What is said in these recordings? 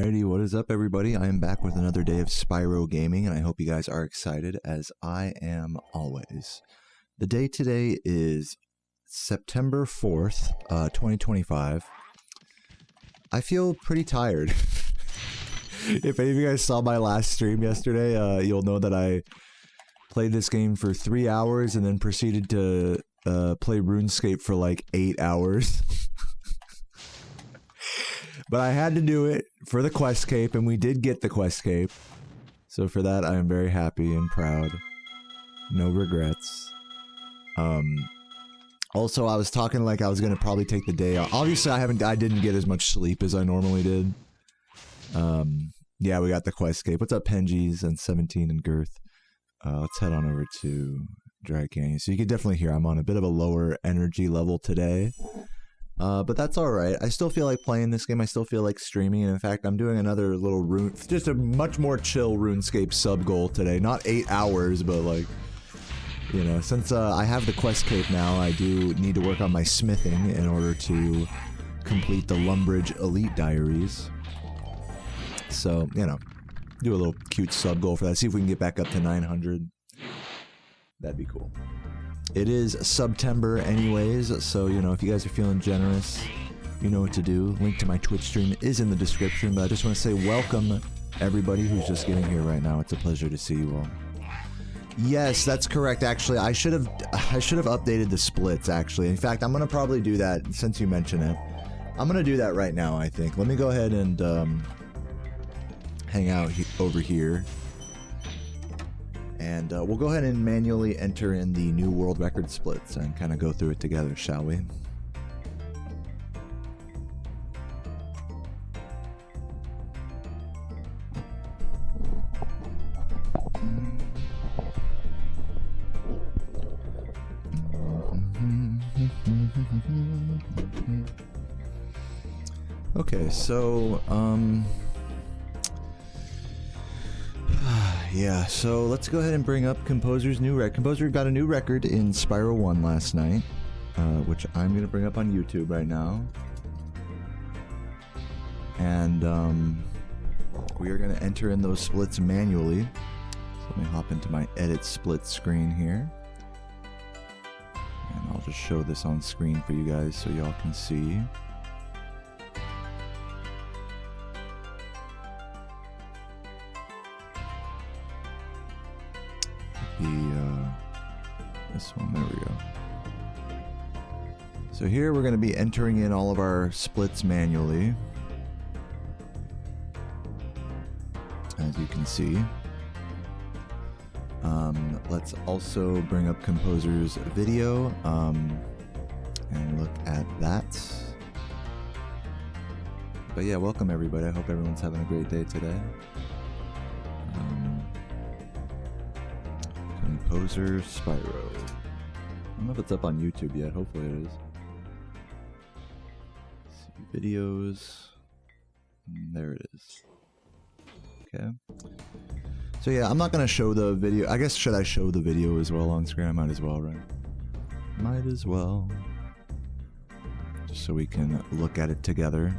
Alrighty, what is up everybody? I am back with another day of Spyro gaming, and I hope you guys are excited as I am always. The day today is September 4th, 2025. I feel pretty tired. If any of you guys saw my last stream yesterday, you'll know that I played this game for 3 hours and then proceeded to play Runescape for like 8 hours. But I had to do it for the quest cape, and we did get the quest cape. So for that, I am very happy and proud. No regrets. Also, I was talking like I was gonna probably take the day off. Obviously, I didn't get as much sleep as I normally did. Yeah, we got the quest cape. What's up, Penjies and 17 and Girth? Let's head on over to Dry Canyon. So you can definitely hear I'm on a bit of a lower energy level today. But that's alright. I still feel like playing this game. I still feel like streaming. And in fact, I'm doing another little just a much more chill RuneScape sub goal today. Not 8 hours, but like, you know, since I have the quest cape now, I do need to work on my smithing in order to complete the Lumbridge Elite Diaries. So, you know, do a little cute sub goal for that. See if we can get back up to 900. That'd be cool. It is September anyways, so, you know, if you guys are feeling generous, you know what to do. Link to my Twitch stream is in the description, but I just want to say welcome everybody who's just getting here right now. It's a pleasure to see you all. Yes, that's correct, actually. I should have updated the splits, actually. In fact, I'm going to probably do that since you mentioned it. I'm going to do that right now, I think. Let me go ahead and hang out over here. And we'll go ahead and manually enter in the new world record splits and kind of go through it together, shall we? Okay, so, yeah, so let's go ahead and bring up Composer's new record. Composer got a new record in Spyro 1 last night, which I'm going to bring up on YouTube right now. And we are going to enter in those splits manually. So let me hop into my edit split screen here. And I'll just show this on screen for you guys so y'all can see. This one, there we go. So here we're going to be entering in all of our splits manually, as you can see. Let's also bring up Composer's video and look at that. But yeah, welcome everybody. I hope everyone's having a great day today. Composer Spyro. I don't know if it's up on YouTube yet. Hopefully it is. See videos. There it is. Okay. So yeah, I'm not gonna show the video. I guess should I show the video as well on screen? I might as well, right? Might as well. Just so we can look at it together.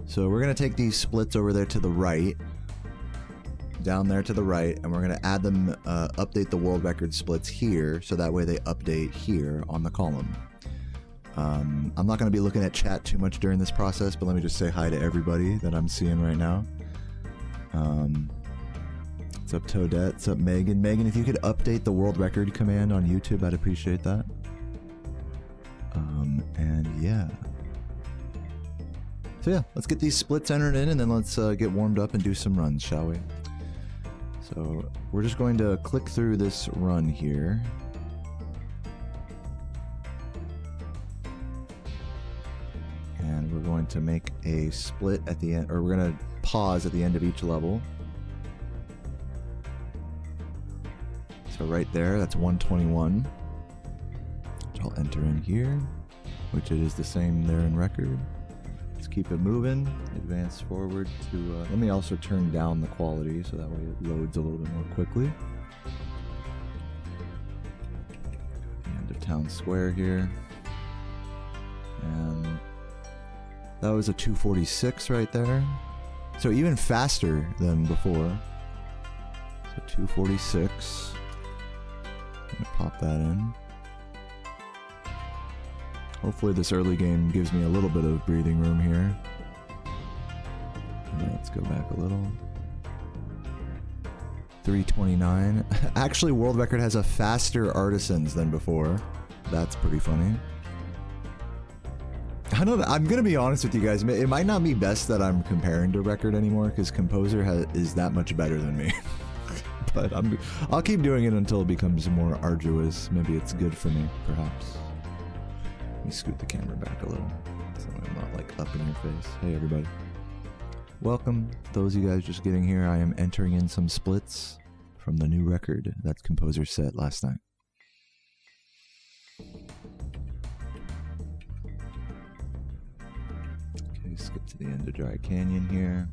So we're going to take these splits over there to the right, down there to the right, and we're going to add them, update the world record splits here, so that way they update here on the column. I'm not going to be looking at chat too much during this process, but let me just say hi to everybody that I'm seeing right now. What's up, Toadette? What's up, Megan? Megan, if you could update the world record command on YouTube, I'd appreciate that. And yeah. So yeah, let's get these splits entered in, and then let's get warmed up and do some runs, shall we? So we're just going to click through this run here. And we're going to make a split at the end, or we're going to pause at the end of each level. So right there, that's 121. Which I'll enter in here, which it is the same there in record. Let's keep it moving, advance forward to, let me also turn down the quality so that way it loads a little bit more quickly. End of town square here. And that was a 246 right there. So even faster than before. So 246. I'm gonna pop that in. Hopefully this early game gives me a little bit of breathing room here. Let's go back a little. 329. Actually, world record has a faster artisans than before. That's pretty funny. I don't know, I'm gonna be honest with you guys. It might not be best that I'm comparing to record anymore because Composer is that much better than me. But I'll keep doing it until it becomes more arduous. Maybe it's good for me, perhaps. Let me scoot the camera back a little so I'm not like up in your face. Hey everybody. Welcome, those of you guys just getting here. I am entering in some splits from the new record that Composer set last night. Okay, skip to the end of Dry Canyon here.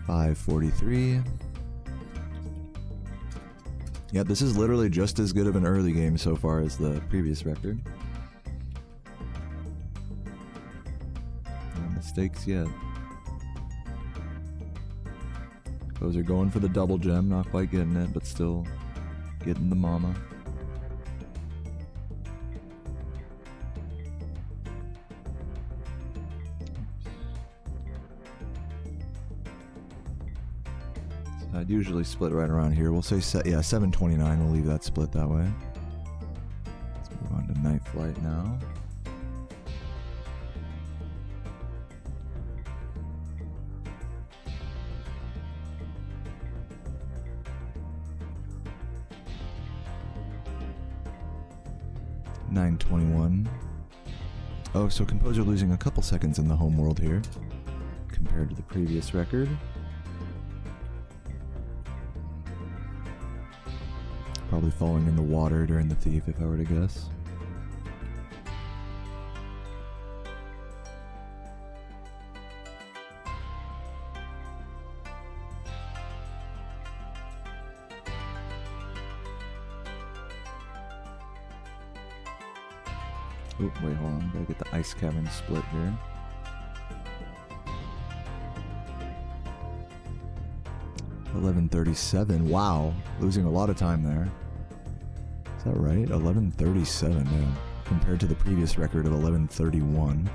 $5.43. Yeah, this is literally just as good of an early game so far as the previous record. No mistakes yet. Those are going for the double gem, not quite getting it, but still getting the mama. I'd usually split right around here. We'll say, yeah, 729. We'll leave that split that way. Let's move on to Night Flight now. $9.21. Oh, so Composer losing a couple seconds in the home world here compared to the previous record. Probably falling in the water during the Thief, if I were to guess. Oh, wait, hold on. Gotta get the Ice Cavern split here. $11.37. Wow, losing a lot of time there. Is that right? 11:37, yeah. Compared to the previous record of 11:31.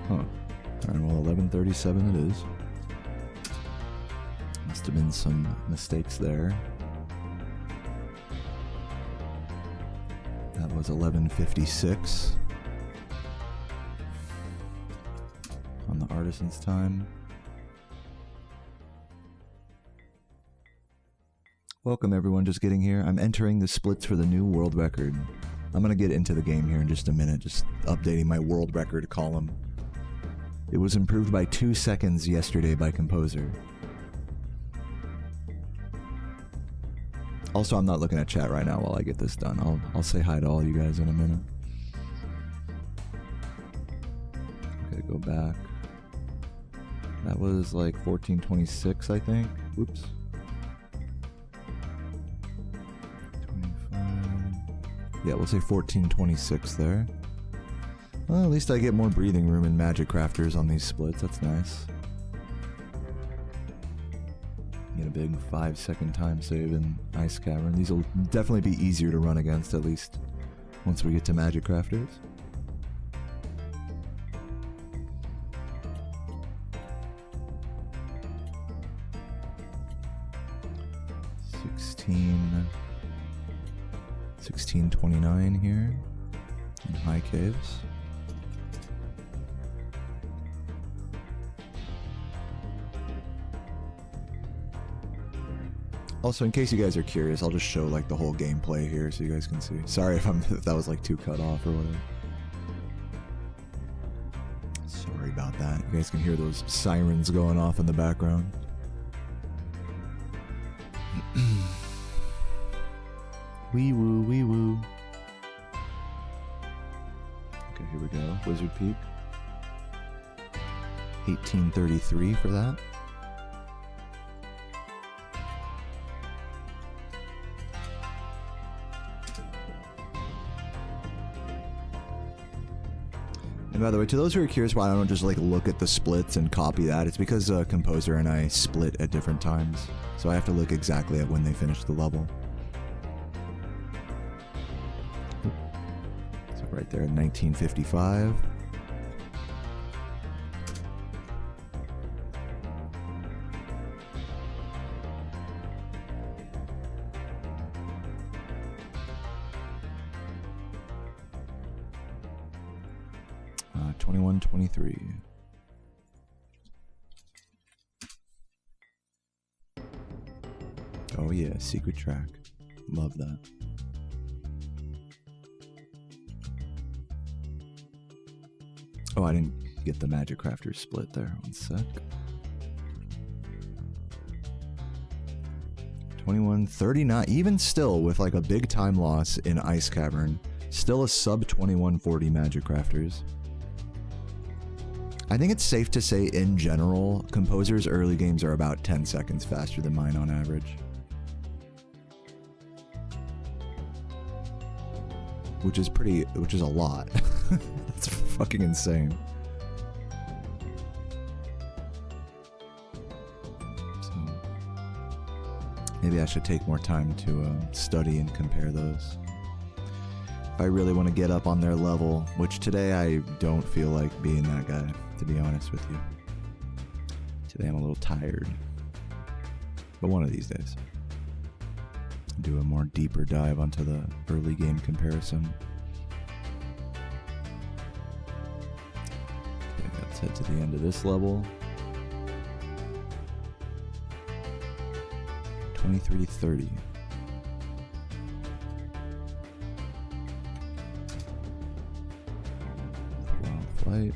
Huh. Alright, well, 11:37 it is. Must have been some mistakes there. That was 11:56 on the Artisan's time. Welcome everyone, just getting here. I'm entering the splits for the new world record. I'm gonna get into the game here in just a minute, just updating my world record column. It was improved by 2 seconds yesterday by Composer. Also, I'm not looking at chat right now while I get this done. I'll say hi to all you guys in a minute. Okay, go back. That was like 1426, I think. Whoops. Yeah, we'll say 1426 there. Well, at least I get more breathing room in Magic Crafters on these splits. That's nice. Get a big 5-second time save in Ice Cavern. These will definitely be easier to run against, at least once we get to Magic Crafters. $16.29 here in High Caves. Also, in case you guys are curious, I'll just show like the whole gameplay here so you guys can see. Sorry if that was like too cut off or whatever. Sorry about that. You guys can hear those sirens going off in the background. Wee woo, wee woo. Okay, here we go. Wizard Peak. 1833 for that. And by the way, to those who are curious why I don't just like look at the splits and copy that, it's because Composer and I split at different times. So I have to look exactly at when they finished the level. So right there in 1955. Uh, 2123. Oh yeah, secret track. Love that. Oh, I didn't get the Magic Crafter split there. One sec. 2139. Even still, with like a big time loss in Ice Cavern, still a sub 2140 Magic Crafters. I think it's safe to say, in general, Composer's early games are about 10 seconds faster than mine on average. Which is a lot. That's fucking insane. So, maybe I should take more time to study and compare those. If I really want to get up on their level, which today I don't feel like being that guy, to be honest with you. Today I'm a little tired. But one of these days. Do a more deeper dive onto the early game comparison. Okay, let's head to the end of this level. 2330. Wild Flight.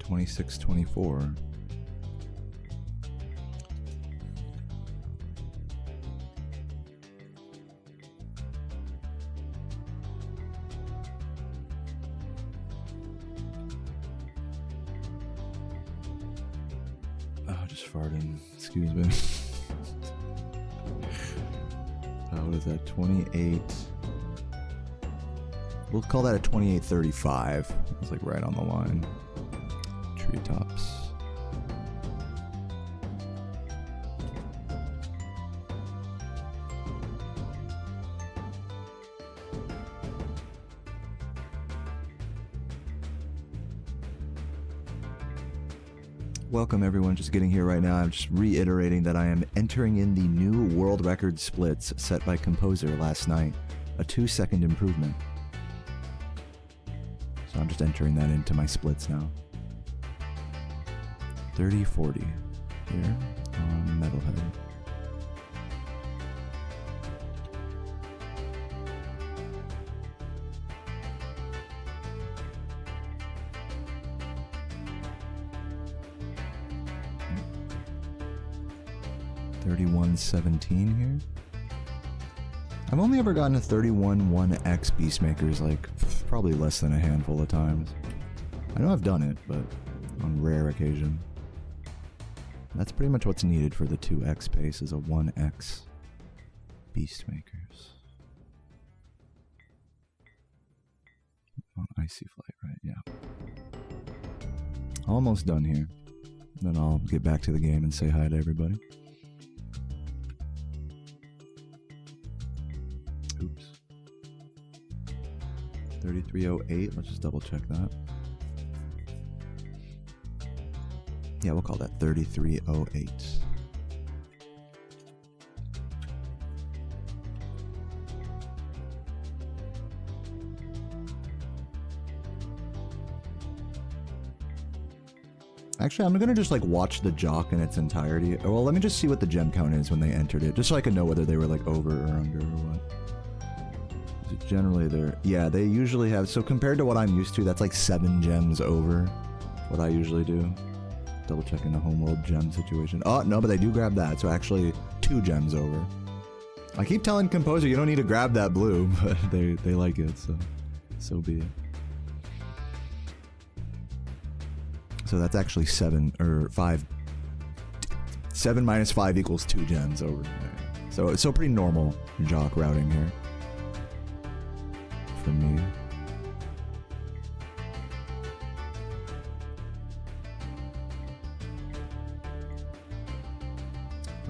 $26.24. Oh, just farting. Excuse me. What is that? 28. We'll call that a 2835. It's like right on the line. Treetops. Welcome everyone, just getting here right now. I'm just reiterating that I am entering in the new world record splits set by Composer last night. A 2-second improvement. So I'm just entering that into my splits now. 3040 here on Metalhead. $31.17 here. I've only ever gotten a 31.1x Beastmakers, like probably less than a handful of times. I know I've done it, but on rare occasion. That's pretty much what's needed for the 2x pace, is a 1x Beastmakers. On Icy Flight, right? Yeah. Almost done here. Then I'll get back to the game and say hi to everybody. Oops. 3308, let's just double check that. Yeah, we'll call that 3308. Actually, I'm gonna just like watch the jock in its entirety. Well, let me just see what the gem count is when they entered it, just so I can know whether they were like over or under or what. Generally, they're, yeah, they usually have, so compared to what I'm used to, that's like 7 gems over what I usually do. Double checking the homeworld gem situation. Oh, no, but they do grab that, so actually 2 gems over. I keep telling Composer you don't need to grab that blue, but they like it, so be it. So that's actually 7 or 5. 7 minus 5 equals 2 gems over. So it's pretty normal jock routing here for me.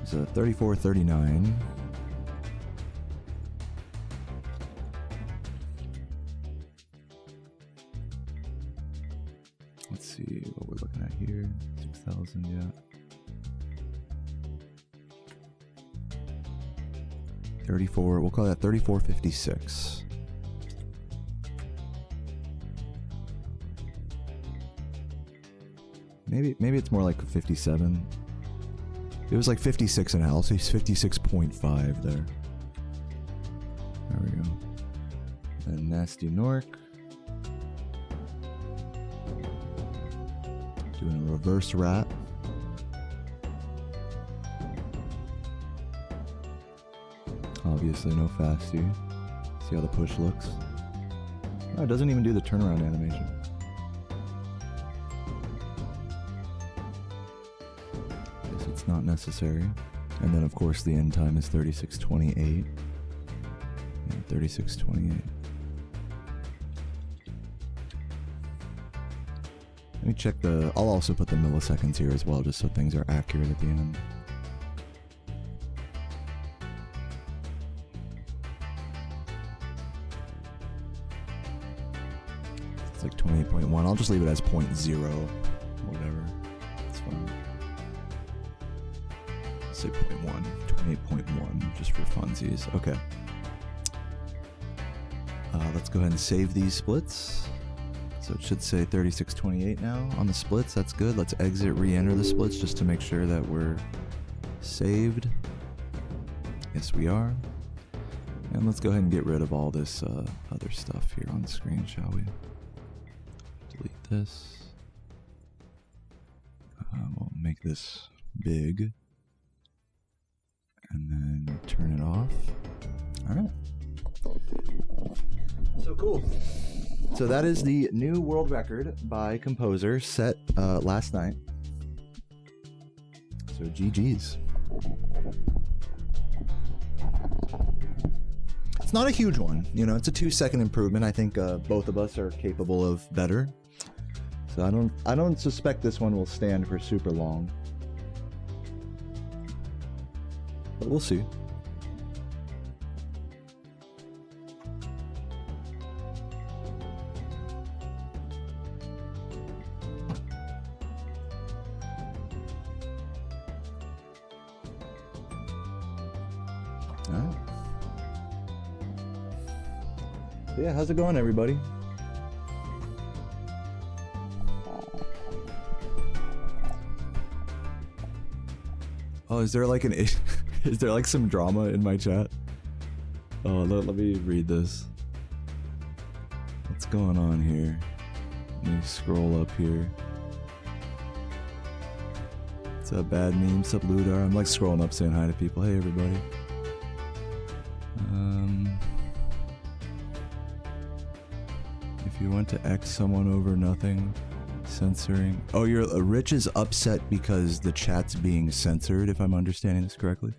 So 34-39. Let's see what we're looking at here. 6,000, yeah. 34, we'll call that 34.56. Maybe it's more like 57. It was like 56 and a half, so he's 56.5 there. There we go. And Nasty Nork. Doing a reverse rat. Obviously no fasty. See how the push looks? Oh, it doesn't even do the turnaround animation. Guess it's not necessary. And then of course the end time is 36:28. Yeah, 36:28. Let me check the... I'll also put the milliseconds here as well, just so things are accurate at the end. It's like 28.1. I'll just leave it as 0.0. Whatever. It's fine. Say 0.1. 28.1, just for funsies. Okay. Let's go ahead and save these splits. So it should say 36:28 now on the splits. That's good. Let's exit, re-enter the splits just to make sure that we're saved. Yes, we are. And let's go ahead and get rid of all this other stuff here on the screen, shall we? Delete this. We'll make this big. And then turn it off. All right. So cool. So that is the new world record by Composer set last night. So GG's. It's not a huge one, you know, it's a 2-second improvement. I think both of us are capable of better. So I don't suspect this one will stand for super long. But we'll see. Alright. So yeah, how's it going, everybody? Oh, is there like an is there like some drama in my chat? Oh, let me read this. What's going on here? Let me scroll up here. What's up, Bad Meme? What's up, Ludar? I'm like scrolling up saying hi to people. Hey, everybody. If you want to X someone over nothing, censoring. Oh, Rich is upset because the chat's being censored, if I'm understanding this correctly.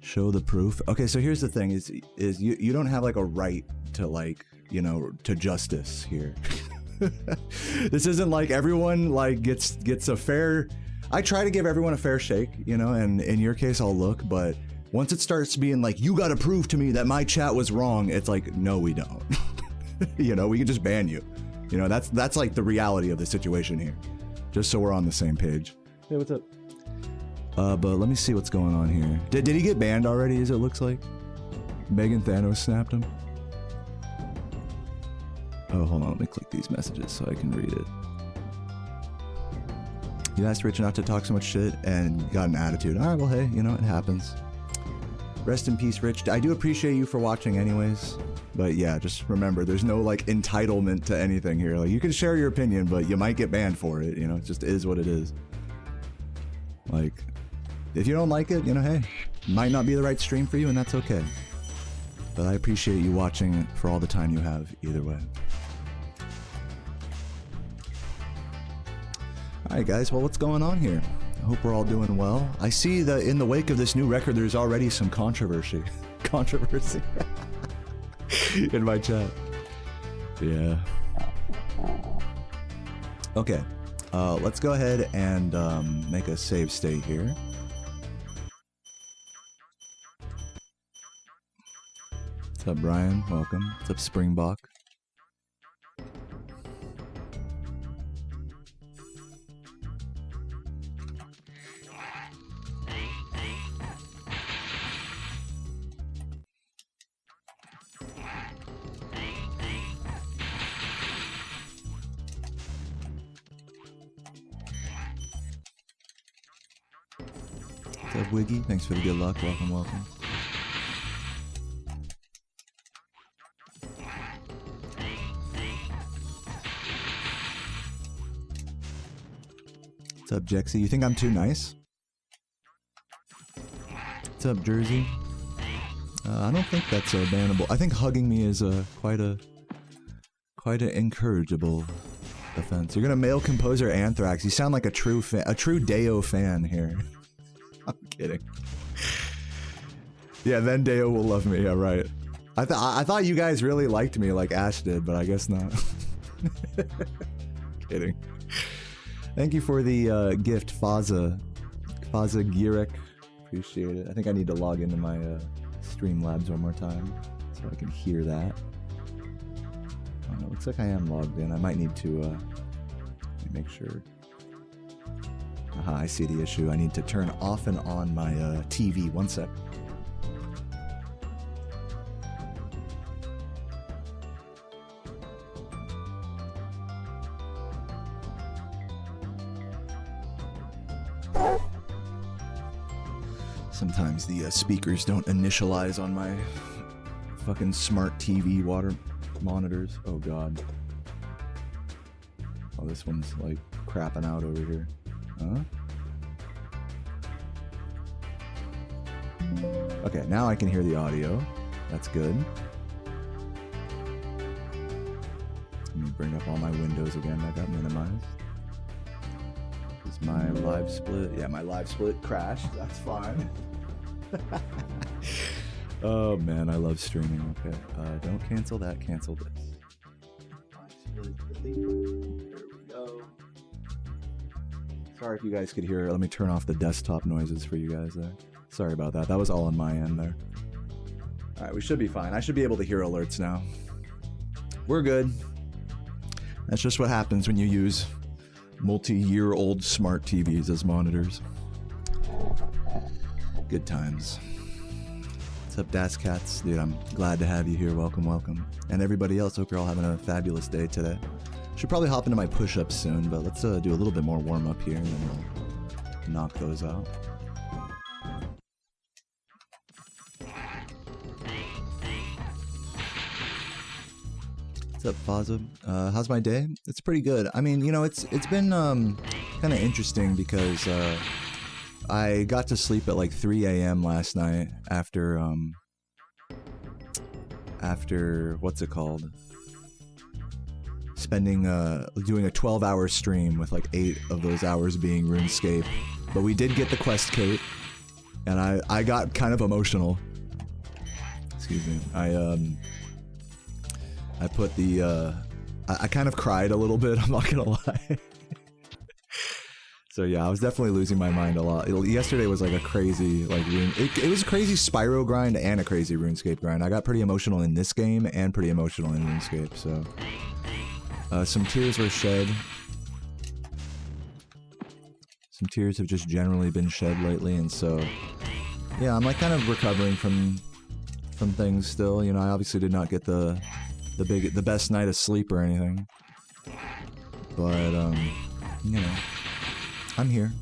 Show the proof. Okay, so here's the thing: is you don't have like a right to, like, you know, to justice here. This isn't like everyone like gets a fair. I try to give everyone a fair shake, you know, and in your case I'll look, but once it starts being like, you gotta prove to me that my chat was wrong, it's like, no, we don't. You know, we can just ban you. You know, that's like the reality of the situation here. Just so we're on the same page. Hey, what's up? But let me see what's going on here. Did he get banned already, as it looks like? Megan Thanos snapped him? Oh, hold on, let me click these messages so I can read it. You asked Rich not to talk so much shit and got an attitude. Alright, well, hey, you know, it happens. Rest in peace, Rich. I do appreciate you for watching anyways. But yeah, just remember, there's no like entitlement to anything here. Like, you can share your opinion, but you might get banned for it, you know? It just is what it is. Like, if you don't like it, you know, hey, might not be the right stream for you, and that's okay. But I appreciate you watching for all the time you have, either way. Alright guys, well, what's going on here? I hope we're all doing well. I see that in the wake of this new record, there's already some controversy. Controversy. In my chat. Yeah. Okay. Let's go ahead and make a save state here. What's up, Brian? Welcome. What's up, Springbok? What's up, Wiggy? Thanks for the good luck. Welcome, welcome. What's up, Jexy? You think I'm too nice? What's up, Jersey? I don't think that's bannable. I think hugging me is quite an encourageable offense. You're gonna male composer Anthrax. You sound like a true Deo fan here. I'm kidding. Yeah, then Deo will love me. Yeah, right. I thought you guys really liked me like Ash did, but I guess not. Kidding. Thank you for the gift, Faza Gierek. Appreciate it. I think I need to log into my Streamlabs one more time so I can hear that. It looks like I am logged in. I might need to let me make sure. Aha, I see the issue. I need to turn off and on my TV. One sec. Sometimes the speakers don't initialize on my fucking smart TV water monitors. Oh god. Oh, this one's like crapping out over here. Huh? Okay, now I can hear the audio. That's good. Let me bring up all my windows again that got minimized. Is my live split? Yeah, my live split crashed. That's fine. Oh man, I love streaming. Okay, don't cancel that, cancel this. There we go. Sorry if you guys could hear it. Let me turn off the desktop noises for you guys there. Sorry about that. That was all on my end there. Alright, we should be fine. I should be able to hear alerts now. We're good. That's just what happens when you use multi-year-old smart TVs as monitors. Good times. What's up, Das Cats? Dude, I'm glad to have you here. Welcome, welcome. And everybody else, hope you're all having a fabulous day today. Should probably hop into my push-ups soon, but let's do a little bit more warm-up here, and then we'll knock those out. What's up, Faza? How's my day? It's pretty good. I mean, you know, it's been kind of interesting because I got to sleep at like 3 a.m. last night after what's it called? Spending doing a 12-hour stream with like 8 of those hours being RuneScape. But we did get the quest cape, and I got kind of emotional. Excuse me. I put the I kind of cried a little bit, I'm not gonna lie. So yeah, I was definitely losing my mind a lot. Yesterday was like a crazy, like, it was a crazy Spyro grind and a crazy RuneScape grind. I got pretty emotional in this game and pretty emotional in RuneScape, so. Some tears were shed. Some tears have just generally been shed lately, and so, yeah, I'm like kind of recovering from things still. You know, I obviously did not get the best night of sleep or anything. But, you know. I'm here.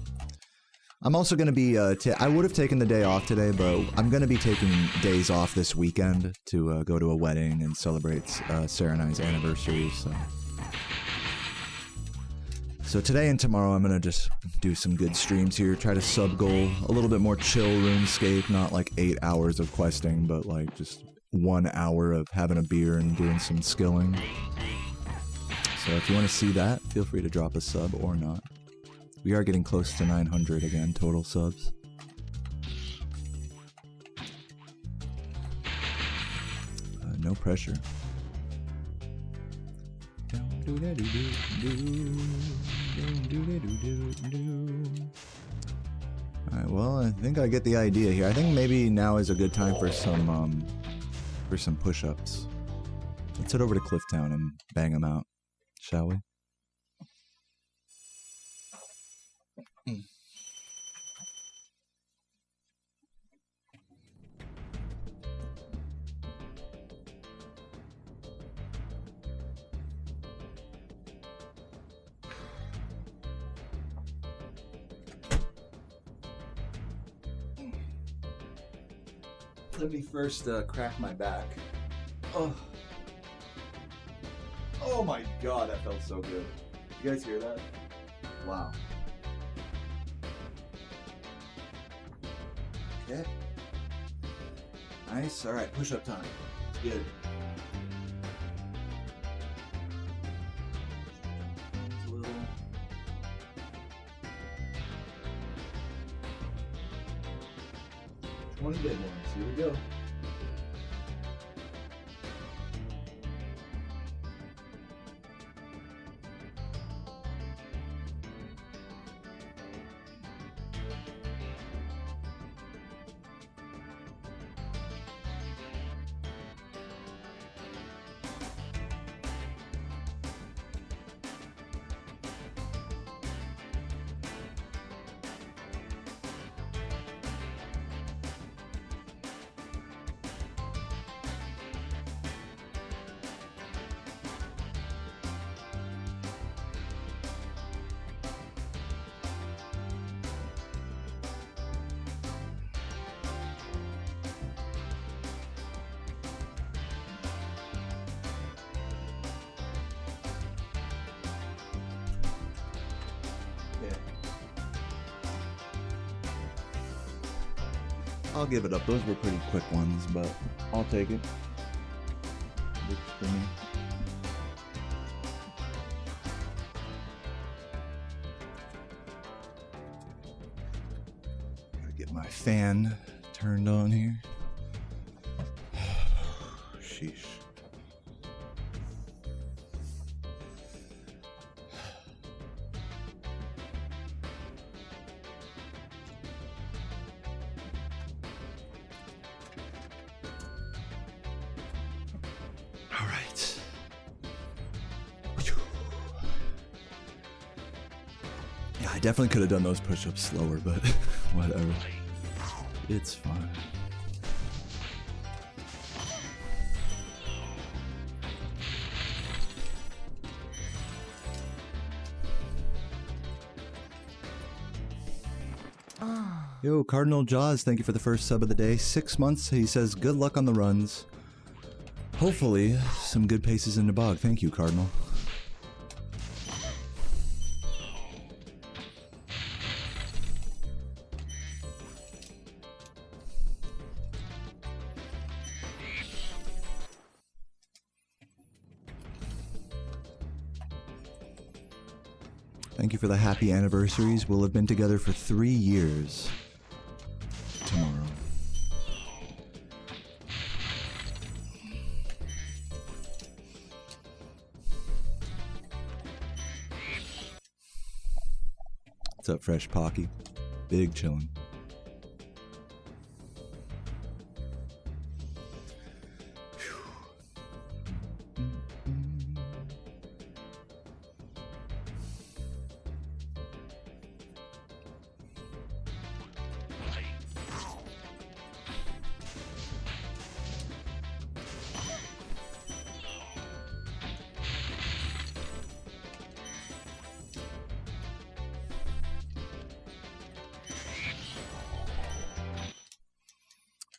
I'm also going to be, I would have taken the day off today, but I'm going to be taking days off this weekend to go to a wedding and celebrate Sarah and I's anniversary, So today and tomorrow I'm going to just do some good streams here, try to sub-goal a little bit more chill RuneScape, not like 8 hours of questing, but like just 1 hour of having a beer and doing some skilling. So if you want to see that, feel free to drop a sub or not. We are getting close to 900 again, total subs. No pressure. Alright, well, I think I get the idea here. I think maybe now is a good time for some push-ups. Let's head over to Clifftown and bang them out, shall we? Let me first crack my back. Oh. Oh my god, that felt so good. You guys hear that? Wow. Okay. Nice. Alright, push-up time. Let's get it. Just a little. One good one. Here we go. I'll give it up. Those were pretty quick ones, but I'll take it. Works for me. Gotta get my fan turned on here. Sheesh. Definitely could have done those push-ups slower, but whatever. It's fine. Yo, Cardinal Jaws, thank you for the first sub of the day. 6 months, he says, good luck on the runs. Hopefully, some good paces in the bog. Thank you, Cardinal. Thank you for the happy anniversaries. We'll have been together for 3 years tomorrow. What's up, Fresh Pocky? Big chillin'.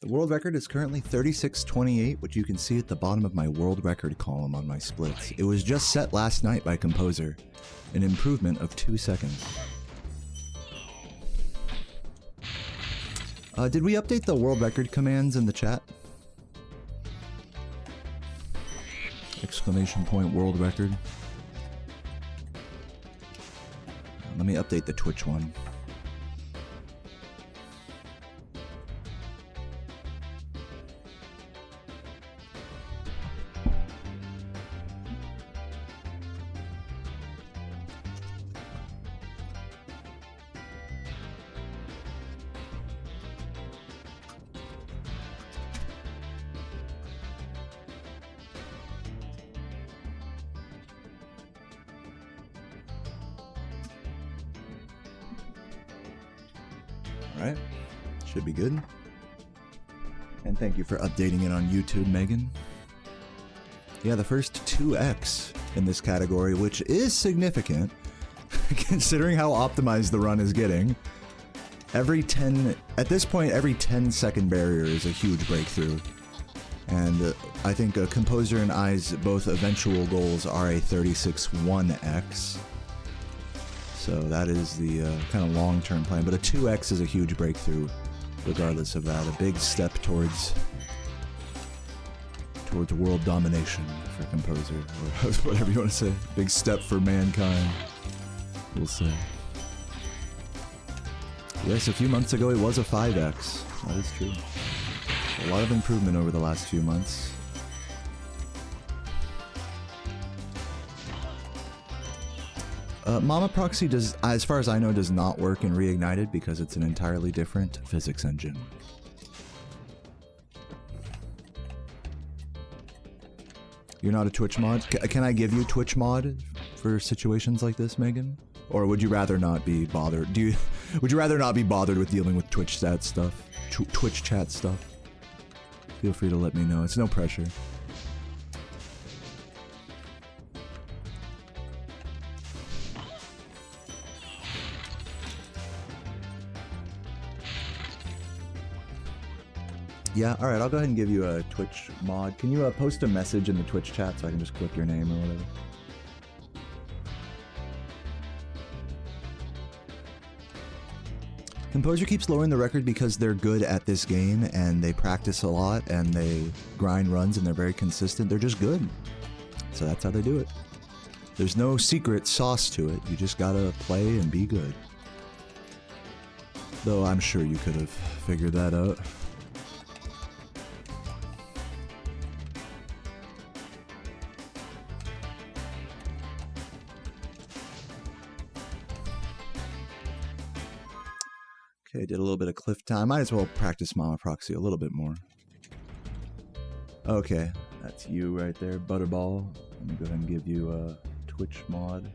The world record is currently 36:28, which you can see at the bottom of my world record column on my splits. It was just set last night by Composer, an improvement of 2 seconds. Did we update the world record commands in the chat? Exclamation point world record. Let me update the Twitch one. Alright, should be good. And thank you for updating it on YouTube, Megan. Yeah, the first 2x in this category, which is significant, considering how optimized the run is getting. At this point, every 10-second barrier is a huge breakthrough. And I think Composer and I's both eventual goals are a 36-1x. So that is the kind of long-term plan, but a 2x is a huge breakthrough regardless of that. A big step towards world domination for Composer, or whatever you want to say. Big step for mankind, we'll say. Yes, a few months ago it was a 5x. That is true. A lot of improvement over the last few months. Mama Proxy does, as far as I know, does not work in Reignited because it's an entirely different physics engine. You're not a Twitch mod? Can I give you Twitch mod for situations like this, Megan? Or would you rather not be bothered? Would you rather not be bothered with dealing with Twitch chat stuff? Twitch chat stuff? Feel free to let me know. It's no pressure. Yeah, alright, I'll go ahead and give you a Twitch mod. Can you post a message in the Twitch chat so I can just click your name or whatever? Composer keeps lowering the record because they're good at this game and they practice a lot and they grind runs and they're very consistent. They're just good. So that's how they do it. There's no secret sauce to it. You just gotta play and be good. Though I'm sure you could have figured that out. Okay, did a little bit of cliff time. Might as well practice Mama Proxy a little bit more. Okay, that's you right there, Butterball. Let me go ahead and give you a Twitch mod.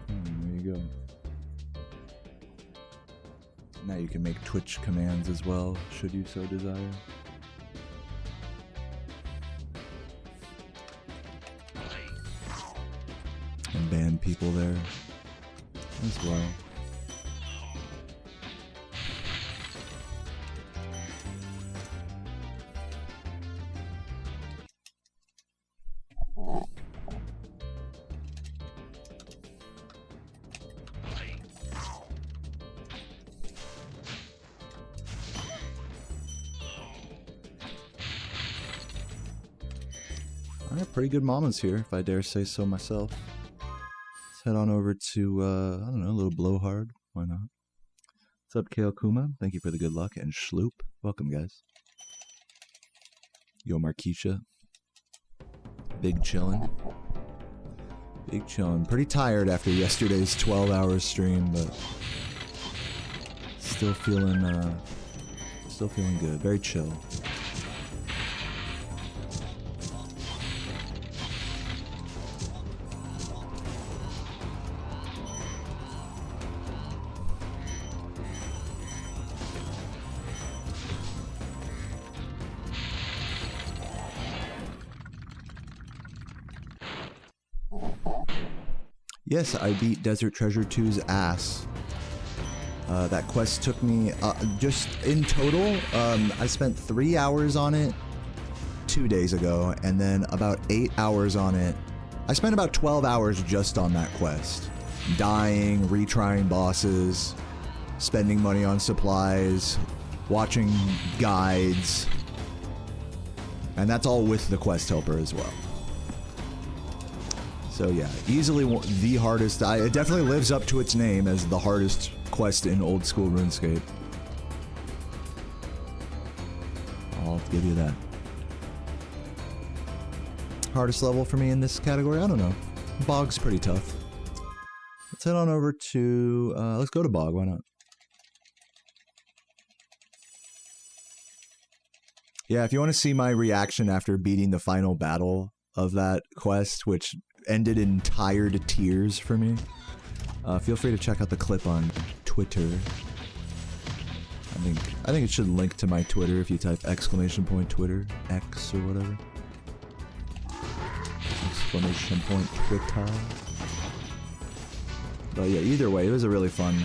There you go. Now you can make Twitch commands as well, should you so desire. And ban people there as well. Alright, pretty good mamas here, if I dare say so myself. Head on over to, I don't know, a little blowhard. Why not? What's up, Kale Kuma? Thank you for the good luck. And Schloop. Welcome, guys. Yo, Marquisha. Big chillin'. Big chillin'. Pretty tired after yesterday's 12-hour stream, but still feeling good. Very chill. Yes, I beat Desert Treasure 2's ass That quest took me, just in total, I spent 3 hours on it 2 days ago, and then about 8 hours on it. I spent about 12 hours just on that quest. Dying, retrying bosses, spending money on supplies, watching guides, and that's all with the quest helper as well. So yeah, easily the hardest. It definitely lives up to its name as the hardest quest in old school RuneScape. I'll give you that. Hardest level for me in this category? I don't know. Bog's pretty tough. Let's head on over to, let's go to Bog, why not? Yeah, if you want to see my reaction after beating the final battle of that quest, which ended in tired tears for me, feel free to check out the clip on Twitter. I think it should link to my Twitter if you type !Twitter, X or whatever. !Twitter. But yeah, either way, it was a really fun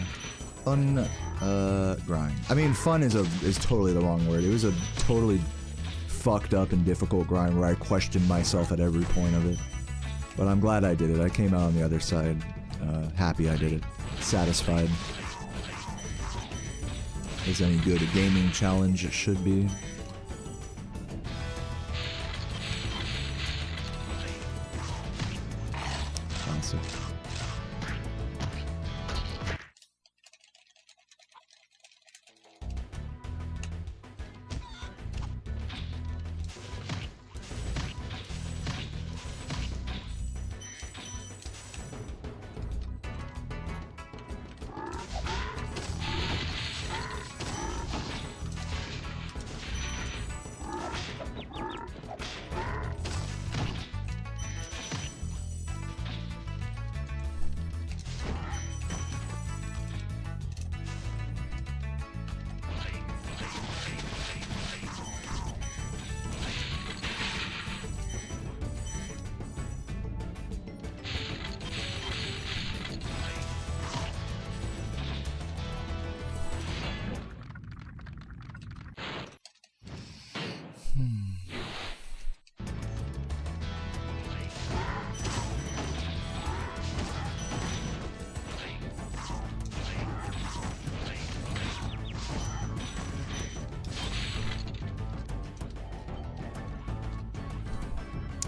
grind. I mean, fun is totally the wrong word. It was a totally fucked up and difficult grind where I questioned myself at every point of it. But I'm glad I did it. I came out on the other side happy I did it. Satisfied. As any good gaming challenge it should be. Classic.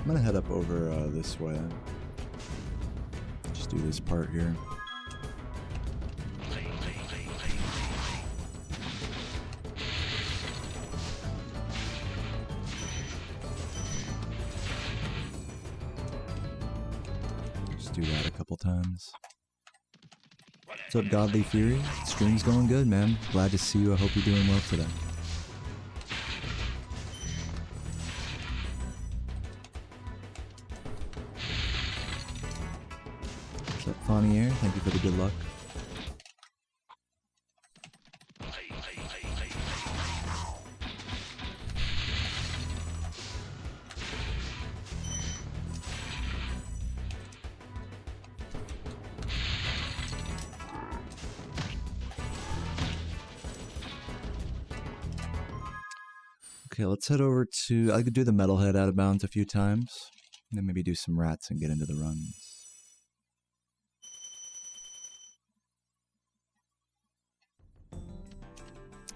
I'm gonna head up over this way. Just do this part here. Just do that a couple times. What's up, Godly Fury? Stream's going good, man. Glad to see you. I hope you're doing well today. Here. Thank you for the good luck. Okay, let's head over to... I could do the Metalhead out of bounds a few times. And then maybe do some rats and get into the runs.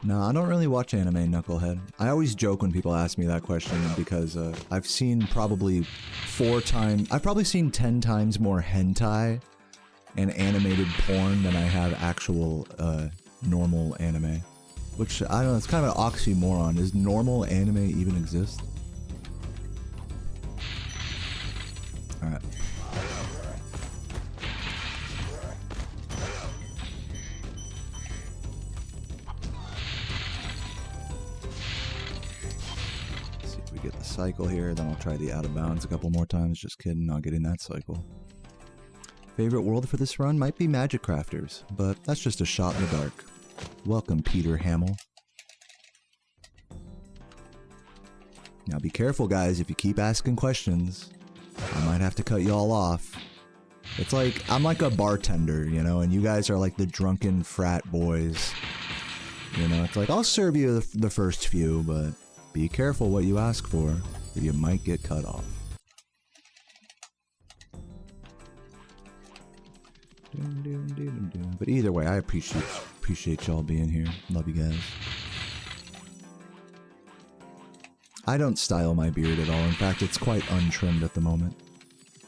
No, I don't really watch anime, Knucklehead. I always joke when people ask me that question because I've seen probably 4 times... I've probably seen 10 times more hentai and animated porn than I have actual normal anime. Which, I don't know, it's kind of an oxymoron. Does normal anime even exist? Alright. Get the cycle here, then I'll try the out of bounds a couple more times. Just kidding, not getting that cycle. Favorite world for this run might be Magic Crafters, but that's just a shot in the dark. Welcome, Peter Hamill. Now be careful, guys. If you keep asking questions, I might have to cut you all off. It's like, I'm like a bartender, you know, and you guys are like the drunken frat boys. You know, it's like, I'll serve you the first few, but be careful what you ask for, or you might get cut off. But either way, I appreciate y'all being here. Love you guys. I don't style my beard at all. In fact, it's quite untrimmed at the moment,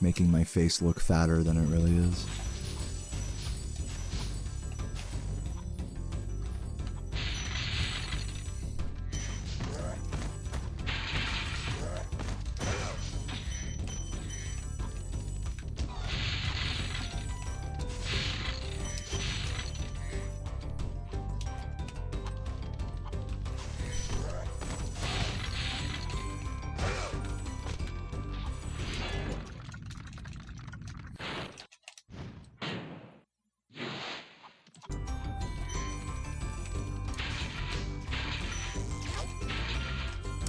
making my face look fatter than it really is.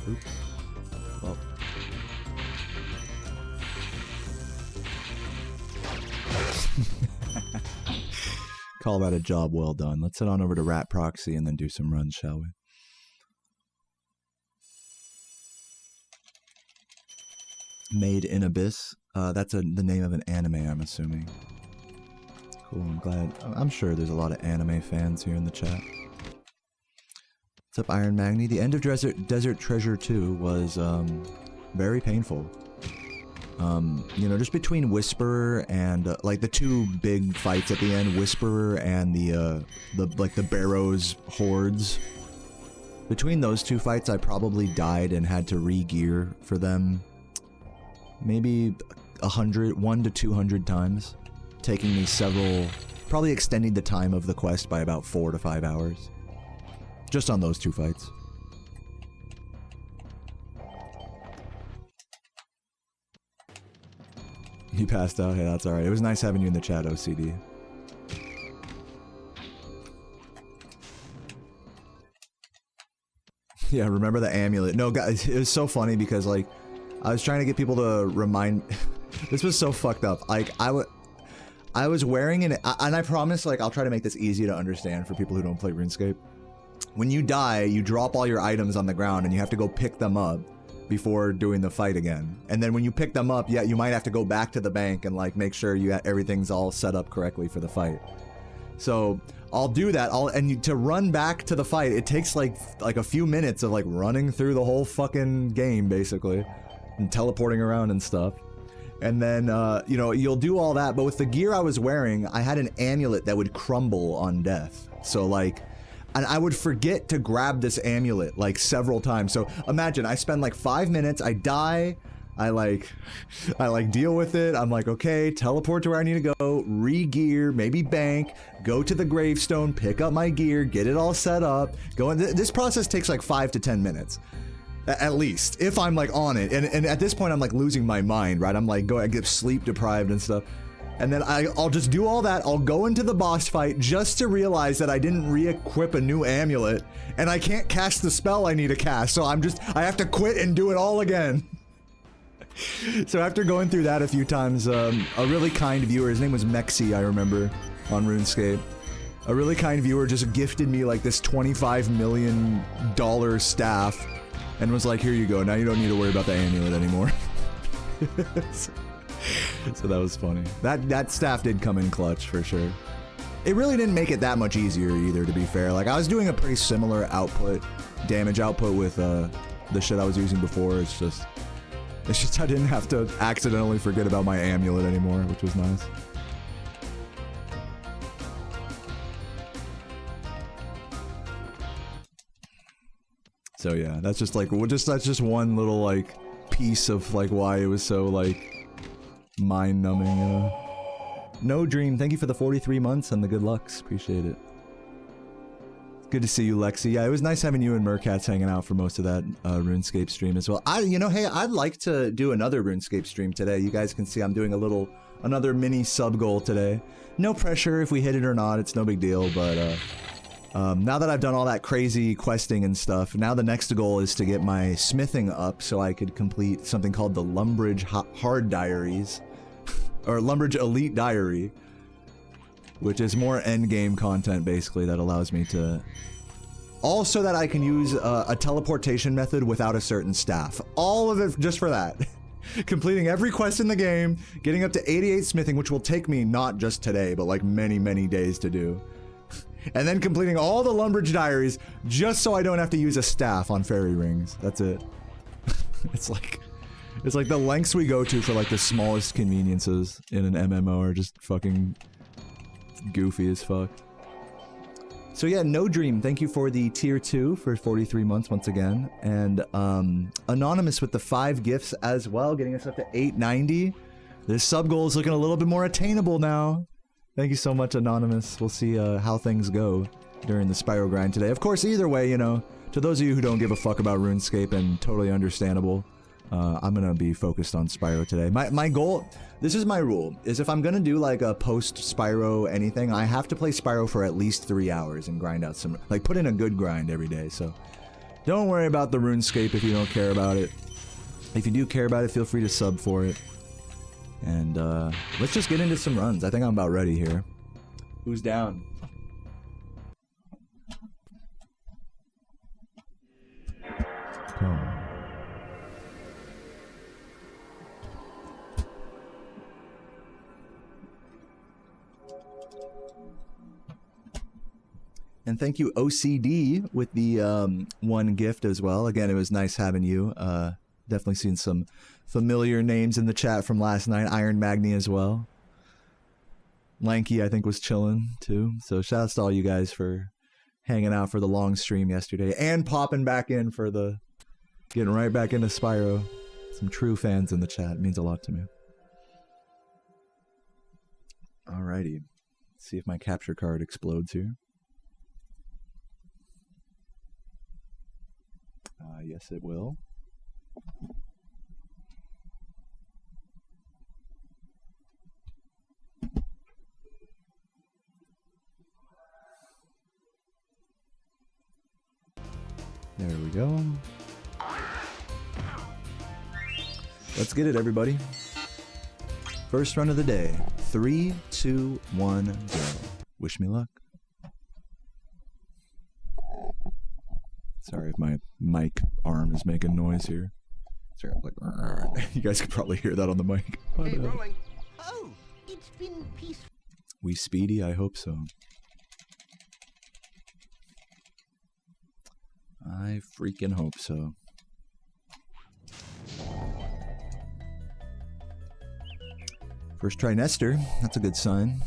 Oops. Well. Call that a job well done. Let's head on over to Rat Proxy and then do some runs, shall we? Made in Abyss. That's the name of an anime, I'm assuming. Cool, I'm glad. I'm sure there's a lot of anime fans here in the chat. What's up, Iron Magni? The end of Desert Treasure 2 was very painful. You know, just between Whisperer and like the two big fights at the end, Whisperer and the Barrows hordes. Between those two fights, I probably died and had to re-gear for them maybe 1 to 200 times, taking me probably extending the time of the quest by about 4 to 5 hours. Just on those two fights. You passed out? Hey, that's alright. It was nice having you in the chat, OCD. Yeah, remember the amulet. No, guys, it was so funny because, like, I was trying to get people to remind... This was so fucked up. Like, I was wearing an... And I promise, like, I'll try to make this easy to understand for people who don't play RuneScape. When you die, you drop all your items on the ground and you have to go pick them up before doing the fight again. And then when you pick them up, yeah, you might have to go back to the bank and like make sure everything's all set up correctly for the fight. So I'll do that. To run back to the fight, it takes like a few minutes of like running through the whole fucking game basically and teleporting around and stuff. And then, you know, you'll do all that, but with the gear I was wearing, I had an amulet that would crumble on death. So like, and I would forget to grab this amulet like several times. So imagine I spend like 5 minutes, I die, I deal with it. I'm like, okay, teleport to where I need to go, re-gear, maybe bank, go to the gravestone, pick up my gear, get it all set up, go in. This process takes like 5 to 10 minutes. At least, if I'm like on it. And at this point I'm like losing my mind, right? I'm like, I get sleep deprived and stuff. And then I'll just do all that, I'll go into the boss fight just to realize that I didn't re-equip a new amulet, and I can't cast the spell I need to cast, so I have to quit and do it all again. So after going through that a few times, a really kind viewer, his name was Mexi, I remember, on RuneScape. A really kind viewer just gifted me like this $25 million staff, and was like, here you go, now you don't need to worry about the amulet anymore. So that was funny. That staff did come in clutch for sure. It really didn't make it that much easier either, to be fair. Like, I was doing a pretty similar damage output with the shit I was using before. It's just I didn't have to accidentally forget about my amulet anymore, which was nice. So yeah, that's just like, that's just one little like piece of like why it was so like mind-numbing. No Dream, thank you for the 43 months and the good lucks. Appreciate it. Good to see you, Lexi. Yeah, it was nice having you and Mercats hanging out for most of that RuneScape stream as well. You know, hey, I'd like to do another RuneScape stream today. You guys can see I'm doing another mini sub goal today. No pressure if we hit it or not. It's no big deal, but now that I've done all that crazy questing and stuff, now the next goal is to get my smithing up so I could complete something called the Lumbridge Hard Diaries. or Lumbridge Elite Diary, which is more endgame content basically that allows me to. Also that I can use a teleportation method without a certain staff. All of it just for that. Completing every quest in the game, getting up to 88 smithing, which will take me not just today, but like many, many days to do. And then completing all the Lumbridge diaries just so I don't have to use a staff on fairy rings. That's it. It's like the lengths we go to for like the smallest conveniences in an MMO are just fucking goofy as fuck. So yeah, No Dream, thank you for the tier 2 for 43 months once again. And Anonymous with the 5 gifts as well, getting us up to 890. This sub goal is looking a little bit more attainable now. Thank you so much, Anonymous. We'll see how things go during the Spyro grind today. Of course, either way, you know, to those of you who don't give a fuck about RuneScape, and totally understandable, I'm gonna be focused on Spyro today. My goal, this is my rule, is if I'm gonna do like a post-Spyro anything, I have to play Spyro for at least 3 hours and grind out some, like put in a good grind every day, so don't worry about the RuneScape if you don't care about it. If you do care about it, feel free to sub for it. And let's just get into some runs. I think I'm about ready here. Who's down? Come. And thank you, OCD, with the 1 gift as well. Again, it was nice having you. Definitely seen some familiar names in the chat from last night. Iron Magni as well. Lanky, I think, was chilling too. So shout outs to all you guys for hanging out for the long stream yesterday and popping back in for the getting right back into Spyro. Some true fans in the chat. It means a lot to me. Alrighty. Let's see if my capture card explodes here. Yes, it will. There we go. Let's get it, everybody. First run of the day. 3, 2, 1, go. Wish me luck. Sorry if my mic arm is making noise here. Sorry, I'm like, you guys could probably hear that on the mic. Hey, rolling. Oh, it's been peaceful. We speedy? I hope so. I freaking hope so. First trimester, that's a good sign.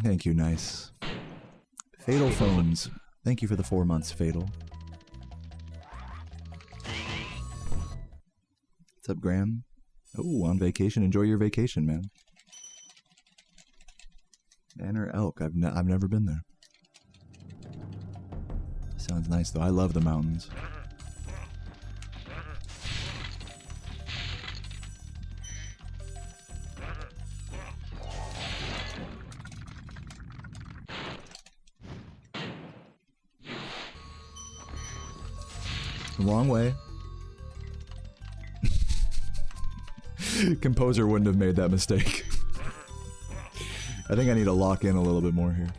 Thank you, nice. Fatal Phones. Thank you for the 4 months, Fatal. What's up, Graham? Oh, on vacation. Enjoy your vacation, man. Banner Elk. I've never been there. Sounds nice, though. I love the mountains. Wrong way. Composer wouldn't have made that mistake. I think I need to lock in a little bit more here.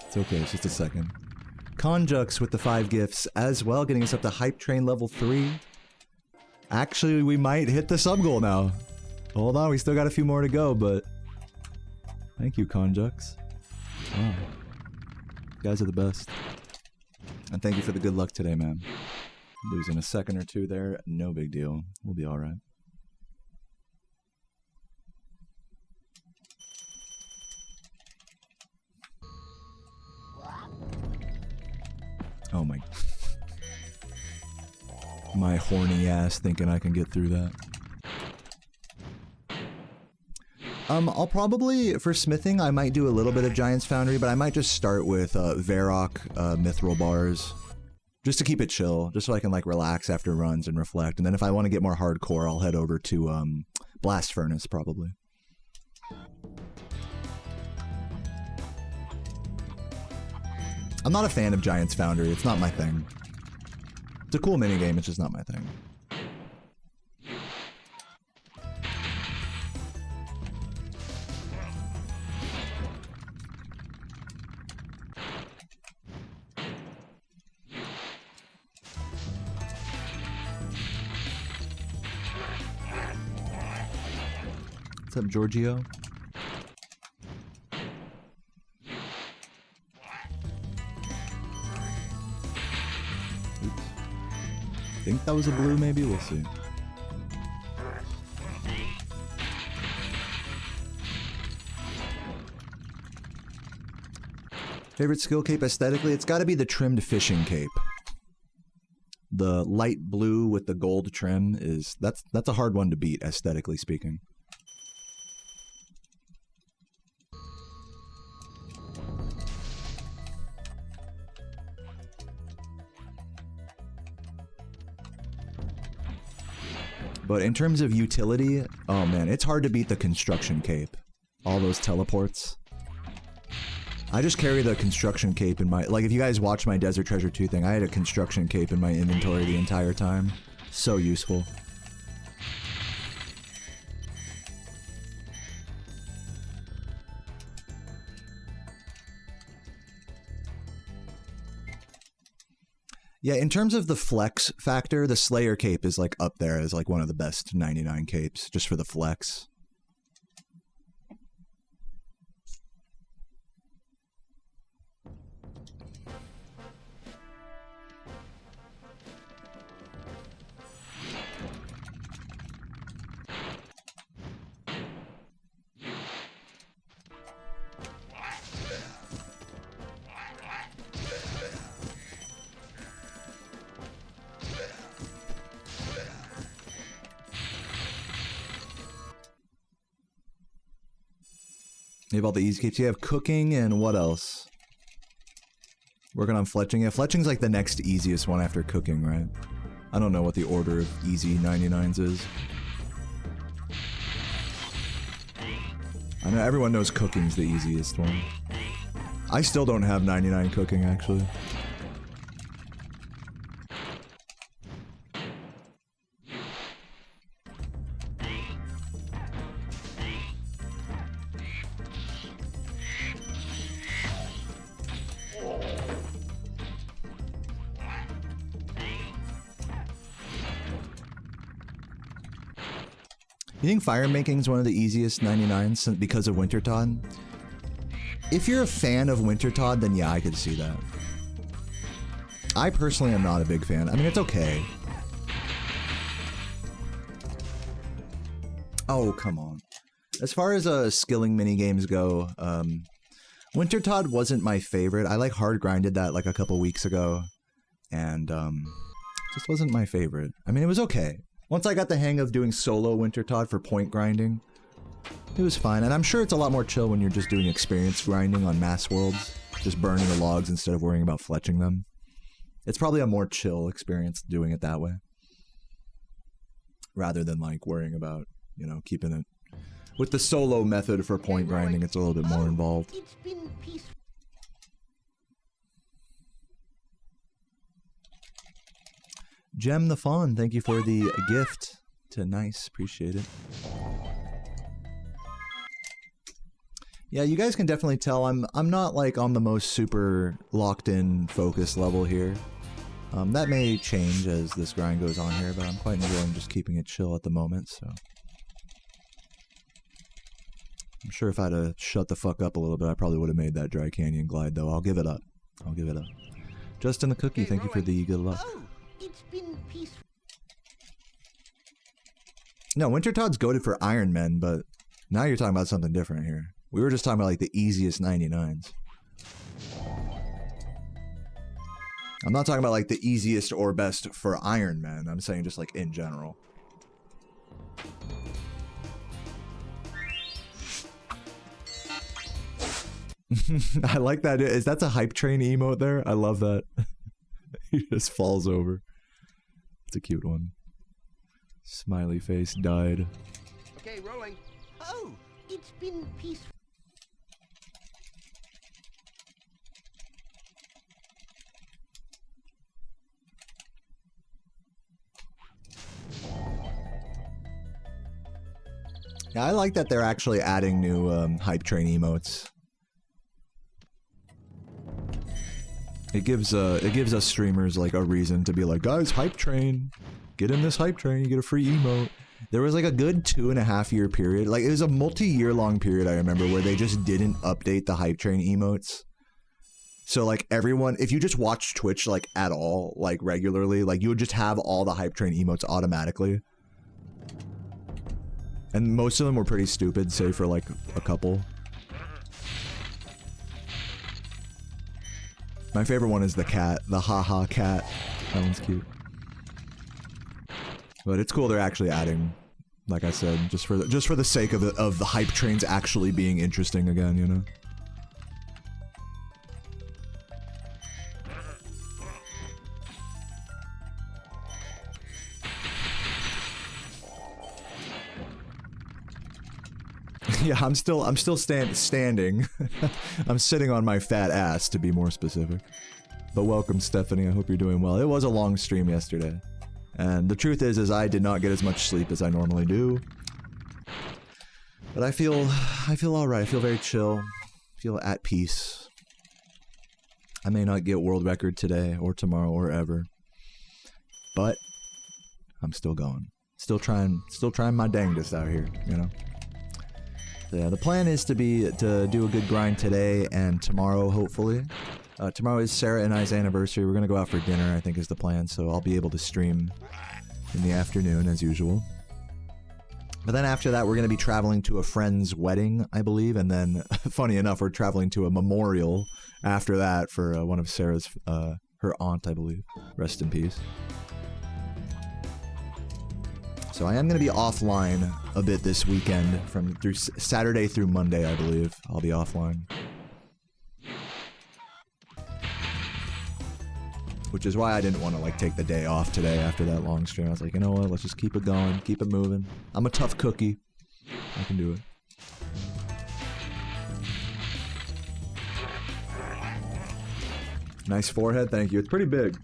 It's okay, it's just a second. Conjux with the 5 gifts as well, getting us up to Hype Train level 3. Actually, we might hit the sub goal now. Hold on, we still got a few more to go, but... Thank you, Conjux. Wow. You guys are the best. And thank you for the good luck today, man. Losing a second or two there, no big deal. We'll be alright. Oh my... My horny ass thinking I can get through that. I'll probably, for smithing, I might do a little bit of Giant's Foundry, but I might just start with Varrock Mithril Bars. Just to keep it chill, just so I can like relax after runs and reflect. And then if I want to get more hardcore, I'll head over to Blast Furnace, probably. I'm not a fan of Giant's Foundry. It's not my thing. It's a cool minigame, it's just not my thing. What's up, Giorgio? I think that was a blue, maybe? We'll see. Favorite skill cape aesthetically? It's got to be the trimmed fishing cape. The light blue with the gold trim is... That's a hard one to beat, aesthetically speaking. But in terms of utility, oh man, it's hard to beat the construction cape. All those teleports. I just carry the construction cape in my... Like, if you guys watch my Desert Treasure 2 thing, I had a construction cape in my inventory the entire time. So useful. Yeah, in terms of the flex factor, the Slayer cape is like up there as like one of the best 99 capes, just for the flex. You have all the easy capes. You have cooking and what else? Working on fletching. Yeah, fletching's like the next easiest one after cooking, right? I don't know what the order of easy 99s is. I know everyone knows cooking's the easiest one. I still don't have 99 cooking, actually. You think fire making is one of the easiest 99s because of Wintertodt? If you're a fan of Wintertodt, then yeah, I could see that. I personally am not a big fan. I mean, it's okay. Oh, come on. As far as skilling minigames go, Wintertodt wasn't my favorite. I like hard grinded that like a couple weeks ago, and just wasn't my favorite. I mean, it was okay. Once I got the hang of doing solo Wintertodt for point grinding, it was fine. And I'm sure it's a lot more chill when you're just doing experience grinding on mass worlds, just burning the logs instead of worrying about fletching them. It's probably a more chill experience doing it that way, rather than like worrying about, you know, keeping it. With the solo method for point grinding, it's a little bit more involved. It's been peaceful. Gem the Fawn, thank you for the gift to Nice. Appreciate it. Yeah, you guys can definitely tell I'm not like on the most super locked in focus level here. That may change as this grind goes on here, but I'm quite enjoying just keeping it chill at the moment, so. I'm sure if I'd have shut the fuck up a little bit, I probably would have made that Dry Canyon glide, though. I'll give it up. I'll give it up. Justin the Cookie, thank you for the good luck. Oh, it's been peaceful. No, Wintertodd's goated for Iron Men, but now you're talking about something different here. We were just talking about like the easiest 99s. I'm not talking about like the easiest or best for Iron Man. I'm saying just like in general. I like that. That's a hype train emote there? I love that. He just falls over. It's a cute one. Smiley face died. Okay, rolling. Oh, it's been peaceful. Yeah, I like that they're actually adding new hype train emotes. It gives us streamers like a reason to be like, guys, hype train, get in this hype train, you get a free emote. There was like a good 2.5 year period, like it was a multi-year long period I remember where they just didn't update the hype train emotes. So like everyone, if you just watch Twitch like at all, like regularly, like you would just have all the hype train emotes automatically. And most of them were pretty stupid, save for like a couple. My favorite one is the cat, the haha cat. That one's cute. But it's cool they're actually adding, like I said, just for the sake of the hype trains actually being interesting again, you know. Yeah, I'm still standing. I'm sitting on my fat ass, to be more specific. But welcome, Stephanie. I hope you're doing well. It was a long stream yesterday, and the truth is I did not get as much sleep as I normally do. But I feel all right. I feel very chill. I feel at peace. I may not get world record today or tomorrow or ever, but I'm still going. Still trying my dangest out here, you know. So yeah, the plan is to do a good grind today and tomorrow, hopefully. Tomorrow is Sarah and I's anniversary. We're gonna go out for dinner, I think is the plan, so I'll be able to stream in the afternoon as usual. But then after that, we're gonna be traveling to a friend's wedding, I believe, and then, funny enough, we're traveling to a memorial after that for one of Sarah's, her aunt, I believe. Rest in peace. So I am going to be offline a bit this weekend, through Saturday through Monday, I believe. I'll be offline. Which is why I didn't want to like take the day off today after that long stream. I was like, you know what, let's just keep it going, keep it moving. I'm a tough cookie. I can do it. Nice forehead, thank you. It's pretty big.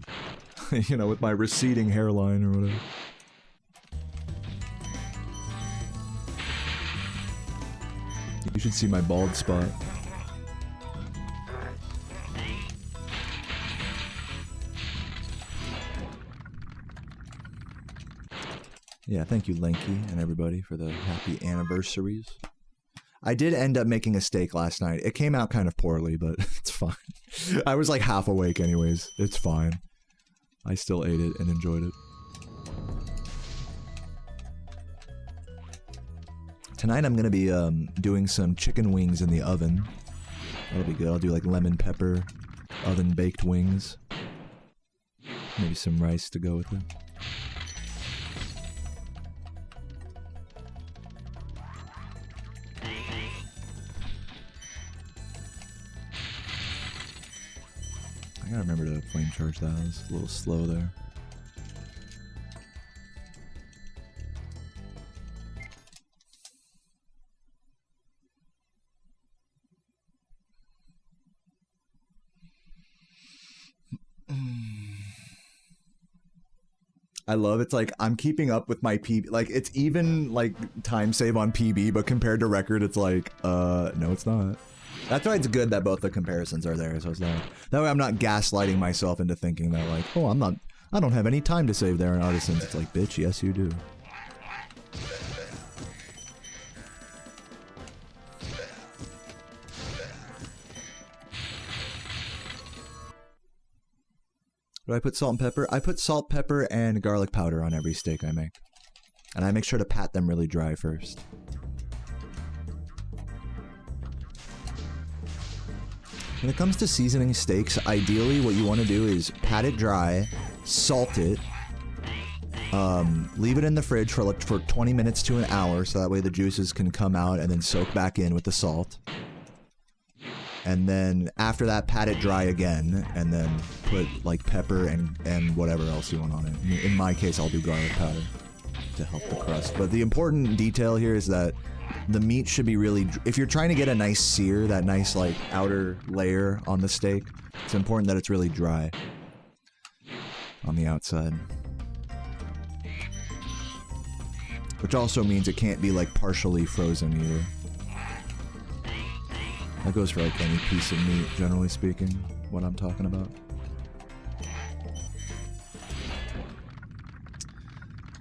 You know, with my receding hairline or whatever. You should see my bald spot. Yeah, thank you, Lanky, and everybody for the happy anniversaries. I did end up making a steak last night. It came out kind of poorly, but it's fine. I was like half awake anyways. It's fine. I still ate it and enjoyed it. Tonight I'm going to be doing some chicken wings in the oven. That'll be good. I'll do like lemon pepper, oven baked wings. Maybe some rice to go with it. I gotta remember to flame charge that. I was a little slow there. I love it's like I'm keeping up with my PB, like it's even like time save on PB, but compared to record it's like no it's not. That's why it's good that both the comparisons are there, so it's like that way I'm not gaslighting myself into thinking that like, oh, I don't have any time to save there in Artisans. It's like, bitch, yes you do. Do I put salt and pepper? I put salt, pepper, and garlic powder on every steak I make. And I make sure to pat them really dry first. When it comes to seasoning steaks, ideally what you want to do is pat it dry, salt it, leave it in the fridge for 20 minutes to an hour so that way the juices can come out and then soak back in with the salt. And then after that, pat it dry again, and then put like pepper and whatever else you want on it. In my case, I'll do garlic powder to help the crust. But the important detail here is that the meat should be really, if you're trying to get a nice sear, that nice like outer layer on the steak, it's important that it's really dry on the outside. Which also means it can't be like partially frozen either. That goes for like any piece of meat, generally speaking, what I'm talking about.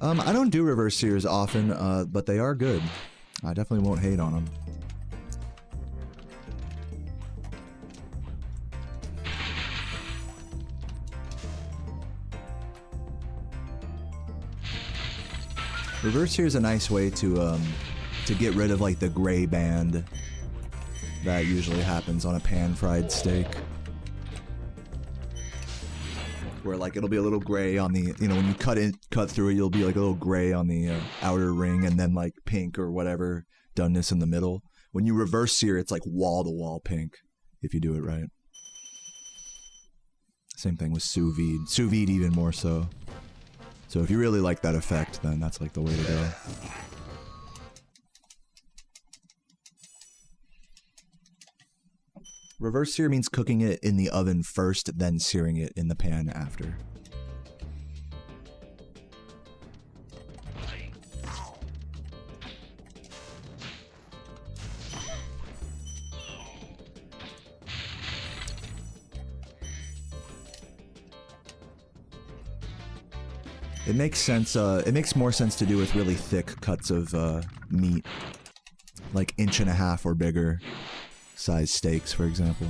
I don't do reverse sears often, but they are good. I definitely won't hate on them. Reverse sear is a nice way to get rid of like the gray band that usually happens on a pan-fried steak. Where like it'll be a little gray on the, you know, when you cut through it, you'll be like a little gray on the outer ring and then like pink or whatever doneness in the middle. When you reverse sear, it's like wall-to-wall pink if you do it right. Same thing with sous vide. Sous vide even more so. So if you really like that effect, then that's like the way to go. Reverse sear means cooking it in the oven first, then searing it in the pan after. It makes sense, it makes more sense to do with really thick cuts of meat. Like 1.5 inch or bigger size steaks, for example.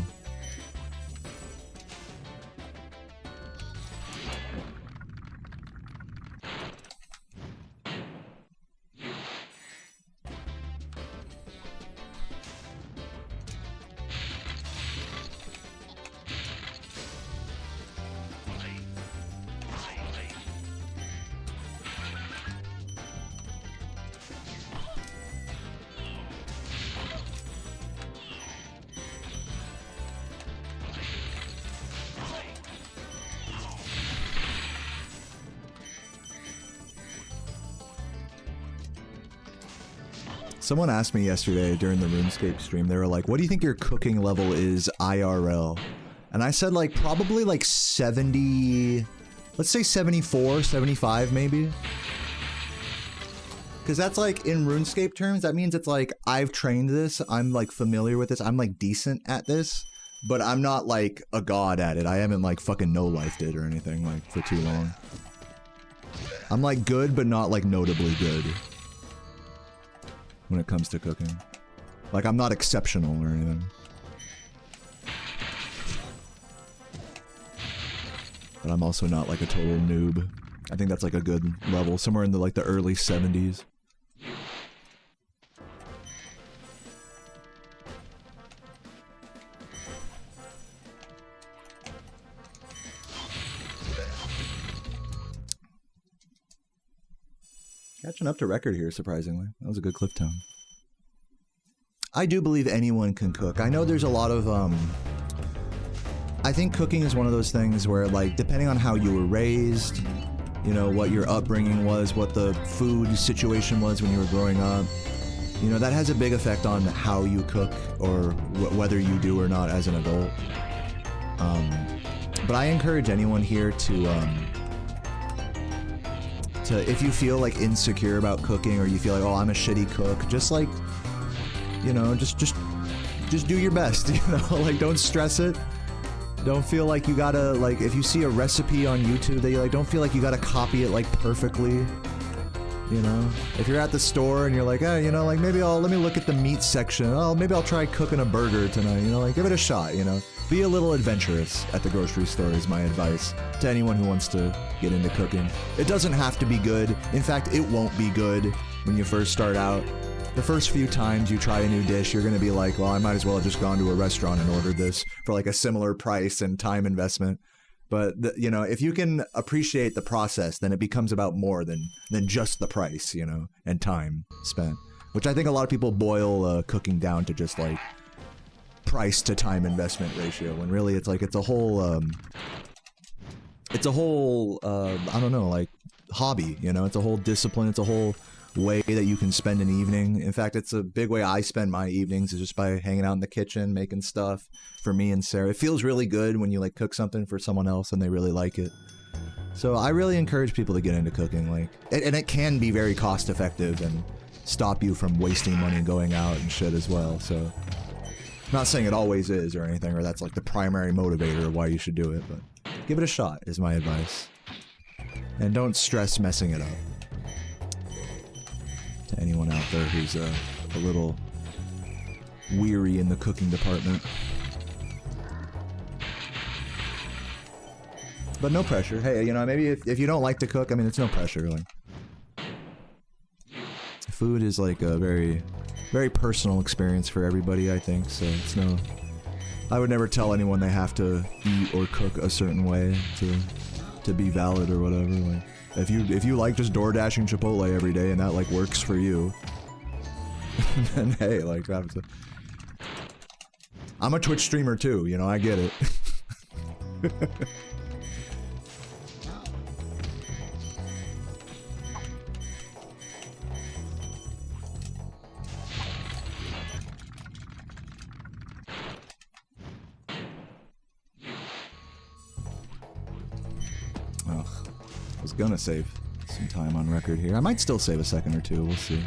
Someone asked me yesterday during the Runescape stream, they were like, what do you think your cooking level is IRL? And I said like probably like 70, let's say 74, 75 maybe. Because that's like in RuneScape terms, that means it's like I've trained this, I'm like familiar with this, I'm like decent at this, but I'm not like a god at it. I haven't like fucking no-lifed it or anything like for too long. I'm like good, but not like notably good when it comes to cooking. Like, I'm not exceptional or anything. But I'm also not like a total noob. I think that's like a good level, somewhere in the like the early 70s. Catching up to record here, surprisingly. That was a good clip tone. I do believe anyone can cook. I know there's a lot of, I think cooking is one of those things where, like, depending on how you were raised, you know, what your upbringing was, what the food situation was when you were growing up, you know, that has a big effect on how you cook or whether you do or not as an adult. But I encourage anyone here to if you feel like insecure about cooking or you feel like, oh, I'm a shitty cook, just like, you know, just do your best, you know, like don't stress it. Don't feel like you gotta, like, if you see a recipe on YouTube that you like, don't feel like you gotta copy it like perfectly, you know? If you're at the store and you're like, oh, you know, like maybe let me look at the meat section. Oh, maybe I'll try cooking a burger tonight, you know, like give it a shot, you know? Be a little adventurous at the grocery store is my advice to anyone who wants to get into cooking. It doesn't have to be good. In fact, it won't be good when you first start out. The first few times you try a new dish, you're gonna be like, well, I might as well have just gone to a restaurant and ordered this for like a similar price and time investment. But, you know, if you can appreciate the process, then it becomes about more than just the price, you know, and time spent. Which I think a lot of people boil cooking down to just like price to time investment ratio, when really it's like it's a whole I don't know, like hobby, you know, it's a whole discipline, it's a whole way that you can spend an evening. In fact, it's a big way I spend my evenings is just by hanging out in the kitchen, making stuff for me and Sarah. It feels really good when you like cook something for someone else and they really like it. So I really encourage people to get into cooking, like, and it can be very cost effective and stop you from wasting money going out and shit as well. So I'm not saying it always is or anything, or that's like the primary motivator of why you should do it, but give it a shot is my advice. And don't stress messing it up. To anyone out there who's a little weary in the cooking department. But no pressure. Hey, you know, maybe if you don't like to cook, I mean, it's no pressure. Like, food is like a very, very personal experience for everybody, I think. So it's no... I would never tell anyone they have to eat or cook a certain way to be valid or whatever. Like, if you like just door dashing Chipotle every day and that like works for you, then hey, like I'm a Twitch streamer too, you know, I get it. Ugh. I was gonna save some time on record here. I might still save a second or two, we'll see.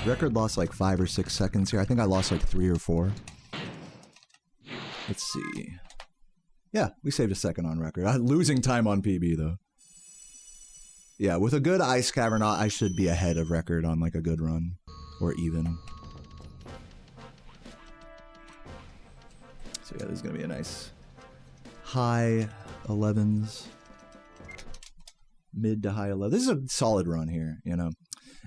Record lost like 5 or 6 seconds here. I think I lost like 3 or 4. Let's see. Yeah, we saved a second on record. Losing time on PB though. Yeah, with a good ice cavern, I should be ahead of record on like a good run. Or even. So yeah, this is gonna be a nice high 11s. Mid to high 11. This is a solid run here, you know.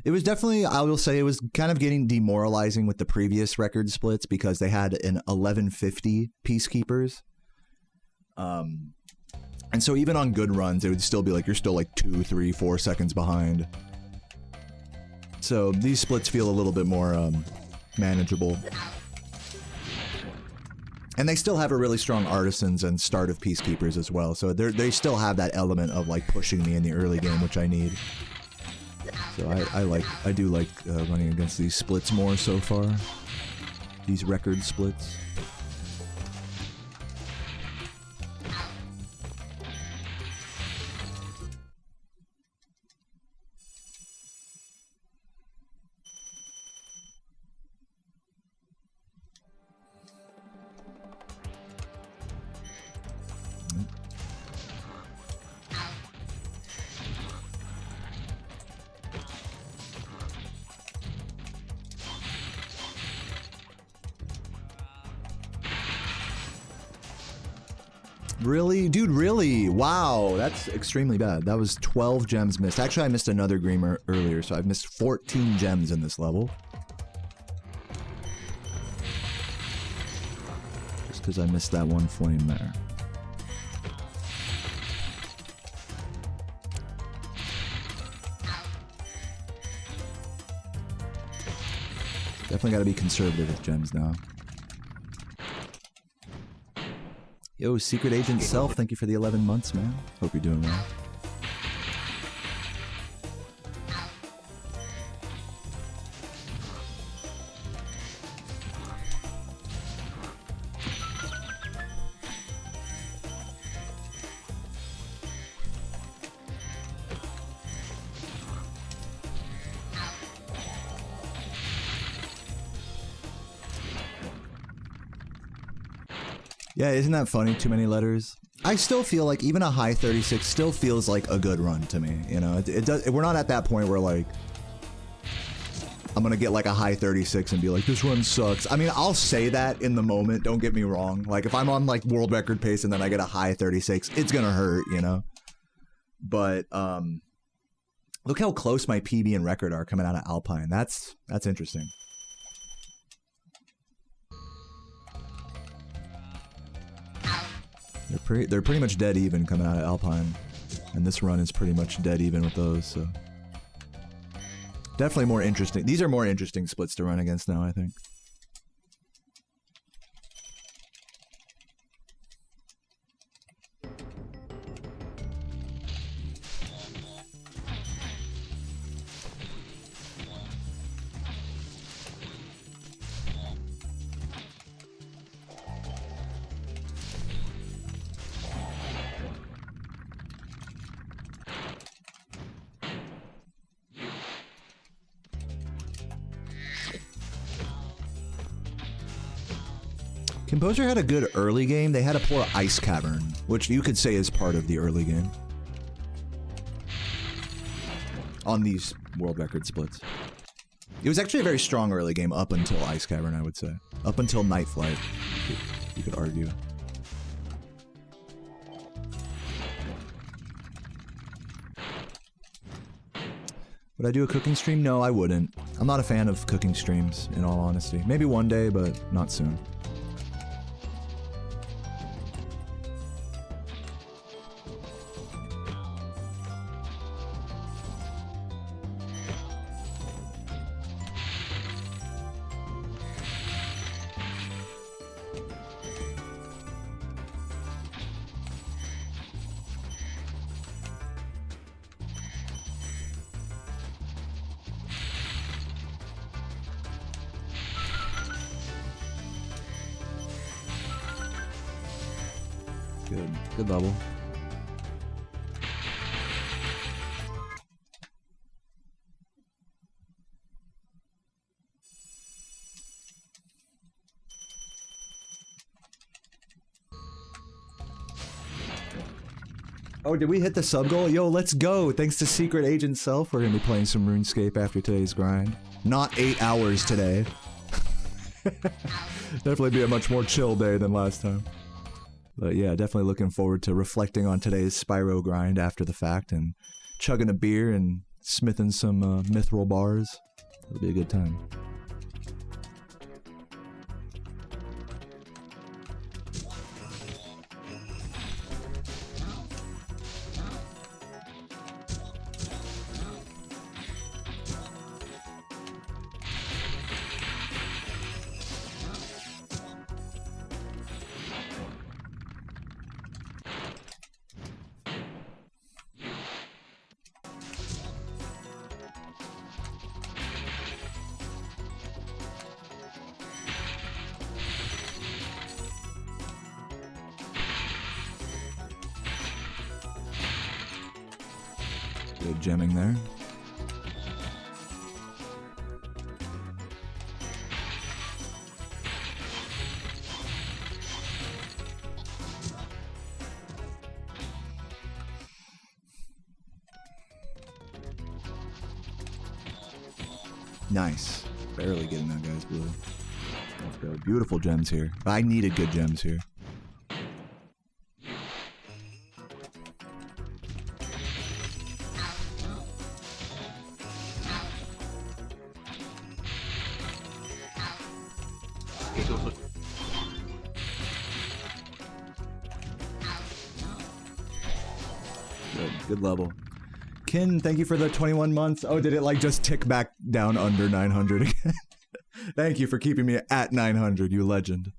It was definitely, I will say, it was kind of getting demoralizing with the previous record splits because they had an 1150 Peacekeepers. And so even on good runs, it would still be like, you're still like 2, 3, 4 seconds behind. So these splits feel a little bit more manageable. And they still have a really strong Artisans and start of Peacekeepers as well. So they still have that element of like pushing me in the early game, which I need. So I do like running against these splits more so far. These record splits. Really? Dude, really? Wow, that's extremely bad. That was 12 gems missed. Actually, I missed another Greamer earlier, so I've missed 14 gems in this level. Just because I missed that one flame there. Definitely got to be conservative with gems now. Yo, Secret Agent Self, thank you for the 11 months, man. Hope you're doing well. Yeah, isn't that funny? Too many letters. I still feel like even a high 36 still feels like a good run to me. You know, it does. We're not at that point where like I'm gonna get like a high 36 and be like, this run sucks. I mean, I'll say that in the moment. Don't get me wrong. Like if I'm on like world record pace and then I get a high 36, it's gonna hurt, you know. But look how close my PB and record are coming out of Alpine. That's interesting. They're pretty much dead even coming out of Alpine, and this run is pretty much dead even with those. So definitely more interesting. These are more interesting splits to run against now, I think. Composer had a good early game. They had a poor Ice Cavern, which you could say is part of the early game. On these world record splits. It was actually a very strong early game up until Ice Cavern, I would say. Up until Night Flight, you could argue. Would I do a cooking stream? No, I wouldn't. I'm not a fan of cooking streams, in all honesty. Maybe one day, but not soon. Good level. Oh, did we hit the sub goal? Yo, let's go! Thanks to Secret Agent Self, we're gonna be playing some RuneScape after today's grind. Not 8 hours today. Definitely be a much more chill day than last time. But yeah, definitely looking forward to reflecting on today's Spyro grind after the fact and chugging a beer and smithing some mithril bars. It'll be a good time. Good gemming there. Nice. Barely getting that guy's blue. Let's go. Beautiful gems here. I needed good gems here. Good level. Kin, thank you for the 21 months. Oh, did it like just tick back down under 900 again? Thank you for keeping me at 900, you legend.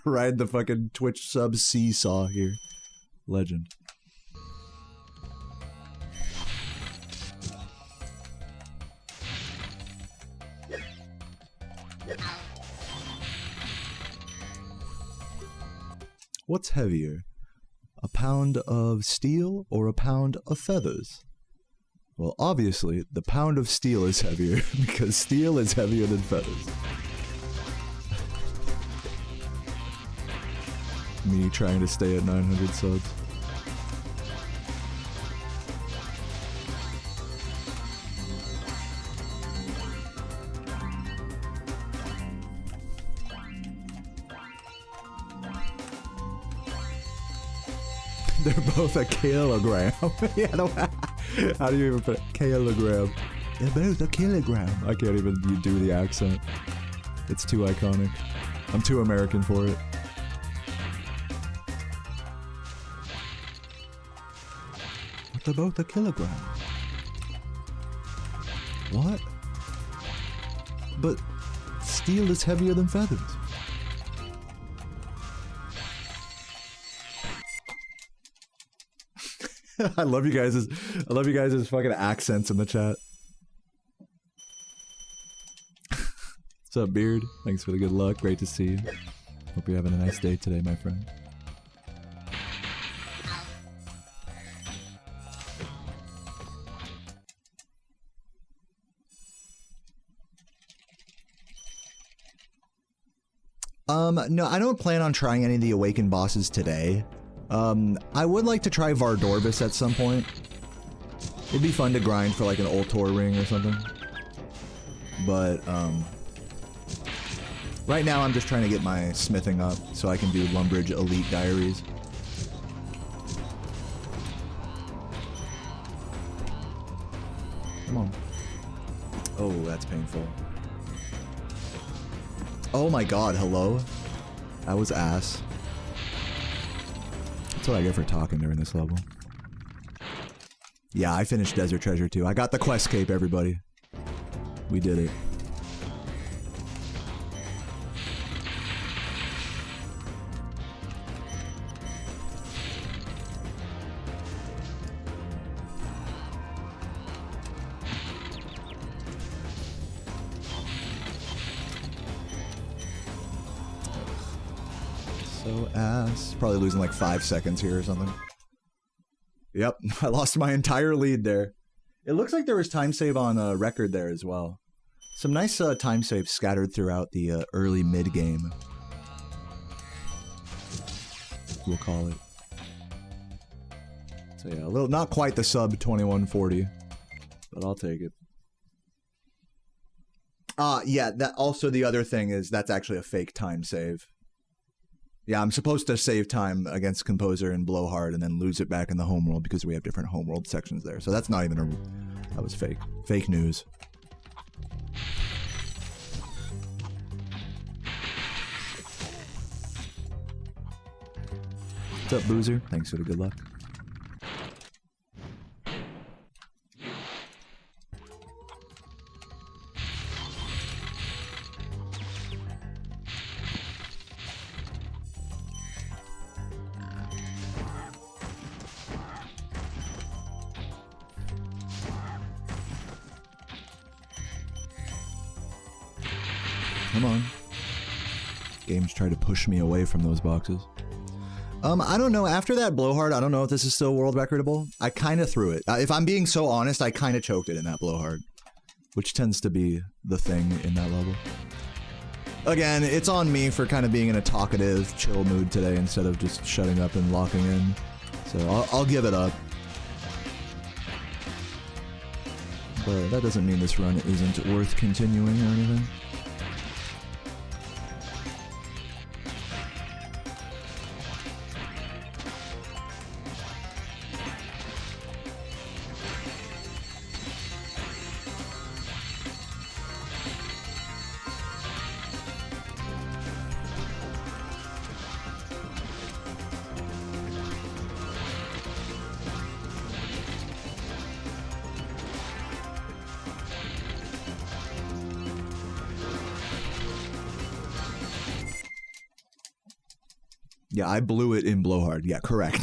Ride the fucking Twitch sub seesaw here. Legend. What's heavier? A pound of steel or a pound of feathers? Well, obviously, the pound of steel is heavier because steel is heavier than feathers. Me trying to stay at 900 subs. They're both a kilogram. Yeah, how do you even put it? Kilogram? They're both a kilogram. I can't even do the accent. It's too iconic. I'm too American for it. But they're both a kilogram. What? But steel is heavier than feathers. I love you guys' fucking accents in the chat. What's up, Beard? Thanks for the good luck. Great to see you. Hope you're having a nice day today, my friend. No, I don't plan on trying any of the Awakened bosses today. I would like to try Vardorvis at some point. It'd be fun to grind for like an Ultor ring or something. But, right now I'm just trying to get my smithing up so I can do Lumbridge Elite Diaries. Come on. Oh, that's painful. Oh my god, hello? That was ass. That's what I get for talking during this level. Yeah, I finished Desert Treasure too. I got the quest cape, everybody. We did it. So ass. Probably losing like 5 seconds here or something. Yep, I lost my entire lead there. It looks like there was time save on record there as well. Some nice time saves scattered throughout the early mid game. We'll call it. So yeah, a little, not quite the sub 2140, but I'll take it. Yeah, that also the other thing is that's actually a fake time save. Yeah, I'm supposed to save time against Composer and Blowhard and then lose it back in the homeworld because we have different homeworld sections there. So that's not even a... That was fake. Fake news. What's up, Boozer? Thanks for the good luck. Come on. Games try to push me away from those boxes. I don't know. After that Blowhard, I don't know if this is still world recordable. I kind of threw it. If I'm being so honest, I kind of choked it in that Blowhard. Which tends to be the thing in that level. Again, it's on me for kind of being in a talkative, chill mood today instead of just shutting up and locking in. So I'll give it up. But that doesn't mean this run isn't worth continuing or anything. Yeah, I blew it in Blowhard. Yeah, correct.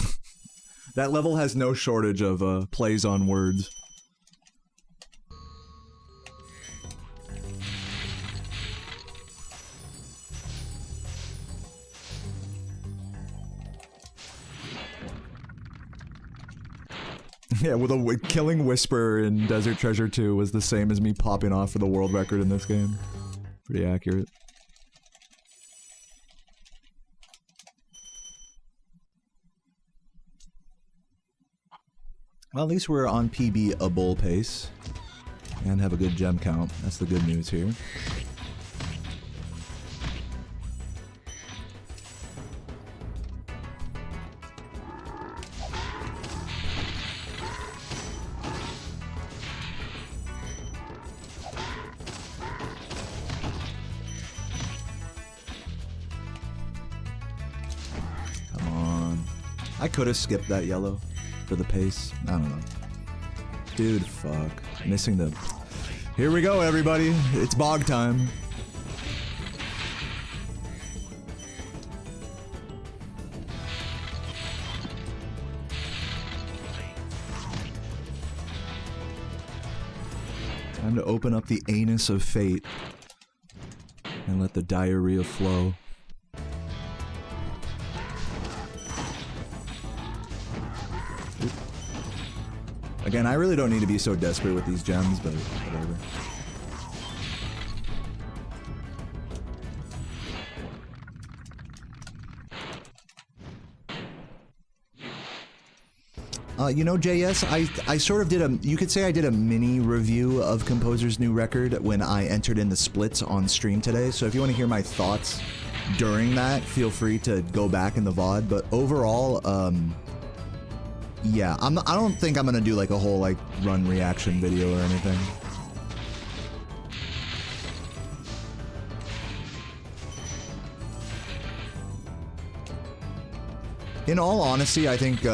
That level has no shortage of plays on words. Yeah, with a killing Whisper in Desert Treasure 2 was the same as me popping off for the world record in this game. Pretty accurate. Well, at least we're on PB-able pace. And have a good gem count. That's the good news here. Come on. I could have skipped that yellow. For the pace. I don't know. Dude, fuck. Missing the... Here we go, everybody. It's bog time. Time to open up the anus of fate and let the diarrhea flow. Again, I really don't need to be so desperate with these gems, but whatever. You know, JS, I sort of did you could say I did a mini review of Composer's new record when I entered in the splits on stream today, so if you want to hear my thoughts during that, feel free to go back in the VOD, but overall, yeah, I don't think I'm gonna do like a whole like run reaction video or anything. In all honesty, I think,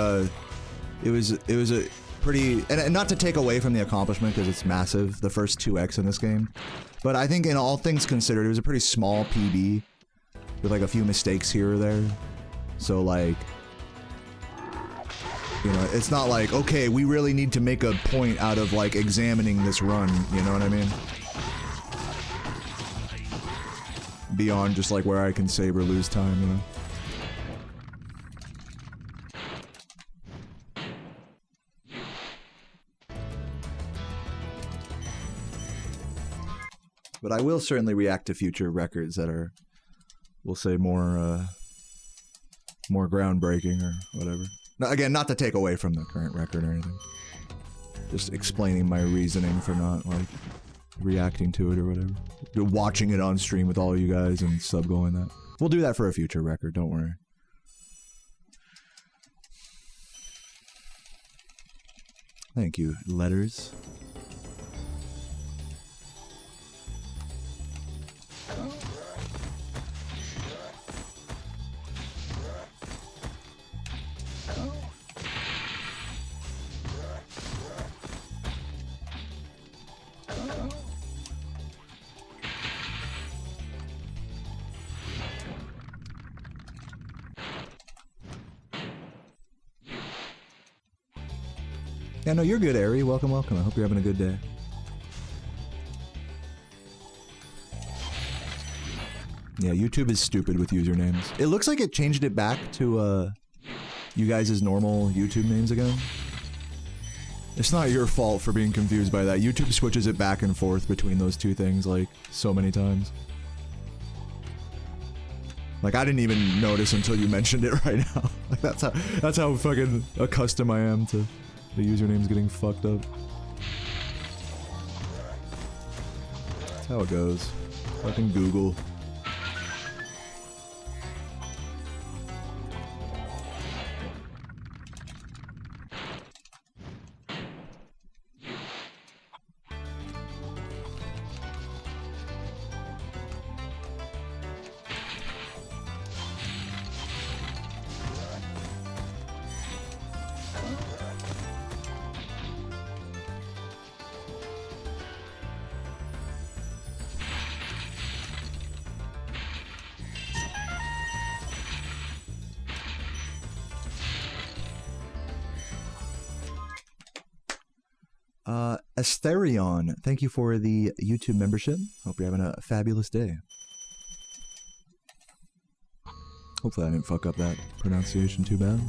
it was a pretty, and not to take away from the accomplishment because it's massive, the first 2x in this game, but I think in all things considered, it was a pretty small PB with like a few mistakes here or there. So like, you know, it's not like, okay, we really need to make a point out of like examining this run, you know what I mean? Beyond just like where I can save or lose time, you know? But I will certainly react to future records that are, we'll say, more groundbreaking or whatever. Now, again, not to take away from the current record or anything. Just explaining my reasoning for not, like, reacting to it or whatever. Watching it on stream with all you guys and sub-going that. We'll do that for a future record, don't worry. Thank you, letters. Yeah, no, you're good, Ari. Welcome, welcome. I hope you're having a good day. Yeah, YouTube is stupid with usernames. It looks like it changed it back to, you guys' normal YouTube names again. It's not your fault for being confused by that. YouTube switches it back and forth between those two things, like, so many times. Like, I didn't even notice until you mentioned it right now. Like, that's how fucking accustomed I am to the usernames getting fucked up. That's how it goes. Fucking Google. Asterion, thank you for the YouTube membership. Hope you're having a fabulous day. Hopefully I didn't fuck up that pronunciation too bad.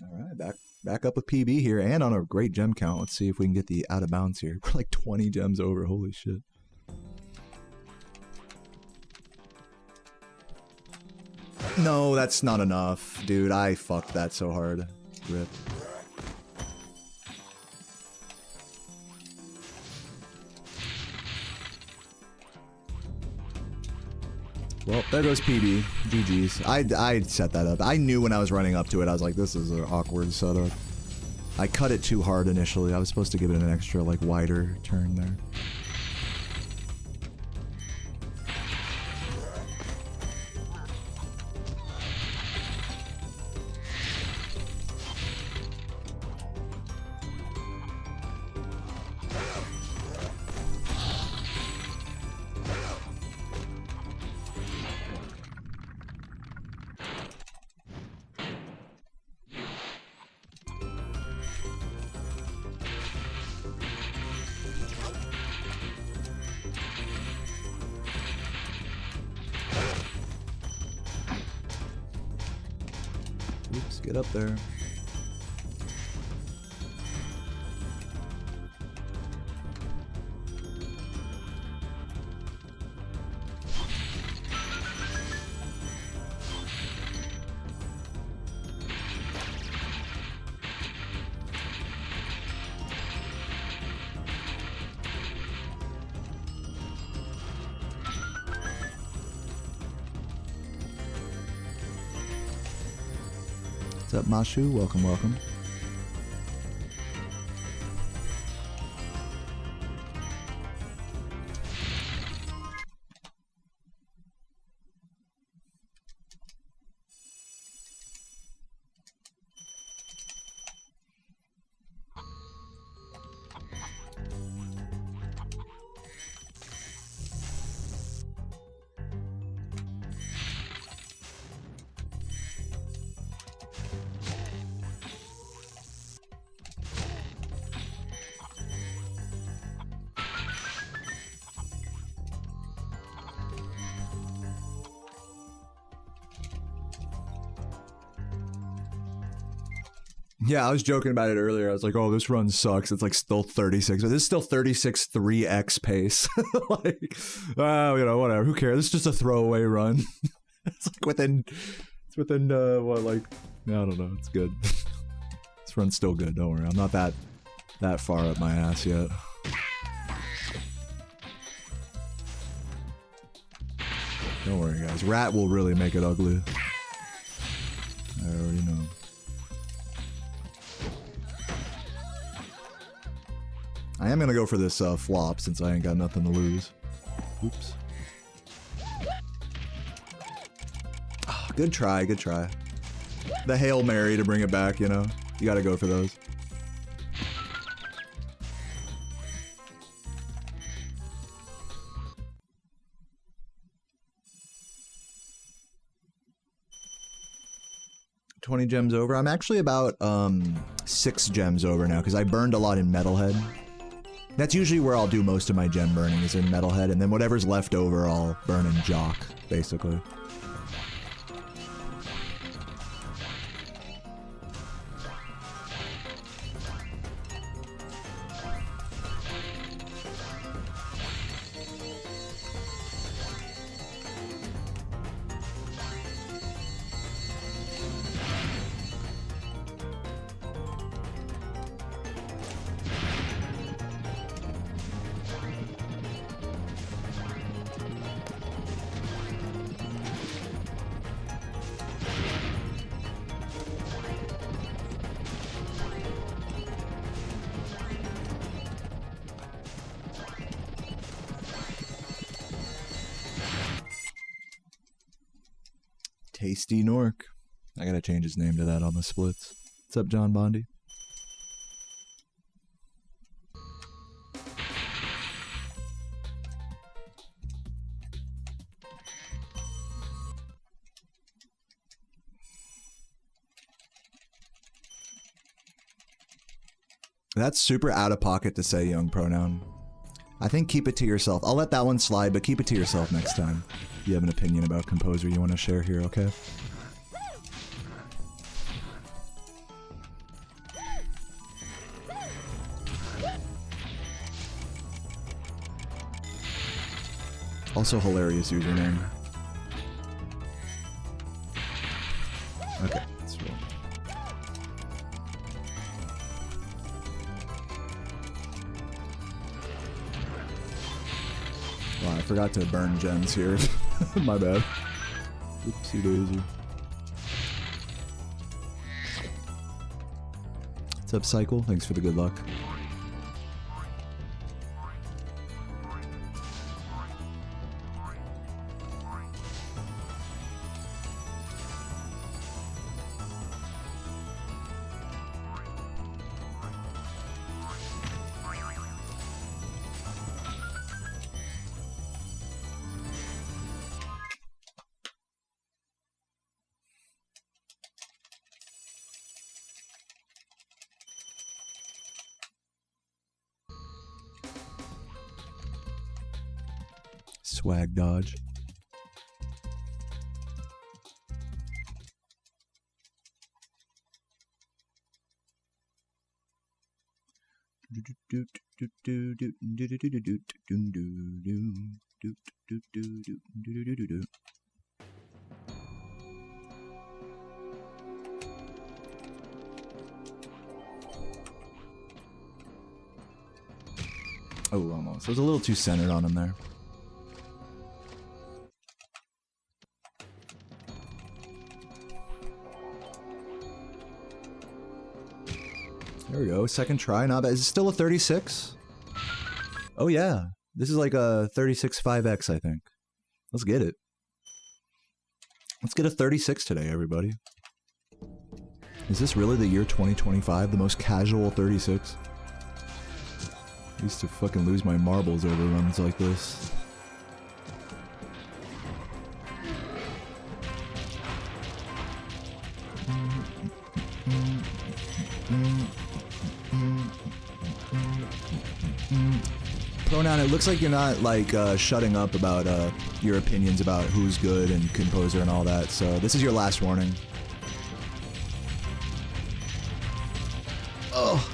Alright, back up with PB here and on a great gem count. Let's see if we can get the out of bounds here. We're like 20 gems over, holy shit. No, that's not enough. Dude, I fucked that so hard. Rip. Well, there goes PB. GG's. I set that up. I knew when I was running up to it, I was like, this is an awkward setup. I cut it too hard initially. I was supposed to give it an extra, like, wider turn there. Oops, get up there. What's up, Mashu? Welcome, welcome. Yeah, I was joking about it earlier. I was like, oh, this run sucks. It's like still 36. This is still 36 3x pace. Like, oh, you know, whatever. Who cares? This is just a throwaway run. It's like within, what, like, I don't know. It's good. This run's still good. Don't worry. I'm not that far up my ass yet. Don't worry, guys. Rat will really make it ugly. I already know. I am gonna go for this flop since I ain't got nothing to lose. Oops. Oh, good try, good try. The Hail Mary to bring it back, you know? You gotta go for those. $20 gems over. I'm actually about 6 gems over now because I burned a lot in Metalhead. That's usually where I'll do most of my gem burning, is in Metalhead, and then whatever's left over I'll burn in Jock, basically. Tasty Nork. I gotta change his name to that on the splits. What's up, John Bondi? That's super out of pocket to say, young pronoun. I think keep it to yourself. I'll let that one slide, but keep it to yourself next time. If you have an opinion about composer you want to share here, okay? Also hilarious username. Okay, let's roll. Wow, I forgot to burn gems here. My bad. Oopsie daisy. What's up, Cycle? Thanks for the good luck. Swag dodge. Oh, almost. I was a little too centered on him there. There we go. Second try. Not bad. Is it still a 36? Oh, yeah. This is like a 36 5X, I think. Let's get it. Let's get a 36 today, everybody. Is this really the year 2025? The most casual 36? I used to fucking lose my marbles over runs like this. Pronoun, it looks like you're not like shutting up about your opinions about who's good and composer and all that, so this is your last warning. Oh.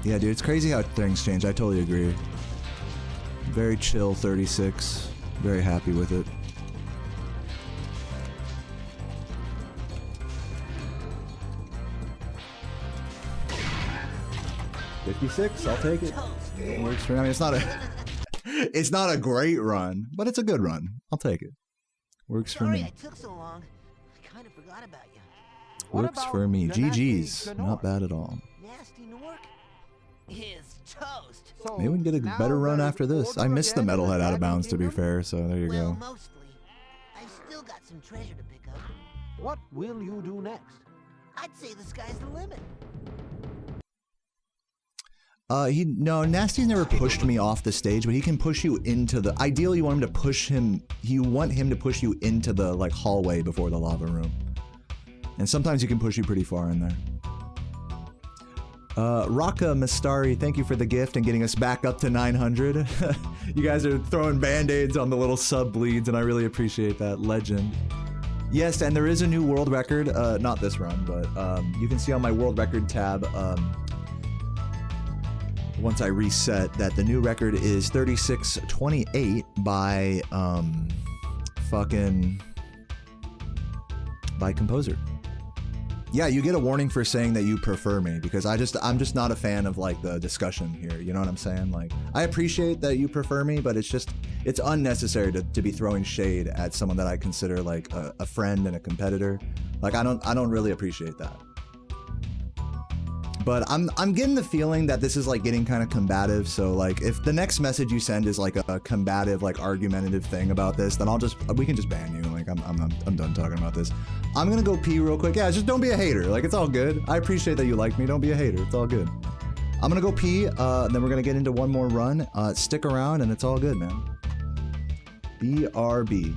Yeah, dude, it's crazy how things change. I totally agree. Very chill 36. Very happy with it. $56, I'll take it. It works for me. I mean, it's not a great run, but it's a good run. I'll take it. Works for me. Sorry I took so long. I kind of forgot about you. Works for me. GG's. Not bad at all. Nasty Nork is toast. So Maybe we can get a now better run there's after this. I order missed the again in metalhead out of Dragon bounds, to be Kingdom? fair, so there you Well, go. mostly. I've still got some treasure to pick up. What will you do next? I'd say the sky's the limit. No, Nasty's never pushed me off the stage, but he can push you into the, ideally you want him to push him, you want him to push you into the, like, hallway before the lava room. And sometimes he can push you pretty far in there. Raka Mastari, thank you for the gift and getting us back up to 900. You guys are throwing band-aids on the little sub bleeds, and I really appreciate that. Legend. Yes, and there is a new world record, not this run, but you can see on my world record tab, once I reset, that the new record is 36:28 by by composer. Yeah, you get a warning for saying that you prefer me, because I'm just not a fan of like the discussion here, you know what I'm saying? Like, I appreciate that you prefer me, but it's unnecessary to be throwing shade at someone that I consider like a friend and a competitor. Like, I don't really appreciate that. But I'm getting the feeling that this is like getting kind of combative, so like if the next message you send is like a combative, like argumentative thing about this, then we can just ban you. Like I'm done talking about this. I'm gonna go pee real quick. Yeah, just don't be a hater. Like, it's all good. I appreciate that you like me. Don't be a hater. It's all good. I'm gonna go pee, then we're gonna get into one more run. Stick around and it's all good, man. BRB.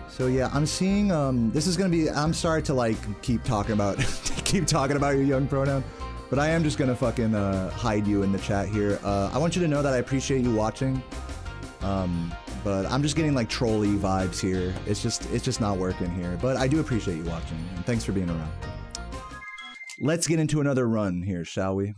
So yeah, I'm seeing this is gonna be, I'm sorry to like keep talking about your young pronoun, but I am just gonna fucking hide you in the chat here. I want you to know that I appreciate you watching, but I'm just getting like trolley vibes here. It's just not working here, but I do appreciate you watching, and thanks for being around. Let's get into another run here, shall we?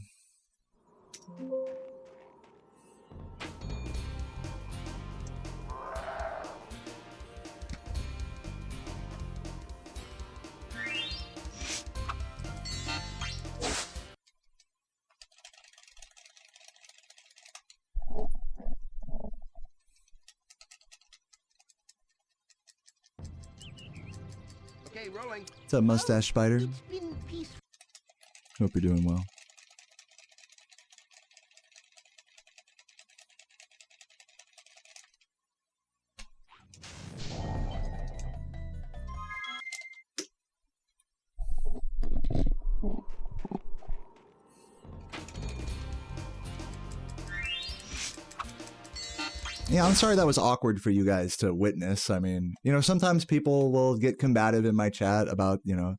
Okay, rolling. What's up, Mustache Spider? It's been peaceful. Hope you're doing well. Yeah, I'm sorry that was awkward for you guys to witness. I mean, you know, sometimes people will get combative in my chat about, you know,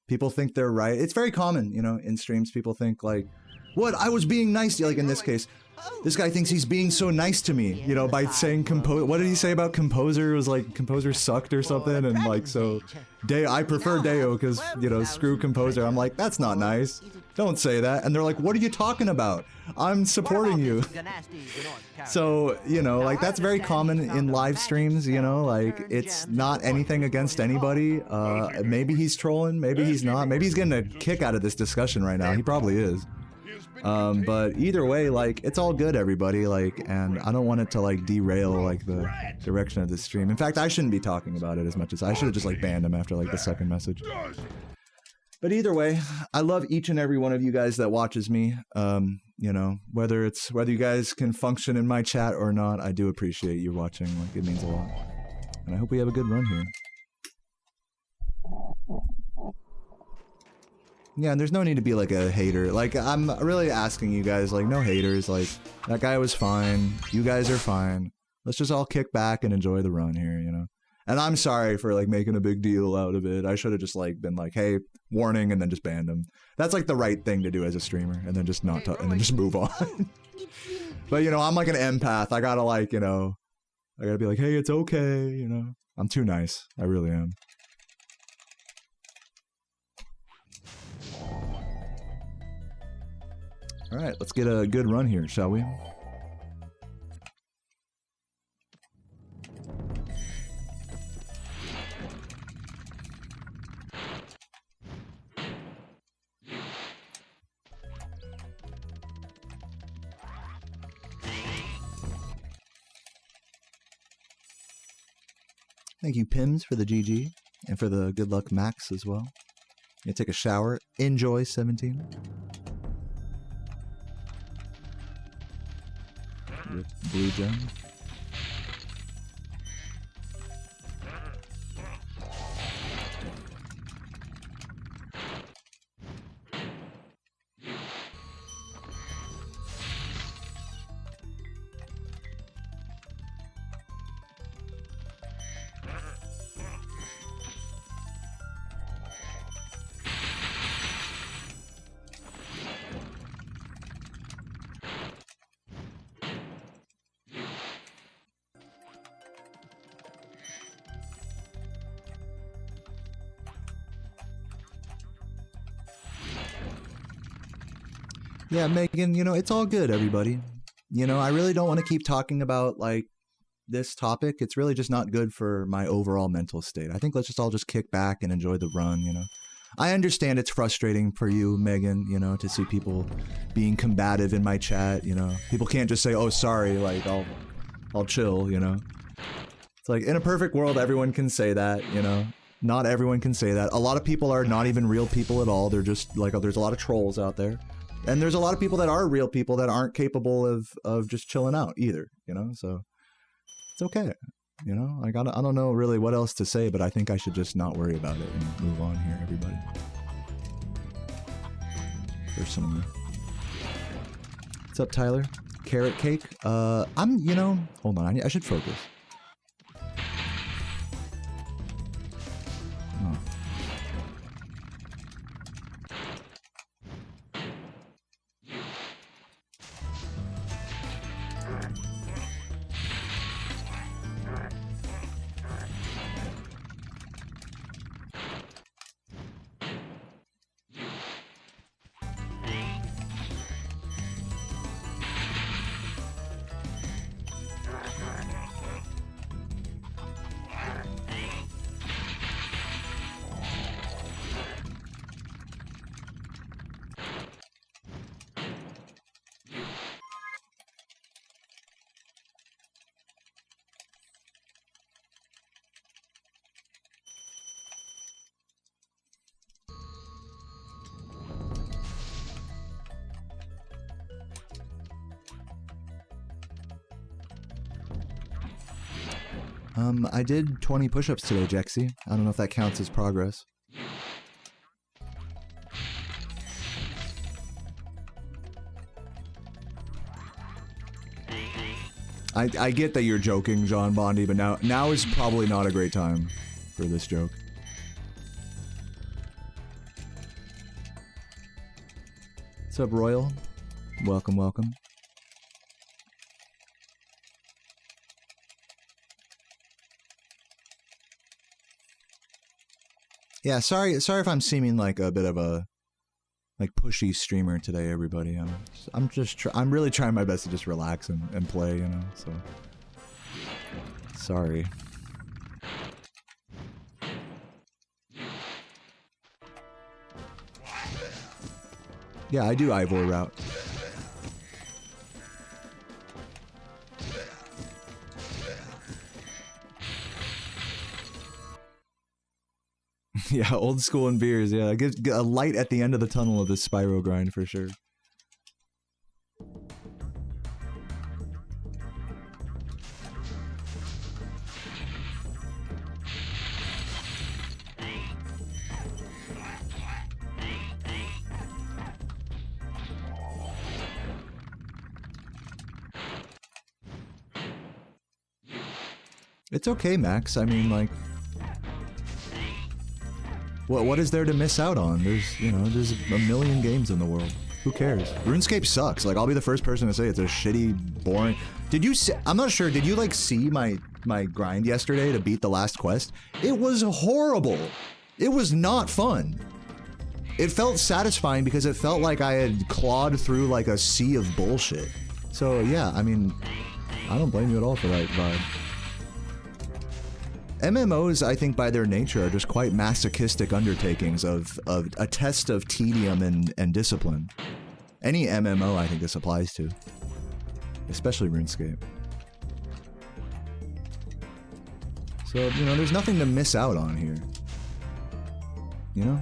people think they're right. It's very common, you know, in streams, people think like, what, I was being nice to you. Like in this case, this guy thinks he's being so nice to me, you know, by saying what did he say about Composer? It was like Composer sucked or something, and like, so I prefer Deo because, you know, screw Composer. I'm like, that's not nice. Don't say that. And they're like, what are you talking about? I'm supporting you. So, you know, like that's very common in live streams, you know, like it's not anything against anybody. Maybe he's trolling, maybe he's not, maybe he's getting a kick out of this discussion right now. He probably is. But either way, like, it's all good, everybody, like, and I don't want it to, like, derail, like, the direction of this stream. In fact, I shouldn't be talking about it as much as I should have just, like, banned him after, like, the second message. But either way, I love each and every one of you guys that watches me. You know, whether you guys can function in my chat or not, I do appreciate you watching, like, it means a lot. And I hope we have a good run here. Yeah, and there's no need to be like a hater. Like, I'm really asking you guys, like, no haters. Like, that guy was fine. You guys are fine. Let's just all kick back and enjoy the run here, you know? And I'm sorry for, like, making a big deal out of it. I should have just, like, been like, hey, warning, and then just banned him. That's, like, the right thing to do as a streamer, and then just not talk, and then just move on. But, you know, I'm like an empath. I gotta, like, you know, I gotta be like, hey, it's okay, you know? I'm too nice. I really am. All right, let's get a good run here, shall we? Thank you, Pims, for the GG, and for the good luck Max as well. Gonna take a shower. Enjoy 17. With blue gem. Yeah, Megan, you know, it's all good, everybody. You know, I really don't want to keep talking about, like, this topic. It's really just not good for my overall mental state. I think let's just all just kick back and enjoy the run, you know. I understand it's frustrating for you, Megan, you know, to see people being combative in my chat, you know. People can't just say, oh, sorry, like, I'll chill, you know. It's like, in a perfect world, everyone can say that, you know. Not everyone can say that. A lot of people are not even real people at all. They're just, like, there's a lot of trolls out there. And there's a lot of people that are real people that aren't capable of just chilling out either, you know? So it's okay, you know? Like, I don't know really what else to say, but I think I should just not worry about it and move on here, everybody. Personally. What's up, Tyler? Carrot cake. You know, hold on, I should focus. Oh. I did 20 push-ups today, Jexy. I don't know if that counts as progress. I get that you're joking, John Bondi, but now is probably not a great time for this joke. What's up, Royal? Welcome, welcome. Yeah, sorry if I'm seeming like a bit of a pushy streamer today, everybody. I'm really trying my best to just relax and play, you know. So sorry. Yeah, I do Ivor route. Yeah, old school and beers. Yeah, give a light at the end of the tunnel of this Spyro grind for sure. It's okay, Max. I mean, like, what is there to miss out on? There's a million games in the world. Who cares? RuneScape sucks. Like, I'll be the first person to say it's a shitty, boring... Did you see... I'm not sure, did you, like, see my grind yesterday to beat the last quest? It was horrible. It was not fun. It felt satisfying because it felt like I had clawed through, like, a sea of bullshit. So, yeah, I mean, I don't blame you at all for that vibe. MMOs, I think, by their nature, are just quite masochistic undertakings of a test of tedium and discipline. Any MMO, I think this applies to. Especially RuneScape. So, you know, there's nothing to miss out on here. You know?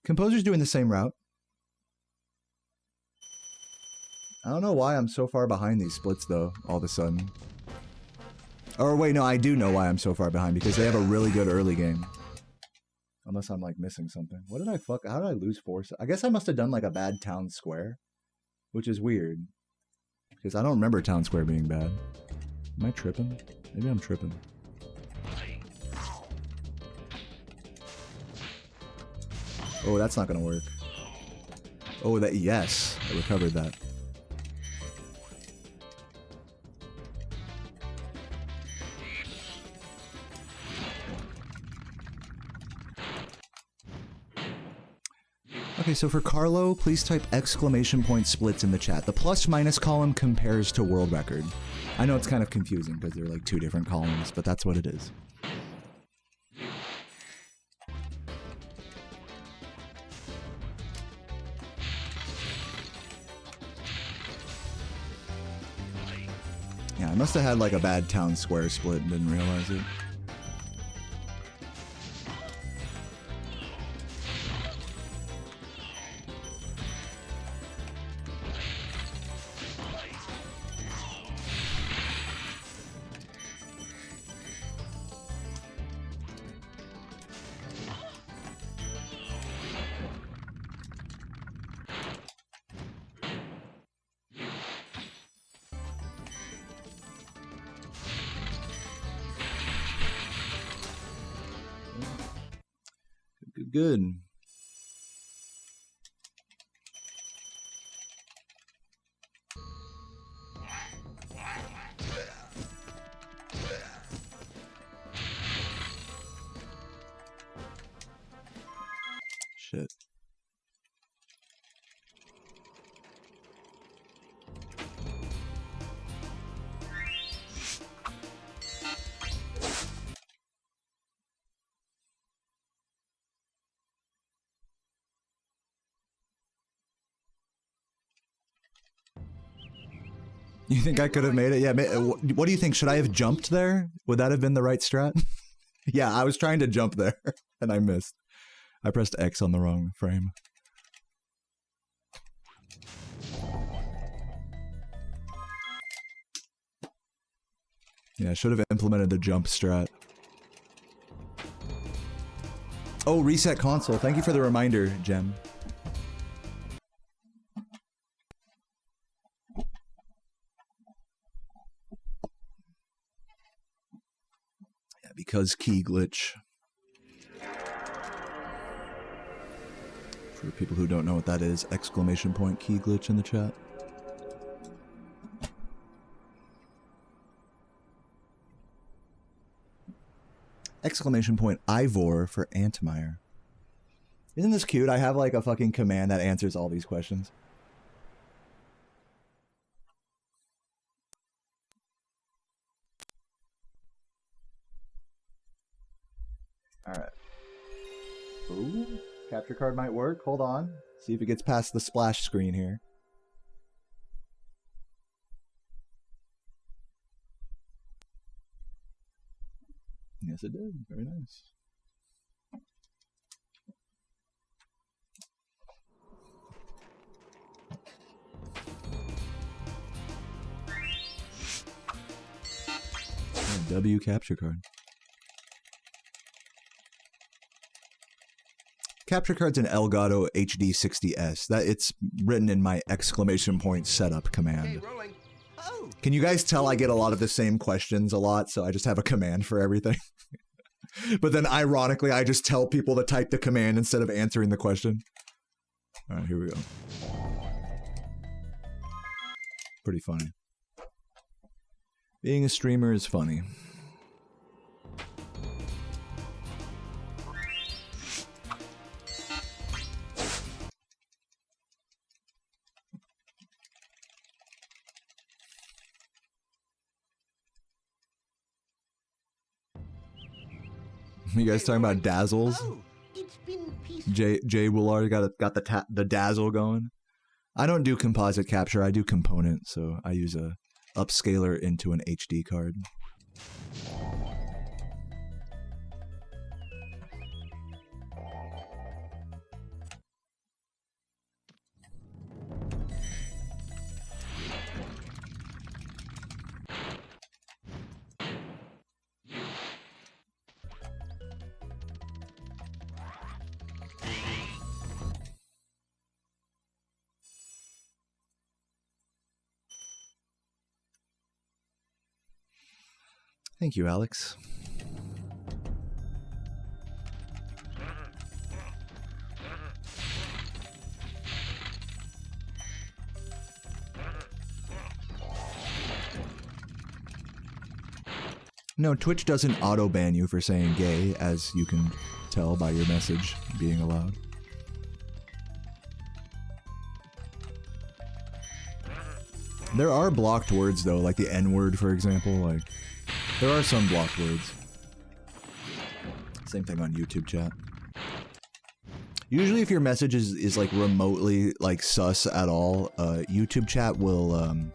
Composer's doing the same route. I don't know why I'm so far behind these splits, though, all of a sudden. Or wait, no, I do know why I'm so far behind, because they have a really good early game. Unless I'm, like, missing something. What did I fuck? How did I lose 4? I guess I must have done, like, a bad town square. Which is weird. Because I don't remember town square being bad. Am I tripping? Maybe I'm tripping. Oh, that's not gonna work. Oh, that, yes, I recovered that. Okay, so for Carlo, please type !splits in the chat. The plus-minus column compares to world record. I know it's kind of confusing because they're like 2 different columns, but that's what it is. Yeah, I must have had like a bad town square split and didn't realize it. Good, good. Shit. You think I could have made it? Yeah. What do you think? Should I have jumped there? Would that have been the right strat? Yeah, I was trying to jump there and I missed. I pressed X on the wrong frame. Yeah, I should have implemented the jump strat. Oh, reset console. Thank you for the reminder, Jem. Yeah, because key glitch. For people who don't know what that is, exclamation point key glitch in the chat. Exclamation point Ivor for Antmeyer. Isn't this cute? I have like a fucking command that answers all these questions. Alright. Ooh, capture card might work. Hold on. See if it gets past the splash screen here. Yes, it did. Very nice. W capture card. Capture card's an Elgato HD60S. That it's written in my exclamation point setup command. Okay, rolling. Oh, Can you guys tell I get a lot of the same questions a lot, so I just have a command for everything? But then ironically, I just tell people to type the command instead of answering the question. All right, here we go. Pretty funny. Being a streamer is funny. You guys talking about dazzles? oh, it's been peaceful. Jay Willard got the dazzle going. I don't do composite capture. I do component, so I use a upscaler into an HD card. Thank you, Alex. No, Twitch doesn't auto-ban you for saying gay, as you can tell by your message being allowed. There are blocked words, though, like the N-word, for example. Like, there are some blocked words. Same thing on YouTube chat. Usually if your message is like remotely like sus at all, YouTube chat will, on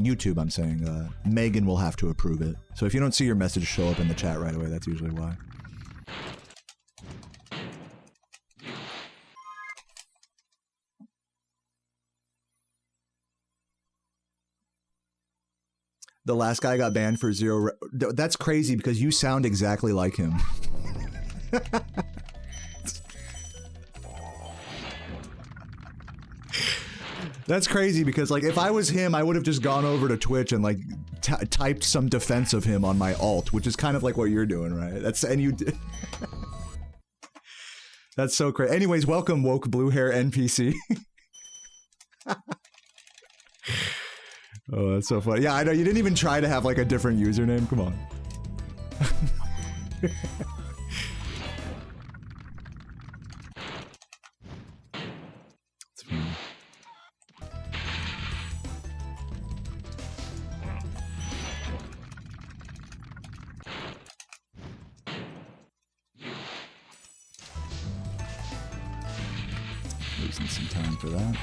YouTube I'm saying, Megan will have to approve it. So if you don't see your message show up in the chat right away, that's usually why. The last guy got banned for zero. That's crazy because you sound exactly like him. That's crazy because like if I was him, I would have just gone over to Twitch and like typed some defense of him on my alt, which is kind of like what you're doing, right? And you did. That's so crazy. Anyways, welcome, woke blue hair NPC. Oh, that's so funny. Yeah, I know you didn't even try to have like a different username. Come on. It's funny. Losing some time for that.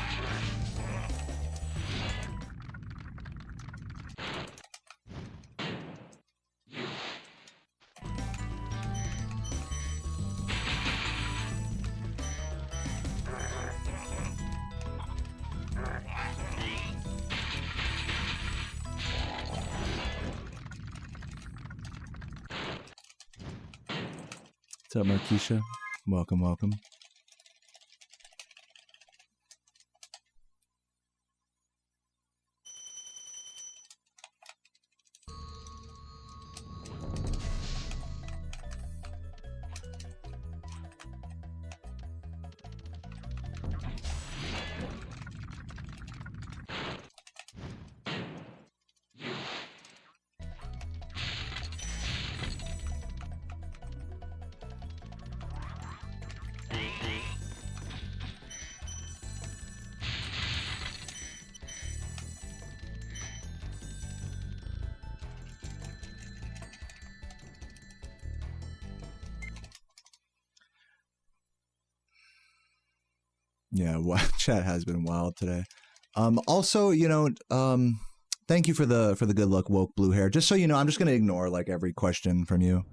What's up, Markeisha? Welcome, welcome. Yeah, chat has been wild today. Also, you know, thank you for the good luck, woke blue hair. Just so you know, I'm just gonna ignore like every question from you.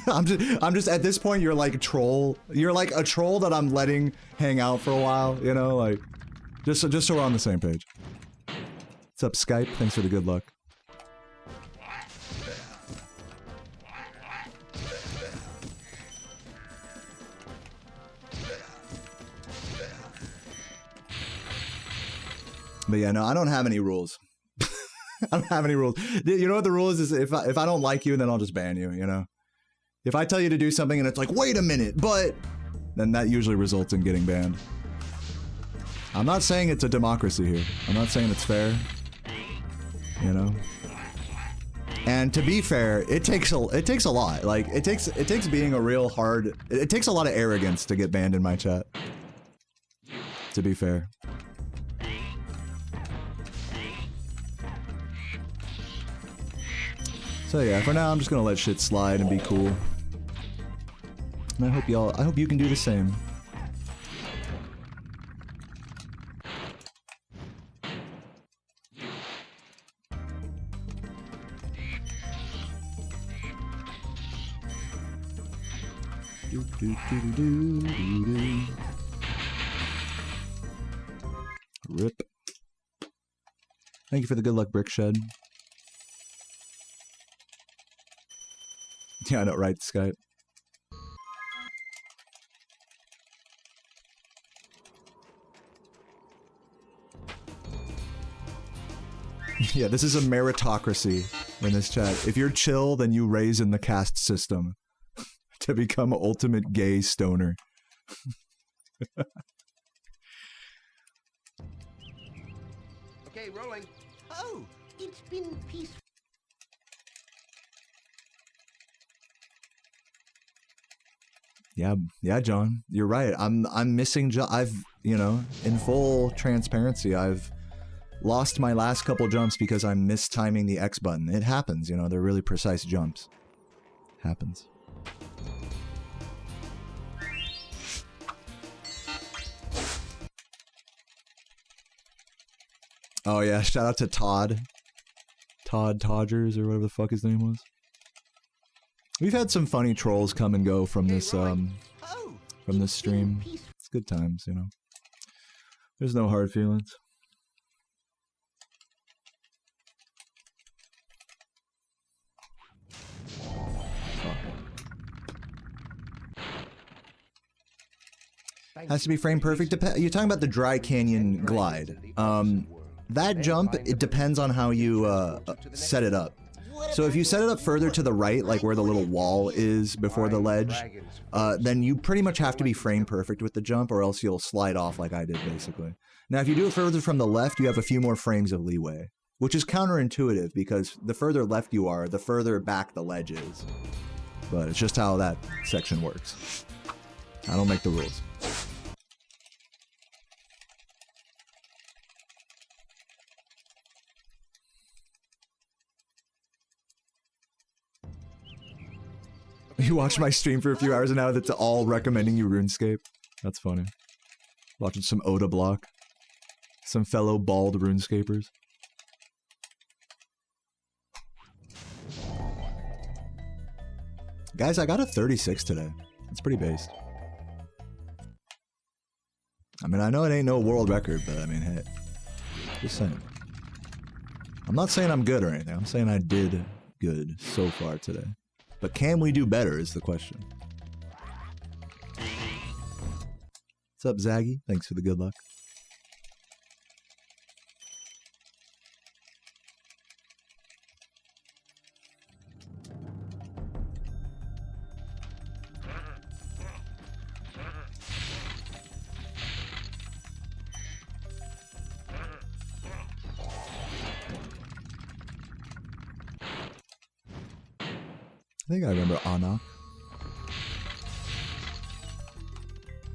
I'm just at this point, you're like a troll. You're like a troll that I'm letting hang out for a while. You know, like just so we're on the same page. What's up, Skype? Thanks for the good luck. But yeah, no, I don't have any rules. I don't have any rules. You know what the rule is if I don't like you, then I'll just ban you, you know? If I tell you to do something and it's like, wait a minute, but... then that usually results in getting banned. I'm not saying it's a democracy here. I'm not saying it's fair. You know? And to be fair, it takes a lot. Like, it takes being a real hard... It takes a lot of arrogance to get banned in my chat. To be fair. So yeah, for now I'm just gonna let shit slide and be cool. And I hope you can do the same. Rip. Thank you for the good luck, Brick Shed. Yeah, I know, right, Skype. Yeah, this is a meritocracy in this chat. If you're chill, then you raise in the caste system to become ultimate gay stoner. Okay, rolling. Oh, it's been peaceful. Yeah, John, you're right. I'm missing. You know, in full transparency, I've lost my last couple jumps because I'm mistiming the X button. It happens, you know. They're really precise jumps. Happens. Oh yeah, shout out to Todd Todgers or whatever the fuck his name was. We've had some funny trolls come and go from this from this stream. It's good times, you know. There's no hard feelings. Has to be frame perfect. You're talking about the Dry Canyon glide. That jump, it depends on how you set it up. So if you set it up further to the right, like where the little wall is before the ledge, then you pretty much have to be frame perfect with the jump, or else you'll slide off like I did, basically. Now, if you do it further from the left, you have a few more frames of leeway, which is counterintuitive because the further left you are, the further back the ledge is. But it's just how that section works. I don't make the rules. You watched my stream for a few hours and now that's all recommending you RuneScape. That's funny. Watching some Oda block. Some fellow bald RuneScapers. Guys, I got a 36 today. That's pretty based. I mean, I know it ain't no world record, but I mean, hey. Just saying. I'm not saying I'm good or anything. I'm saying I did good so far today. But can we do better is the question. What's up, Zaggy? Thanks for the good luck. I think I remember Anak.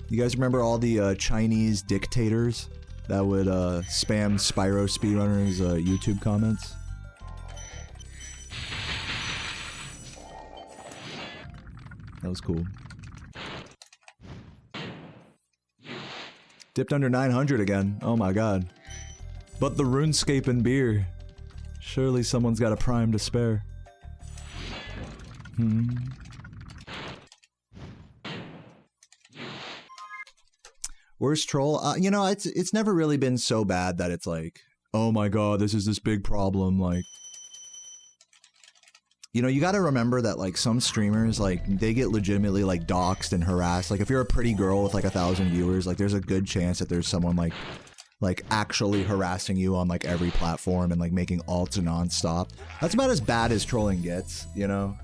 You guys remember all the Chinese dictators that would spam Spyro speedrunners' YouTube comments? That was cool. Dipped under 900 again. Oh my god. But the RuneScape and beer. Surely someone's got a prime to spare. Worst troll? You know, it's never really been so bad that it's like, oh my god, this is this big problem, like... You know, you gotta remember that, like, some streamers, like, they get legitimately, like, doxxed and harassed. Like, if you're a pretty girl with, like, 1,000 viewers, like, there's a good chance that there's someone, like, actually harassing you on, like, every platform and, like, making alts non-stop. That's about as bad as trolling gets, you know?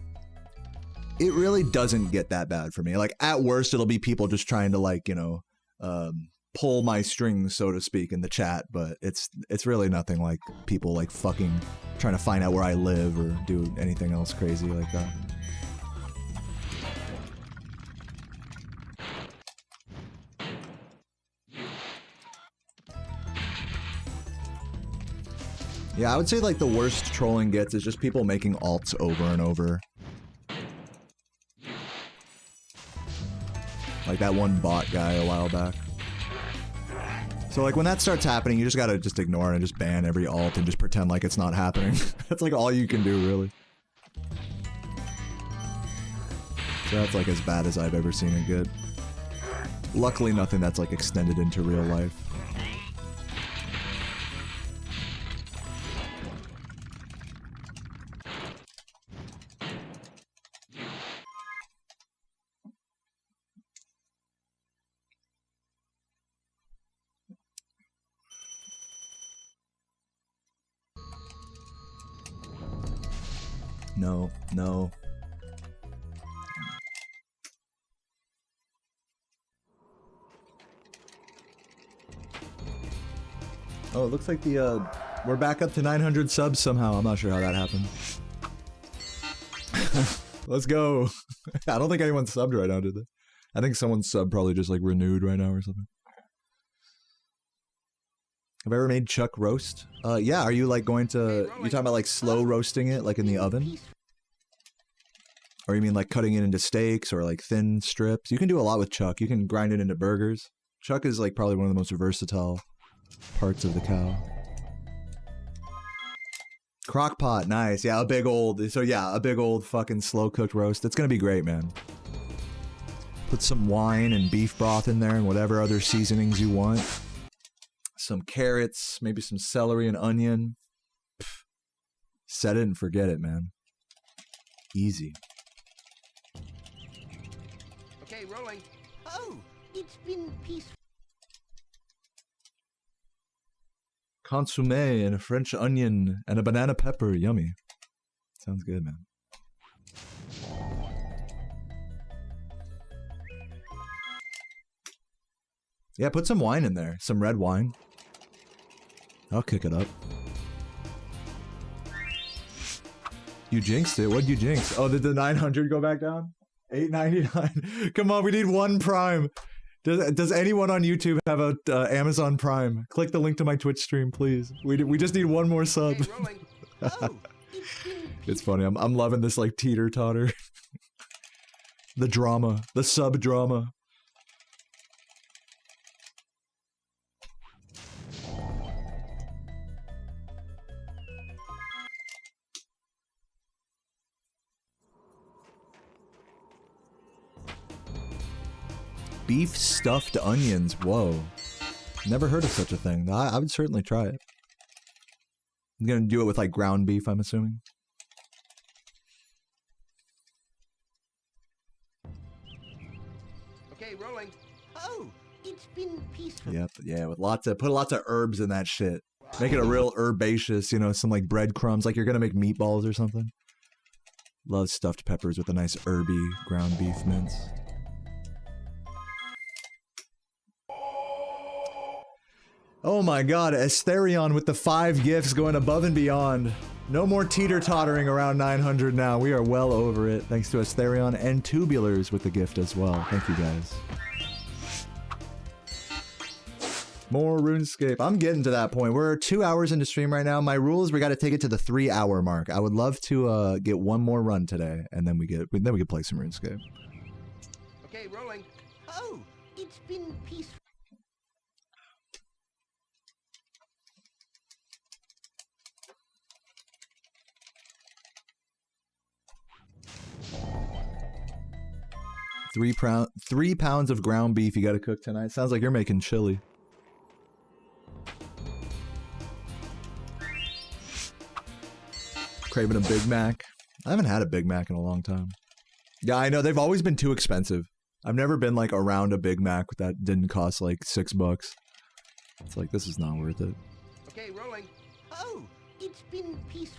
It really doesn't get that bad for me. Like, at worst, it'll be people just trying to, like, you know, pull my strings, so to speak, in the chat, but it's really nothing like people, like, fucking trying to find out where I live or do anything else crazy like that. Yeah, I would say, like, the worst trolling gets is just people making alts over and over. Like that one bot guy a while back. So like when that starts happening, you just gotta just ignore it and just ban every alt and just pretend like it's not happening. That's like all you can do, really. So that's like as bad as I've ever seen it get. Luckily nothing that's like extended into real life. No, no. Oh, it looks like the, we're back up to 900 subs somehow. I'm not sure how that happened. Let's go. I don't think anyone subbed right now, did they? I think someone's sub probably just like renewed right now or something. Have I ever made chuck roast? Yeah, are you like going to, you talking about like slow roasting it, like in the oven? Or you mean like cutting it into steaks or like thin strips? You can do a lot with chuck. You can grind it into burgers. Chuck is like probably one of the most versatile parts of the cow. Crock pot, nice. Yeah, a big old, so yeah, a big old fucking slow cooked roast. It's gonna be great, man. Put some wine and beef broth in there and whatever other seasonings you want. Some carrots, maybe some celery and onion. Pff, set it and forget it, man. Easy. Okay, rolling. Oh, it's been peaceful. Consommé and a French onion and a banana pepper, yummy. Sounds good, man. Yeah, put some wine in there. Some red wine. I'll kick it up. You jinxed it. What'd you jinx? Oh, did the 900 go back down? 899. Come on, we need one Prime. Does anyone on YouTube have a Amazon Prime? Click the link to my Twitch stream, please. We just need one more sub. Okay, rolling. Oh, It's funny. I'm loving this like teeter totter. The drama, the sub drama. Beef stuffed onions. Whoa. Never heard of such a thing. I would certainly try it. I'm gonna do it with like ground beef, I'm assuming. Okay, rolling. oh, it's been peaceful. Yep, yeah, with put lots of herbs in that shit. Make it a real herbaceous, you know, some like breadcrumbs, like you're gonna make meatballs or something. Love stuffed peppers with a nice herby ground beef mince. Oh my god, Asterion with the 5 gifts going above and beyond. No more teeter-tottering around 900 now. We are well over it. Thanks to Asterion and Tubulars with the gift as well. Thank you guys. More RuneScape. I'm getting to that point. We're 2 hours into stream right now. My rule is we got to take it to the 3-hour mark. I would love to get one more run today, and then we can play some RuneScape. Okay, rolling. Oh, it's been peaceful. Three pounds of ground beef you got to cook tonight. Sounds like you're making chili. Craving a Big Mac. I haven't had a Big Mac in a long time. Yeah, I know. They've always been too expensive. I've never been like around a Big Mac that didn't cost like $6. It's like, this is not worth it. Okay, rolling. Oh, it's been peaceful.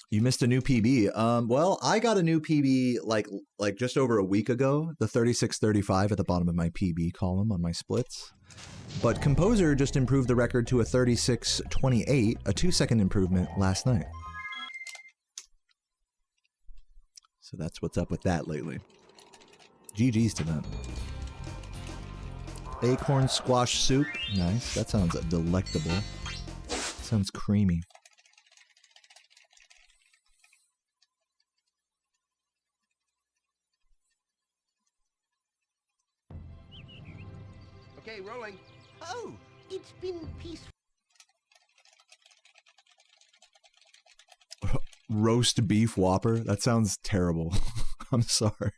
You missed a new PB. Well, I got a new PB like just over a week ago. The 3635 at the bottom of my PB column on my splits. But Composer just improved the record to a 3628, a 2-second improvement last night. So that's what's up with that lately. GG's to them. Acorn squash soup. Nice. That sounds delectable. Sounds creamy. Okay, rolling. Oh, it's been peaceful. Roast beef Whopper? That sounds terrible. I'm sorry.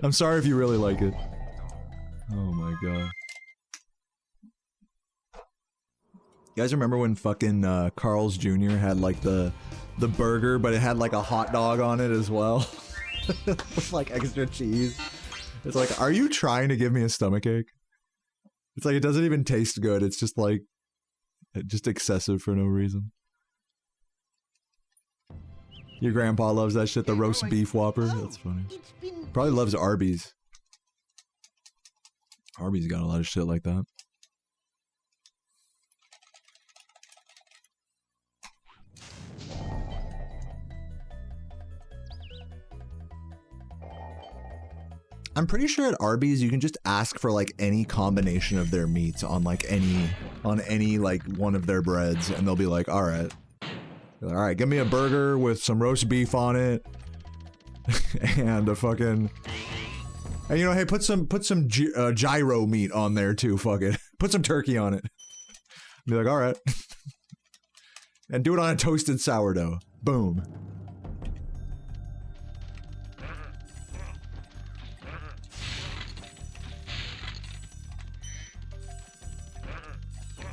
I'm sorry if you really like it. Oh my god. You guys remember when fucking Carl's Jr. had like the burger, but it had like a hot dog on it as well? With like extra cheese. It's like, are you trying to give me a stomachache? It's like, it doesn't even taste good. It's just like, just excessive for no reason. Your grandpa loves that shit, the roast beef Whopper. That's funny. Probably loves Arby's. Arby's got a lot of shit like that. I'm pretty sure at Arby's you can just ask for like any combination of their meats on like any like one of their breads, and they'll be like, all right, give me a burger with some roast beef on it, and a fucking, and you know, hey, put some gyro meat on there too. Fuck it, put some turkey on it. Be like, all right, and do it on a toasted sourdough. Boom.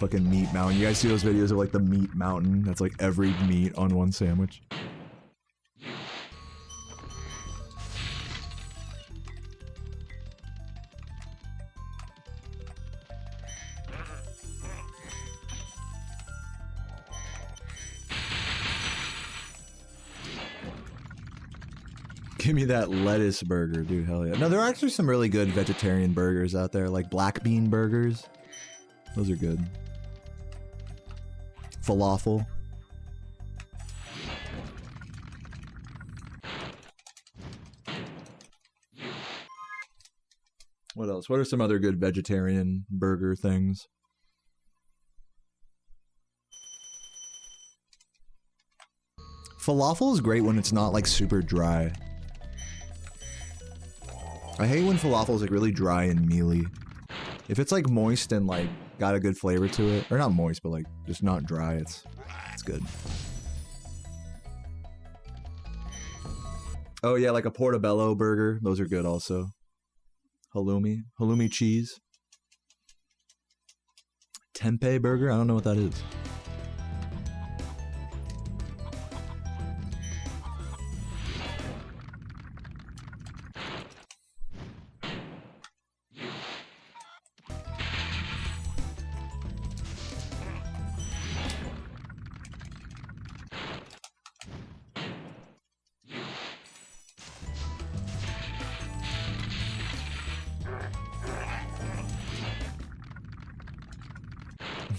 Fucking meat mountain. You guys see those videos of like the meat mountain? That's like every meat on one sandwich. Give me that lettuce burger, dude. Hell yeah. No, there are actually some really good vegetarian burgers out there, like black bean burgers. Those are good. Falafel. What else? What are some other good vegetarian burger things? Falafel is great when it's not like super dry. I hate when falafel is like really dry and mealy. If it's like moist and like got a good flavor to it, or not moist, but like just not dry, it's good. Oh yeah, like a portobello burger. Those are good also. Halloumi cheese. Tempeh burger? I don't know what that is.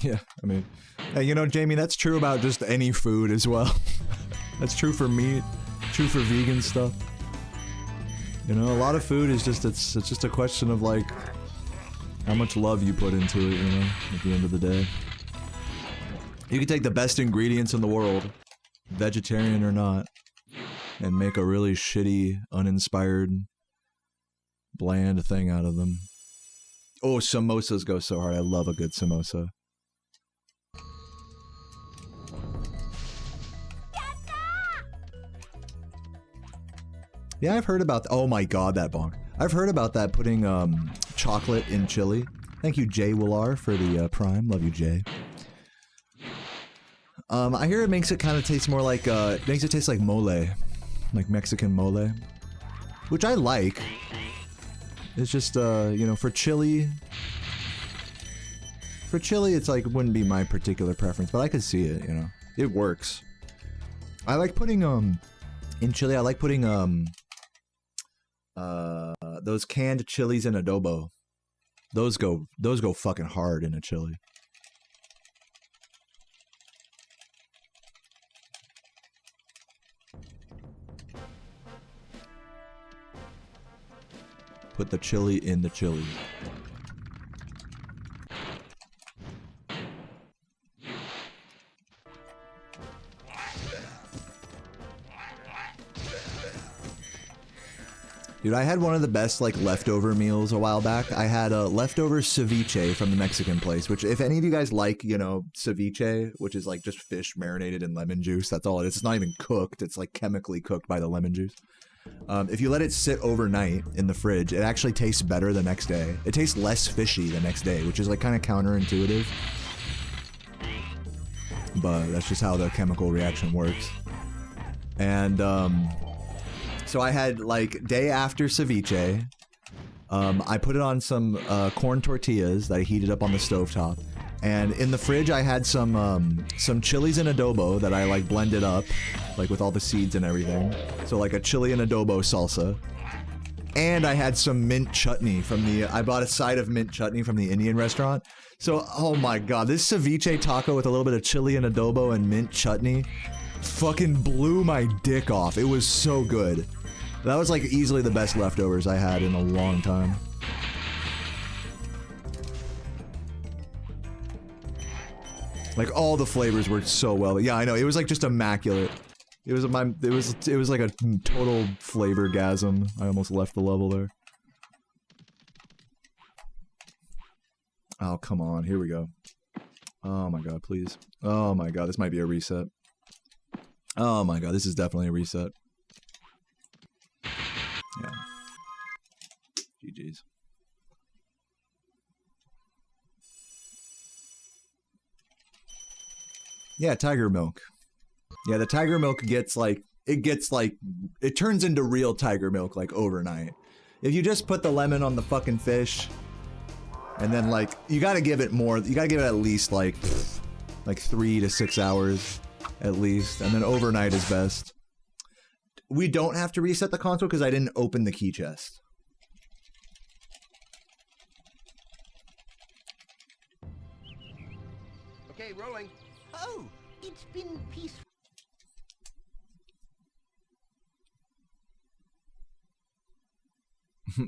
Yeah, I mean, you know, Jamie, that's true about just any food as well. That's true for meat, true for vegan stuff. You know, a lot of food is just, it's just a question of like, how much love you put into it, you know, at the end of the day. You can take the best ingredients in the world, vegetarian or not, and make a really shitty, uninspired, bland thing out of them. Oh, samosas go so hard. I love a good samosa. Yeah, I've heard about oh my god, that bonk. I've heard about that, putting chocolate in chili. Thank you, Jay Willar, for the Prime. Love you, Jay. I hear it makes it kind of taste more like, makes it taste like mole. Like Mexican mole. Which I like. It's just, you know, for chili... For chili, it's like, wouldn't be my particular preference, but I could see it, you know. It works. I like putting, in chili, I like putting, those canned chilies in adobo. Those go fucking hard in a chili. Put the chili in the chili. Dude, I had one of the best, like, leftover meals a while back. I had a leftover ceviche from the Mexican place, which, if any of you guys like, you know, ceviche, which is, like, just fish marinated in lemon juice, that's all it is. It's not even cooked. It's, like, chemically cooked by the lemon juice. If you let it sit overnight in the fridge, it actually tastes better the next day. It tastes less fishy the next day, which is, like, kind of counterintuitive. But that's just how the chemical reaction works. And, so I had, like, day after ceviche, I put it on some corn tortillas that I heated up on the stovetop. And in the fridge, I had some chilies and adobo that I, like, blended up, like, with all the seeds and everything. So, like, a chili and adobo salsa. And I had some mint chutney from the... I bought a side of mint chutney from the Indian restaurant. So, oh my god, this ceviche taco with a little bit of chili and adobo and mint chutney fucking blew my dick off. It was so good. That was, like, easily the best leftovers I had in a long time. Like, all the flavors worked so well. Yeah, I know. It was, like, just immaculate. It was like a total flavor-gasm. I almost left the level there. Oh, come on. Here we go. Oh my god, please. Oh my god, this might be a reset. Oh my god, this is definitely a reset. Yeah. GG's. Yeah, tiger milk. Yeah, the tiger milk gets like, it turns into real tiger milk like overnight. If you just put the lemon on the fucking fish, and then like, you gotta give it more, you gotta give it at least like 3 to 6 hours, at least, and then overnight is best. We don't have to reset the console because I didn't open the key chest. Okay, rolling. Oh, it's been peaceful.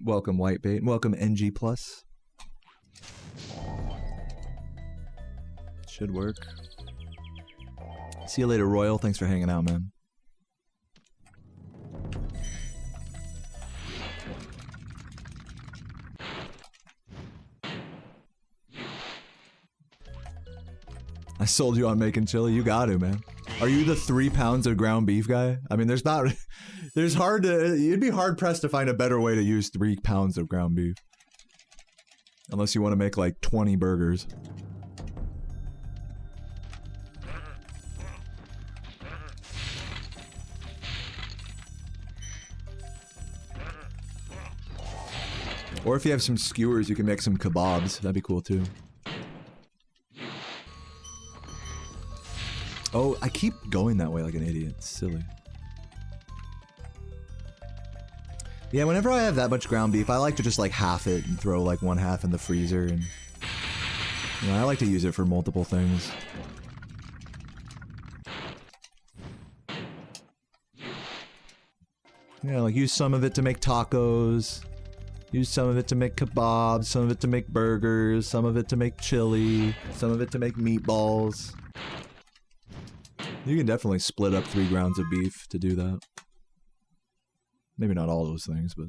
Welcome, Whitebait. Welcome, NG+. Should work. See you later, Royal. Thanks for hanging out, man. I sold you on making chili. You got to, man. Are you the 3 pounds of ground beef guy? I mean, you'd be hard pressed to find a better way to use 3 pounds of ground beef. Unless you want to make like 20 burgers. Or if you have some skewers, you can make some kebabs. That'd be cool too. Oh, I keep going that way like an idiot. It's silly. Yeah, whenever I have that much ground beef, I like to just like half it and throw like 1/2 in the freezer, and you know, I like to use it for multiple things. Yeah, like use some of it to make tacos, use some of it to make kebabs, some of it to make burgers, some of it to make chili, some of it to make meatballs. You can definitely split up 3 grounds of beef to do that. Maybe not all those things, but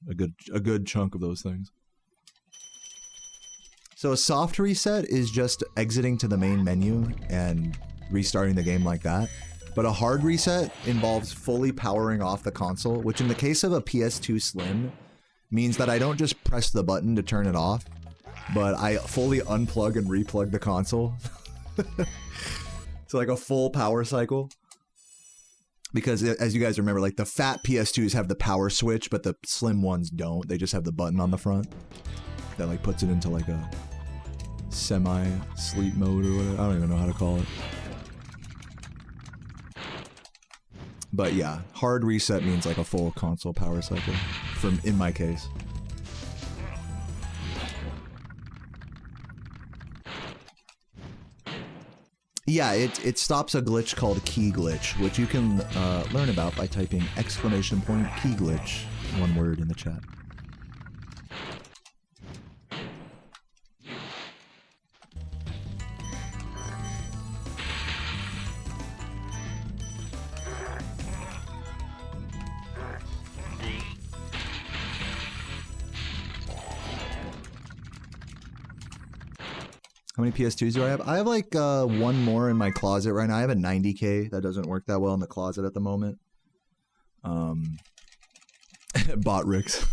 a good chunk of those things. So a soft reset is just exiting to the main menu and restarting the game like that. But a hard reset involves fully powering off the console, which in the case of a PS2 Slim means that I don't just press the button to turn it off, but I fully unplug and replug the console. So like a full power cycle. Because as you guys remember, like the fat PS2s have the power switch, but the slim ones don't. They just have the button on the front that like puts it into like a semi-sleep mode or whatever. I don't even know how to call it. But yeah, hard reset means like a full console power cycle, in my case. Yeah, it stops a glitch called key glitch, which you can learn about by typing !key glitch, one word in the chat. How many PS2s do I have? I have like one more in my closet right now. I have a 90K that doesn't work that well in the closet at the moment. Bot Ricks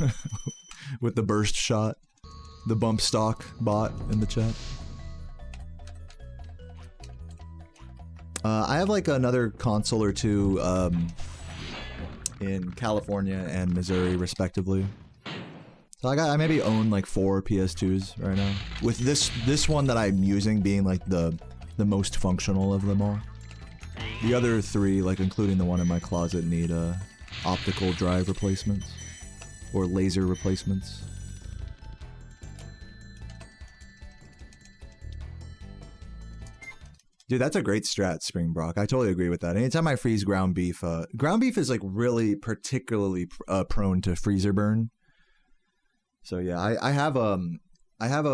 with the burst shot. The bump stock bot in the chat. I have like another console or two in California and Missouri respectively. So I maybe own like 4 PS2s right now, with this one that I'm using being like the most functional of them all. The other 3, like including the one in my closet, need optical drive replacements or laser replacements. Dude, that's a great strat, Springbrock. I totally agree with that. Anytime I freeze ground beef is like really particularly prone to freezer burn. So yeah, I have a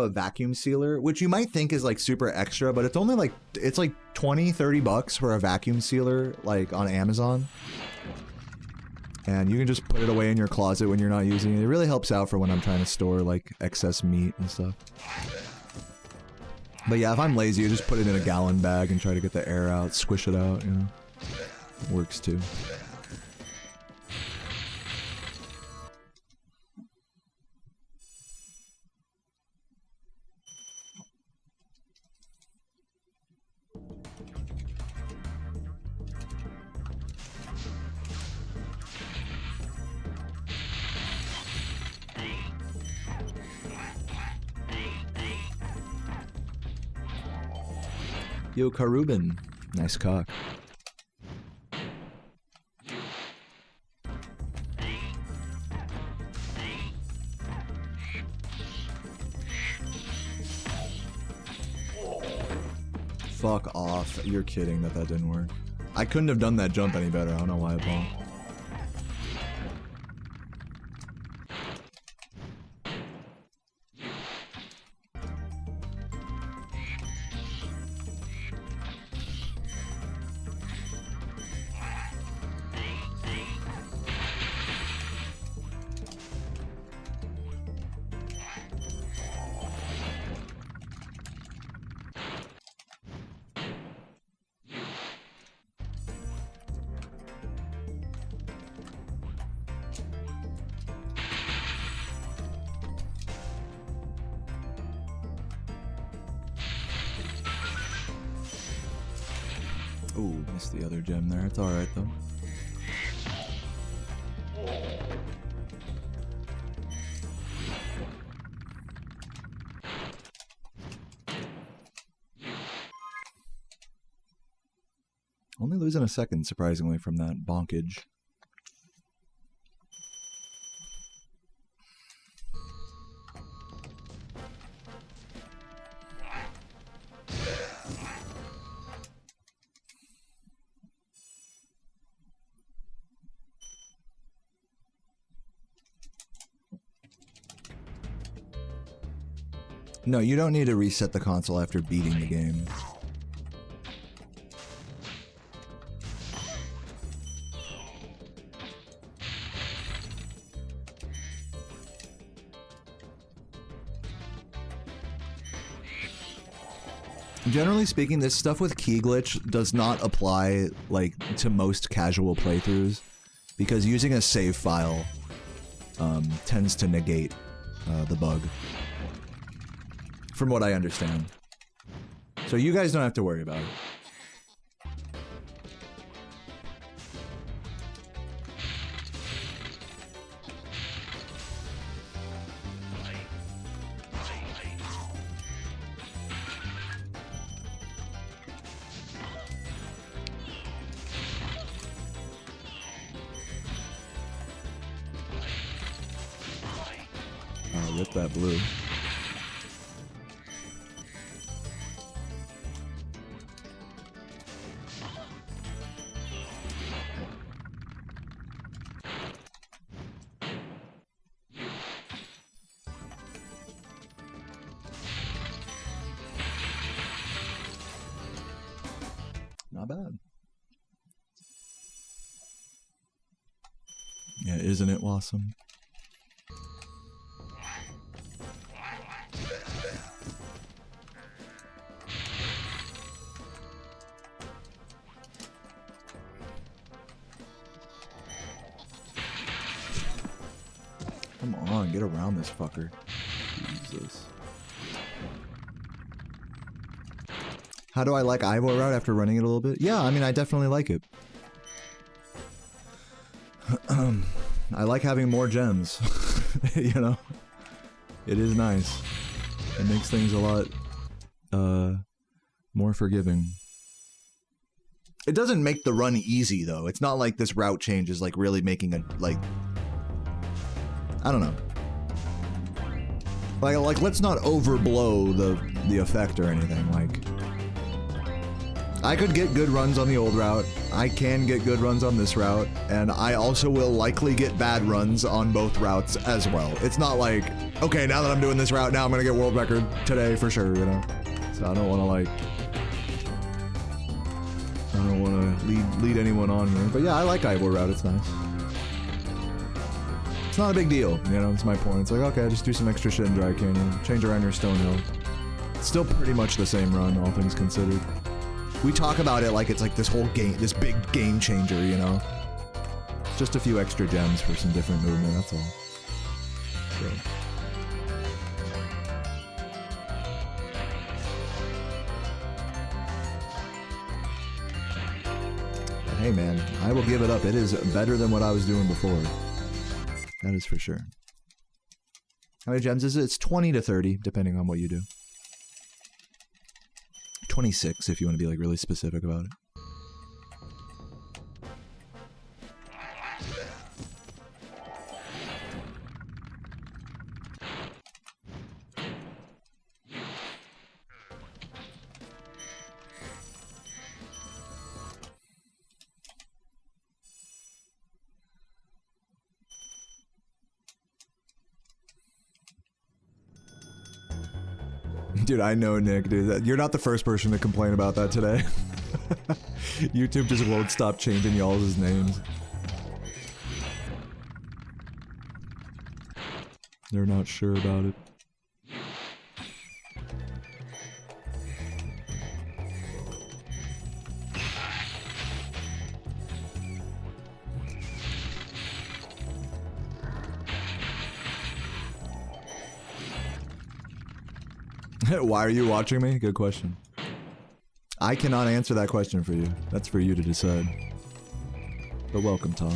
vacuum sealer, which you might think is like super extra, but it's only like, it's like 20-30 bucks for a vacuum sealer, like on Amazon. And you can just put it away in your closet when you're not using it. It really helps out for when I'm trying to store like excess meat and stuff. But yeah, if I'm lazy, you just put it in a gallon bag and try to get the air out, squish it out, you know. Works too. Yo, Karubin. Nice cock. Fuck off. You're kidding that didn't work. I couldn't have done that jump any better. I don't know why it bonked. Ooh, missed the other gem there. It's alright though. Only losing a second, surprisingly, from that bonkage. No, you don't need to reset the console after beating the game. Generally speaking, this stuff with key glitch does not apply, like, to most casual playthroughs, because using a save file tends to negate the bug. From what I understand. So you guys don't have to worry about it. Rip that blue. Not bad. Yeah, isn't it awesome? Come on, get around this fucker. Jesus. How do I like Ivor Route after running it a little bit? Yeah, I mean, I definitely like it. I like having more gems. You know? It is nice. It makes things a lot more forgiving. It doesn't make the run easy, though. It's not like this route change is like really making a, like... I don't know. Like let's not overblow the effect or anything. Like, I could get good runs on the old route. I can get good runs on this route, and I also will likely get bad runs on both routes as well. It's not like, okay, now that I'm doing this route, now I'm gonna get world record today for sure, you know? So I don't wanna like... I don't wanna lead anyone on here. But yeah, I like Ivor Route, it's nice. It's not a big deal, you know, that's my point. It's like, okay, just do some extra shit in Dry Canyon, change around your Stonehill. It's still pretty much the same run, all things considered. We talk about it like it's like this whole game, this big game changer, you know? Just a few extra gems for some different movement, that's all. So. But hey man, I will give it up. It is better than what I was doing before. That is for sure. How many gems is it? It's 20 to 30, depending on what you do. 26 if you want to be like really specific about it. Dude, I know, Nick, dude. You're not the first person to complain about that today. YouTube just won't stop changing y'all's names. They're not sure about it. Why are you watching me? Good question. I cannot answer that question for you. That's for you to decide. But welcome, Tom.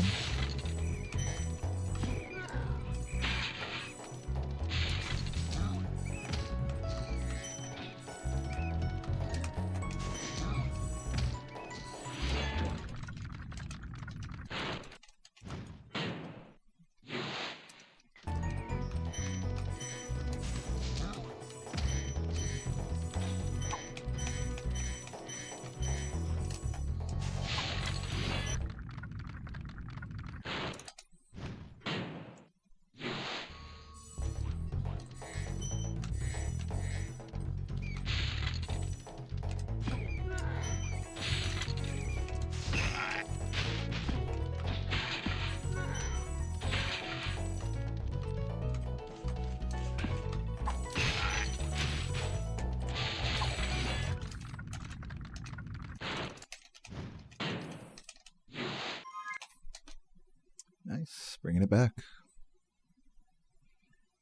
Nice, bringing it back.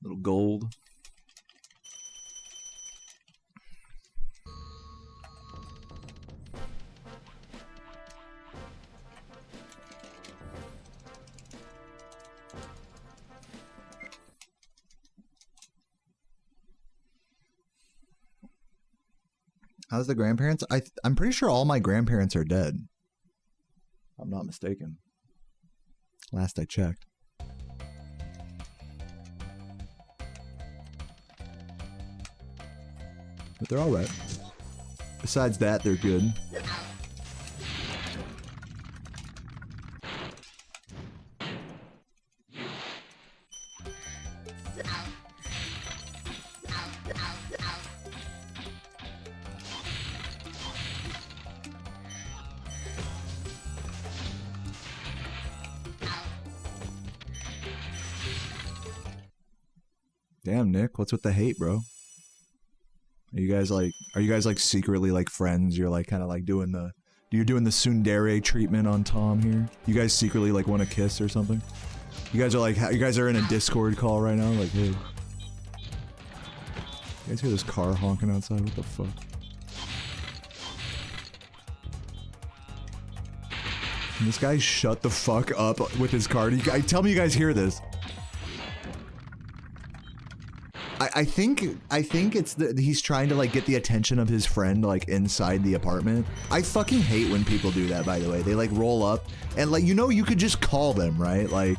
Little gold. How's the grandparents? I'm pretty sure all my grandparents are dead. If I'm not mistaken. Last I checked. But they're alright. Besides that, they're good. Damn, Nick, what's with the hate, bro? Are you guys like secretly like friends? You're like kind of like doing the tsundere treatment on Tom here. You guys secretly like want to kiss or something? You guys are in a Discord call right now, like, hey. You guys hear this car honking outside? What the fuck? Can this guy shut the fuck up with his car? Tell me you guys hear this. I think it's he's trying to like get the attention of his friend like inside the apartment. I fucking hate when people do that, by the way. They like roll up and like, you know, you could just call them, right? Like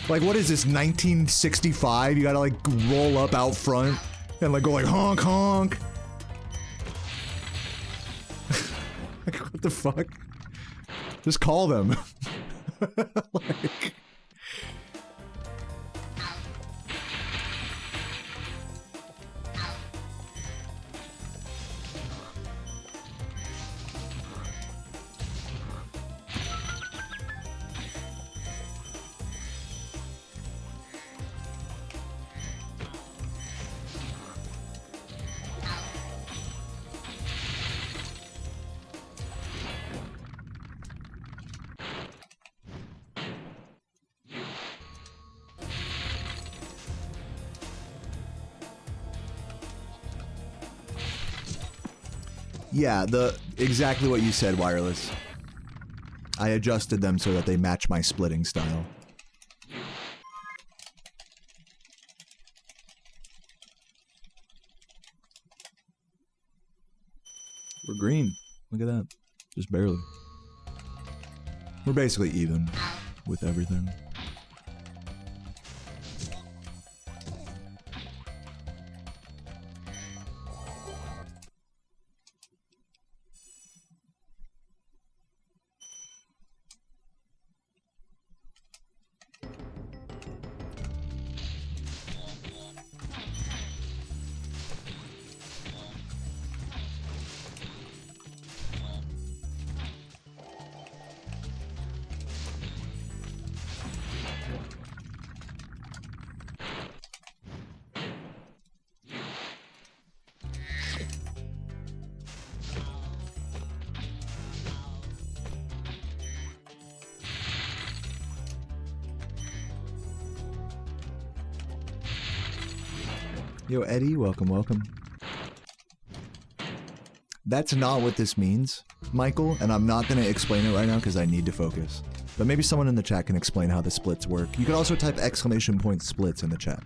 what is this, 1965? You gotta like roll up out front and like go like honk honk. Like, what the fuck? Just call them. Like, yeah, exactly what you said, Wireless. I adjusted them so that they match my splitting style. We're green. Look at that. Just barely. We're basically even with everything. Yo, Eddie, welcome, welcome. That's not what this means, Michael, and I'm not going to explain it right now because I need to focus. But maybe someone in the chat can explain how the splits work. You can also type ! Splits in the chat.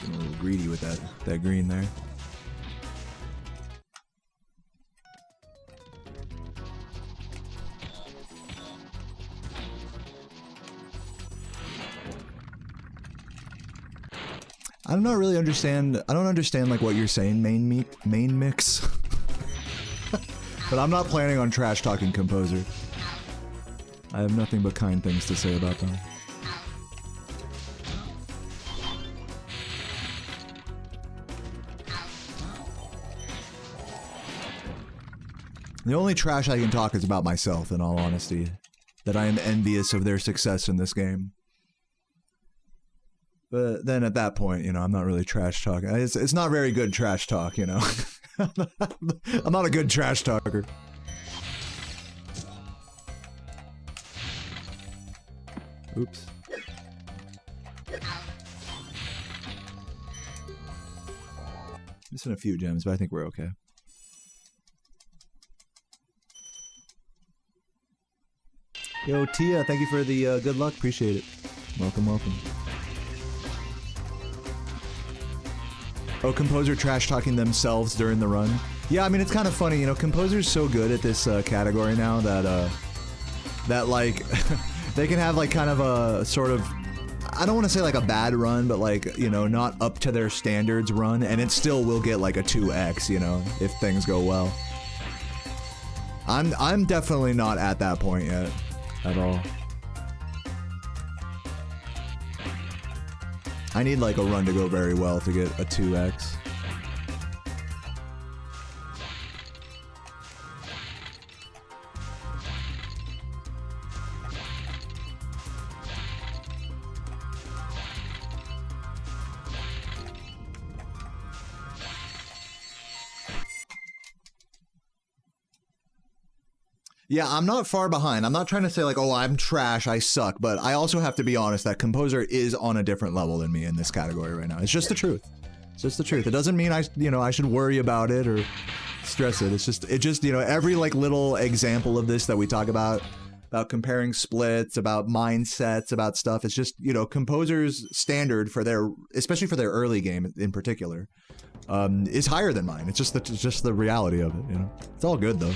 A little greedy with that green there. I don't really understand. I don't understand like what you're saying, main mix. But I'm not planning on trash talking Composer. I have nothing but kind things to say about them. The only trash I can talk is about myself, in all honesty. That I am envious of their success in this game. But then at that point, you know, I'm not really trash talking. It's not very good trash talk, you know. I'm not a good trash talker. Oops. Missing a few gems, but I think we're okay. Yo, Tia, thank you for the good luck. Appreciate it. Welcome, welcome. Oh, Composer trash talking themselves during the run. Yeah, I mean, it's kind of funny, you know, Composer's so good at this category now that, like, they can have, like, kind of a sort of, I don't want to say, like, a bad run, but, like, you know, not up to their standards run, and it still will get, like, a 2x, you know, if things go well. I'm definitely not at that point yet. At all. I need like a run to go very well to get a 2x. Yeah, I'm not far behind. I'm not trying to say like, oh, I'm trash, I suck, but I also have to be honest that Composer is on a different level than me in this category right now. It's just the truth. It's just the truth. It doesn't mean I should worry about it or stress it. It's just, you know, every like little example of this that we talk about comparing splits, about mindsets, about stuff. It's just, you know, Composer's standard for their, especially for their early game in particular, is higher than mine. It's just the reality of it, you know? It's all good, though.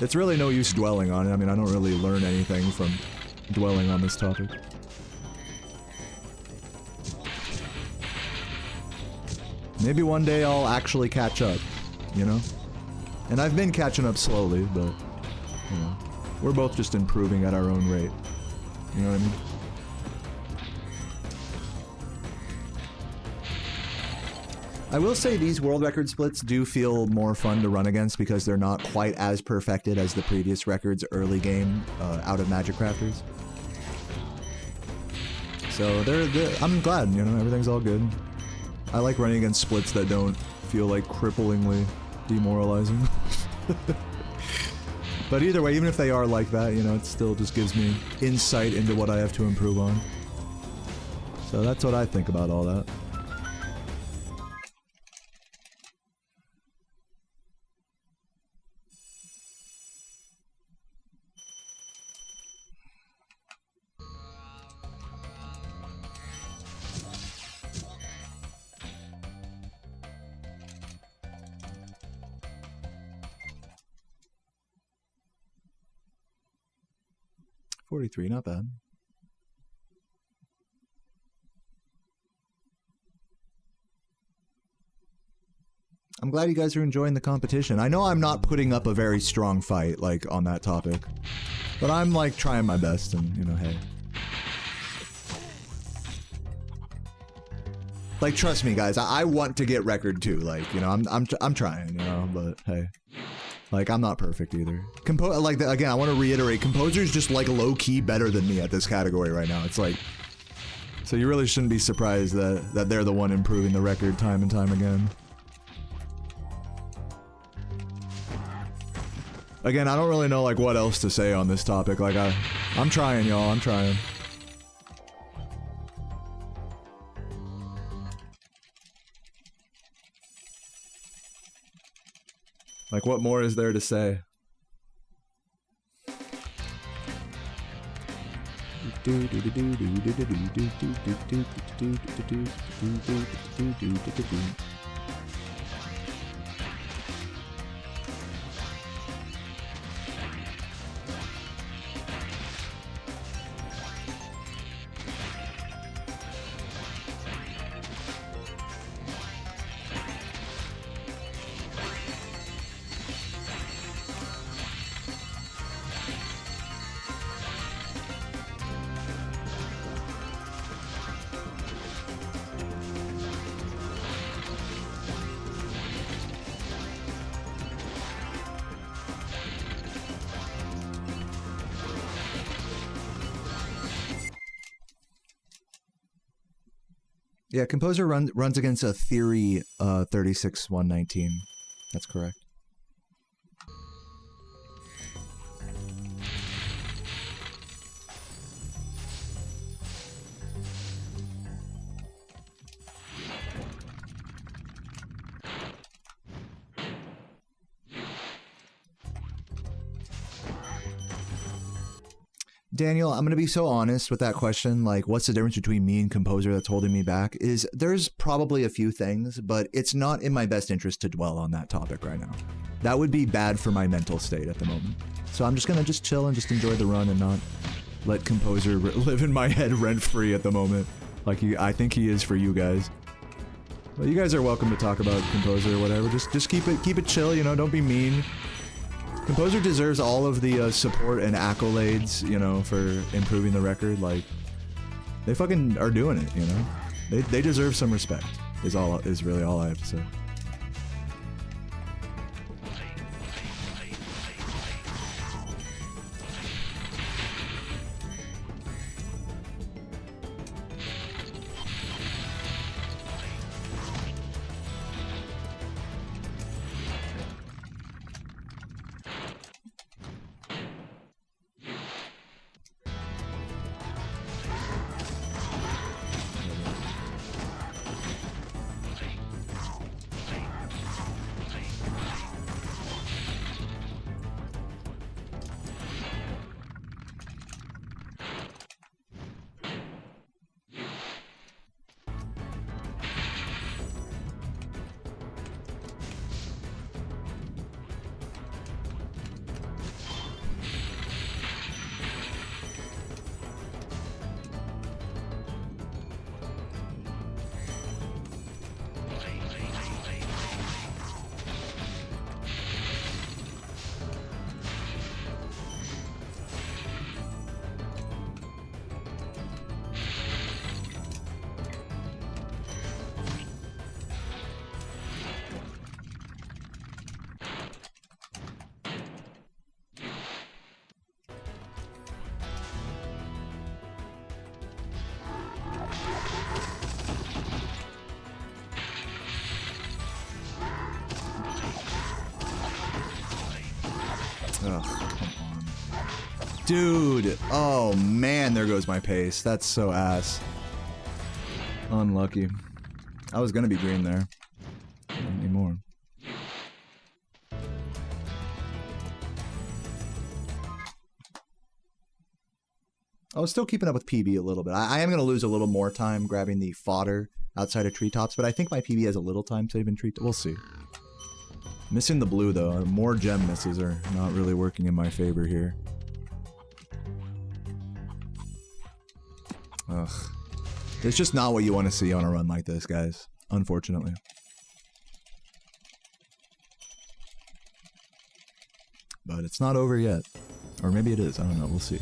It's really no use dwelling on it. I mean, I don't really learn anything from dwelling on this topic. Maybe one day I'll actually catch up, you know? And I've been catching up slowly, but, you know, we're both just improving at our own rate. You know what I mean? I will say these world record splits do feel more fun to run against because they're not quite as perfected as the previous records early game out of Magic Crafters. So I'm glad, you know, everything's all good. I like running against splits that don't feel like cripplingly demoralizing. But either way, even if they are like that, you know, it still just gives me insight into what I have to improve on. So that's what I think about all that. $43, not bad. I'm glad you guys are enjoying the competition. I know I'm not putting up a very strong fight, like, on that topic. But I'm, like, trying my best, and, you know, hey. Like, trust me, guys, I want to get record too, like, you know, I'm trying, you know, but, hey. Like, I'm not perfect either. Again, I want to reiterate, Composer's just, like, low-key better than me at this category right now. It's like... So you really shouldn't be surprised that they're the one improving the record time and time again. Again, I don't really know, like, what else to say on this topic. Like, I'm trying, y'all. I'm trying. Like, what more is there to say? Yeah, Composer runs against a Theory 36-119. That's correct. Daniel, I'm going to be so honest with that question, like, what's the difference between me and Composer that's holding me back, is there's probably a few things, but it's not in my best interest to dwell on that topic right now. That would be bad for my mental state at the moment. So I'm just going to just chill and just enjoy the run and not let Composer live in my head rent-free at the moment, like I think he is for you guys. But you guys are welcome to talk about Composer or whatever. Just keep it chill, you know, don't be mean. Composer deserves all of the support and accolades, you know, for improving the record. Like, they fucking are doing it, you know? They deserve some respect, is really all I have to say. Ugh, come on. Dude! Oh man, there goes my pace. That's so ass. Unlucky. I was gonna be green there. Not anymore. I was still keeping up with PB a little bit. I am going to lose a little more time grabbing the fodder outside of treetops, but I think my PB has a little time saved in treetops. We'll see. Missing the blue, though. More gem misses are not really working in my favor here. Ugh. It's just not what you want to see on a run like this, guys. Unfortunately. But it's not over yet. Or maybe it is. I don't know. We'll see.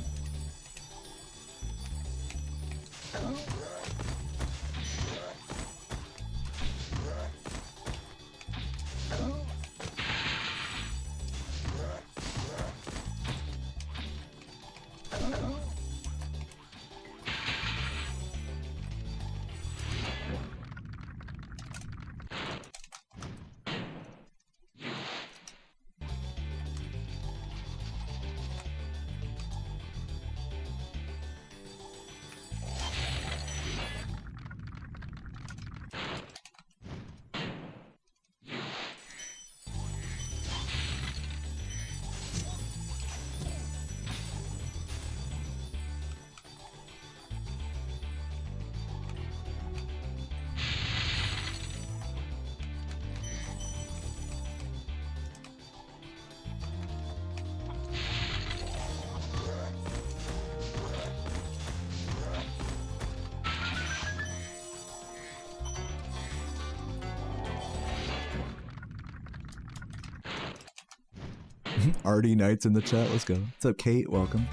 RD Knights in the chat. Let's go. What's up, Kate? Welcome.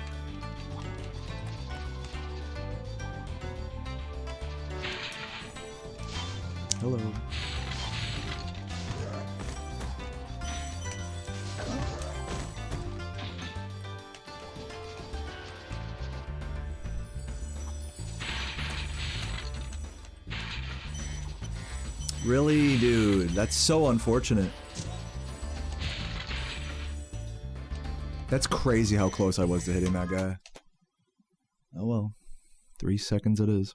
Hello. Really, dude? That's so unfortunate. That's crazy how close I was to hitting that guy. Oh well. 3 seconds it is.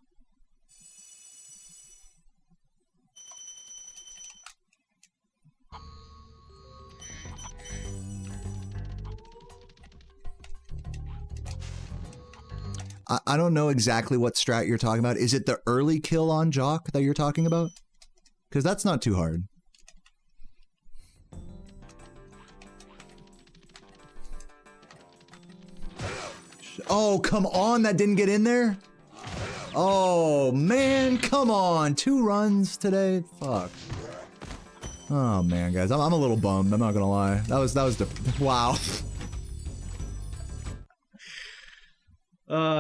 I don't know exactly what strat you're talking about. Is it the early kill on Jock that you're talking about? Because that's not too hard. Oh, come on, that didn't get in there? Oh, man, come on. 2 runs today? Fuck. Oh, man, guys, I'm a little bummed, I'm not gonna lie. That was wow.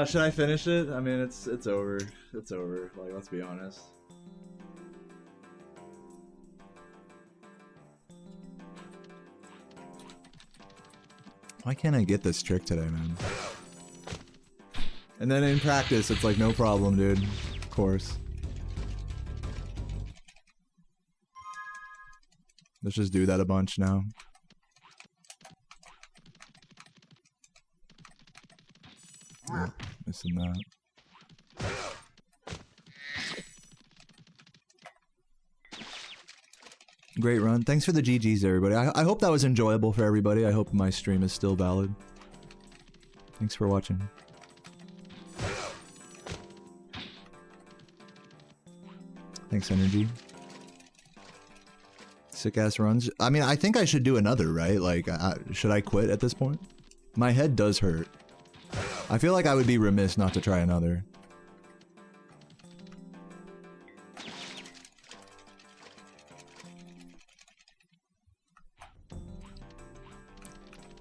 Should I finish it? I mean, it's over. It's over, like, let's be honest. Why can't I get this trick today, man? And then in practice, it's like, no problem, dude. Of course. Let's just do that a bunch now. Oh, missing that. Great run. Thanks for the GGs, everybody. I hope that was enjoyable for everybody. I hope my stream is still valid. Thanks for watching. Thanks, Energy. Sick-ass runs. I mean, I think I should do another, right? Like, should I quit at this point? My head does hurt. I feel like I would be remiss not to try another.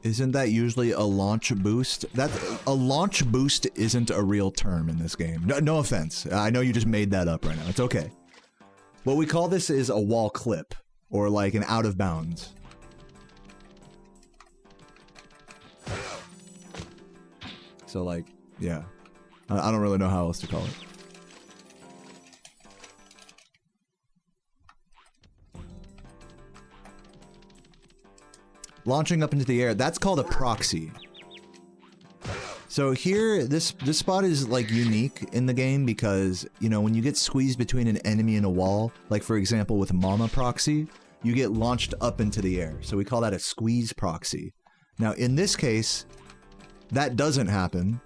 Isn't that usually a launch boost? A launch boost isn't a real term in this game. No offense. I know you just made that up right now. It's okay. What we call this is a wall clip, or like an out of bounds. So like, yeah. I don't really know how else to call it. launching up into the air, that's called a proxy. So here, this spot is like unique in the game because, you know, when you get squeezed between an enemy and a wall, like for example with Mama Proxy, you get launched up into the air. So we call that a squeeze proxy. Now in this case, that doesn't happen.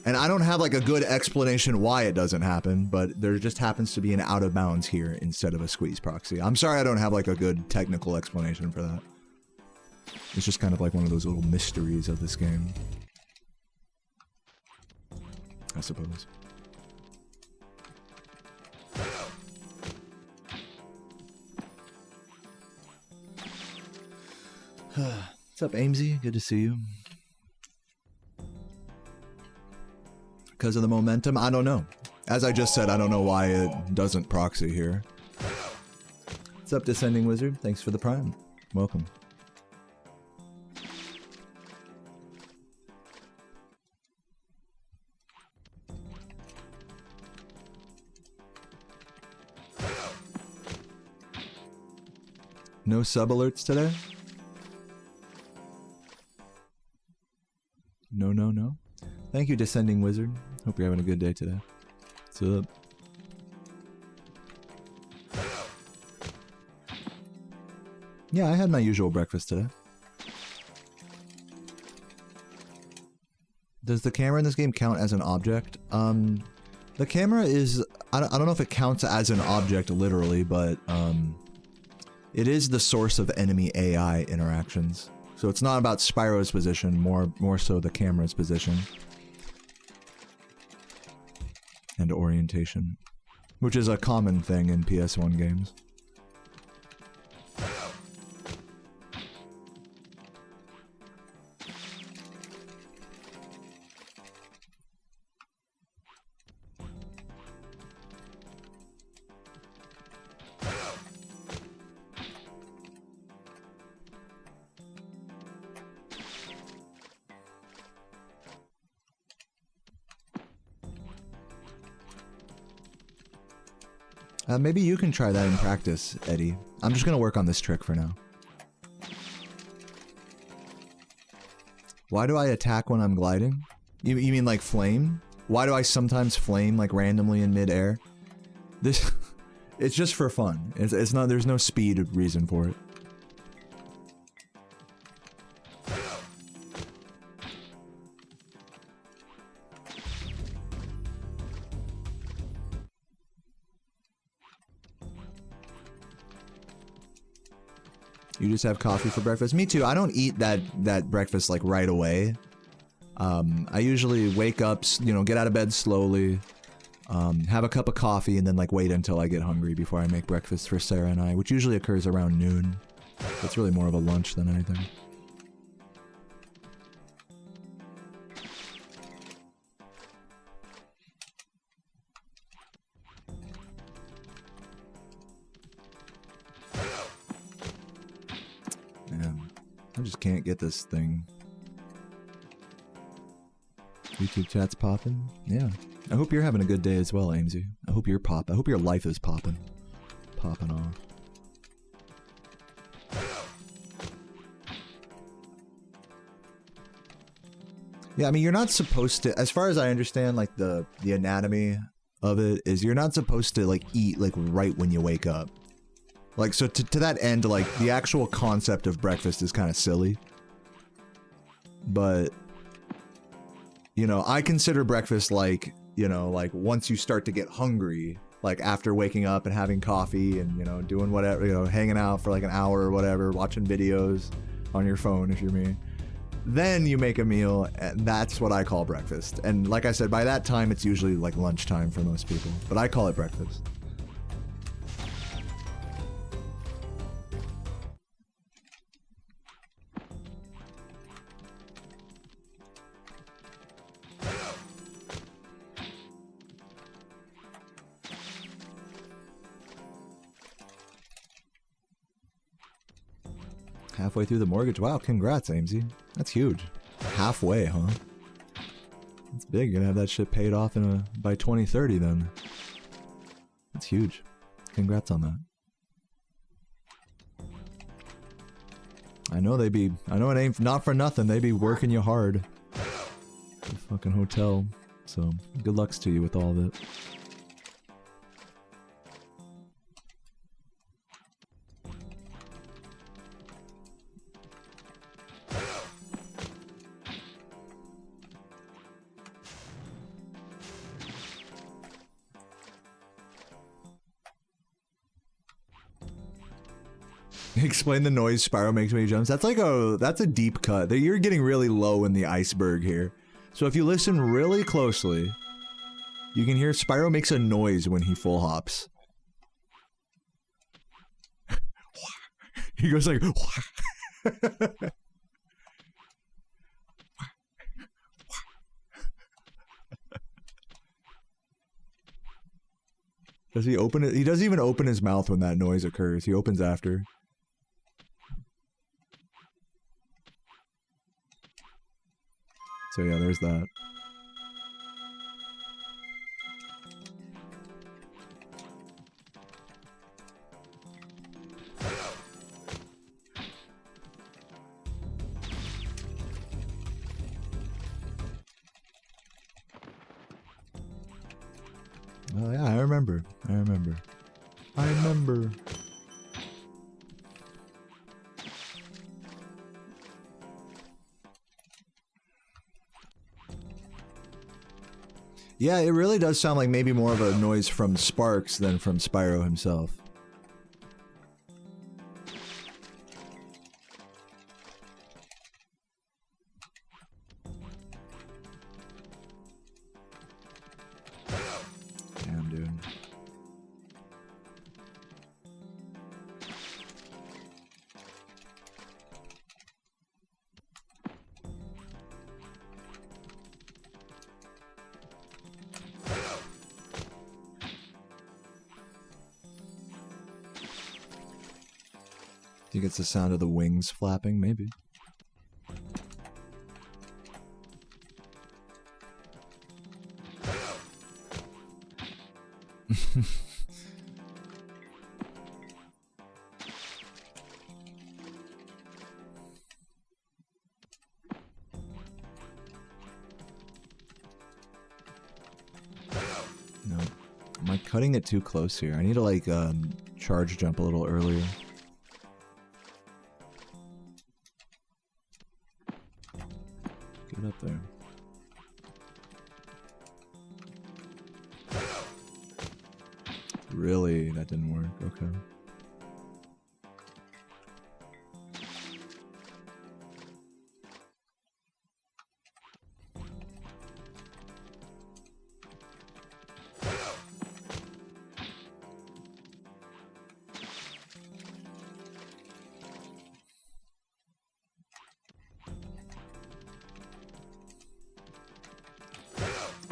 And I don't have like a good explanation why it doesn't happen, but there just happens to be an out of bounds here instead of a squeeze proxy. I'm sorry I don't have like a good technical explanation for that. It's just kind of like one of those little mysteries of this game, I suppose. What's up, Amesy? Good to see you. Because of the momentum? I don't know. As I just said, I don't know why it doesn't proxy here. What's up, Descending Wizard? Thanks for the prime. Welcome. No sub alerts today? No, no, no. Thank you, Descending Wizard. Hope you're having a good day today. What's up? Yeah, I had my usual breakfast today. Does the camera in this game count as an object? The camera is... I don't know if it counts as an object literally, but it is the source of enemy AI interactions. So it's not about Spyro's position, more so the camera's position. And orientation. Which is a common thing in PS1 games. Maybe you can try that in practice, Eddie. I'm just gonna work on this trick for now. Why do I attack when I'm gliding? You mean like flame? Why do I sometimes flame like randomly in mid-air? This... it's just for fun. It's not... there's no speed reason for it. You just have coffee for breakfast? Me too. I don't eat that breakfast like right away. I usually wake up, you know, get out of bed slowly, have a cup of coffee, and then like wait until I get hungry before I make breakfast for Sarah and I, which usually occurs around noon. It's really more of a lunch than anything. I just can't get this thing. YouTube chat's popping? Yeah. I hope you're having a good day as well, Amesy. I hope you're popping. I hope your life is popping. Popping off. Yeah, I mean, you're not supposed to, as far as I understand, like, the anatomy of it is you're not supposed to, like, eat, like, right when you wake up. Like, so to that end, like, the actual concept of breakfast is kind of silly. But, you know, I consider breakfast like, you know, like, once you start to get hungry, like, after waking up and having coffee and, you know, doing whatever, you know, hanging out for like an hour or whatever, watching videos on your phone if you're me. Then you make a meal, and that's what I call breakfast. And like I said, by that time, it's usually like lunchtime for most people. But I call it breakfast. Halfway through the mortgage. Wow, congrats, Amesy. That's huge. Halfway, huh? That's big. You're gonna have that shit paid off by 2030 then. That's huge. Congrats on that. I know it ain't not for nothing. They be working you hard. The fucking hotel. So, good lucks to you with all of it. Explain the noise Spyro makes when he jumps. That's a deep cut. You're getting really low in the iceberg here. So if you listen really closely, you can hear Spyro makes a noise when he full hops. He goes like Does he open it? He doesn't even open his mouth when that noise occurs. He opens after. So yeah, there's that. Oh yeah, I remember. Yeah, it really does sound like maybe more of a noise from Sparks than from Spyro himself. Damn, dude. Think it's the sound of the wings flapping, maybe. No. Am I cutting it too close here? I need to like charge jump a little earlier. Get up there. Really? That didn't work. Okay.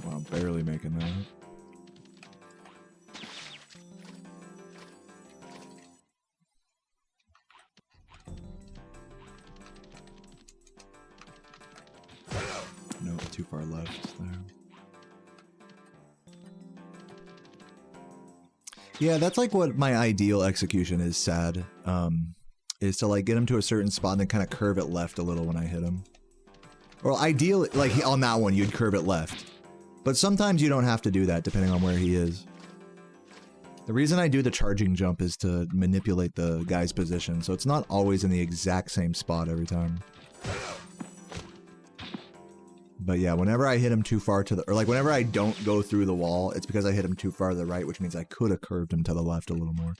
Wow, barely making that. Nope, too far left there. Yeah, that's like what my ideal execution is, sad. Is to like get him to a certain spot and then kind of curve it left a little when I hit him. Or ideally, like on that one, you'd curve it left. But sometimes you don't have to do that depending on where he is. The reason I do the charging jump is to manipulate the guy's position, so it's not always in the exact same spot every time. But yeah, whenever I hit him too far to the, or like whenever I don't go through the wall, it's because I hit him too far to the right, which means I could have curved him to the left a little more.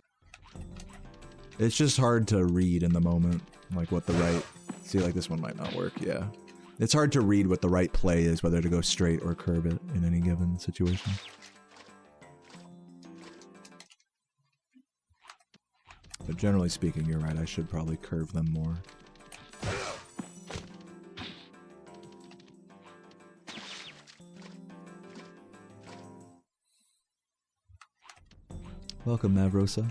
It's just hard to read in the moment, like what the right, see like this one might not work, yeah. It's hard to read what the right play is, whether to go straight or curve it in any given situation. But generally speaking, you're right, I should probably curve them more. Welcome, Mavrosa.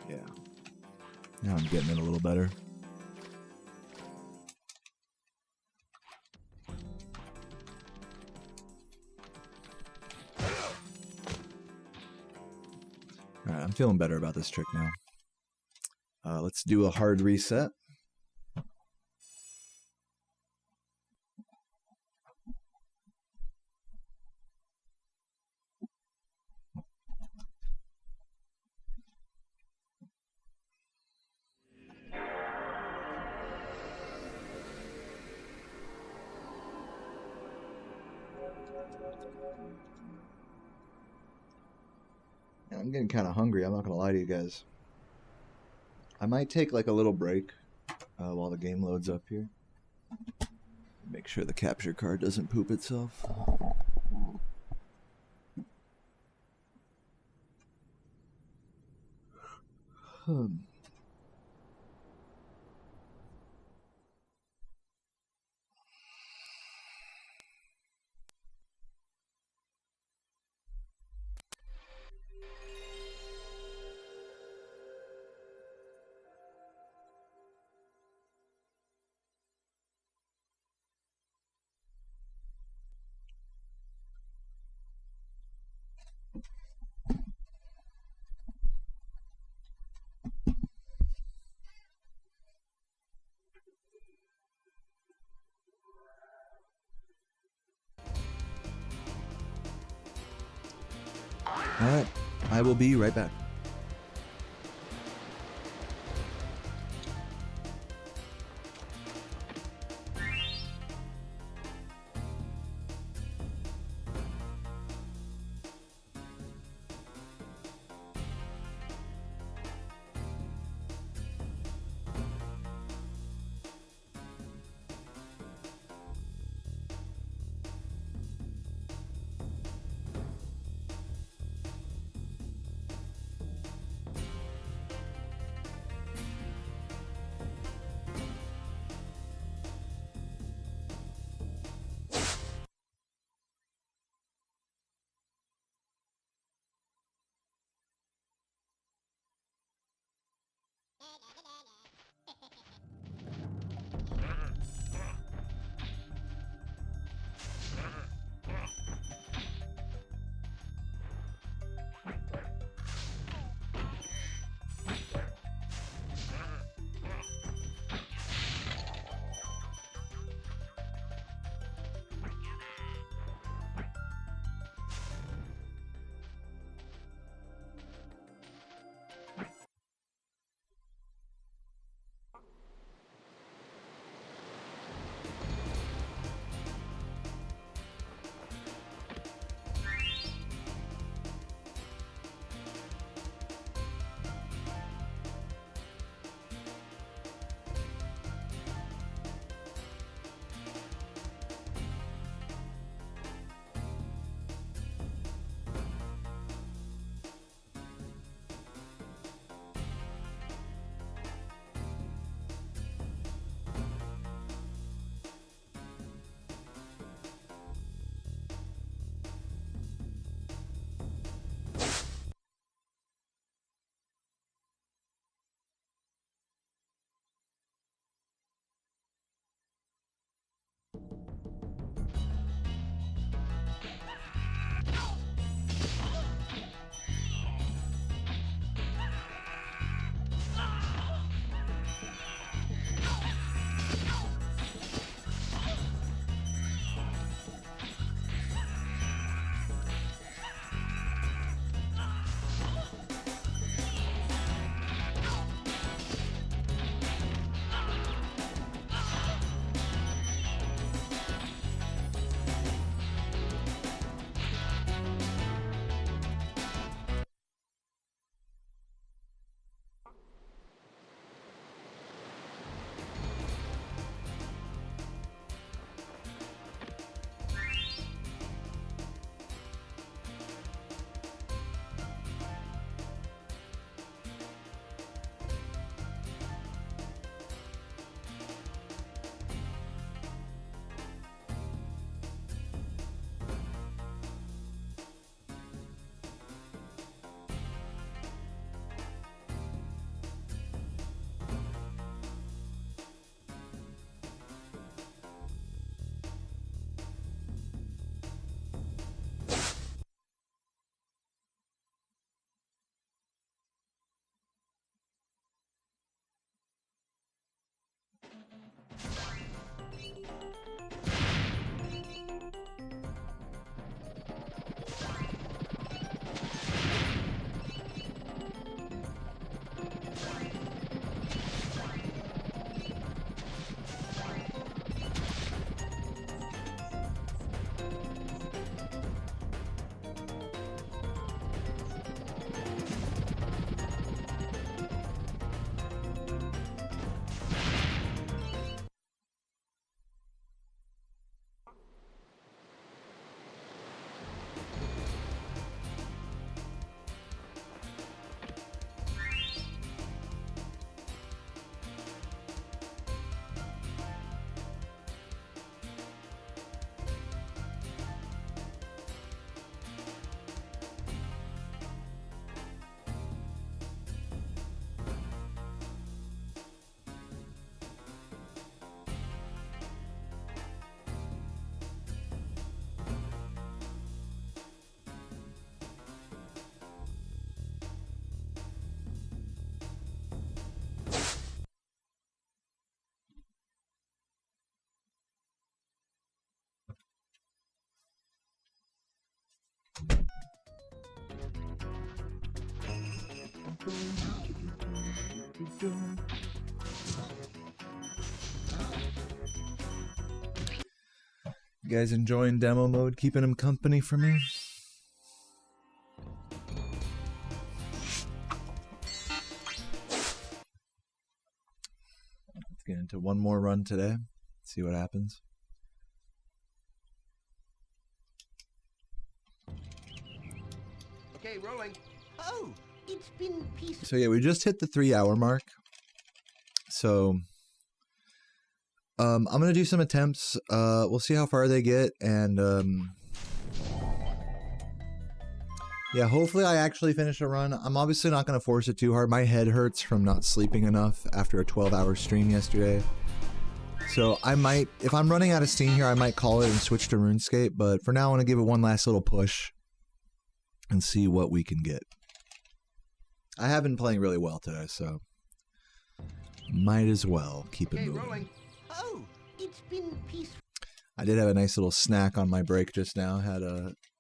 Yeah. Now I'm getting it a little better. Alright, I'm feeling better about this trick now. Let's do a hard reset. I'm getting kind of hungry, I'm not gonna lie to you guys. I might take like a little break while the game loads up here. Make sure the capture card doesn't poop itself. Alright, I will be right back. You guys enjoying demo mode, keeping him company for me? Let's get into one more run today. See what happens. Okay, rolling. Oh, it's been peaceful. So yeah, we just hit the 3-hour mark. So I'm gonna do some attempts. We'll see how far they get, and yeah, hopefully I actually finish a run. I'm obviously not gonna force it too hard. My head hurts from not sleeping enough after a 12-hour stream yesterday. So I might, if I'm running out of steam here, I might call it and switch to RuneScape. But for now, I want to give it one last little push and see what we can get. I have been playing really well today, so might as well keep it moving. Rolling. Oh, it's been peaceful. I did have a nice little snack on my break just now.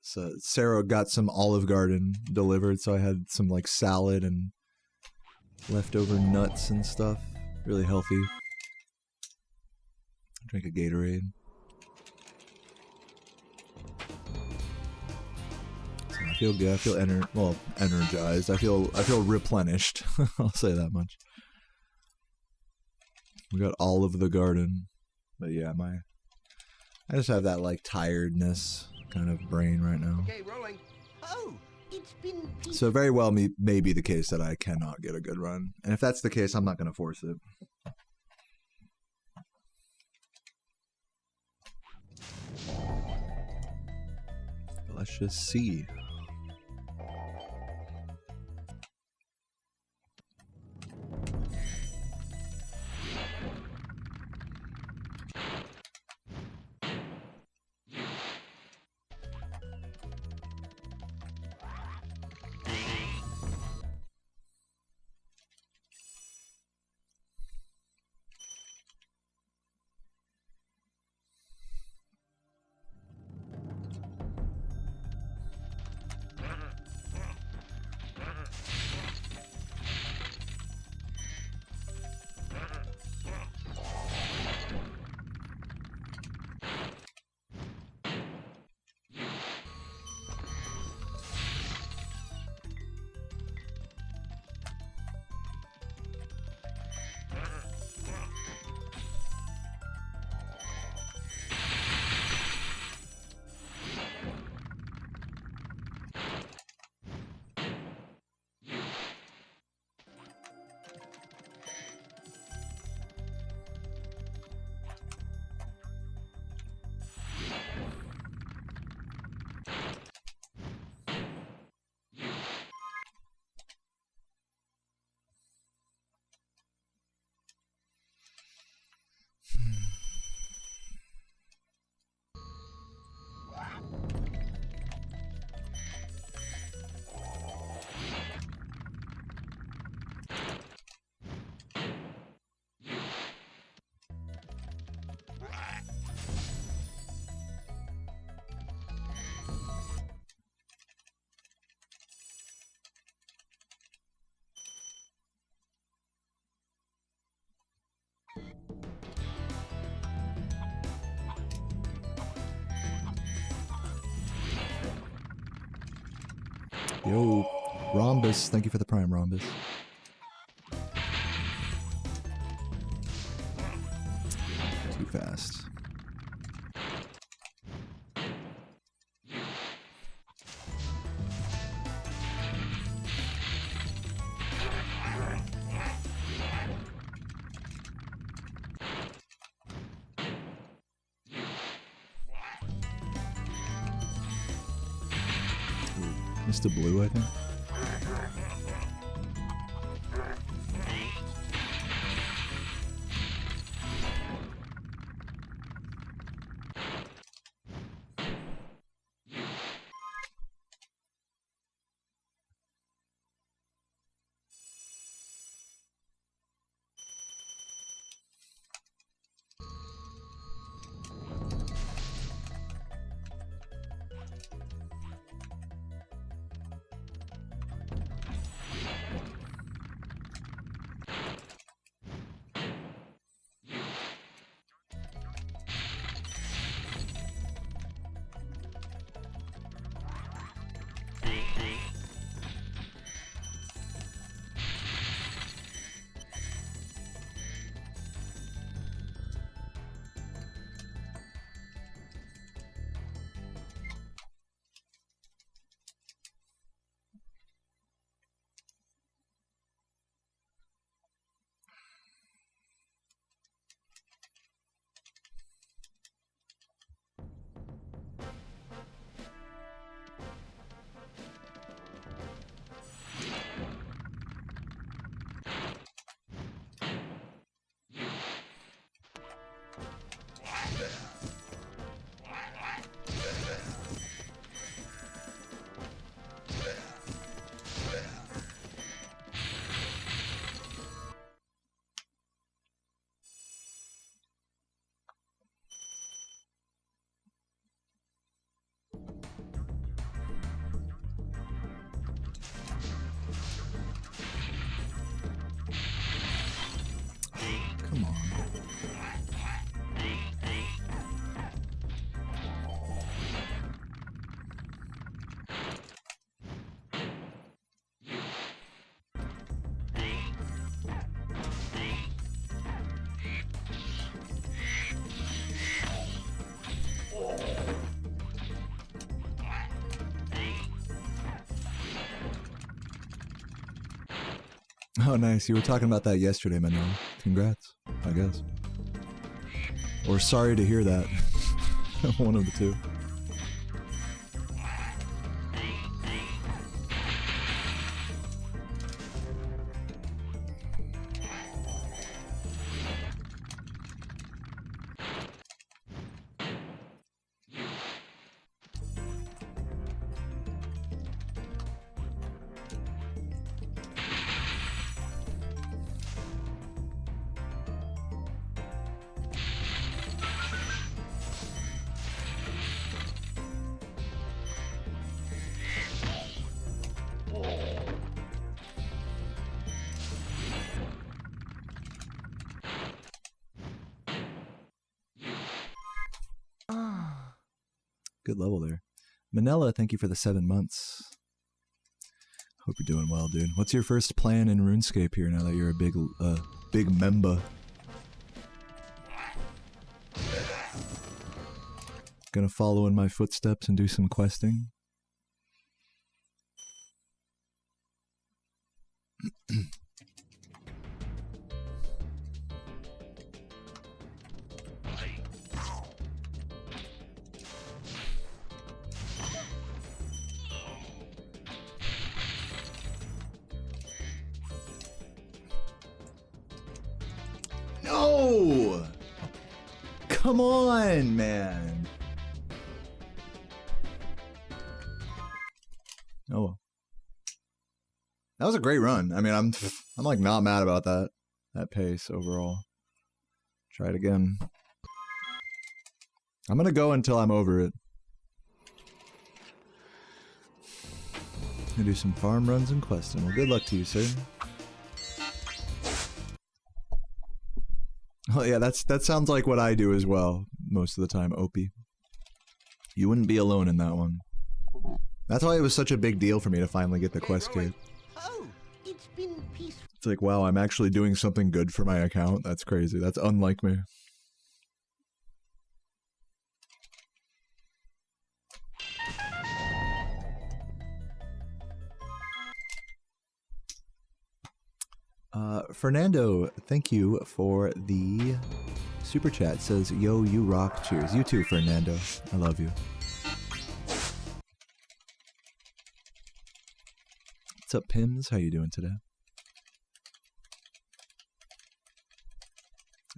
So Sarah got some Olive Garden delivered, so I had some like salad and leftover nuts and stuff. Really healthy. Drink a Gatorade. So I feel good. I feel energized. I feel replenished. I'll say that much. We got all of the garden, but yeah, I just have that like tiredness kind of brain right now. Okay, rolling. Oh, it's been peaceful. So very well may be the case that I cannot get a good run, and if that's the case, I'm not going to force it. Let's just see. Yo, Rhombus, thank you for the prime, Rhombus. Too fast. Mr. Blue, I think. Oh, nice. You were talking about that yesterday, Manuel. Congrats, I guess. Or sorry to hear that. One of the two. Good level there. Manila, thank you for the 7 months. Hope you're doing well, dude. What's your first plan in RuneScape here now that you're a big member? Gonna follow in my footsteps and do some questing? No! Come on, man. Oh well. That was a great run. I mean, I'm like not mad about that pace overall. Try it again. I'm gonna go until I'm over it. Gonna do some farm runs and questing. Well, good luck to you, sir. Oh yeah, that sounds like what I do as well most of the time, Opie. You wouldn't be alone in that one. That's why it was such a big deal for me to finally get the quest cape. Oh, it's been peaceful. It's like, wow, I'm actually doing something good for my account. That's crazy. That's unlike me. Fernando, thank you for the super chat. It says, yo, you rock. Cheers. You too, Fernando. I love you. What's up, Pims? How you doing today?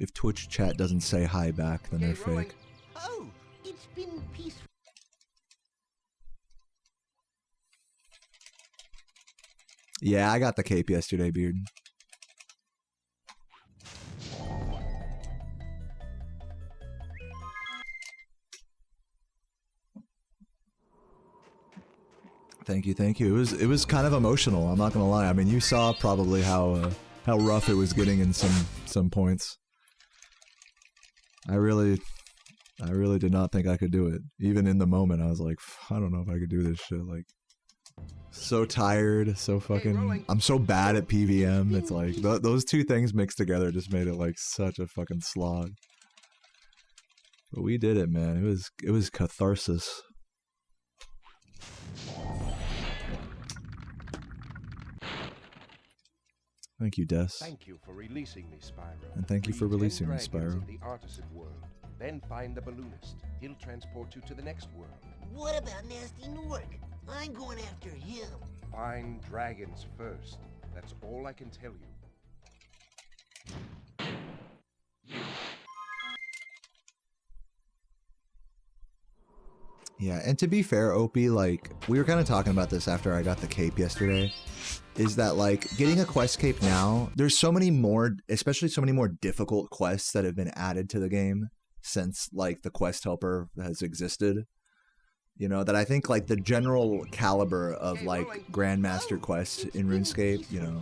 If Twitch chat doesn't say hi back, then they're fake. Oh, it's been peaceful. Yeah, I got the cape yesterday, Beard. Thank you, thank you. It was kind of emotional. I'm not gonna lie. I mean, you saw probably how rough it was getting in some points. I really did not think I could do it. Even in the moment, I was like, I don't know if I could do this shit. Like, so tired, so fucking. I'm so bad at PVM. It's like those two things mixed together just made it like such a fucking slog. But we did it, man. It was catharsis. Thank you, Des. Thank you for releasing me, Spyro. And thank you for Free 10 releasing me, dragons Spyro. in the artisan world. Then find the balloonist. He'll transport you to the next world. What about Nasty Nork? I'm going after him. Find dragons first. That's all I can tell you. Yeah, and to be fair, Opie, like, we were kind of talking about this after I got the cape yesterday, is that, like, getting a quest cape now, there's so many more, especially so many more difficult quests that have been added to the game since, like, the quest helper has existed. You know, that I think, like, the general caliber of, like, Grandmaster quests in RuneScape, you know,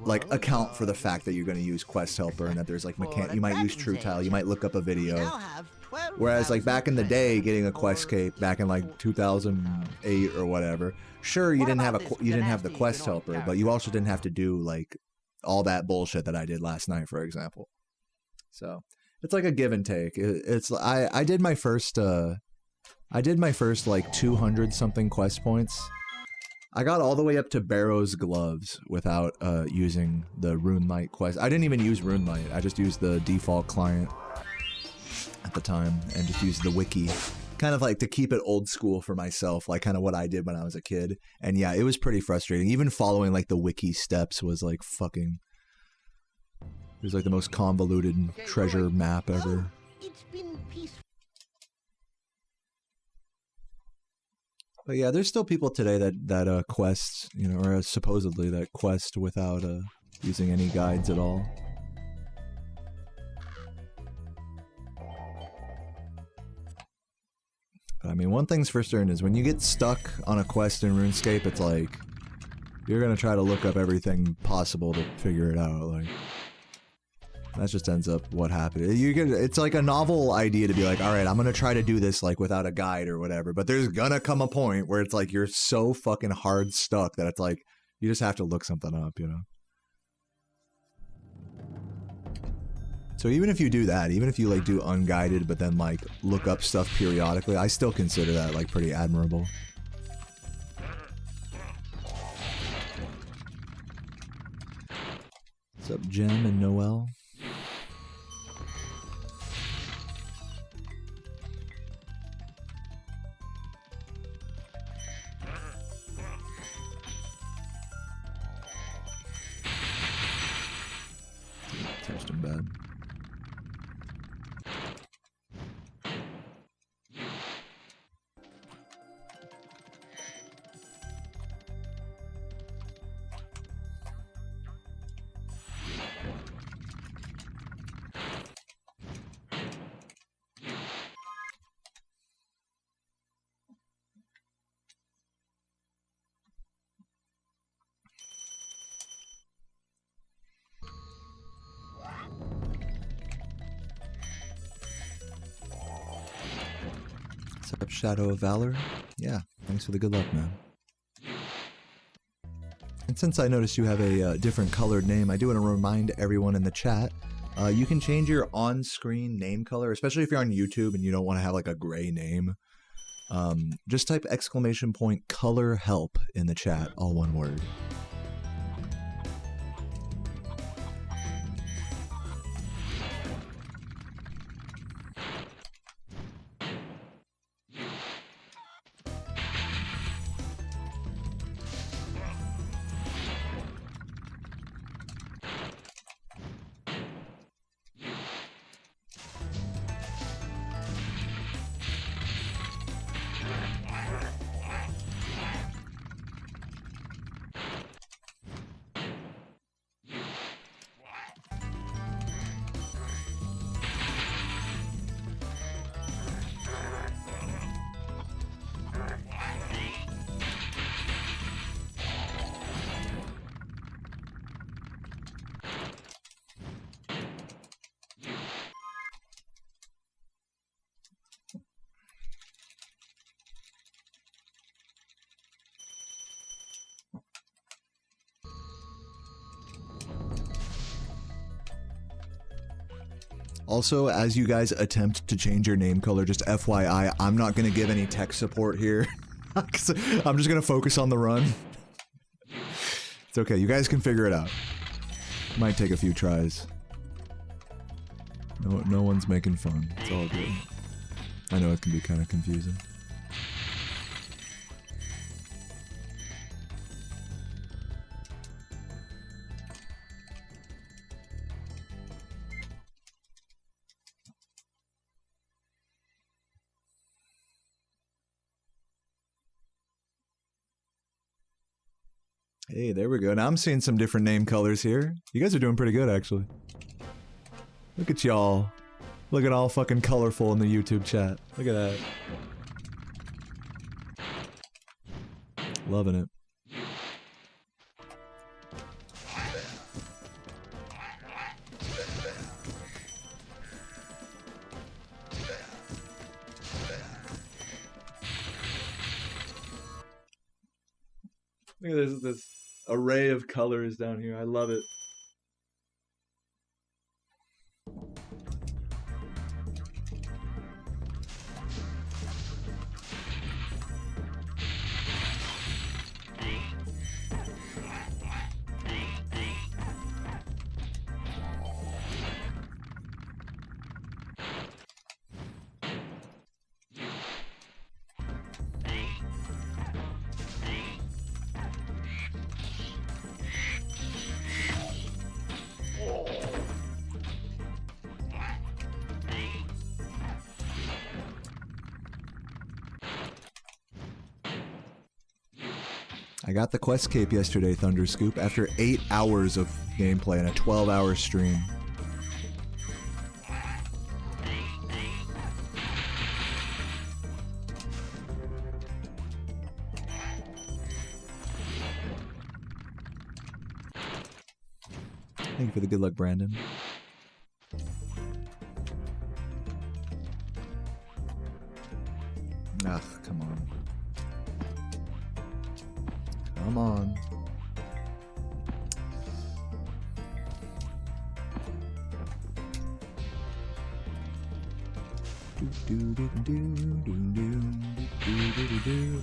like, account for the fact that you're going to use quest helper and that there's, like, you might use True Tile, you might look up a video. Whereas, like, back in the day, getting a quest cape back in, like, 2008 or whatever, sure, you didn't have the quest helper, but you also didn't have to do, like, all that bullshit that I did last night, for example. So, it's like a give and take. I did my first, like, 200 something quest points I got all the way up to Barrow's gloves without using the Runelight quest. I didn't even use Runelight. I just used the default client at the time and just used the wiki. Kind of like to keep it old school for myself, like kind of what I did when I was a kid. And yeah, it was pretty frustrating. Even following like the wiki steps was like fucking... It was like the most convoluted treasure map ever. It's been peaceful. But yeah, there's still people today that quest, you know, or supposedly that quest without using any guides at all. But I mean, one thing's for certain is when you get stuck on a quest in RuneScape, it's like you're gonna try to look up everything possible to figure it out. Like that just ends up what happened. It's like a novel idea to be like, all right, I'm gonna try to do this like without a guide or whatever. But there's gonna come a point where it's like you're so fucking hard stuck that it's like you just have to look something up, you know. So even if you do that, even if you like do unguided, but then like look up stuff periodically, I still consider that like pretty admirable. What's up, Jem and Noel? Touched him bad. What's up, Shadow of Valor? Yeah, thanks for the good luck, man. And since I noticed you have a different colored name, I do want to remind everyone in the chat, you can change your on-screen name color, especially if you're on YouTube and you don't want to have like a gray name. Just type !color help in the chat, all one word. Also, as you guys attempt to change your name color, just FYI, I'm not going to give any tech support here. I'm just going to focus on the run. It's okay, you guys can figure it out. Might take a few tries. No one's making fun. It's all good. I know it can be kind of confusing. Hey, there we go. Now I'm seeing some different name colors here. You guys are doing pretty good, actually. Look at y'all. Looking all fucking colorful in the YouTube chat. Look at that. Loving it. Look at this array of colors down here. I love it. I got the quest cape yesterday, Thunderscoop, after 8 hours of gameplay and a 12-hour stream. Thank you for the good luck, Brandon. Ugh, come on. Come on.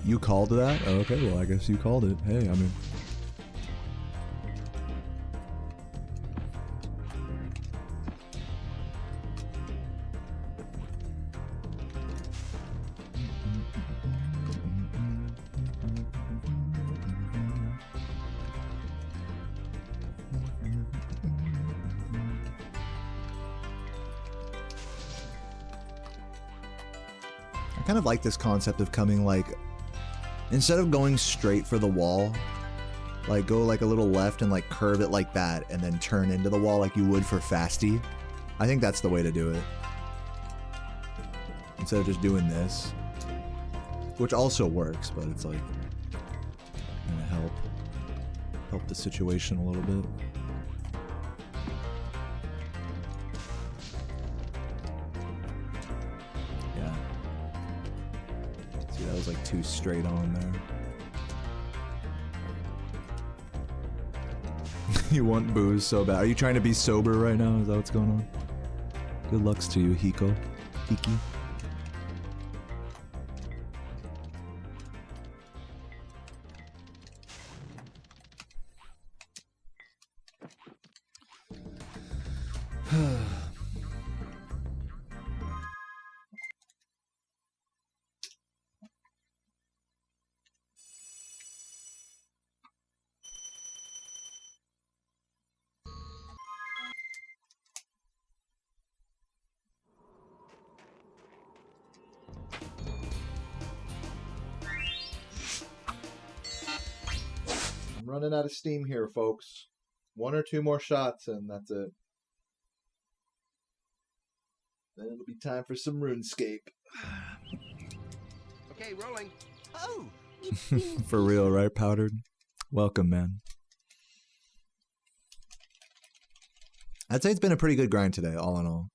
You called that? Oh, okay, well, I guess you called it. Hey, I mean... I kind of like this concept of coming like, instead of going straight for the wall, like go like a little left and like curve it like that and then turn into the wall like you would for Fasty. I think that's the way to do it. Instead of just doing this, which also works, but it's like gonna help the situation a little bit. That was like too straight on there. You want booze so bad. Are you trying to be sober right now? Is that what's going on? Good lucks to you, Hiko. Hiki. Running out of steam here, folks. 1 or 2 more shots and that's it. Then it'll be time for some RuneScape. Okay, rolling. Oh, For real, right, Powdered? Welcome, man. I'd say it's been a pretty good grind today, all in all.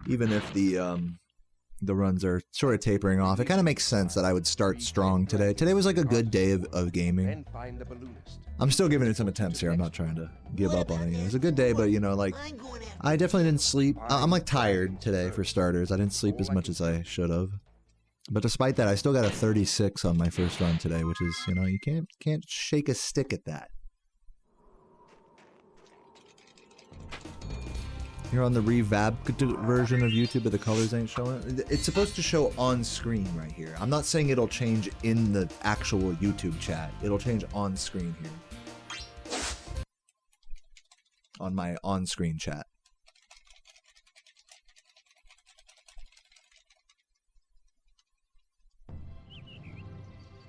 Even if the runs are sort of tapering off, it kind of makes sense that I would start strong today. Today was like a good day of gaming. Then find the balloonist. I'm still giving it some attempts here. I'm not trying to give up on it. It was a good day, but you know, like, I'm going after I definitely didn't sleep. I'm like tired today for starters. I didn't sleep as much as I should have. But despite that, I still got a 36 on my first run today, which is, you know, you can't shake a stick at that. You're on the revamped version of YouTube, but the colors ain't showing. It's supposed to show on screen right here. I'm not saying it'll change in the actual YouTube chat. It'll change on screen here. On my on-screen chat.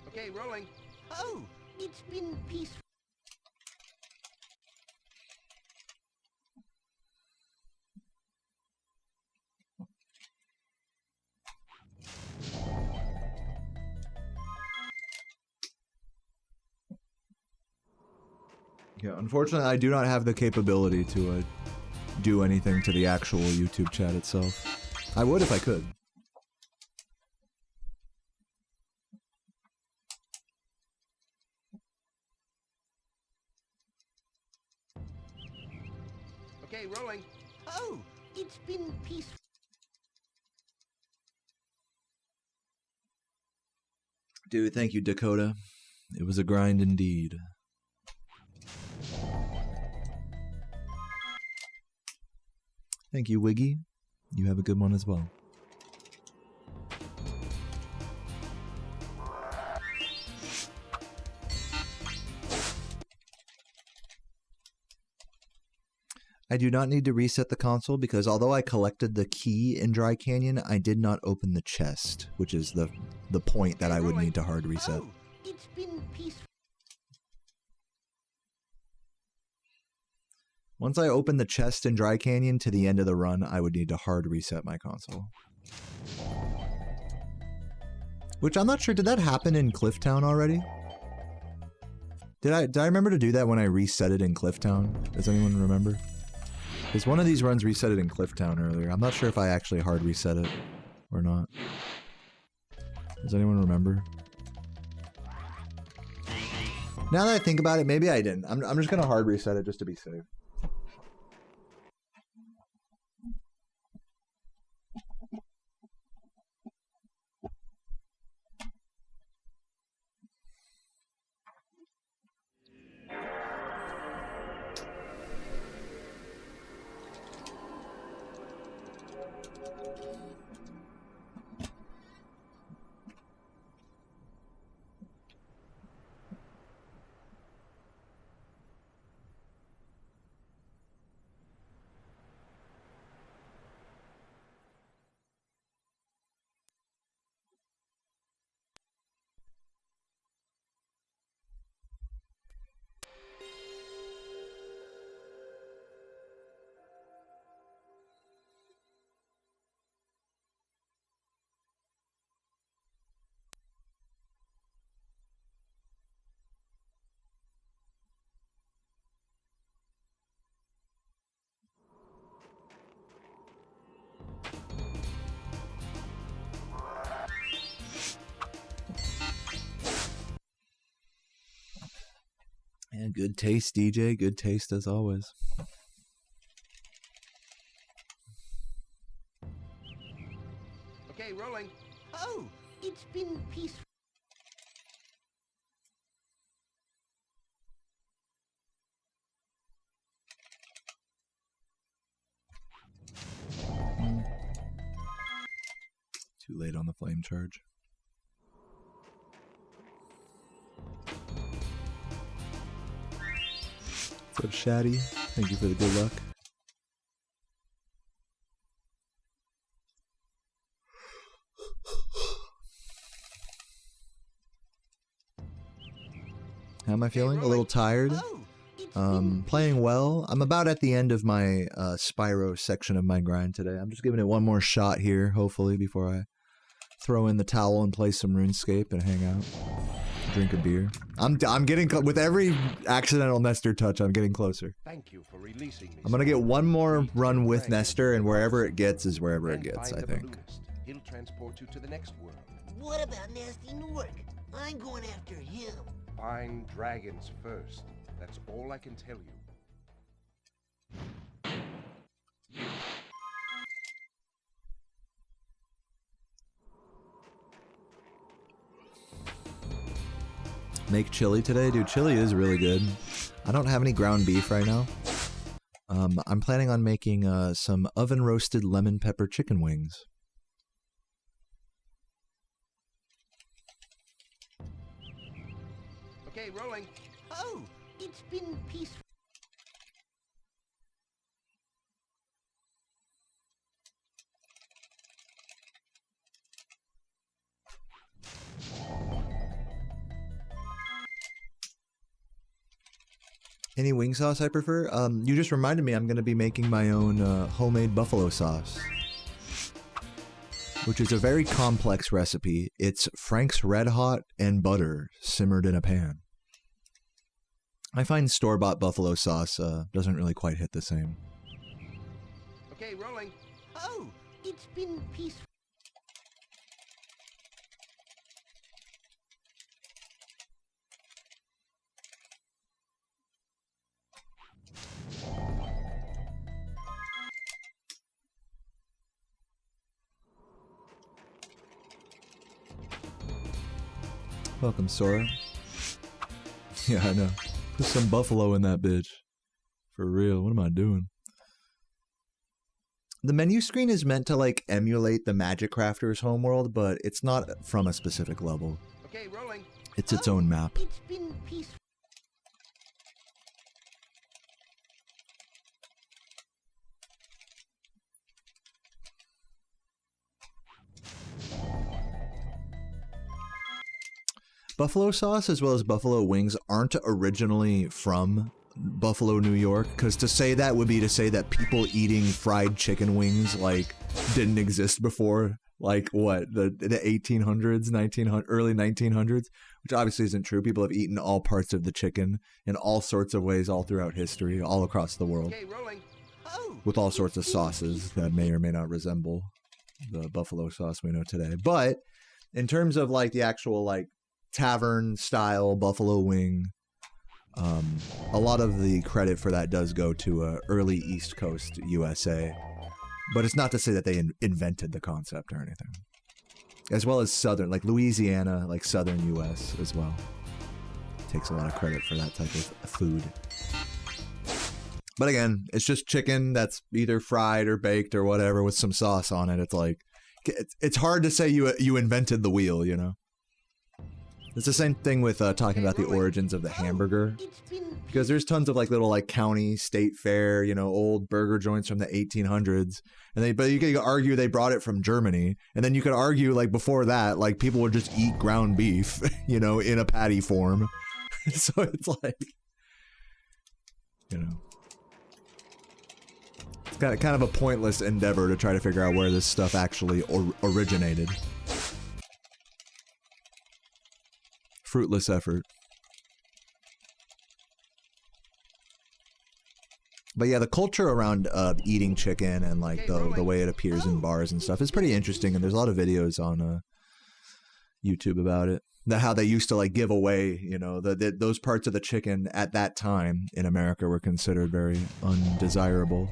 Okay, rolling. Oh, it's been peaceful. Yeah, unfortunately, I do not have the capability to do anything to the actual YouTube chat itself. I would if I could. Okay, rolling. Oh, it's been peaceful. Dude, thank you, Dakota. It was a grind indeed. Thank you, Wiggy. You have a good one as well. I do not need to reset the console because although I collected the key in Dry Canyon, I did not open the chest, which is the point that I would need to hard reset. Oh, it's been peaceful. Once I open the chest in Dry Canyon to the end of the run, I would need to hard reset my console. Which I'm not sure, did that happen in Clifftown already? Did I remember to do that when I reset it in Clifftown? Does anyone remember? Because one of these runs reset it in Clifftown earlier. I'm not sure if I actually hard reset it or not. Does anyone remember? Now that I think about it, maybe I didn't. I'm just gonna hard reset it just to be safe. Yeah, good taste, DJ. Good taste as always. Okay, rolling. Oh, it's been peaceful. Too late on the flame charge. What's up, Shaddy? Thank you for the good luck. How am I feeling? A little tired. Playing well. I'm about at the end of my Spyro section of my grind today. I'm just giving it one more shot here, hopefully, before I throw in the towel and play some Runescape and hang out. Drink a beer. I'm getting with every accidental Nestor touch, I'm getting closer. Thank you for releasing me. I'm gonna get one more run with Nestor, and wherever it gets is wherever it Then gets, find I the think. balloonist. He'll transport you to the next world. What about Nasty Newark? I'm going after him. Find dragons first. That's all I can tell you. Make chili today? Dude, chili is really good. I don't have any ground beef right now. I'm planning on making some oven roasted lemon pepper chicken wings. Okay, rolling. Oh, it's been peaceful. Any wing sauce I prefer? You just reminded me I'm going to be making my own homemade buffalo sauce, which is a very complex recipe. It's Frank's Red Hot and butter simmered in a pan. I find store-bought buffalo sauce doesn't really quite hit the same. Okay, rolling. Oh, it's been peaceful. Welcome, Sora. Yeah, I know. Put some buffalo in that bitch. For real, what am I doing? The menu screen is meant to, like, emulate the Magic Crafter's homeworld, but it's not from a specific level. Okay, rolling. It's its own map. It's been peaceful. buffalo sauce as well as buffalo wings aren't originally from Buffalo, New York, because to say that would be to say that people eating fried chicken wings like didn't exist before, like what, the 1800s, early 1900s, which obviously isn't true. People have eaten all parts of the chicken in all sorts of ways all throughout history, all across the world, Okay, rolling. with all sorts of sauces that may or may not resemble the buffalo sauce we know today. But in terms of like the actual like tavern style buffalo wing, a lot of the credit for that does go to early East Coast USA, but it's not to say that they invented the concept or anything. As well as southern, like Louisiana, like southern US as well. Takes a lot of credit for that type of food. But again, it's just chicken that's either fried or baked or whatever with some sauce on it. It's like, it's hard to say you invented the wheel, you know? It's the same thing with talking about the origins of the hamburger, because there's tons of like little like county, state fair, you know, old burger joints from the 1800s, and but you could argue they brought it from Germany, and then you could argue like before that, like people would just eat ground beef, you know, in a patty form. So it's like, you know, it's kind of a pointless endeavor to try to figure out where this stuff actually originated. Fruitless effort. But yeah, the culture around eating chicken and like the way it appears in bars and stuff is pretty interesting, and there's a lot of videos on YouTube about it. How they used to like give away, you know, those parts of the chicken at that time in America were considered very undesirable.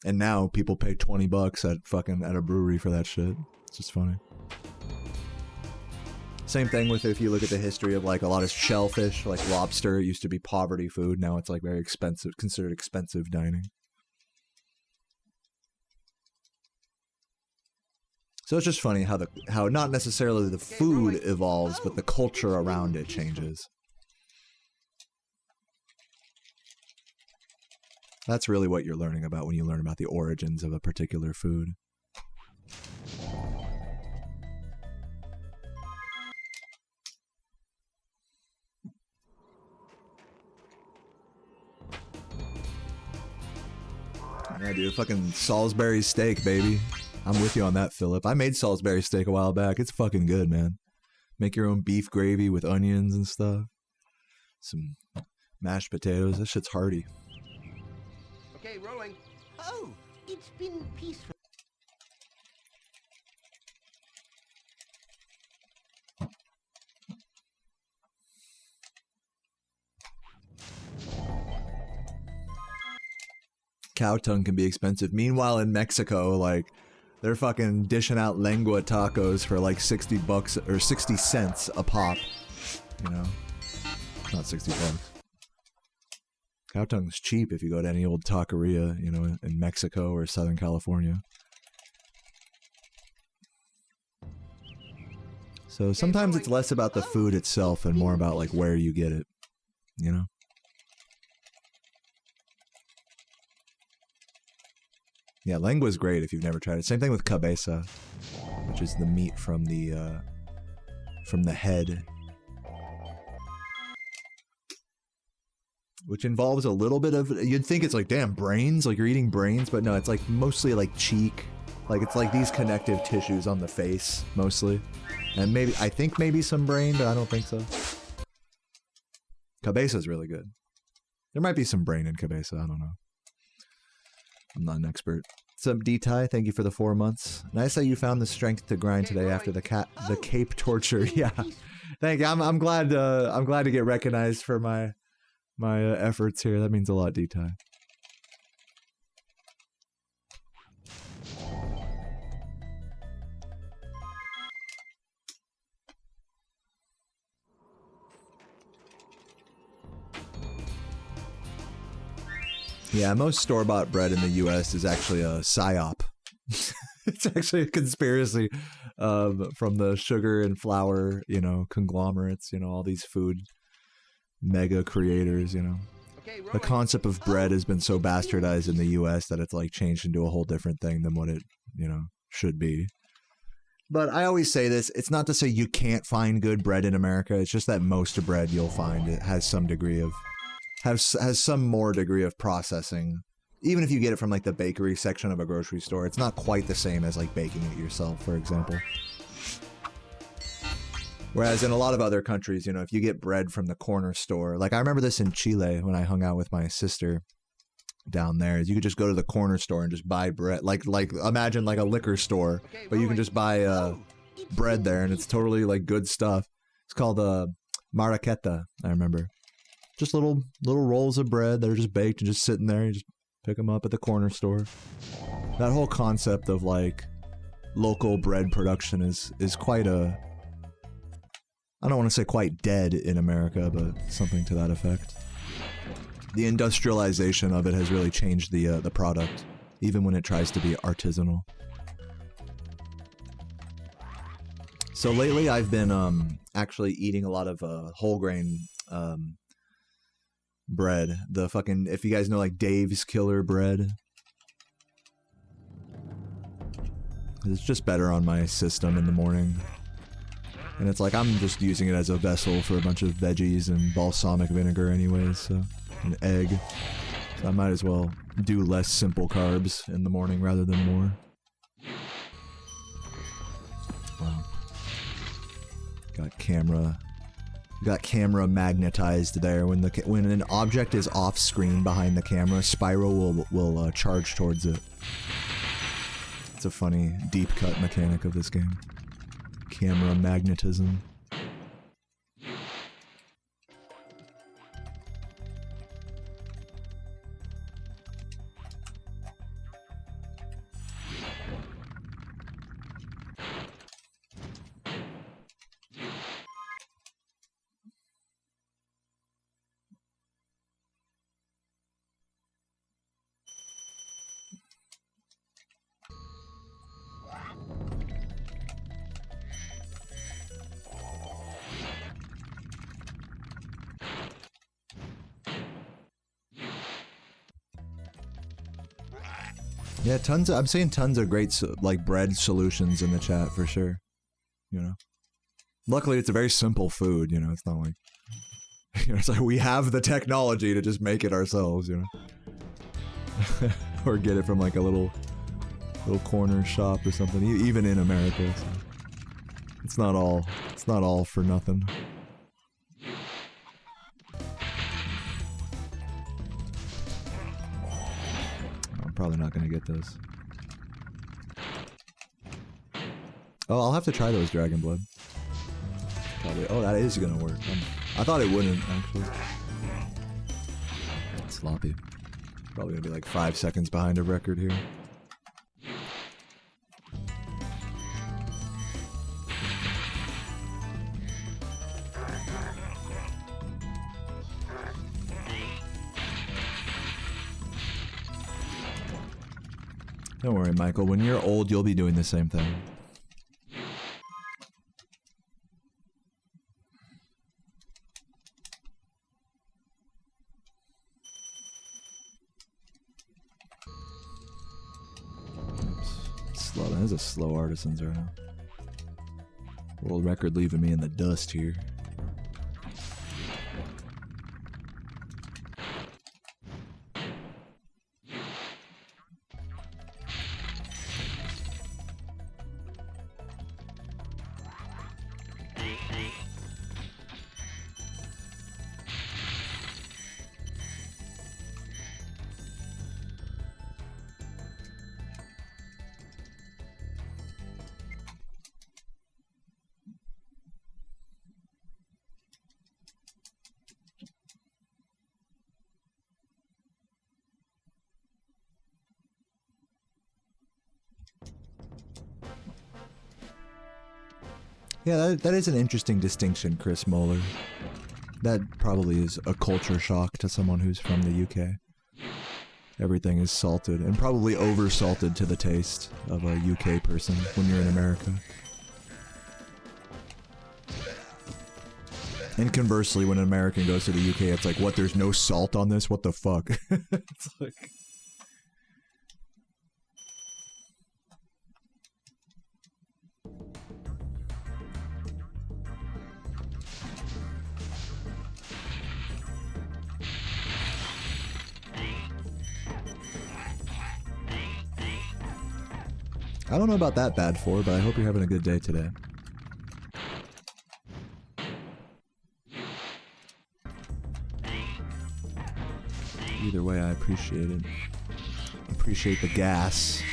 And now people pay $20 at a brewery for that shit. It's just funny. Same thing with if you look at the history of like a lot of shellfish, like lobster. It used to be poverty food. Now it's like very expensive, considered expensive dining. So it's just funny how not necessarily the food evolves, but the culture around it changes. That's really what you're learning about when you learn about the origins of a particular food. Yeah, dude, fucking Salisbury steak, baby. I'm with you on that, Philip. I made Salisbury steak a while back. It's fucking good, man. Make your own beef gravy with onions and stuff. Some mashed potatoes. This shit's hearty. Okay, rolling. Oh, it's been peaceful. Cow tongue can be expensive. Meanwhile, in Mexico, like, they're fucking dishing out lengua tacos for like $60 or 60 cents a pop. You know? Not $60. Cow tongue's cheap if you go to any old taqueria, you know, in Mexico or Southern California. So sometimes it's less about the food itself and more about like where you get it, you know? Yeah, lengua's great if you've never tried it. Same thing with cabeza, which is the meat from the head, which involves a little bit of, you'd think it's like, damn, brains, like you're eating brains, but no, it's like mostly like cheek, like it's like these connective tissues on the face mostly, and maybe, I think maybe some brain, but I don't think so. Cabeza's really good. There might be some brain in cabeza, I don't know. I'm not an expert. What's up, D-Ty? Thank you for the 4 months. Nice that you found the strength to grind today after the Cape torture. Yeah, thank you. I'm glad to get recognized for my efforts here. That means a lot, D-Ty. Yeah, most store-bought bread in the U.S. is actually a psyop. It's actually a conspiracy from the sugar and flour, you know, conglomerates, you know, all these food mega creators, you know. The concept of bread has been so bastardized in the U.S. that it's like changed into a whole different thing than what it, you know, should be. But I always say this, it's not to say you can't find good bread in America, it's just that most bread you'll find it has some degree of, has some more degree of processing. Even if you get it from like the bakery section of a grocery store, it's not quite the same as like baking it yourself, for example. Whereas in a lot of other countries, you know, if you get bread from the corner store, like I remember this in Chile when I hung out with my sister down there, is you could just go to the corner store and just buy bread, like imagine like a liquor store, but you can just buy bread there, and it's totally like good stuff. It's called marraqueta, I remember. Just little rolls of bread that are just baked and just sitting there. You just pick them up at the corner store. That whole concept of like local bread production is quite a, I don't want to say quite dead in America, but something to that effect. The industrialization of it has really changed the product, even when it tries to be artisanal. So lately I've been actually eating a lot of whole grain bread. The fucking, if you guys know like Dave's Killer bread. It's just better on my system in the morning. And it's like I'm just using it as a vessel for a bunch of veggies and balsamic vinegar anyways, so an egg. So I might as well do less simple carbs in the morning rather than more. Wow. Got camera magnetized there. When an object is off screen behind the camera, Spyro will charge towards it. It's a funny deep cut mechanic of this game. Camera magnetism. Yeah, I'm seeing tons of great, like, bread solutions in the chat, for sure. You know? Luckily, it's a very simple food, you know? It's not like... You know, it's like we have the technology to just make it ourselves, you know? Or get it from, like, a little corner shop or something, even in America, so... It's not all for nothing. Probably not gonna get those. Oh, I'll have to try those Dragon Blood. Probably. Oh, that is gonna work. I thought it wouldn't, actually. It's sloppy. Probably gonna be like 5 seconds behind a record here. Don't worry, Michael. When you're old, you'll be doing the same thing. Slow. That is a slow Artisans right now. World record leaving me in the dust here. Yeah, that is an interesting distinction, Chris Moeller. That probably is a culture shock to someone who's from the UK. Everything is salted, and probably over-salted to the taste of a UK person when you're in America. And conversely, when an American goes to the UK, it's like, what, there's no salt on this? What the fuck? It's like... I don't know about that bad for, but I hope you're having a good day today. Either way, I appreciate it. Appreciate the gas.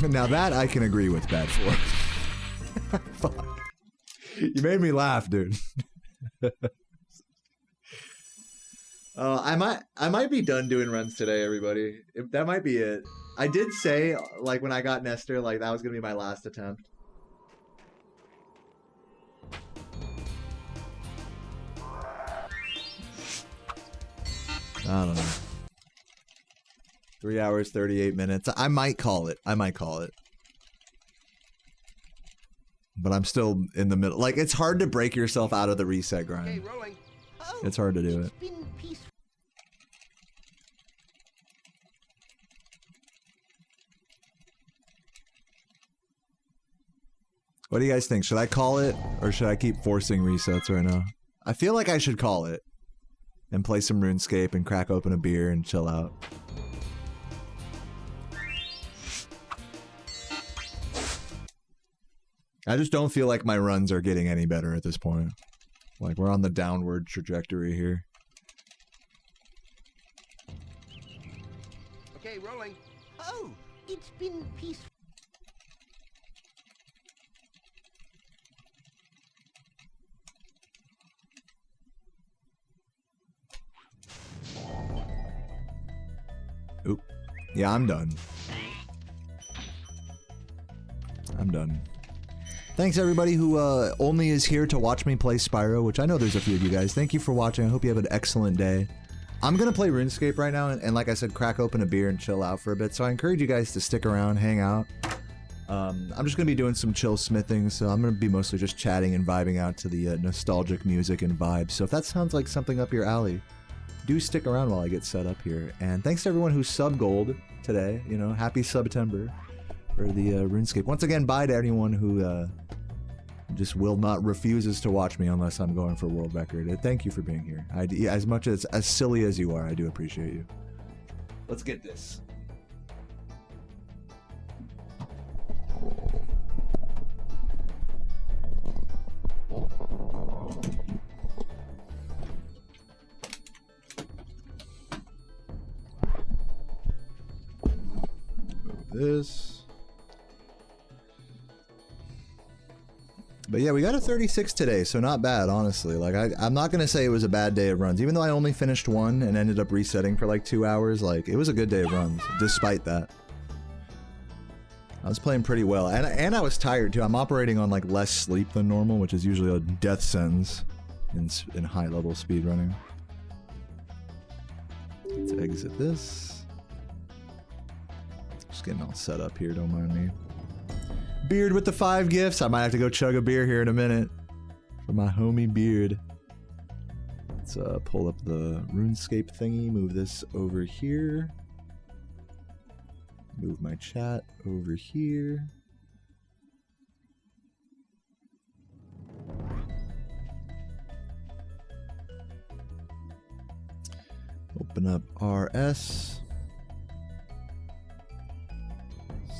Now that I can agree with bad for. Fuck. You made me laugh, dude. I might be done doing runs today, everybody. That might be it. I did say, like, when I got Nestor, like, that was gonna be my last attempt. I don't know. 3 hours, 38 minutes. I might call it. But I'm still in the middle. Like, it's hard to break yourself out of the reset grind. Okay, rolling. Oh, It's hard to do it. it's been peaceful. What do you guys think? Should I call it, or should I keep forcing resets right now? I feel like I should call it. And play some RuneScape and crack open a beer and chill out. I just don't feel like my runs are getting any better at this point. Like, we're on the downward trajectory here. Okay, rolling. Oh, it's been peaceful. Oop. Yeah, I'm done. I'm done. Thanks everybody who only is here to watch me play Spyro, which I know there's a few of you guys. Thank you for watching. I hope you have an excellent day. I'm gonna play RuneScape right now, and like I said, crack open a beer and chill out for a bit. So I encourage you guys to stick around, hang out. I'm just gonna be doing some chill smithing, so I'm gonna be mostly just chatting and vibing out to the nostalgic music and vibes. So if that sounds like something up your alley, do stick around while I get set up here. And thanks to everyone who sub-gold today. You know, happy September for the RuneScape. Once again, bye to anyone who just refuses to watch me unless I'm going for world record. Thank you for being here. As much as silly as you are, I do appreciate you. Let's get this. This. But yeah, we got a 36 today, so not bad, honestly. Like, I'm not gonna say it was a bad day of runs, even though I only finished one and ended up resetting for like 2 hours. Like, it was a good day of runs, despite that. I was playing pretty well, and I was tired too. I'm operating on like less sleep than normal, which is usually a death sentence in high-level speedrunning. Let's exit this. Just getting all set up here, don't mind me. Beard with the 5 gifts. I might have to go chug a beer here in a minute for my homie Beard. Let's pull up the RuneScape thingy, move this over here. Move my chat over here. Open up RS.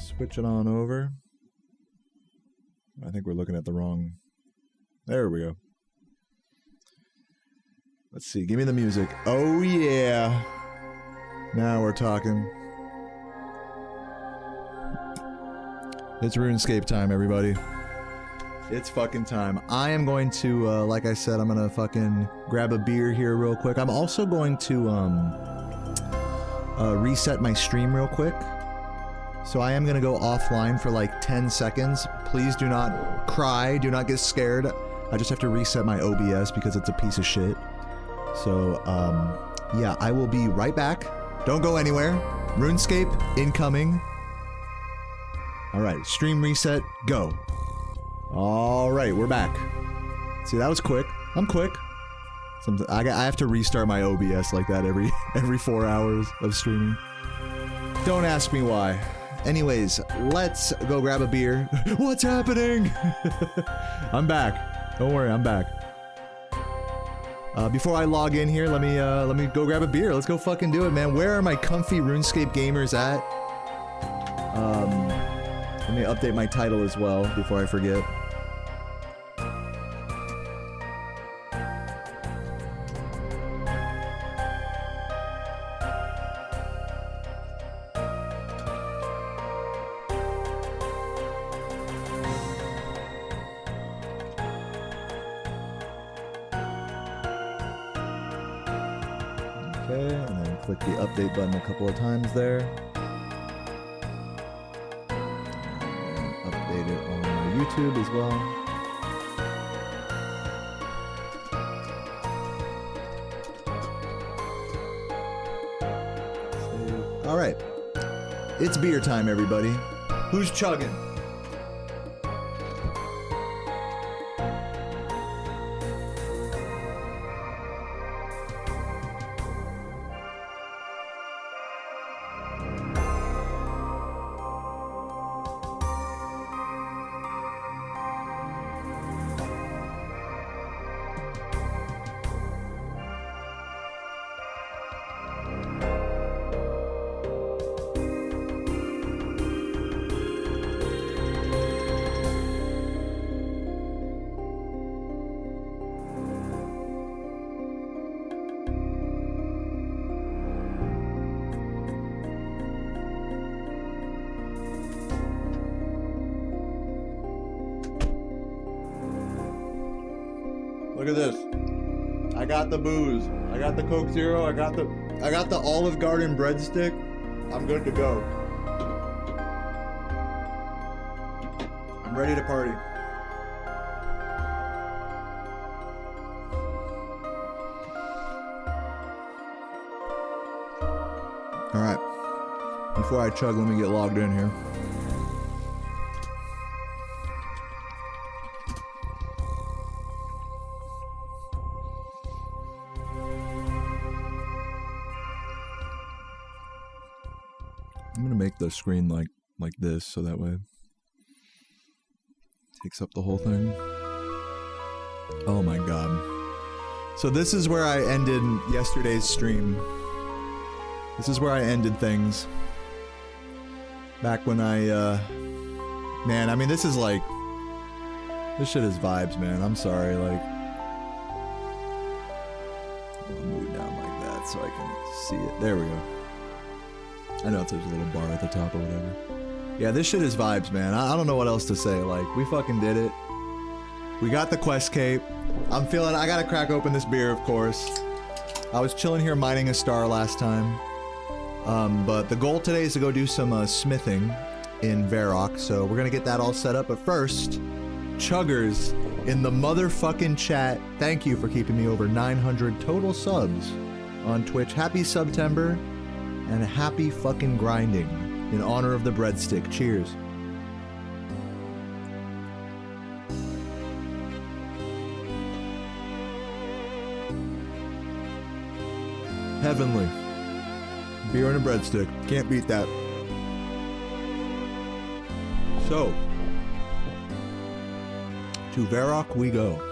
Switch it on over. I think we're looking at the wrong... There we go. Let's see. Give me the music. Oh, yeah. Now we're talking. It's RuneScape time, everybody. It's fucking time. I am going to, like I said, I'm gonna fucking grab a beer here real quick. I'm also going to, reset my stream real quick. So I am going to go offline for like 10 seconds. Please do not cry. Do not get scared. I just have to reset my OBS because it's a piece of shit. So, yeah, I will be right back. Don't go anywhere. RuneScape incoming. All right, stream reset, go. All right, we're back. See, that was quick. I'm quick. I have to restart my OBS like that every 4 hours of streaming. Don't ask me why. Anyways, let's go grab a beer. What's happening? I'm back. Don't worry, I'm back. Before I log in here, let me go grab a beer. Let's go fucking do it, man. Where are my comfy RuneScape gamers at? Let me update my title as well before I forget. Okay, and then click the update button a couple of times there. And update it on my YouTube as well. Save. All right, it's beer time, everybody. Who's chugging? Look at this. I got the booze. I got the Coke Zero. I got the Olive Garden breadstick. I'm good to go. I'm ready to party. All right. Before I chug, let me get logged in here. I'm gonna make the screen like this, so that way it takes up the whole thing. Oh my god. So this is where I ended yesterday's stream. This is where I ended things. Back when man, I mean, this is like... This shit is vibes, man. I'm sorry, like... I'll move it down like that so I can see it. There we go. I know there's a little bar at the top or whatever. Yeah, this shit is vibes, man. I don't know what else to say. Like, we fucking did it. We got the quest cape. I'm feeling... I gotta crack open this beer, of course. I was chilling here mining a star last time. But the goal today is to go do some smithing in Varrock, so we're gonna get that all set up. But first, chuggers in the motherfucking chat, thank you for keeping me over 900 total subs on Twitch. Happy September. And happy fucking grinding in honor of the breadstick. Cheers. Heavenly. Beer and a breadstick. Can't beat that. So, to Varrock we go.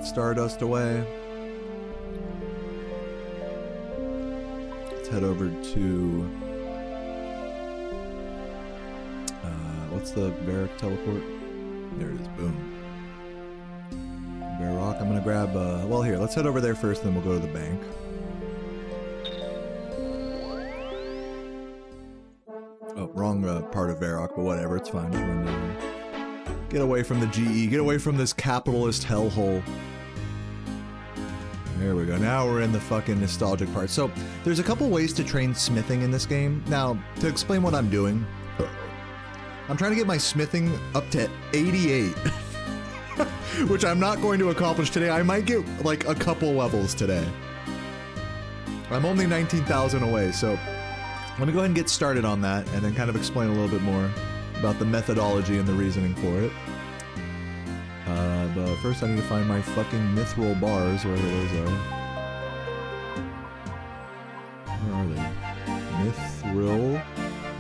Stardust away. Let's head over to what's the Varrock teleport? There it is. Boom. Varrock. I'm gonna grab well, here, let's head over there first, then we'll go to the bank. Oh, wrong part of Varrock, but whatever, it's fine. Just run down there. Get away from the GE. Get away from this capitalist hellhole. There we go. Now we're in the fucking nostalgic part. So, there's a couple ways to train smithing in this game. Now, to explain what I'm doing, I'm trying to get my smithing up to 88. Which I'm not going to accomplish today. I might get, like, a couple levels today. I'm only 19,000 away, so let me go ahead and get started on that and then kind of explain a little bit more about the methodology and the reasoning for it. But first I need to find my fucking mithril bars, wherever those are. Where are they? Mithril.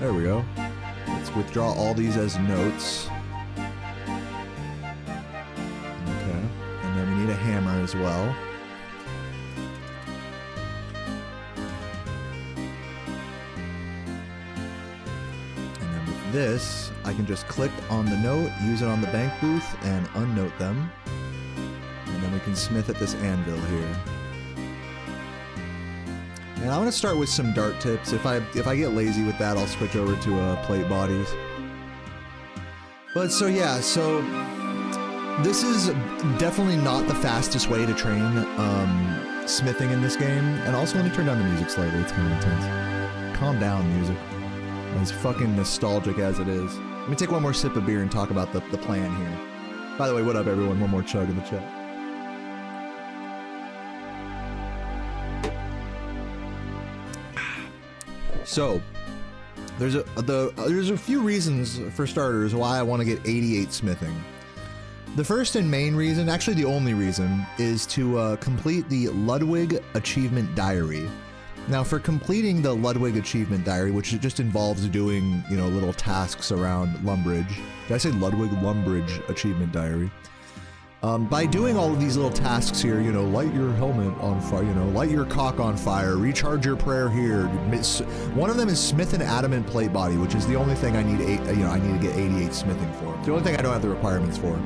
There we go. Let's withdraw all these as notes. Okay. And then we need a hammer as well. And then with this, I can just click on the note, use it on the bank booth, and unnote them. And then we can smith at this anvil here. And I'm gonna start with some dart tips. If I get lazy with that, I'll switch over to plate bodies. But so yeah, so this is definitely not the fastest way to train smithing in this game. And also, let me turn down the music slightly. It's kind of intense. Calm down, music. As fucking nostalgic as it is. Let me take one more sip of beer and talk about the plan here. By the way, what up, everyone? One more chug in the chat. So, there's a few reasons, for starters, why I want to get 88 smithing. The first and main reason, actually the only reason, is to complete the Ludwig Achievement Diary. Now, for completing the Ludwig Achievement Diary, which just involves doing, you know, little tasks around Lumbridge. Did I say Ludwig Lumbridge Achievement Diary? By doing all of these little tasks here, you know, light your helmet on fire, you know, light your cock on fire, recharge your prayer here. One of them is smith an adamant plate body, which is the only thing I need I need to get 88 smithing for. The only thing I don't have the requirements for.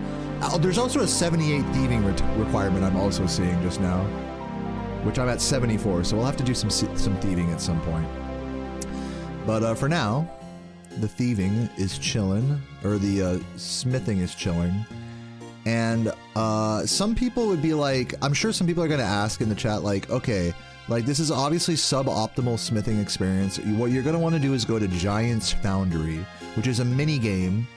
There's also a 78 thieving requirement I'm also seeing just now, which I'm at 74, so we'll have to do some thieving at some point. But for now, the thieving is chillin', or the smithing is chilling. And some people would be like, I'm sure some people are going to ask in the chat, like, okay, like this is obviously suboptimal smithing experience. What you're going to want to do is go to Giant's Foundry, which is a mini game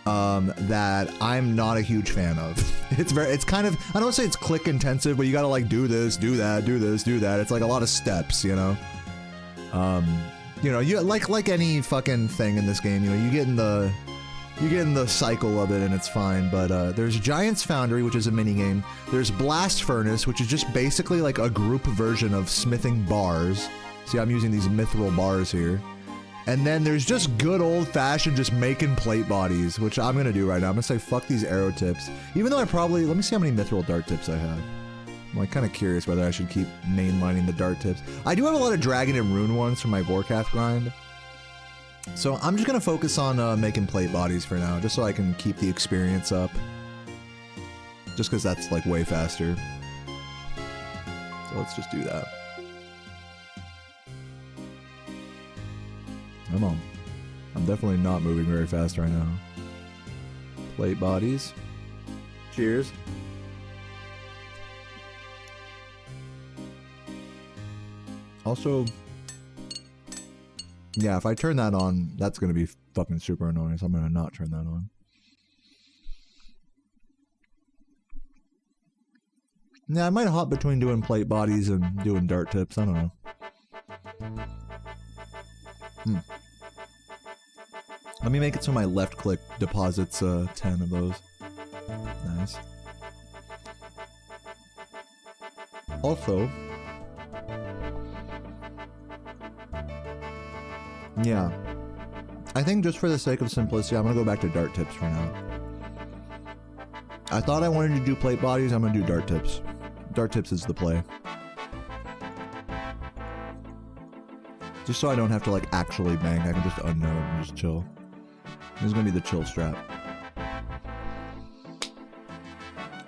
that I'm not a huge fan of. It's kind of, I don't want to say it's click intensive, but you got to like do this, do that, do this, do that. It's like a lot of steps, you know. You like any fucking thing in this game, you know, you get in the cycle of it and it's fine. But there's Giant's Foundry, which is a mini game. There's Blast Furnace, which is just basically like a group version of smithing bars. See, I'm using these mithril bars here. And then there's just good old-fashioned just making plate bodies, which I'm gonna do right now. I'm gonna say fuck these arrow tips. Even though I probably, let me see how many mithril dart tips I have. I'm like kind of curious whether I should keep mainlining the dart tips. I do have a lot of dragon and rune ones from my Vorkath grind. So I'm just gonna focus on making plate bodies for now, just so I can keep the experience up. Just because that's like way faster. So let's just do that. Come on. I'm definitely not moving very fast right now. Plate bodies. Cheers. Also, yeah, if I turn that on, that's gonna be fucking super annoying, so I'm gonna not turn that on. Yeah, I might hop between doing plate bodies and doing dart tips, I don't know. Let me make it so my left click deposits 10 of those. Nice. Also, yeah, I think just for the sake of simplicity, I'm gonna go back to dart tips for now. I thought I wanted to do plate bodies, I'm gonna do dart tips. Dart tips is the play. Just so I don't have to like actually bang, I can just unnote and just chill. This is gonna be the chill strap.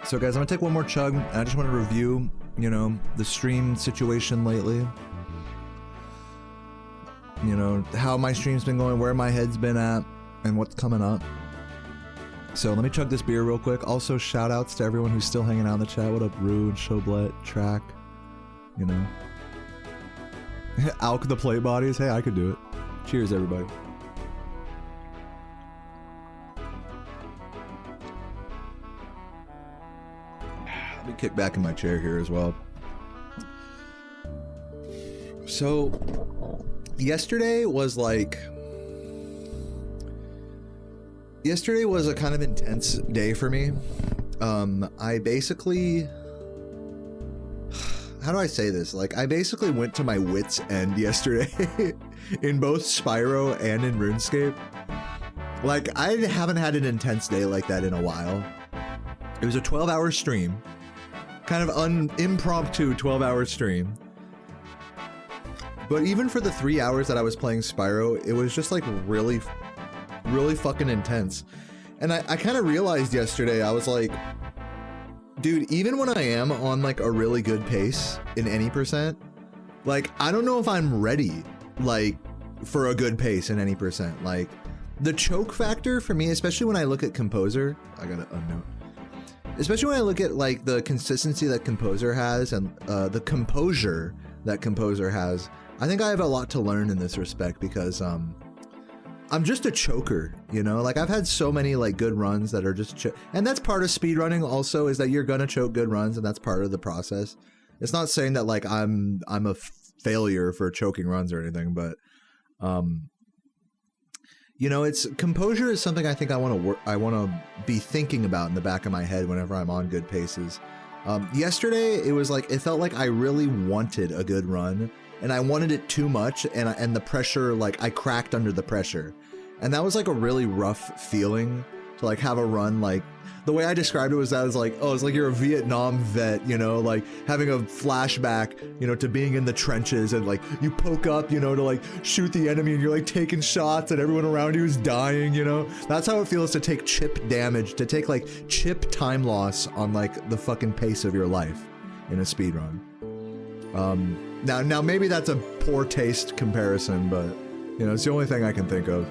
So guys, I'm gonna take one more chug, and I just want to review, you know, the stream situation lately. You know, how my stream's been going, where my head's been at, and what's coming up. So let me chug this beer real quick. Also, shout outs to everyone who's still hanging out in the chat. What up, Rude, Shoblet, Track, you know. Alk the plate bodies, hey, I could do it. Cheers, everybody. Let me kick back in my chair here as well. So yesterday was a kind of intense day for me. I basically, how do I say this? Like, I basically went to my wit's end yesterday in both Spyro and in RuneScape. Like, I haven't had an intense day like that in a while. It was a 12-hour stream, kind of impromptu 12-hour stream. But even for the 3 hours that I was playing Spyro, it was just like really fucking intense. And I kind of realized yesterday, I was like, dude, even when I am on like a really good pace in any percent, like, I don't know if I'm ready, like, for a good pace in any percent. Like, the choke factor for me, especially when I look at Composer, I gotta unnote. Especially when I look at like the consistency that Composer has and the composure that Composer has, I think I have a lot to learn in this respect because I'm just a choker, you know? Like, I've had so many like good runs that are just and that's part of speedrunning also, is that you're gonna choke good runs, and that's part of the process. It's not saying that like I'm a failure for choking runs or anything, but you know, it's composure is something I think I want to be thinking about in the back of my head whenever I'm on good paces. Yesterday it was like, it felt like I really wanted a good run, and I wanted it too much, and the pressure, like, I cracked under the pressure. And that was like a really rough feeling to like have a run. Like, the way I described it was that it's like, oh, it's like you're a Vietnam vet, you know, like having a flashback, you know, to being in the trenches, and like you poke up, you know, to like shoot the enemy, and you're like taking shots and everyone around you is dying, you know? That's how it feels to take chip damage, to take like chip time loss on like the fucking pace of your life in a speedrun. Now maybe that's a poor taste comparison, but you know, it's the only thing I can think of.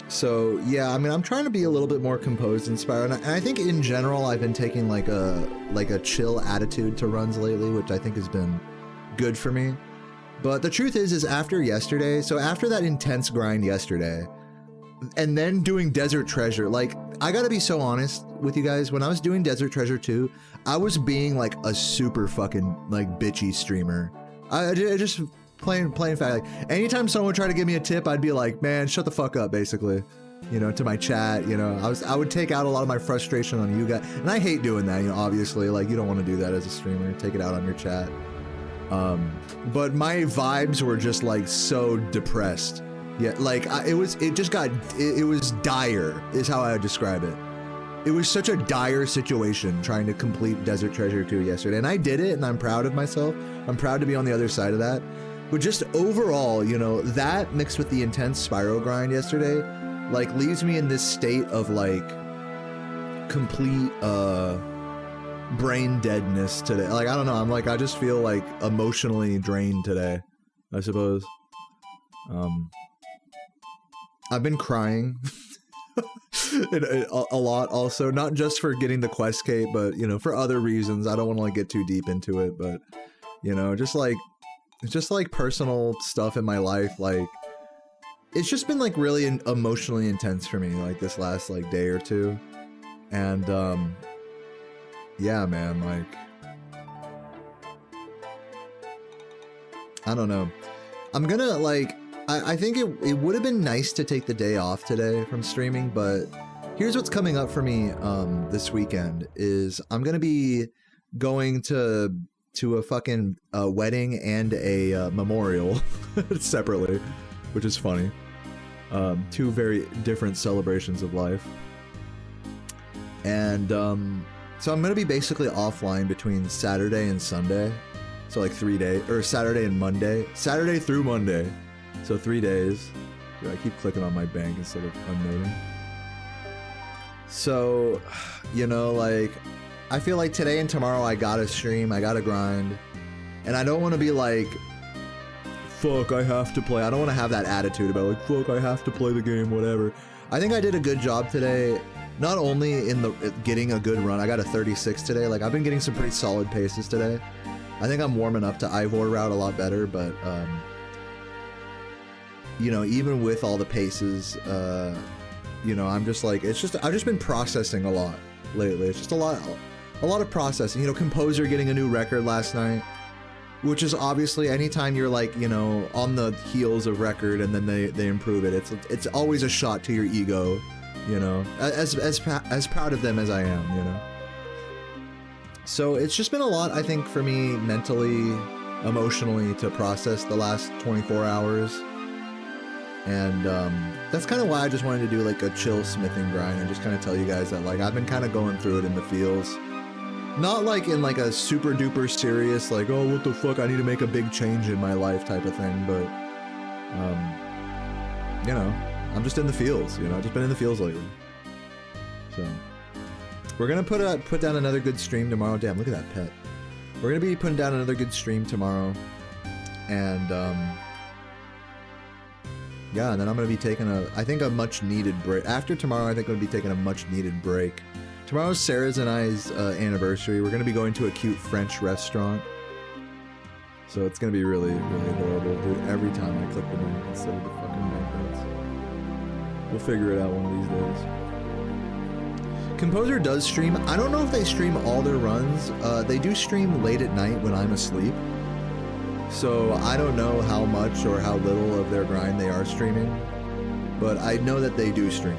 So yeah, I mean, I'm trying to be a little bit more composed in Spyro, and I think in general I've been taking like a chill attitude to runs lately, which I think has been good for me. But the truth is after yesterday, so after that intense grind yesterday, and then doing Desert Treasure, like, I gotta be so honest with you guys, when I was doing Desert Treasure 2, I was being like a super fucking like bitchy streamer. I just plain fact, like, anytime someone tried to give me a tip, I'd be like, man, shut the fuck up, basically, you know, to my chat. You know, I would take out a lot of my frustration on you guys, and I hate doing that, you know, obviously, like, you don't want to do that as a streamer, take it out on your chat. But my vibes were just like so depressed. Yeah, like, it was dire is how I would describe it. It was such a dire situation trying to complete Desert Treasure 2 yesterday, and I did it, and I'm proud of myself. I'm proud to be on the other side of that. But just overall, you know, that mixed with the intense Spyro grind yesterday, like, leaves me in this state of like complete brain deadness today. Like, I don't know, I'm like, I just feel like emotionally drained today, I suppose. I've been crying a lot also, not just for getting the quest cape, but, you know, for other reasons. I don't want to like get too deep into it, but, you know, just like, it's just like personal stuff in my life. Like, it's just been like really emotionally intense for me, like this last like day or two. And yeah, man, like, I don't know. I'm gonna like, I think it would have been nice to take the day off today from streaming, but here's what's coming up for me this weekend is I'm gonna be going to a fucking wedding and a memorial separately, which is funny. Two very different celebrations of life. And so I'm gonna be basically offline between Saturday and Sunday, so like 3 days, or Saturday and Monday, Saturday through Monday, so 3 days. I keep clicking on my bank instead of unnoting. So, you know, like, I feel like today and tomorrow I gotta stream, I gotta grind, and I don't want to be like, fuck, I have to play. I don't want to have that attitude about like, fuck, I have to play the game, whatever. I think I did a good job today, not only in the getting a good run. I got a 36 today. Like, I've been getting some pretty solid paces today. I think I'm warming up to Ivor route a lot better, but you know, even with all the paces, you know, I'm just like, it's just, I've just been processing a lot lately. It's just a lot of processing. You know, Composer getting a new record last night. which is obviously anytime you're like, you know, on the heels of record and then they improve it, it's always a shot to your ego, you know, as proud of them as I am, you know. So it's just been a lot, I think, for me mentally, emotionally to process the last 24 hours. And that's kind of why I just wanted to do like a chill smithing grind and just kind of tell you guys that like I've been kind of going through it in the feels. Not like in like a super duper serious like, oh, what the fuck, I need to make a big change in my life type of thing, but you know, I'm just in the feels, you know, I've just been in the feels lately. So we're gonna put down another good stream tomorrow. Damn, look at that pet. We're gonna be putting down another good stream tomorrow, and yeah, and then I'm gonna be taking a much needed break. After tomorrow, I think I'm gonna be taking a much needed break. Tomorrow's Sarah's and I's anniversary. We're gonna be going to a cute French restaurant, so it's gonna be really, really adorable, dude. Every time I click the link instead of the fucking banknotes. We'll figure it out one of these days. Composer does stream. I don't know if they stream all their runs. They do stream late at night when I'm asleep. So I don't know how much or how little of their grind they are streaming, but I know that they do stream.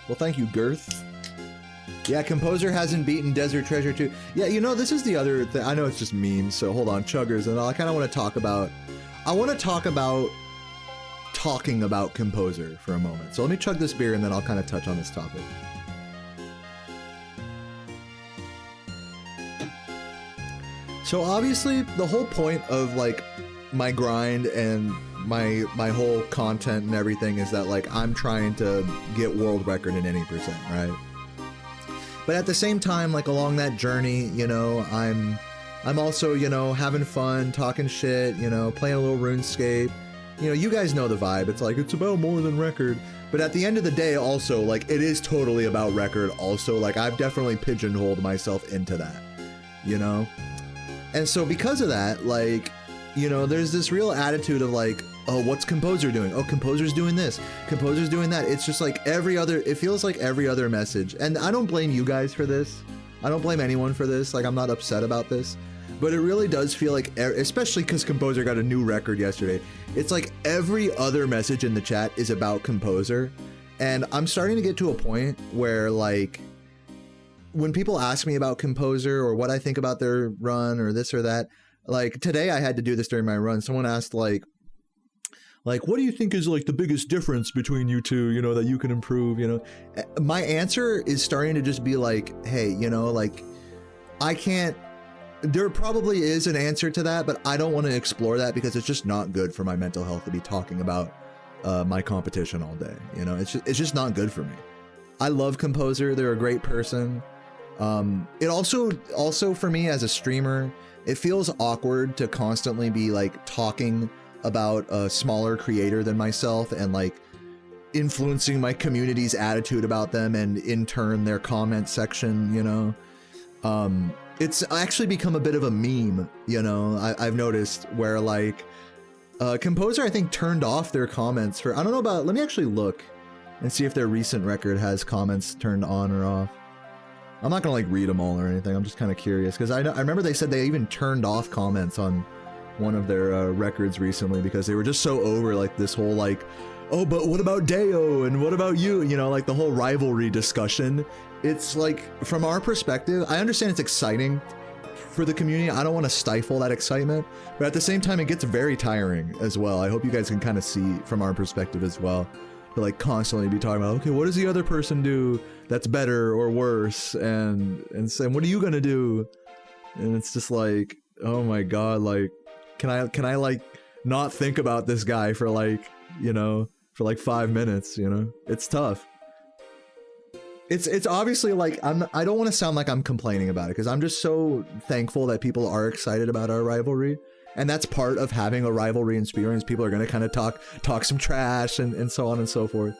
Well, thank you, Girth. Yeah, Composer hasn't beaten Desert Treasure 2. Yeah, you know, this is the other thing. I know it's just memes, so hold on, Chuggers, and I kind of want to talk about... I want to talk about talking about Composer for a moment. So let me chug this beer, and then I'll kind of touch on this topic. So obviously, the whole point of, like, my grind and my whole content and everything is that, like, I'm trying to get world record in any percent, right? But at the same time, like, along that journey, you know, I'm also, you know, having fun, talking shit, you know, playing a little RuneScape. You know, you guys know the vibe. It's like, it's about more than record. But at the end of the day, also, like, it is totally about record also. Like, I've definitely pigeonholed myself into that, you know? And so because of that, like, you know, there's this real attitude of like, oh, what's Composer doing? Oh, Composer's doing this. Composer's doing that. It's just like it feels like every other message. And I don't blame you guys for this. I don't blame anyone for this. Like, I'm not upset about this. But it really does feel like, especially because Composer got a new record yesterday, it's like every other message in the chat is about Composer. And I'm starting to get to a point where, like, when people ask me about Composer or what I think about their run or this or that, like today I had to do this during my run. Someone asked like, what do you think is like the biggest difference between you two, you know, that you can improve, you know? My answer is starting to just be like, hey, you know, like, I can't, there probably is an answer to that, but I don't want to explore that because it's just not good for my mental health to be talking about my competition all day. You know, it's just not good for me. I love Composer. They're a great person. It also for me as a streamer, it feels awkward to constantly be like talking about a smaller creator than myself and like influencing my community's attitude about them and in turn their comment section, you know. It's actually become a bit of a meme, you know, I've noticed, where like Composer I think turned off their comments for, I don't know about, let me actually look and see if their recent record has comments turned on or off. I'm not gonna like read them all or anything, I'm just kind of curious because I remember they said they even turned off comments on one of their records recently because they were just so over like this whole like, oh, but what about Deo and what about you, you know, like the whole rivalry discussion. It's like, from our perspective, I understand it's exciting for the community. I don't want to stifle that excitement, but at the same time it gets very tiring as well. I hope you guys can kind of see from our perspective as well, to like constantly be talking about, okay, what does the other person do that's better or worse, and saying, what are you gonna do? And it's just like, oh my god, like, can I like not think about this guy for like, you know, for like 5 minutes, you know? It's tough. It's obviously like, I don't want to sound like I'm complaining about it because I'm just so thankful that people are excited about our rivalry, and that's part of having a rivalry in Speedruns. People are going to kind of talk some trash and so on and so forth.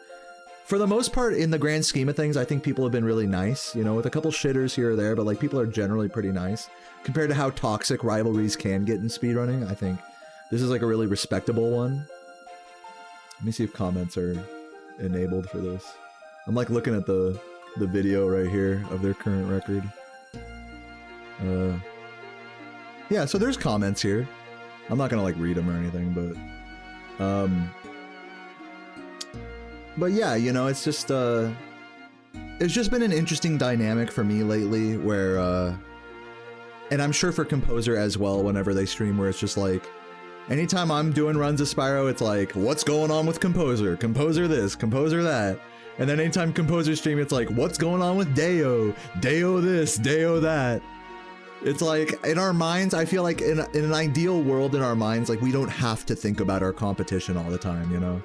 For the most part, in the grand scheme of things, I think people have been really nice, you know, with a couple shitters here or there, but like people are generally pretty nice compared to how toxic rivalries can get in speedrunning. I think This is like a really respectable one. Let me see if comments are enabled for this. I'm like looking at the video right here of their current record. Yeah, so there's comments here. I'm not gonna like read them or anything, but yeah, you know, it's just been an interesting dynamic for me lately where and I'm sure for Composer as well whenever they stream, where it's just like anytime I'm doing runs of Spyro, it's like, what's going on with Composer? Composer this, Composer that. And then anytime Composer stream, it's like, what's going on with Deo? Deo this, Deo that. It's like, in our minds, I feel like in an ideal world in our minds, like, we don't have to think about our competition all the time, you know?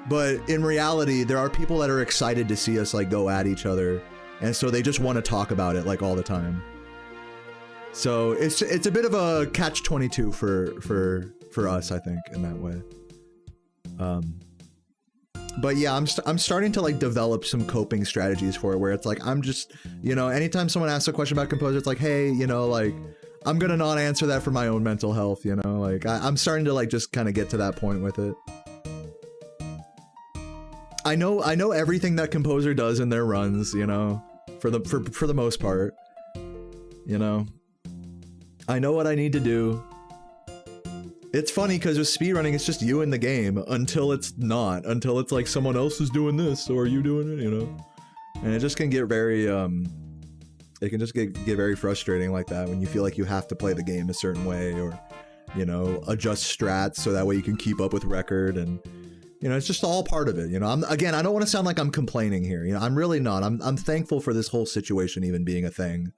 But in reality, there are people that are excited to see us, like, go at each other. And so they just want to talk about it, like, all the time. So it's a bit of a catch-22 for us, I think, in that way. But yeah, I'm starting to like develop some coping strategies for it, where it's like, I'm just, you know, anytime someone asks a question about Composer, it's like, hey, you know, like, I'm gonna not answer that for my own mental health, you know, like, I'm starting to like just kind of get to that point with it. I know everything that Composer does in their runs, you know, for the most part, you know, I know what I need to do. It's funny because with speedrunning, it's just you in the game until it's not, until it's like someone else is doing this or you doing it, you know? And it just can get very, it can just get very frustrating like that when you feel like you have to play the game a certain way, or, you know, adjust strats so that way you can keep up with record, and, you know, it's just all part of it, you know? Again, I don't want to sound like I'm complaining here, you know? I'm really not. I'm thankful for this whole situation even being a thing.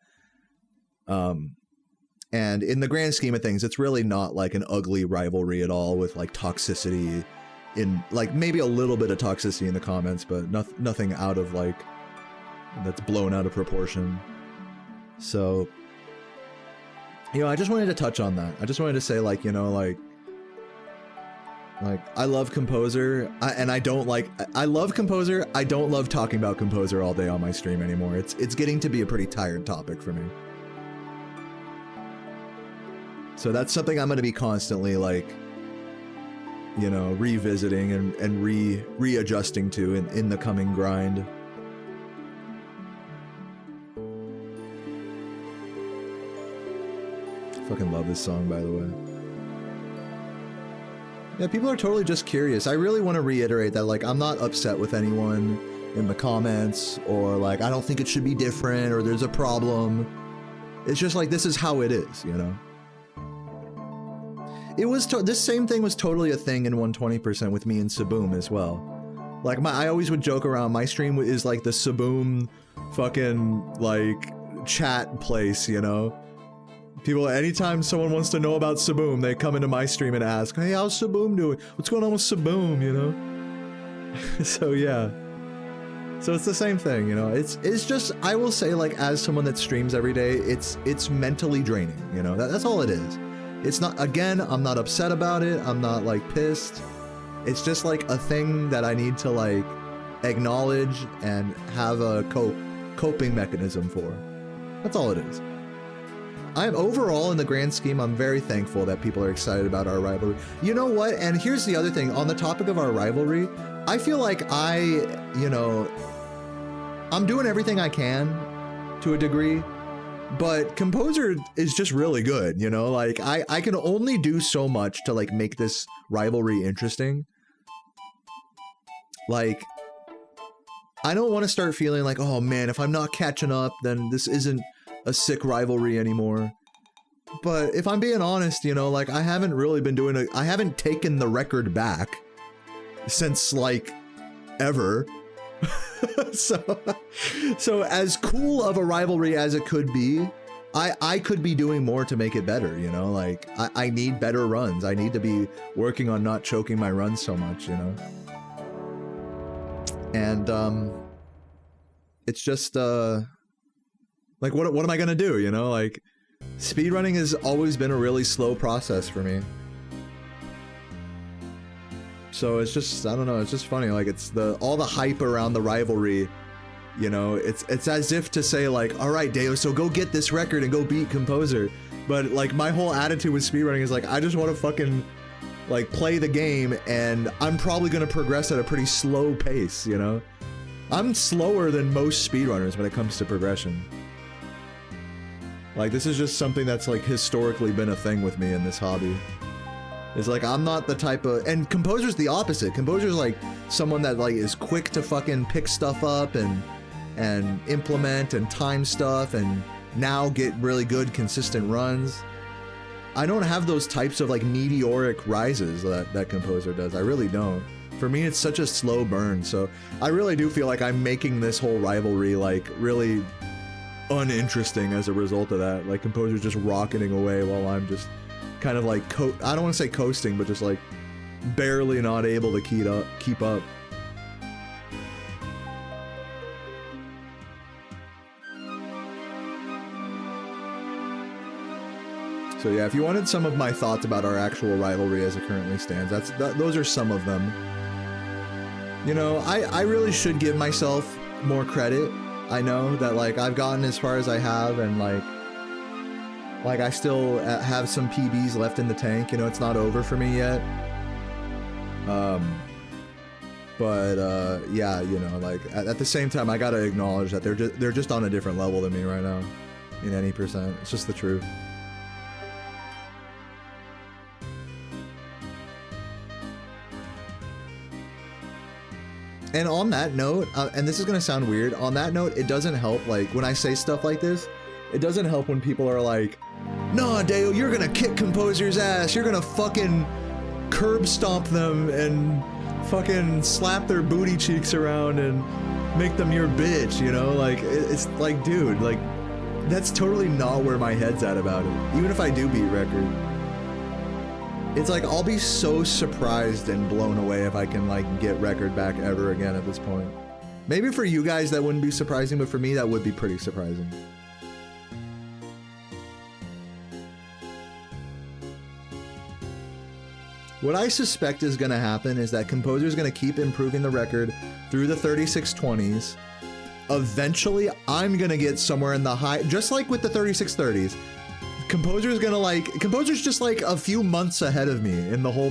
And in the grand scheme of things, it's really not like an ugly rivalry at all with like toxicity in like maybe a little bit of toxicity in the comments, but nothing out of like that's blown out of proportion. So, you know, I just wanted to touch on that. I just wanted to say, like, you know, like I love Composer, and I don't like, I love Composer. I don't love talking about Composer all day on my stream anymore. It's getting to be a pretty tired topic for me. So that's something I'm going to be constantly, like, you know, revisiting and readjusting to in the coming grind. Fucking love this song, by the way. Yeah, people are totally just curious. I really want to reiterate that, like, I'm not upset with anyone in the comments, or like, I don't think it should be different, or there's a problem. It's just like, this is how it is, you know? It was this same thing was totally a thing in 120% with me and Saboom as well. Like, I always would joke around, my stream is like the Saboom fucking like chat place, you know? People, anytime someone wants to know about Saboom, they come into my stream and ask, hey, how's Saboom doing? What's going on with Saboom, you know? So yeah. So it's the same thing, you know? It's just, I will say, like, as someone that streams every day, it's mentally draining, you know? That's all it is. It's not, again, I'm not upset about it. I'm not like pissed. It's just like a thing that I need to like acknowledge and have a coping mechanism for. That's all it is. I'm overall, in the grand scheme, I'm very thankful that people are excited about our rivalry. You know what? And here's the other thing. On the topic of our rivalry, I feel like you know, I'm doing everything I can to a degree. But Composer is just really good, you know? Like, I can only do so much to, like, make this rivalry interesting. Like, I don't want to start feeling like, oh man, if I'm not catching up, then this isn't a sick rivalry anymore. But if I'm being honest, you know, like, I haven't really been doing I haven't taken the record back since, like, ever. So as cool of a rivalry as it could be, I could be doing more to make it better, you know? Like, I need better runs. I need to be working on not choking my runs so much, you know? And, it's just, like, what am I gonna do, you know? Like, speedrunning has always been a really slow process for me. So it's just, I don't know, it's just funny, like, it's all the hype around the rivalry, you know, it's as if to say, like, all right, Deo, so go get this record and go beat Composer. But, like, my whole attitude with speedrunning is, like, I just want to fucking like play the game, and I'm probably gonna progress at a pretty slow pace, you know? I'm slower than most speedrunners when it comes to progression. Like, this is just something that's like historically been a thing with me in this hobby. It's like, I'm not the type of, and Composer's the opposite. Composer's like someone that like is quick to fucking pick stuff up and implement and time stuff and now get really good consistent runs. I don't have those types of like meteoric rises that Composer does. I really don't. For me, it's such a slow burn, so I really do feel like I'm making this whole rivalry like really uninteresting as a result of that. Like, Composer's just rocketing away while I'm just kind of like I don't want to say coasting, but just like barely not able to keep up. So yeah, if you wanted some of my thoughts about our actual rivalry as it currently stands, those are some of them. You know, I really should give myself more credit. I know that like I've gotten as far as I have, and like I still have some PBs left in the tank. You know, it's not over for me yet. Yeah, you know, like at the same time, I gotta acknowledge that they're just on a different level than me right now. In any percent, it's just the truth. And on that note, and this is gonna sound weird, on that note, it doesn't help, like, when I say stuff like this, it doesn't help when people are like, nah, Dale, you're gonna kick Composer's ass, you're gonna fucking curb stomp them and fucking slap their booty cheeks around and make them your bitch, you know? Like, it's like, dude, like, that's totally not where my head's at about it, even if I do beat record. It's like, I'll be so surprised and blown away if I can, like, get record back ever again at this point. Maybe for you guys that wouldn't be surprising, but for me that would be pretty surprising. What I suspect is gonna happen is that Composer's gonna keep improving the record through the 3620s. Eventually, I'm gonna get somewhere in the high, just like with the 3630s. Composer's just like a few months ahead of me in the whole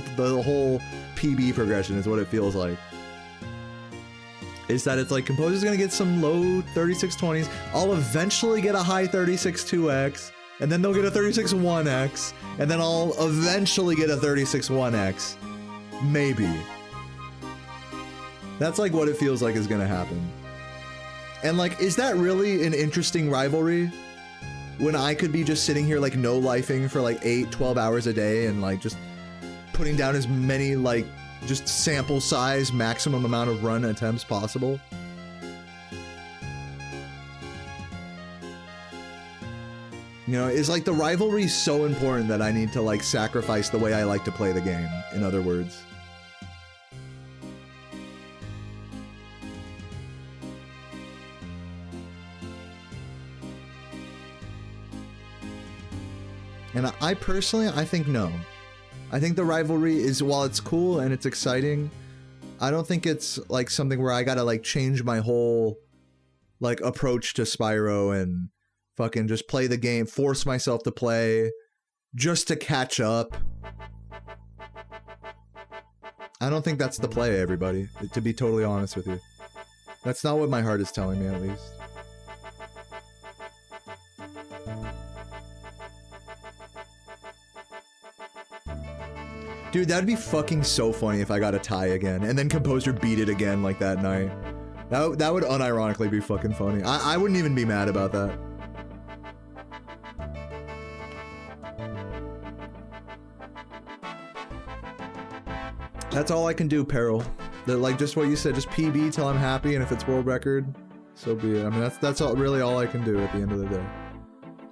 PB progression is what it feels like. Is that it's like Composer's gonna get some low 3620s, I'll eventually get a high 362X, and then they'll get a 361X, and then I'll eventually get a 361X. Maybe. That's like what it feels like is gonna happen. And like, is that really an interesting rivalry? When I could be just sitting here like no-lifing for like 8-12 hours a day and like just putting down as many like just sample size maximum amount of run attempts possible. You know, is like the rivalry so important that I need to like sacrifice the way I like to play the game, in other words. And I personally, I think no. I think the rivalry is, while it's cool and it's exciting, I don't think it's like something where I gotta like change my whole like approach to Spyro and fucking just play the game, force myself to play just to catch up. I don't think that's the play, everybody, to be totally honest with you. That's not what my heart is telling me, at least. Dude, that'd be fucking so funny if I got a tie again, and then Composer beat it again like that night. That would unironically be fucking funny. I wouldn't even be mad about that. That's all I can do, Peril. Like just what you said, just PB till I'm happy, and if it's world record, so be it. I mean, that's really all I can do at the end of the day.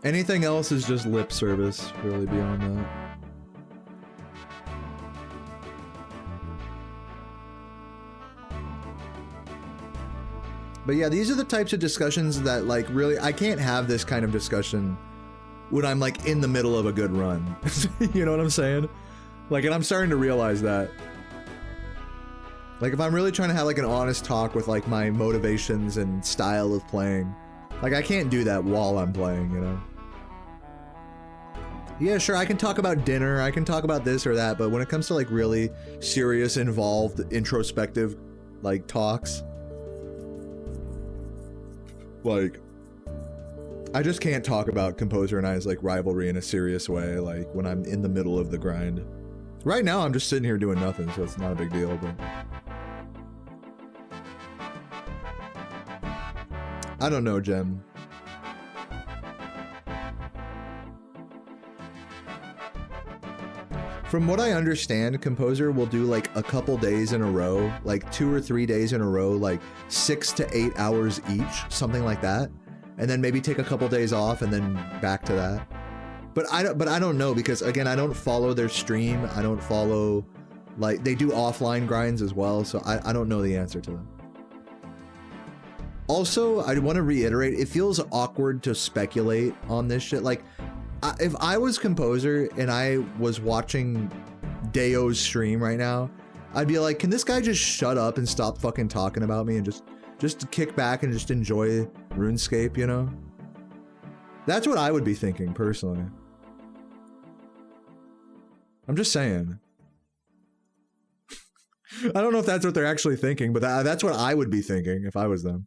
Anything else is just lip service, really, beyond that. But yeah, these are the types of discussions that, like, really, I can't have this kind of discussion when I'm, like, in the middle of a good run. You know what I'm saying? Like, and I'm starting to realize that. Like, if I'm really trying to have, like, an honest talk with, like, my motivations and style of playing, like, I can't do that while I'm playing, you know? Yeah, sure, I can talk about dinner, I can talk about this or that, but when it comes to like really serious, involved, introspective, like talks, like, I just can't talk about Composer and I's like rivalry in a serious way, like when I'm in the middle of the grind. Right now, I'm just sitting here doing nothing, so it's not a big deal, but... I don't know, Jem. From what I understand, Composer will do like a couple days in a row, like 2 or 3 days in a row, like 6 to 8 hours each, something like that. And then maybe take a couple days off and then back to that. But I don't know, because again, I don't follow their stream. I don't follow, like, they do offline grinds as well, so I don't know the answer to them. Also, I want to reiterate, it feels awkward to speculate on this shit. Like, if I was Composer and I was watching Deo's stream right now, I'd be like, can this guy just shut up and stop fucking talking about me and just kick back and just enjoy RuneScape, you know? That's what I would be thinking, personally. I'm just saying. I don't know if that's what they're actually thinking, but that's what I would be thinking if I was them.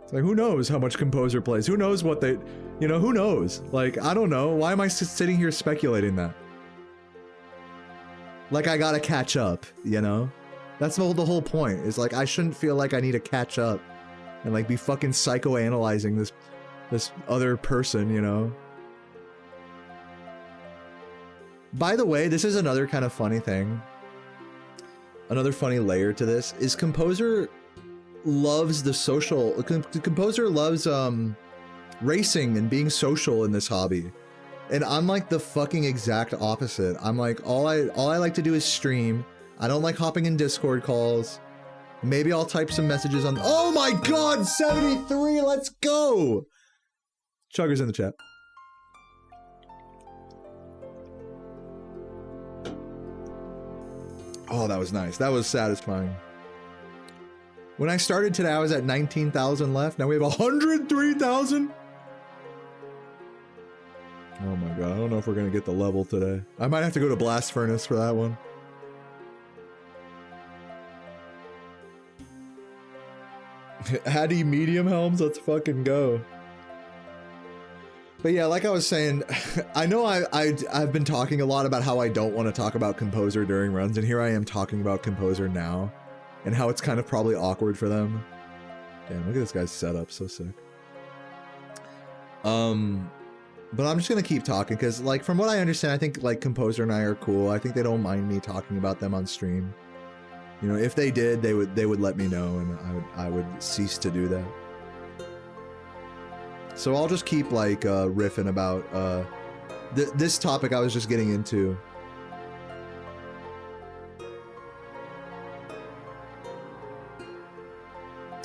It's like, who knows how much Composer plays? Who knows what they... You know, who knows? Like, I don't know. Why am I sitting here speculating that? Like, I gotta catch up, you know? That's the whole point. Is like, I shouldn't feel like I need to catch up and like be fucking psychoanalyzing this other person, you know? By the way, this is another kind of funny thing. Another funny layer to this is Composer loves the social... Composer loves racing and being social in this hobby. And I'm like the fucking exact opposite. I'm like, all I like to do is stream. I don't like hopping in Discord calls. Maybe I'll type some messages on... Oh my god, 73, let's go! Chugger's in the chat. Oh, that was nice. That was satisfying. When I started today, I was at 19,000 left. Now we have 103,000. Oh my god, I don't know if we're gonna get the level today. I might have to go to Blast Furnace for that one. Addy medium helms, let's fucking go. But yeah, like I was saying, I know I've been talking a lot about how I don't want to talk about Composer during runs, and here I am talking about Composer now, and how it's kind of probably awkward for them. Damn, look at this guy's setup, so sick. But I'm just gonna keep talking, because like from what I understand, I think like Composer and I are cool. I think they don't mind me talking about them on stream. You know, if they did, they would let me know, and I would cease to do that. So I'll just keep like riffing about this topic I was just getting into.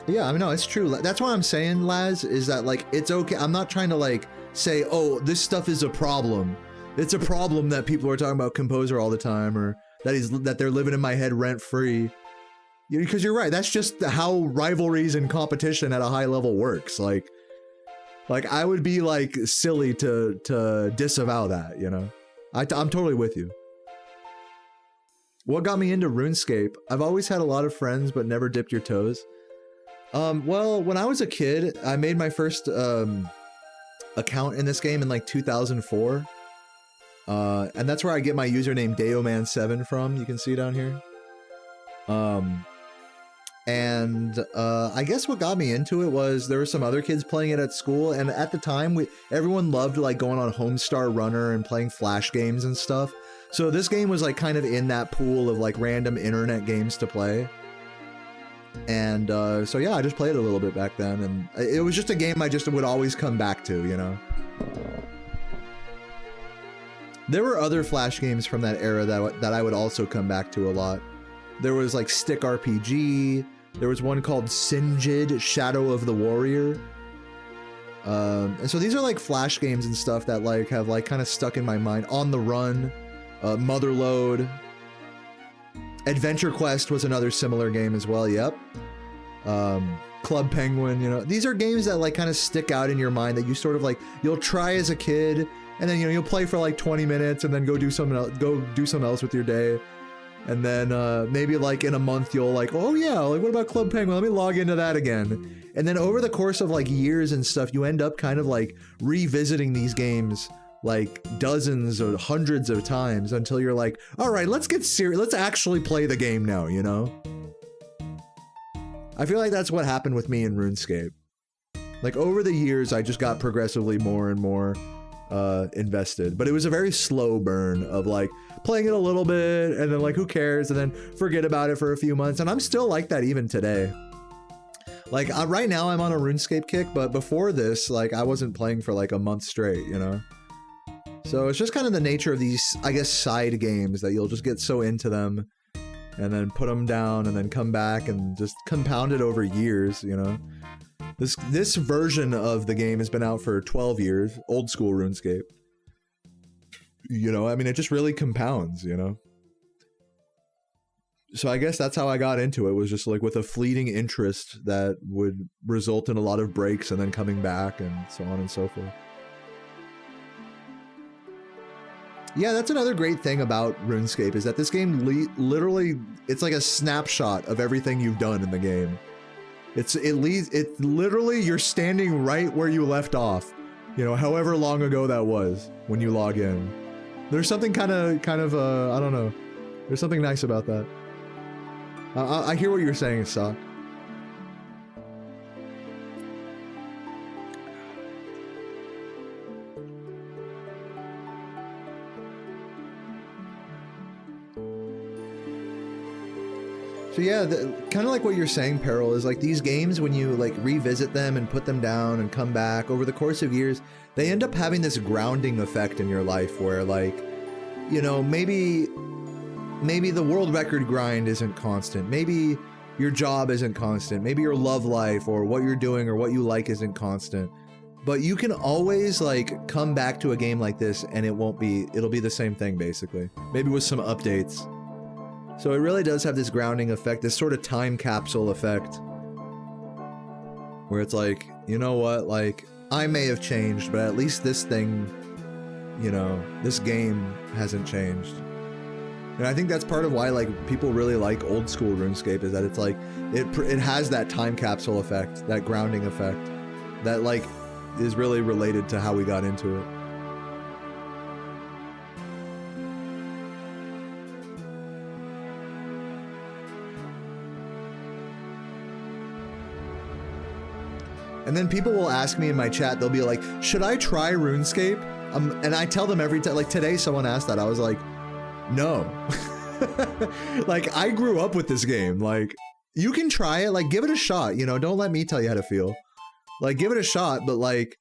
Yeah, I mean, no, it's true. That's what I'm saying, Laz, is that like it's okay. I'm not trying to like say, oh, this stuff is a problem. It's a problem that people are talking about Composer all the time, or that they're living in my head rent free. Because you're right. That's just how rivalries and competition at a high level works. Like I would be like silly to disavow that, you know? I'm totally with you. What got me into RuneScape? I've always had a lot of friends, but never dipped your toes. Well, when I was a kid, I made my first account in this game in like 2004. And that's where I get my username Deoman7 from. You can see down here. I guess what got me into it was there were some other kids playing it at school, and at the time everyone loved like going on Homestar Runner and playing Flash games and stuff. So this game was like kind of in that pool of like random internet games to play. And so yeah, I just played a little bit back then, and it was just a game I just would always come back to, you know. There were other Flash games from that era that I would also come back to a lot. There was like Stick RPG. There was one called Sinjid, Shadow of the Warrior. And so these are like Flash games and stuff that like have like kind of stuck in my mind. On the Run, Motherlode. Adventure Quest was another similar game as well, yep. Club Penguin, you know, these are games that like kind of stick out in your mind that you sort of like, you'll try as a kid, and then, you know, you'll play for like 20 minutes and then go do something else with your day. And then maybe like in a month you'll like, oh yeah, like what about Club Penguin? Let me log into that again. And then over the course of like years and stuff, you end up kind of like revisiting these games like dozens or hundreds of times until you're like, all right, let's get serious. Let's actually play the game now, you know? I feel like that's what happened with me in RuneScape. Like over the years, I just got progressively more and more invested, but it was a very slow burn of like playing it a little bit and then like who cares, and then forget about it for a few months. And I'm still like that even today. Like right now I'm on a RuneScape kick, but before this, like I wasn't playing for like a month straight, you know? So it's just kind of the nature of these, I guess, side games that you'll just get so into them and then put them down and then come back and just compound it over years, you know? This version of the game has been out for 12 years, old school RuneScape. You know, I mean, it just really compounds, you know? So I guess that's how I got into it, was just like with a fleeting interest that would result in a lot of breaks and then coming back and so on and so forth. Yeah, that's another great thing about RuneScape, is that this game literally, it's like a snapshot of everything you've done in the game. It's literally, you're standing right where you left off, you know, however long ago that was when you log in. There's something kind of I don't know. There's something nice about that. I hear what you're saying, Sock. So yeah, kind of like what you're saying, Peril, is like these games, when you like revisit them and put them down and come back over the course of years, they end up having this grounding effect in your life where, like, you know, maybe the world record grind isn't constant. Maybe your job isn't constant. Maybe your love life or what you're doing or what you like isn't constant. But you can always like come back to a game like this and it'll be the same thing basically. Maybe with some updates. So it really does have this grounding effect, this sort of time capsule effect. Where it's like, you know what, like, I may have changed, but at least this thing, you know, this game hasn't changed. And I think that's part of why, like, people really like old school RuneScape, is that it's like, it has that time capsule effect, that grounding effect, that, like, is really related to how we got into it. And then people will ask me in my chat, they'll be like, should I try RuneScape? And I tell them every time, like today someone asked that, I was like, no. Like, I grew up with this game. Like, you can try it, like, give it a shot, you know, don't let me tell you how to feel. Like, give it a shot, but like,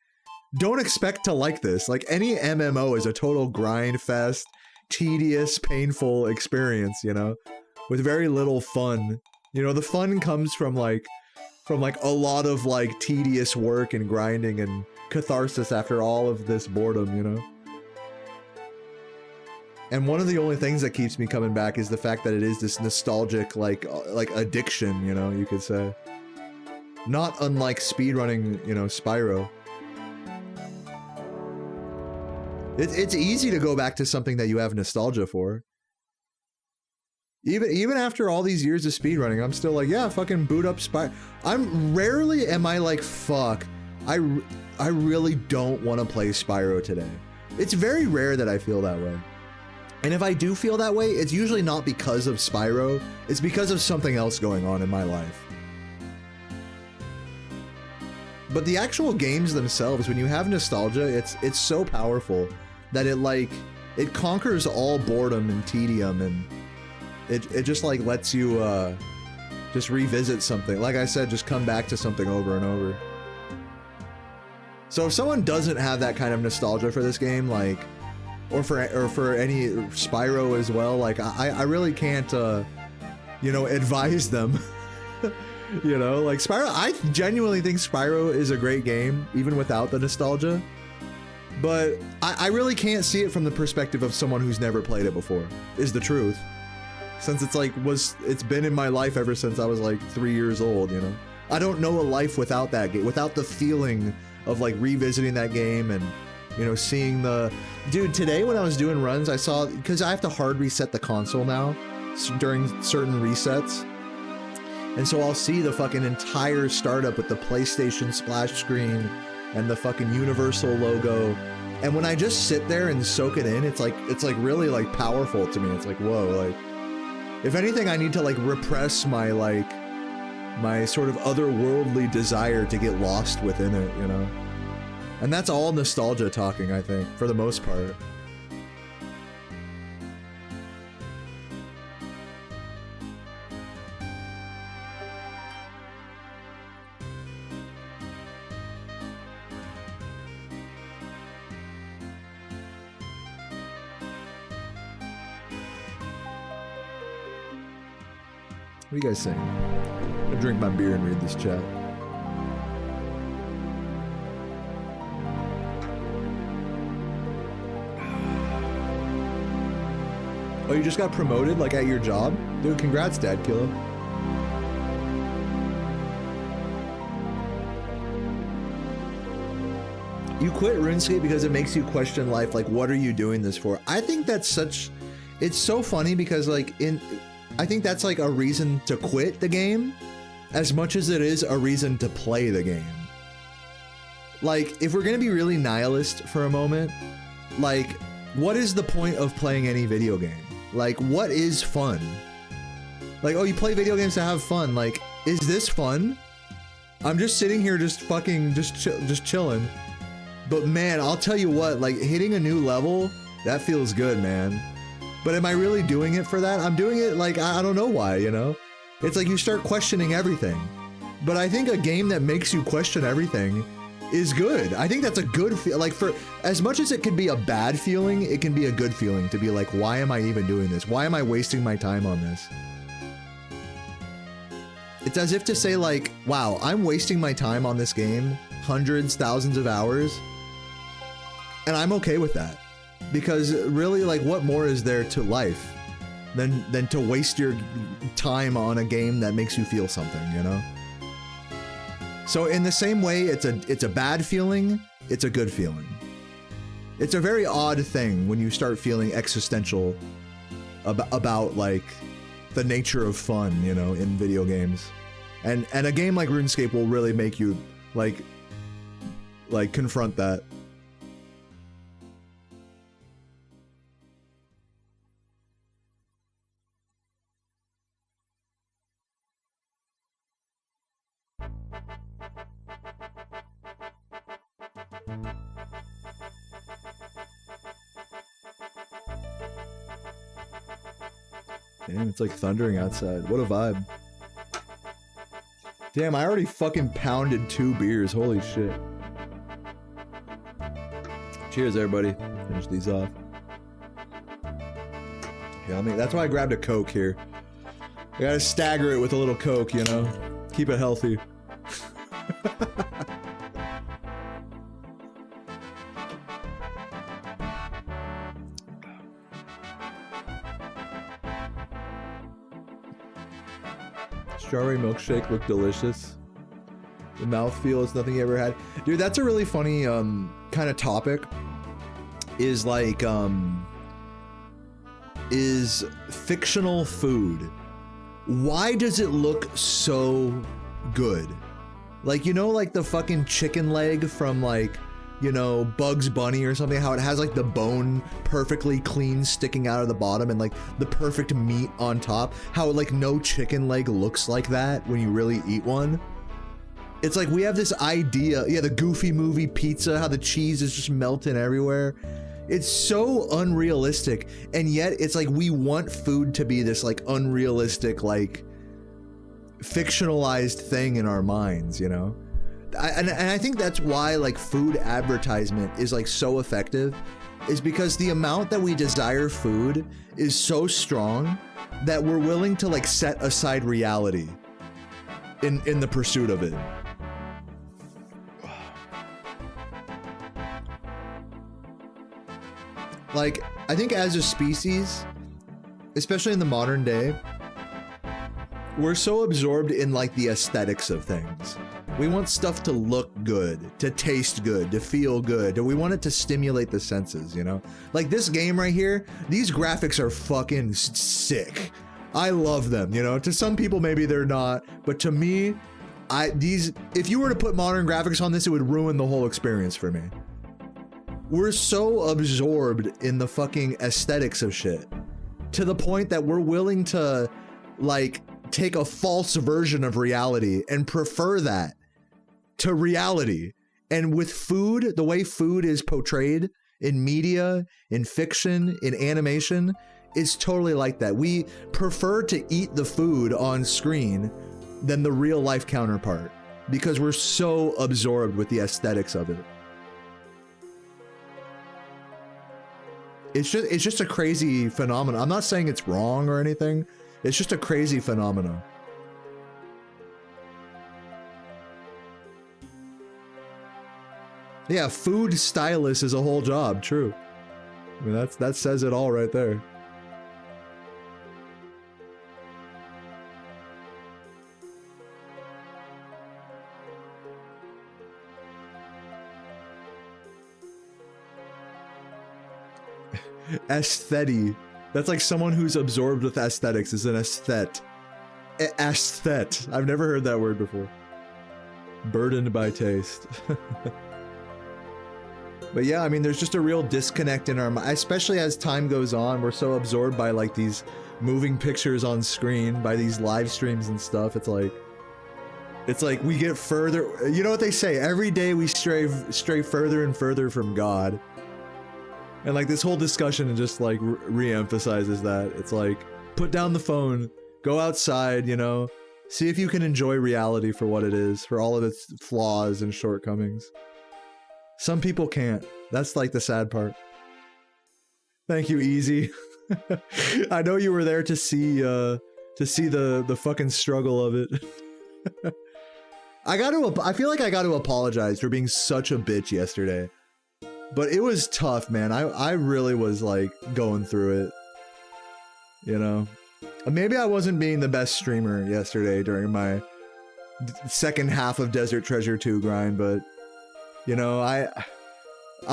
don't expect to like this. Like, any MMO is a total grind fest, tedious, painful experience, you know, with very little fun. You know, the fun comes from like a lot of like tedious work and grinding and catharsis after all of this boredom, you know? And one of the only things that keeps me coming back is the fact that it is this nostalgic, like addiction, you know, you could say. Not unlike speedrunning, you know, Spyro. It's easy to go back to something that you have nostalgia for. Even after all these years of speedrunning, I'm still like, yeah, fucking boot up Spyro. Rarely am I like, fuck, I really don't want to play Spyro today. It's very rare that I feel that way. And if I do feel that way, it's usually not because of Spyro, it's because of something else going on in my life. But the actual games themselves, when you have nostalgia, it's so powerful that it conquers all boredom and tedium, and it just like lets you just revisit something. Like I said, just come back to something over and over. So if someone doesn't have that kind of nostalgia for this game, like, or for any Spyro as well, like I really can't you know, advise them. You know, like Spyro, I genuinely think Spyro is a great game, even without the nostalgia. But I really can't see it from the perspective of someone who's never played it before, is the truth. Since it's like, it's been in my life ever since I was like 3 years old, you know? I don't know a life without that game, without the feeling of like revisiting that game and, you know, seeing the... Dude, today when I was doing runs, I saw, because I have to hard reset the console now during certain resets. And so I'll see the fucking entire startup with the PlayStation splash screen and the fucking Universal logo. And when I just sit there and soak it in, it's like really like powerful to me. It's like, whoa, like, if anything, I need to like repress my like, my sort of otherworldly desire to get lost within it, you know? And that's all nostalgia talking, I think, for the most part. What are you guys saying? I'm gonna drink my beer and read this chat. Oh, you just got promoted, like, at your job? Dude, congrats, Dad Killer. You quit RuneScape because it makes you question life, like, what are you doing this for? I think that's such... It's so funny because, like, I think that's, like, a reason to quit the game as much as it is a reason to play the game. Like, if we're gonna be really nihilist for a moment, like, what is the point of playing any video game? Like, what is fun? Like, oh, you play video games to have fun. Like, is this fun? I'm just sitting here just fucking, just chilling. But man, I'll tell you what, like, hitting a new level, that feels good, man. But am I really doing it for that? I'm doing it, like, I don't know why, you know? It's like you start questioning everything. But I think a game that makes you question everything is good. I think that's a good feel. Like, for as much as it can be a bad feeling, it can be a good feeling to be like, why am I even doing this? Why am I wasting my time on this? It's as if to say, like, wow, I'm wasting my time on this game, hundreds, thousands of hours, and I'm okay with that. Because really, like, what more is there to life than to waste your time on a game that makes you feel something, you know? So in the same way, it's a bad feeling, it's a good feeling. It's a very odd thing when you start feeling existential about like the nature of fun, you know, in video games. And a game like RuneScape will really make you like confront that. Damn, it's like thundering outside. What a vibe. Damn, I already fucking pounded 2 beers. Holy shit. Cheers, everybody. Finish these off. Yeah, I mean, that's why I grabbed a Coke here. I gotta stagger it with a little Coke, you know? Keep it healthy. Strawberry milkshake looked delicious. The mouthfeel is nothing you ever had. Dude, that's a really funny kind of topic. Is like is fictional food. Why does it look so good? Like, you know, like the fucking chicken leg from like, you know, Bugs Bunny or something, how it has like the bone perfectly clean sticking out of the bottom and like the perfect meat on top, how like no chicken leg looks like that when you really eat one. It's like we have this idea, yeah, the Goofy Movie pizza, how the cheese is just melting everywhere. It's so unrealistic, and yet it's like we want food to be this like unrealistic, like fictionalized thing in our minds, you know? And I think that's why like food advertisement is like so effective, is because the amount that we desire food is so strong that we're willing to like set aside reality in the pursuit of it. Like, I think as a species, especially in the modern day, we're so absorbed in like the aesthetics of things. We want stuff to look good, to taste good, to feel good. We want it to stimulate the senses, you know? Like this game right here, these graphics are fucking sick. I love them, you know? To some people maybe they're not, but to me, if you were to put modern graphics on this, it would ruin the whole experience for me. We're so absorbed in the fucking aesthetics of shit to the point that we're willing to like take a false version of reality and prefer that to reality. And with food, the way food is portrayed in media, in fiction, in animation, it's totally like that. We prefer to eat the food on screen than the real life counterpart because we're so absorbed with the aesthetics of it. It's just a crazy phenomenon. I'm not saying it's wrong or anything. It's just a crazy phenomenon. Yeah, food stylist is a whole job, true. I mean, that says it all right there. Aesthete. That's like someone who's absorbed with aesthetics is an aesthet. Aesthet. I've never heard that word before. Burdened by taste. But yeah, I mean, there's just a real disconnect in our mind, especially as time goes on. We're so absorbed by like these moving pictures on screen, by these live streams and stuff. It's like we get further. You know what they say? Every day we stray further and further from God. And like this whole discussion just like re-emphasizes that. It's like, put down the phone, go outside, you know, see if you can enjoy reality for what it is, for all of its flaws and shortcomings. Some people can't. That's like the sad part. Thank you, Easy. I know you were there to see the fucking struggle of it. I feel like I got to apologize for being such a bitch yesterday. But it was tough, man. I really was like going through it. You know? Maybe I wasn't being the best streamer yesterday during my second half of Desert Treasure 2 grind, but you know, I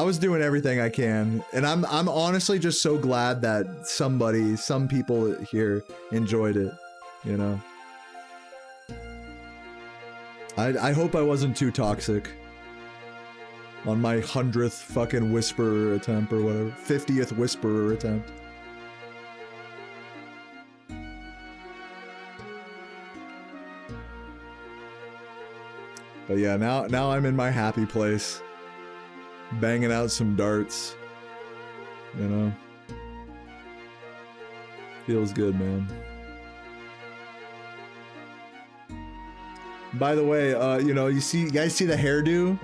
was doing everything I can, and I'm honestly just so glad that some people here enjoyed it, you know. I hope I wasn't too toxic on my 100th fucking whisperer attempt or whatever, 50th whisperer attempt. But yeah, now I'm in my happy place, banging out some darts, you know. Feels good, man. By the way, you know, you guys see the hairdo?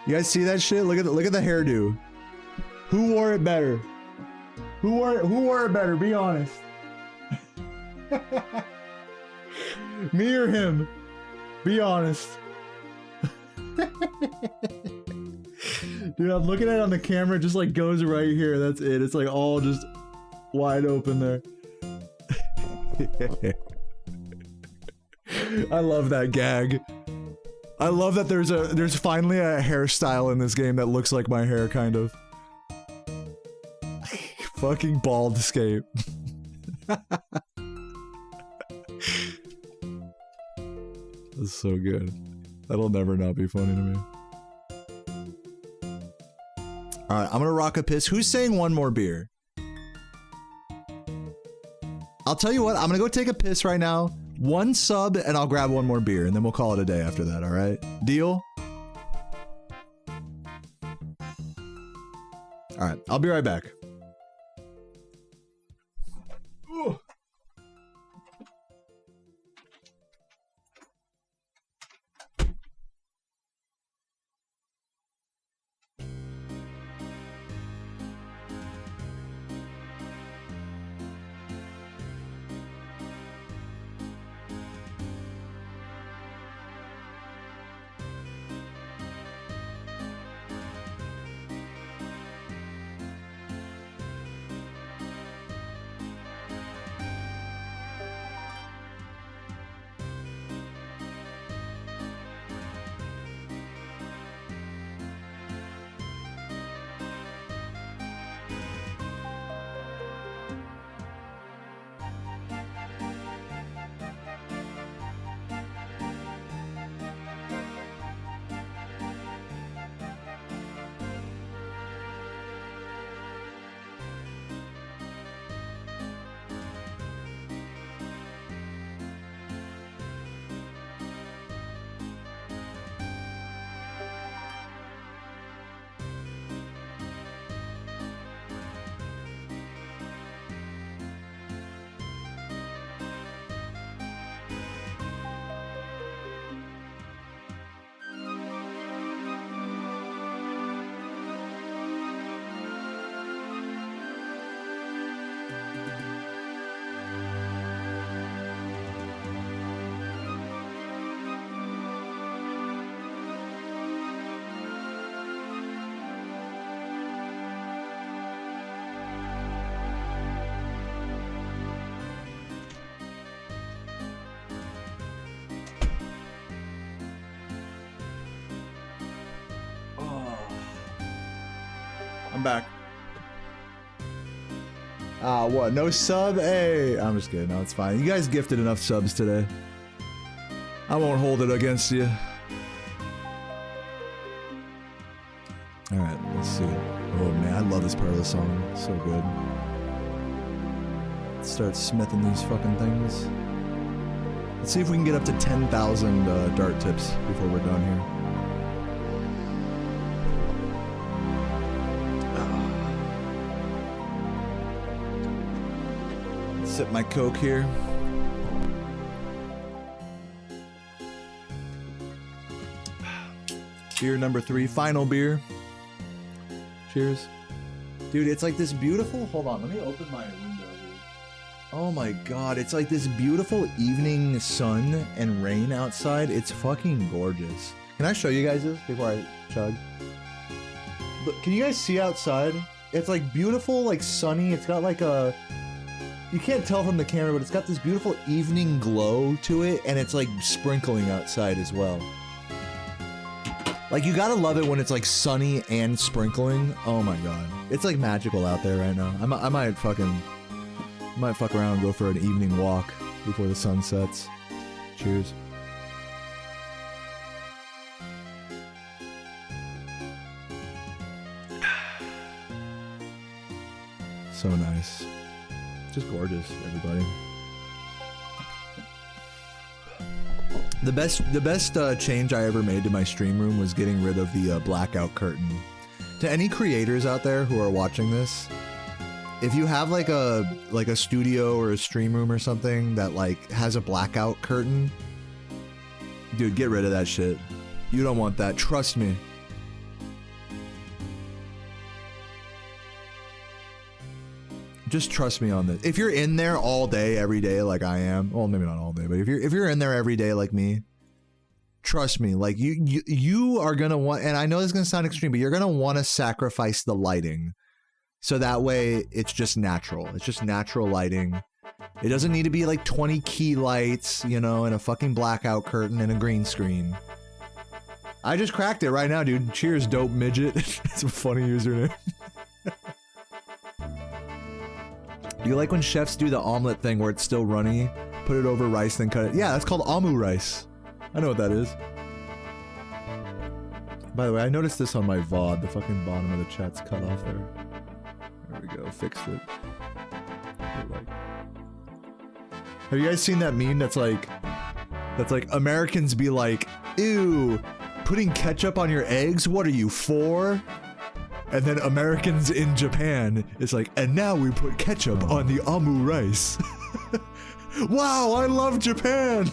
You guys see that shit? Look at the hairdo. Who wore it better? Who wore it better? Be honest. Me or him? Be honest. Dude, I'm looking at it on the camera, it just like goes right here. That's it. It's like all just wide open there. I love that gag. I love that there's finally a hairstyle in this game that looks like my hair, kind of. Fucking Baldscape. That's so good. That'll never not be funny to me. Alright, I'm gonna rock a piss. Who's saying one more beer? I'll tell you what, I'm gonna go take a piss right now. One sub, and I'll grab one more beer, and then we'll call it a day after that, alright? Deal? Alright, I'll be right back. Ooh. I'm back. Ah, what? No sub? Hey, I'm just kidding. No, it's fine. You guys gifted enough subs today. I won't hold it against you. Alright, let's see. Oh man, I love this part of the song. It's so good. Let's start smithing these fucking things. Let's see if we can get up to 10,000 dart tips before we're done here. Sip my Coke here. Beer number 3, final beer. Cheers. Dude, it's like this beautiful... Hold on, let me open my window here. Oh my god, it's like this beautiful evening sun and rain outside. It's fucking gorgeous. Can I show you guys this before I chug? Look, can you guys see outside? It's like beautiful, like sunny. It's got like a... You can't tell from the camera, but it's got this beautiful evening glow to it, and it's like sprinkling outside as well. Like, you gotta love it when it's like sunny and sprinkling. Oh my god. It's like magical out there right now. I might fuck around and go for an evening walk before the sun sets. Cheers. So nice. Just gorgeous, everybody. The best change I ever made to my stream room was getting rid of the blackout curtain. To any creators out there who are watching this, if you have like a studio or a stream room or something that like has a blackout curtain, dude, get rid of that shit. You don't want that. Trust me. Just trust me on this. If you're in there all day, every day, like I am, well, maybe not all day, but if you're in there every day like me, trust me, like you are gonna want, and I know this is gonna sound extreme, but you're gonna want to sacrifice the lighting, so that way it's just natural. It's just natural lighting. It doesn't need to be like 20 key lights, you know, and a fucking blackout curtain and a green screen. I just cracked it right now, dude. Cheers, dope midget. It's a funny username. Do you like when chefs do the omelet thing where it's still runny, put it over rice, then cut it? Yeah, that's called omu rice. I know what that is. By the way, I noticed this on my VOD. The fucking bottom of the chat's cut off there. There we go, fixed it. Have you guys seen that meme that's like Americans be like, ew, putting ketchup on your eggs? What are you, 4? And then Americans in Japan, it's like, and now we put ketchup on the omu rice. Wow, I love Japan!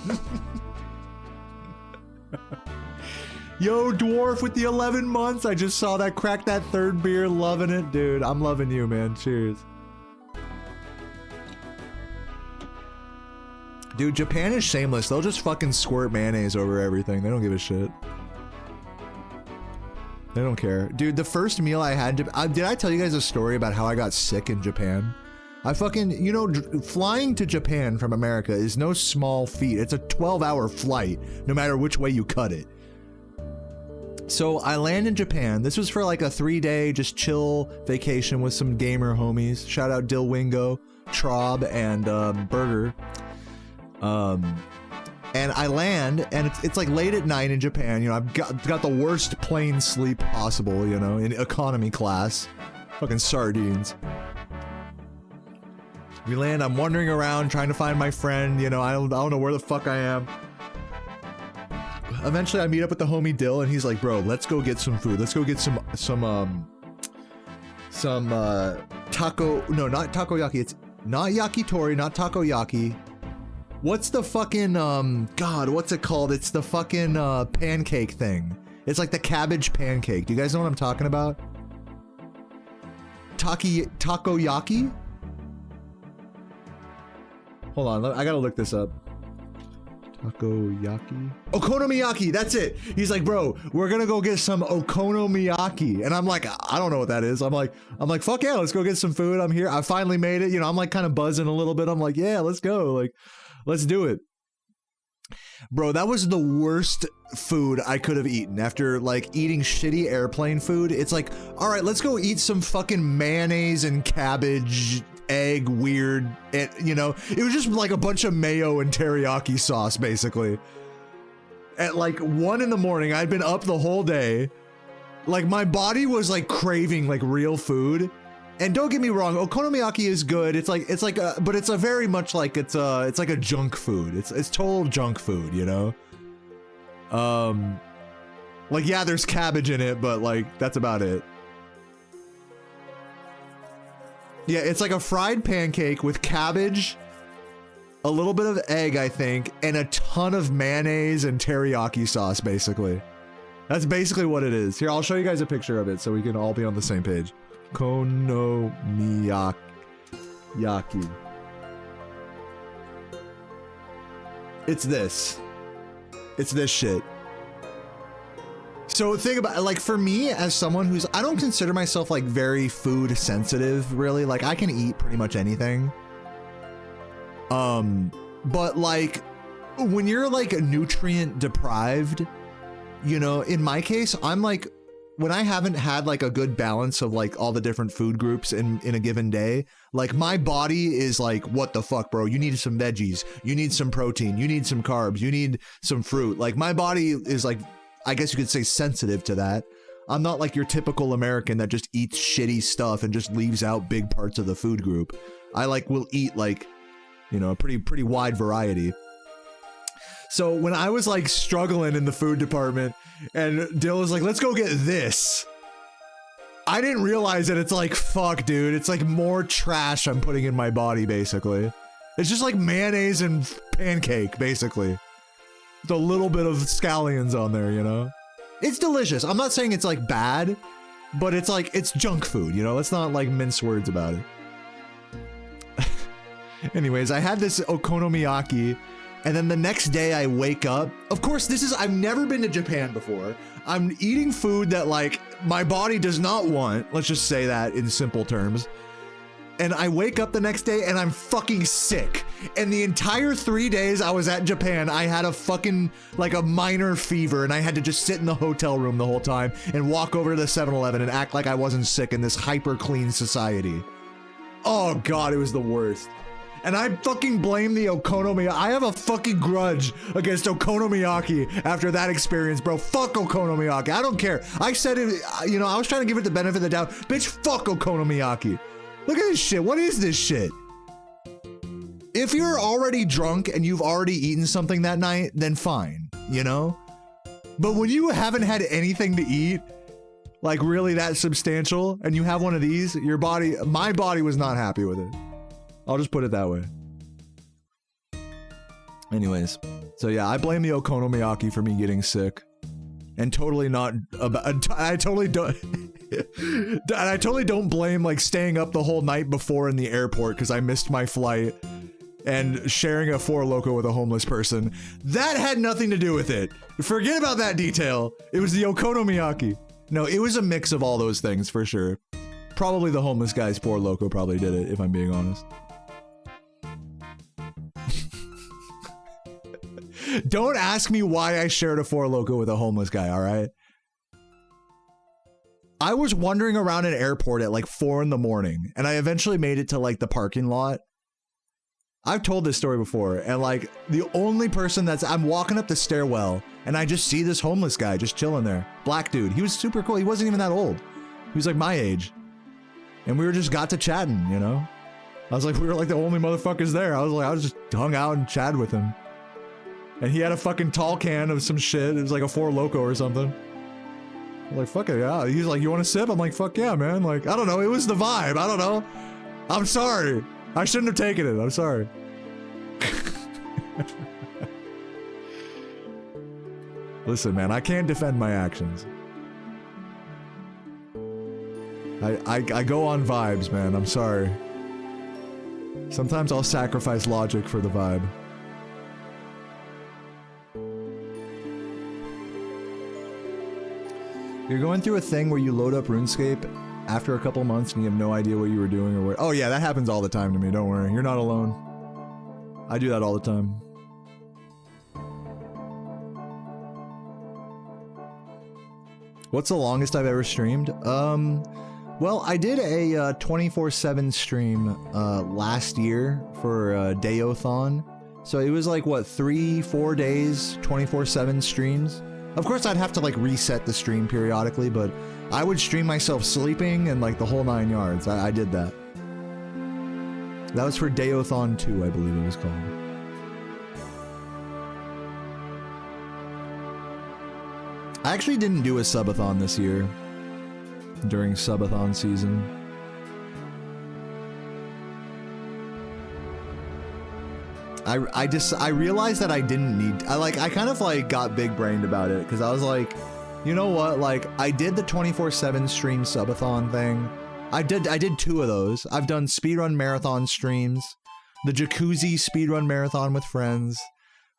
Yo, dwarf with the 11 months, I just saw that, crack that 3rd beer, loving it, dude. I'm loving you, man. Cheers. Dude, Japan is shameless. They'll just fucking squirt mayonnaise over everything. They don't give a shit. They don't care. Dude, the first meal I had, did I tell you guys a story about how I got sick in Japan? I fucking, you know, flying to Japan from America is no small feat. It's a 12-hour flight, no matter which way you cut it. So I land in Japan. This was for like a 3-day just chill vacation with some gamer homies. Shout out Dilwingo, Traub, and Burger. And I land, and it's like late at night in Japan. You know, I've got the worst plane sleep possible, you know, in economy class. Fucking sardines. We land, I'm wandering around trying to find my friend, you know, I don't know where the fuck I am. Eventually I meet up with the homie Dill, and he's like, bro, let's go get some food. Let's go get some taco, no, not takoyaki. It's not yakitori, not takoyaki. What's the fucking, God, what's it called? It's the fucking, pancake thing. It's like the cabbage pancake. Do you guys know what I'm talking about? Takoyaki? Hold on, I gotta look this up. Takoyaki? Okonomiyaki, that's it! He's like, bro, we're gonna go get some okonomiyaki. And I'm like, I don't know what that is. I'm like, fuck yeah, let's go get some food. I'm here. I finally made it. You know, I'm like kind of buzzing a little bit. I'm like, yeah, let's go. Like, let's do it. Bro, that was the worst food I could have eaten after like eating shitty airplane food. It's like, all right, let's go eat some fucking mayonnaise and cabbage, egg, weird, and you know, it was just like a bunch of mayo and teriyaki sauce basically. At like 1 in the morning, I'd been up the whole day. Like my body was like craving like real food. And don't get me wrong, okonomiyaki is good. It's like but it's a very much like it's like a junk food. It's total junk food, you know. Like yeah, there's cabbage in it, but like that's about it. Yeah, it's like a fried pancake with cabbage, a little bit of egg, I think, and a ton of mayonnaise and teriyaki sauce, basically. That's basically what it is. Here, I'll show you guys a picture of it so we can all be on the same page. Okonomiyaki. It's this. It's this shit. So think about, like, for me as someone who's, I don't consider myself like very food sensitive, really. Like I can eat pretty much anything. But like when you're like nutrient deprived, you know, in my case, I'm like, when I haven't had like a good balance of like all the different food groups in a given day, like my body is like, what the fuck, bro? You need some veggies, you need some protein, you need some carbs, you need some fruit. Like my body is like, I guess you could say sensitive to that. I'm not like your typical American that just eats shitty stuff and just leaves out big parts of the food group. I like will eat like, you know, a pretty wide variety. So when I was like struggling in the food department and Dill was like, let's go get this, I didn't realize that it's like, fuck dude, it's like more trash I'm putting in my body basically. It's just like mayonnaise and pancake basically. With a little bit of scallions on there, you know? It's delicious. I'm not saying it's like bad, but it's like, it's junk food, you know? Let's not like mince words about it. Anyways, I had this okonomiyaki. And then the next day I wake up, of course this is, I've never been to Japan before. I'm eating food that like my body does not want, let's just say that in simple terms. And I wake up the next day and I'm fucking sick. And the entire 3 days I was at Japan, I had a fucking, like a minor fever and I had to just sit in the hotel room the whole time and walk over to the 7-Eleven and act like I wasn't sick in this hyper clean society. Oh God, it was the worst. And I fucking blame the okonomiyaki. I have a fucking grudge against okonomiyaki after that experience, bro. Fuck okonomiyaki. I don't care. I said it, you know, I was trying to give it the benefit of the doubt. Bitch, fuck okonomiyaki. Look at this shit. What is this shit? If you're already drunk and you've already eaten something that night, then fine, you know? But when you haven't had anything to eat, like really that substantial, and you have one of these, your body, my body was not happy with it. I'll just put it that way. Anyways, so yeah, I blame the okonomiyaki for me getting sick. And totally not about, I totally don't, I totally don't blame like staying up the whole night before in the airport because I missed my flight and sharing a Four Loko with a homeless person. That had nothing to do with it. Forget about that detail. It was the okonomiyaki. No, it was a mix of all those things for sure. Probably the homeless guy's Four Loko probably did it, if I'm being honest. Don't ask me why I shared a Four Loko with a homeless guy, alright? I was wandering around an airport at like 4 in the morning, and I eventually made it to like the parking lot. I've told this story before, and like the only person I'm walking up the stairwell, and I just see this homeless guy just chilling there. Black dude. He was super cool. He wasn't even that old. He was like my age. And we got to chatting, you know? I was like, we were like the only motherfuckers there. I just hung out and chatted with him. And he had a fucking tall can of some shit. It was like a Four Loko or something. I'm like, fuck it, yeah. He's like, you want a sip? I'm like, fuck yeah, man. Like, I don't know. It was the vibe. I don't know. I'm sorry. I shouldn't have taken it. I'm sorry. Listen, man, I can't defend my actions. I go on vibes, man. I'm sorry. Sometimes I'll sacrifice logic for the vibe. You're going through a thing where you load up RuneScape after a couple months and you have no idea what you were doing or what. Oh yeah, that happens all the time to me. Don't worry. You're not alone. I do that all the time. What's the longest I've ever streamed? Well, I did a 24/7 stream last year for Dayothon. So it was like, what, 3-4 days, 24/7 streams? Of course, I'd have to like reset the stream periodically, but I would stream myself sleeping and like the whole 9 yards. I did that. That was for Dayothon 2, I believe it was called. I actually didn't do a subathon this year during subathon season. I realized that I didn't need, I kind of like got big brained about it because I was like, you know what, like I did the 24/7 stream subathon thing. I did 2 of those. I've done speedrun marathon streams, the jacuzzi speedrun marathon with friends.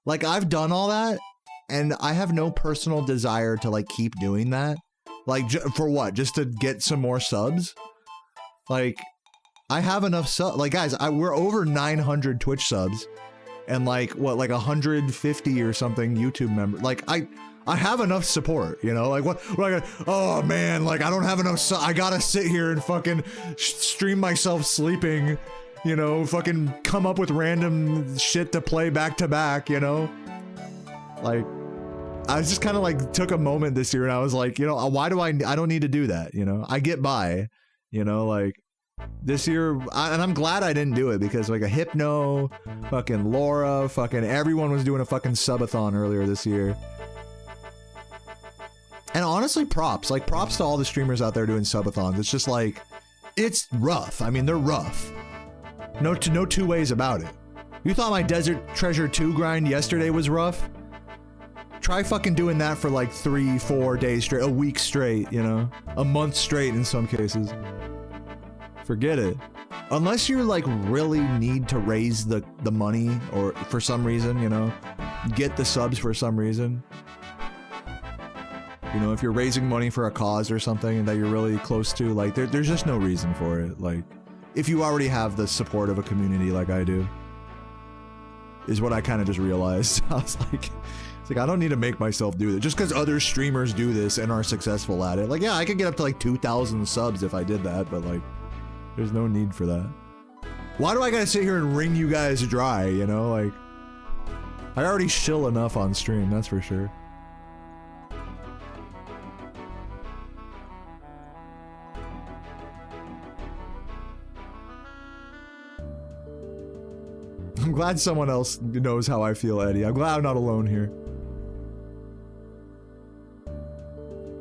Like I've done all that and I have no personal desire to like keep doing that. Like for what? Just to get some more subs? Like I have enough subs. Like guys, we're over 900 Twitch subs. And like what, like 150 or something YouTube members. Like I have enough support, you know. Like what? Like oh man, like I don't have enough. I gotta sit here and fucking stream myself sleeping, you know. Fucking come up with random shit to play back to back, you know. Like I just kind of like took a moment this year and I was like, you know, why do I don't need to do that, you know. I get by, you know, like. This year, and I'm glad I didn't do it because like a Hypno, fucking Laura, fucking everyone was doing a fucking subathon earlier this year. And honestly, props to all the streamers out there doing subathons. It's just like, it's rough. I mean, they're rough. No two ways about it. You thought my Desert Treasure 2 grind yesterday was rough? Try fucking doing that for like 3-4 days straight, a week straight, you know? A month straight in some cases. Forget it. Unless you like really need to raise the money or for some reason, you know, get the subs for some reason. You know, if you're raising money for a cause or something that you're really close to, like there's just no reason for it. Like if you already have the support of a community like I do, is what I kind of just realized. I was like, it's like I don't need to make myself do it just because other streamers do this and are successful at it. Like yeah, I could get up to like 2,000 subs if I did that, but like there's no need for that. Why do I gotta sit here and wring you guys dry, you know? Like, I already shill enough on stream, that's for sure. I'm glad someone else knows how I feel, Eddie. I'm glad I'm not alone here.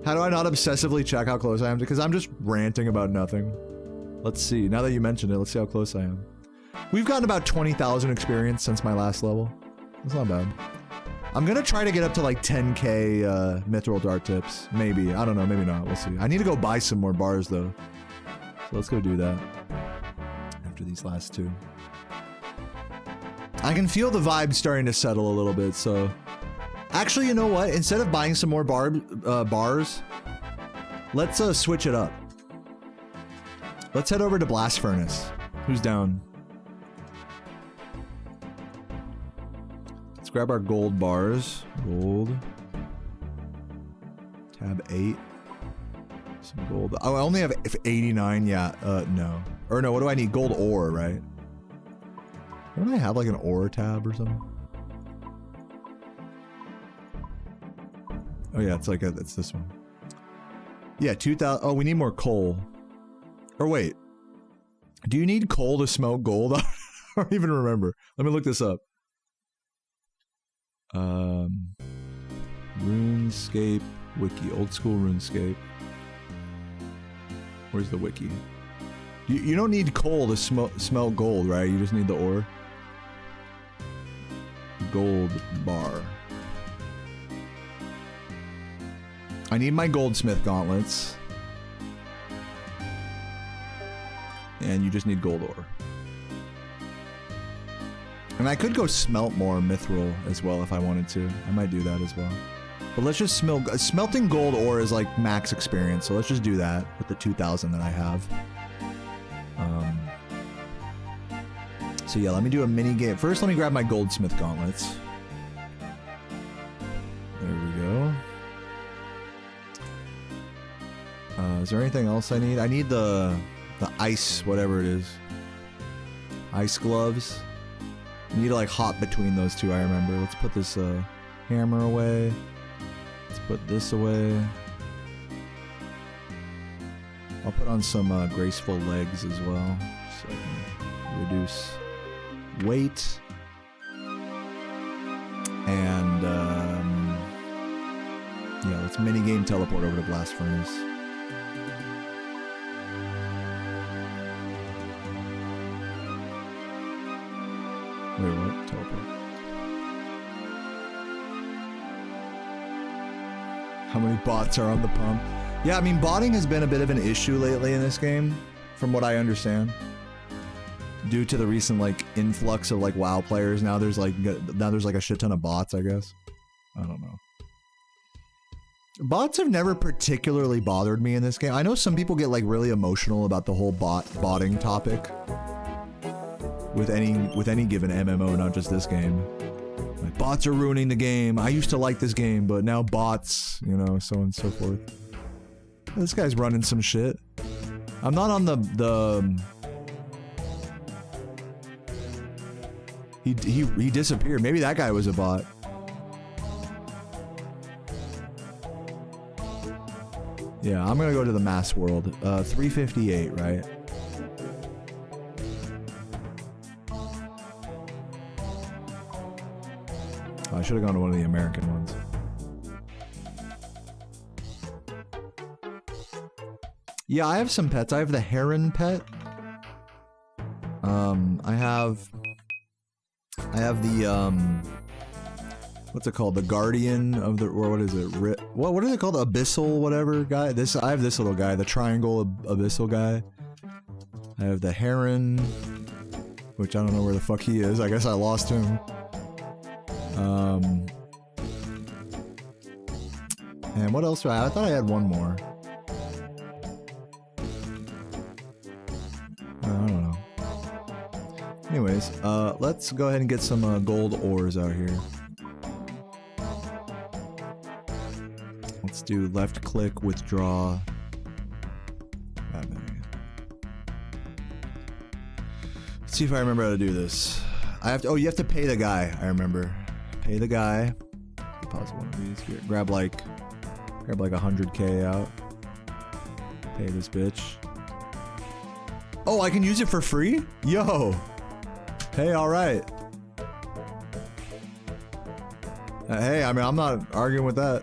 How do I not obsessively check how close I am? Because I'm just ranting about nothing. Let's see. Now that you mentioned it, let's see how close I am. We've gotten about 20,000 experience since my last level. That's not bad. I'm gonna try to get up to like 10k mithril dart tips. Maybe. I don't know. Maybe not. We'll see. I need to go buy some more bars though. So let's go do that. After these last 2. I can feel the vibe starting to settle a little bit, so... Actually, you know what? Instead of buying some more bars, let's switch it up. Let's head over to Blast Furnace. Who's down? Let's grab our gold bars. Gold. Tab 8. Some gold. Oh, I only have 89. Yeah, no. Or no, what do I need? Gold ore, right? Don't I have like an ore tab or something? Oh yeah, it's like it's this one. Yeah, 2,000. Oh, we need more coal. Or wait, do you need coal to smelt gold? I don't even remember. Let me look this up. RuneScape wiki, old school RuneScape. Where's the wiki? You don't need coal to smelt gold, right? You just need the ore. Gold bar. I need my goldsmith gauntlets. And you just need gold ore. And I could go smelt more mithril as well if I wanted to. I might do that as well. But let's just smelting gold ore is like max experience, so let's just do that with the 2,000 that I have. So yeah, let me do a mini game. First, let me grab my goldsmith gauntlets. There we go. Is there anything else I need? I need the ice, whatever it is. Ice gloves. You need to like hop between those two, I remember. Let's put this hammer away. Let's put this away. I'll put on some graceful legs as well, so I can reduce weight. And yeah, let's minigame teleport over to Blast Furnace. Wait, what? Teleport. How many bots are on the pump? Yeah, I mean, botting has been a bit of an issue lately in this game, from what I understand. Due to the recent, like, influx of, like, WoW players, now there's, like, a shit ton of bots, I guess. I don't know. Bots have never particularly bothered me in this game. I know some people get, like, really emotional about the whole botting topic. With any given MMO, not just this game. Like, bots are ruining the game. I used to like this game, but now bots, you know, so on and so forth. This guy's running some shit. I'm not on the He disappeared. Maybe that guy was a bot. Yeah, I'm gonna go to the mass world. 358, right? I should have gone to one of the American ones. Yeah, I have some pets. I have the heron pet. I have the what's it called? The guardian of the, or what is it? What is it called? Abyssal whatever guy. I have this little guy, the triangle abyssal guy. I have the heron, which I don't know where the fuck he is. I guess I lost him. And what else do I have? I thought I had one more. I don't know. Anyways, let's go ahead and get some gold ores out here. Let's do left click, withdraw. Let's see if I remember how to do this. I have to, oh, you have to pay the guy, I remember. Pay the guy. Pause one of these here. Grab like 100k out. Pay this bitch. Oh, I can use it for free? Yo! Hey, alright. Hey, I mean, I'm not arguing with that.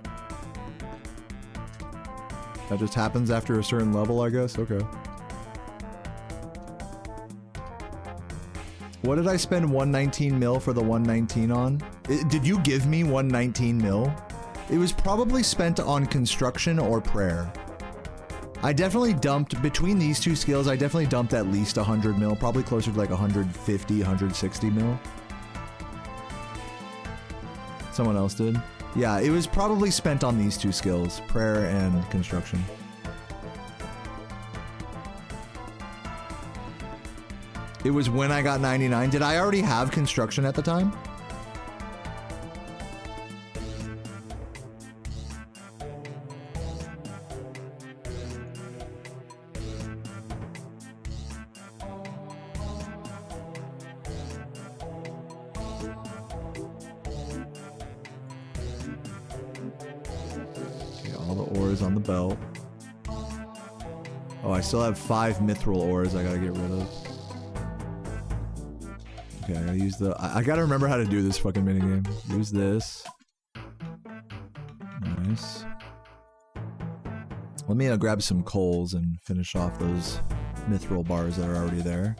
That just happens after a certain level, I guess? Okay. What did I spend 119 mil for the 119 on? Did you give me 119 mil? It was probably spent on construction or prayer. I definitely dumped, between these two skills, I definitely dumped at least 100 mil, probably closer to like 150, 160 mil. Someone else did? Yeah, it was probably spent on these two skills, prayer and construction. It was when I got 99. Did I already have construction at the time? On the belt. Oh, I still have 5 mithril ores I gotta get rid of. Okay, I gotta use the... I gotta remember how to do this fucking minigame. Use this. Nice. Let me grab some coals and finish off those mithril bars that are already there.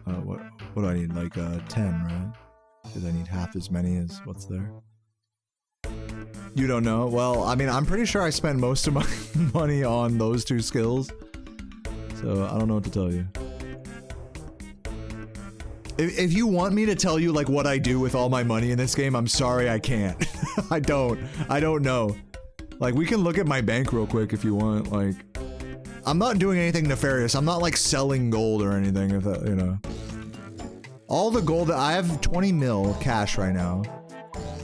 What do I need? Like 10, right? Because I need half as many as what's there. You don't know? Well, I mean, I'm pretty sure I spent most of my money on those two skills. So, I don't know what to tell you. If you want me to tell you, like, what I do with all my money in this game, I'm sorry, I can't. I don't know. Like, we can look at my bank real quick if you want, like... I'm not doing anything nefarious. I'm not, like, selling gold or anything, if that, you know. All the gold... I have 20 mil cash right now.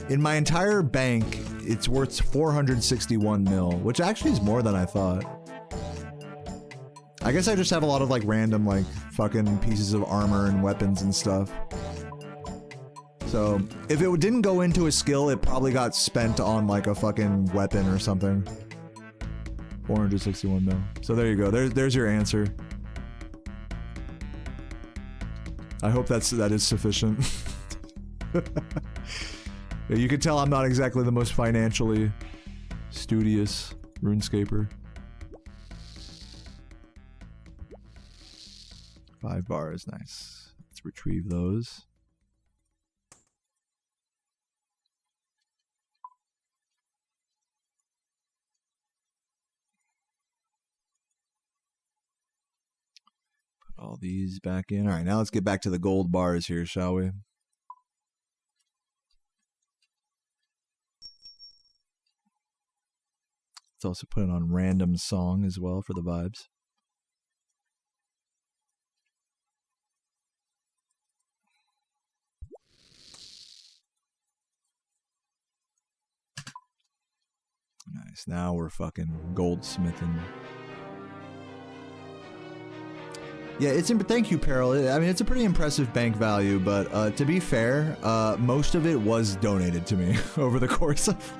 In my entire bank it's worth 461 mil, which actually is more than I thought. I guess I just have a lot of like random like fucking pieces of armor and weapons and stuff. So if it didn't go into a skill, it probably got spent on like a fucking weapon or something. 461 mil. So there you go. There's your answer. I hope that is sufficient. Yeah, you can tell I'm not exactly the most financially studious RuneScaper. 5 bars, nice. Let's retrieve those. Put all these back in. All right, now let's get back to the gold bars here, shall we? Let's also put it on random song as well for the vibes. Nice. Now we're fucking goldsmithing. Yeah, thank you, Peril. I mean, it's a pretty impressive bank value, but to be fair, most of it was donated to me over the course of...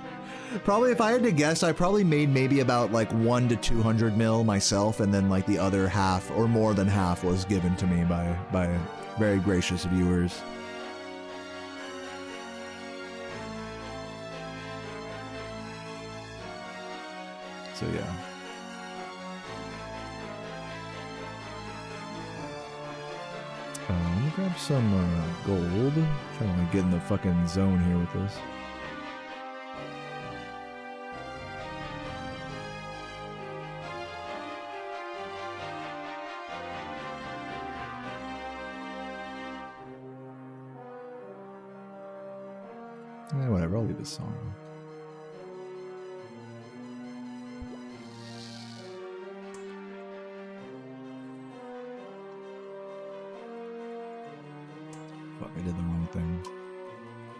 Probably, if I had to guess, I probably made maybe about like 1 to 200 mil myself, and then like the other half, or more than half, was given to me by very gracious viewers. So yeah. Let me grab some gold. Trying to get in the fucking zone here with this. Whatever, I'll leave this song. Fuck, I did the wrong thing.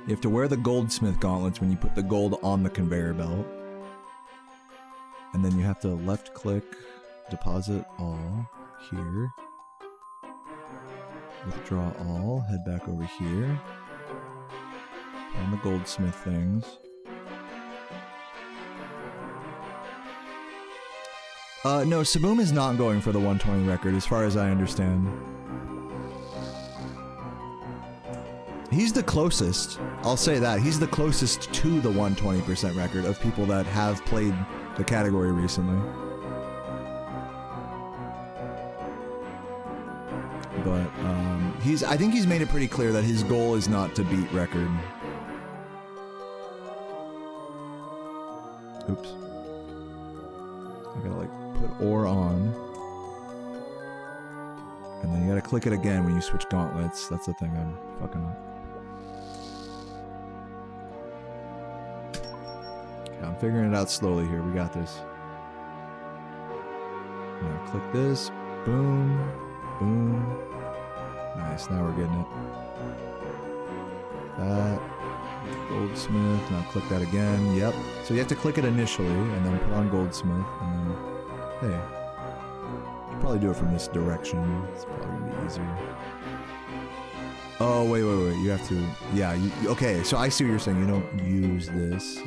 You have to wear the goldsmith gauntlets when you put the gold on the conveyor belt. And then you have to left click, deposit all, here. Withdraw all, head back over here. On the goldsmith things. No, Saboom is not going for the 120 record, as far as I understand. He's the closest. I'll say that. He's the closest to the 120% record of people that have played the category recently. But, I think he's made it pretty clear that his goal is not to beat record. Oops. I gotta like put ore on. And then you gotta click it again when you switch gauntlets. That's the thing I'm fucking up. Okay, I'm figuring it out slowly here. We got this. Now click this. Boom. Boom. Nice, now we're getting it. That. Goldsmith, now click that again, yep. So you have to click it initially, and then put on Goldsmith, and then, hey. You should probably do it from this direction. It's probably gonna be easier. Oh, wait, you have to, yeah, okay, so I see what you're saying, you don't use this.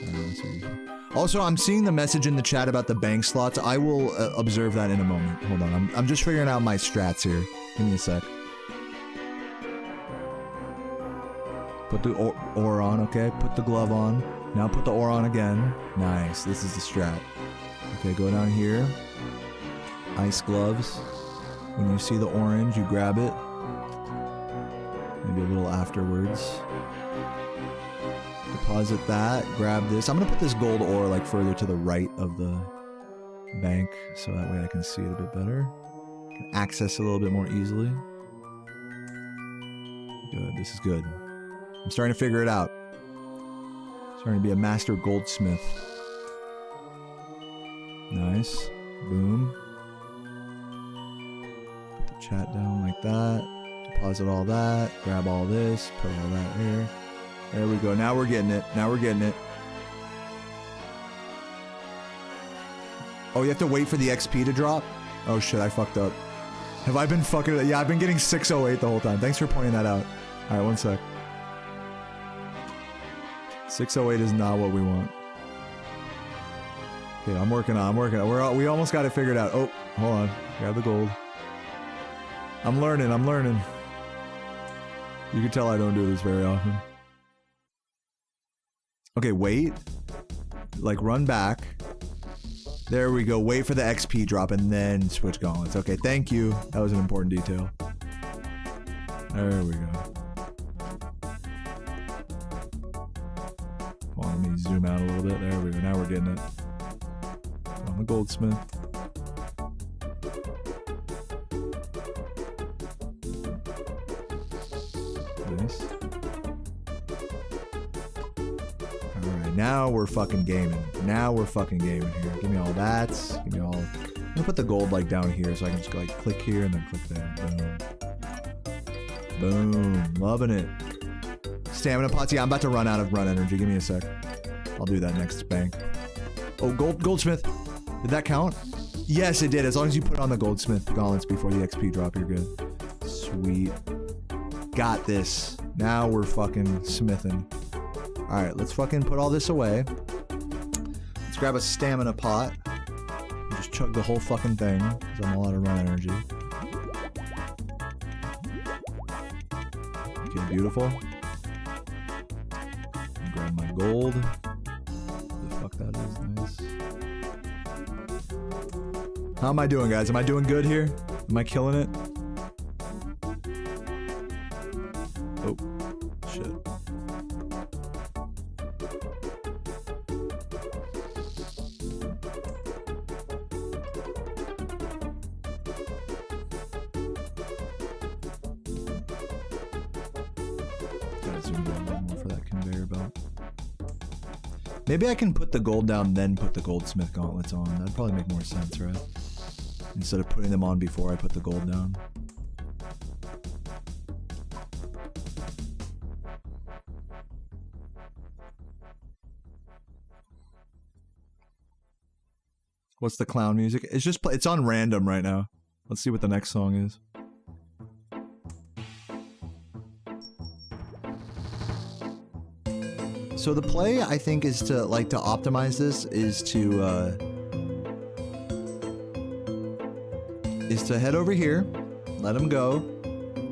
Also, I'm seeing the message in the chat about the bank slots. I will observe that in a moment. Hold on, I'm just figuring out my strats here. Give me a sec. Put the ore on, okay? Put the glove on. Now put the ore on again. Nice, this is the strat. Okay, go down here. Ice gloves. When you see the orange, you grab it. Maybe a little afterwards. Deposit that, grab this. I'm gonna put this gold ore like further to the right of the bank, so that way I can see it a bit better. Access a little bit more easily. Good, this is good. I'm starting to figure it out. Starting to be a master goldsmith. Nice. Boom. Put the chat down like that. Deposit all that. Grab all this. Put all that here. There we go. Now we're getting it. Now we're getting it. Oh, you have to wait for the XP to drop? Oh shit, I fucked up. Have I been fucking... Yeah, I've been getting 608 the whole time. Thanks for pointing that out. Alright, one sec. 608 is not what we want. Okay, I'm working on we almost got it figured out. Oh, hold on. Grab the gold. I'm learning. You can tell I don't do this very often. Okay, wait. Like, run back. There we go. Wait for the XP drop and then switch gauntlets. Okay, thank you. That was an important detail. There we go. Hold on, let me zoom out a little bit. There we go. Now we're getting it. I'm a goldsmith. Nice. Alright, now we're fucking gaming. Now we're fucking gaming here. Give me all that. Give me all... I'm gonna put the gold like down here so I can just go like click here and then click there. Boom. Boom. Loving it. Stamina pots. Yeah, I'm about to run out of run energy. Give me a sec. I'll do that next bank. Oh, goldsmith. Did that count? Yes, it did. As long as you put on the goldsmith gauntlets before the XP drop, you're good. Sweet. Got this. Now we're fucking smithing. Alright, let's fucking put all this away. Let's grab a stamina pot. And just chug the whole fucking thing, because I'm all out of run energy. Okay, beautiful. Grab my gold. What the fuck that is, nice. How am I doing, guys? Am I doing good here? Am I killing it? Oh, shit. Gotta zoom in a little more for that conveyor belt. Maybe I can put the gold down, then put the goldsmith gauntlets on. That'd probably make more sense, right? Instead of putting them on before I put the gold down. What's the clown music? It's just it's on random right now. Let's see what the next song is. So the play, I think, is to optimize this is to head over here, let him go,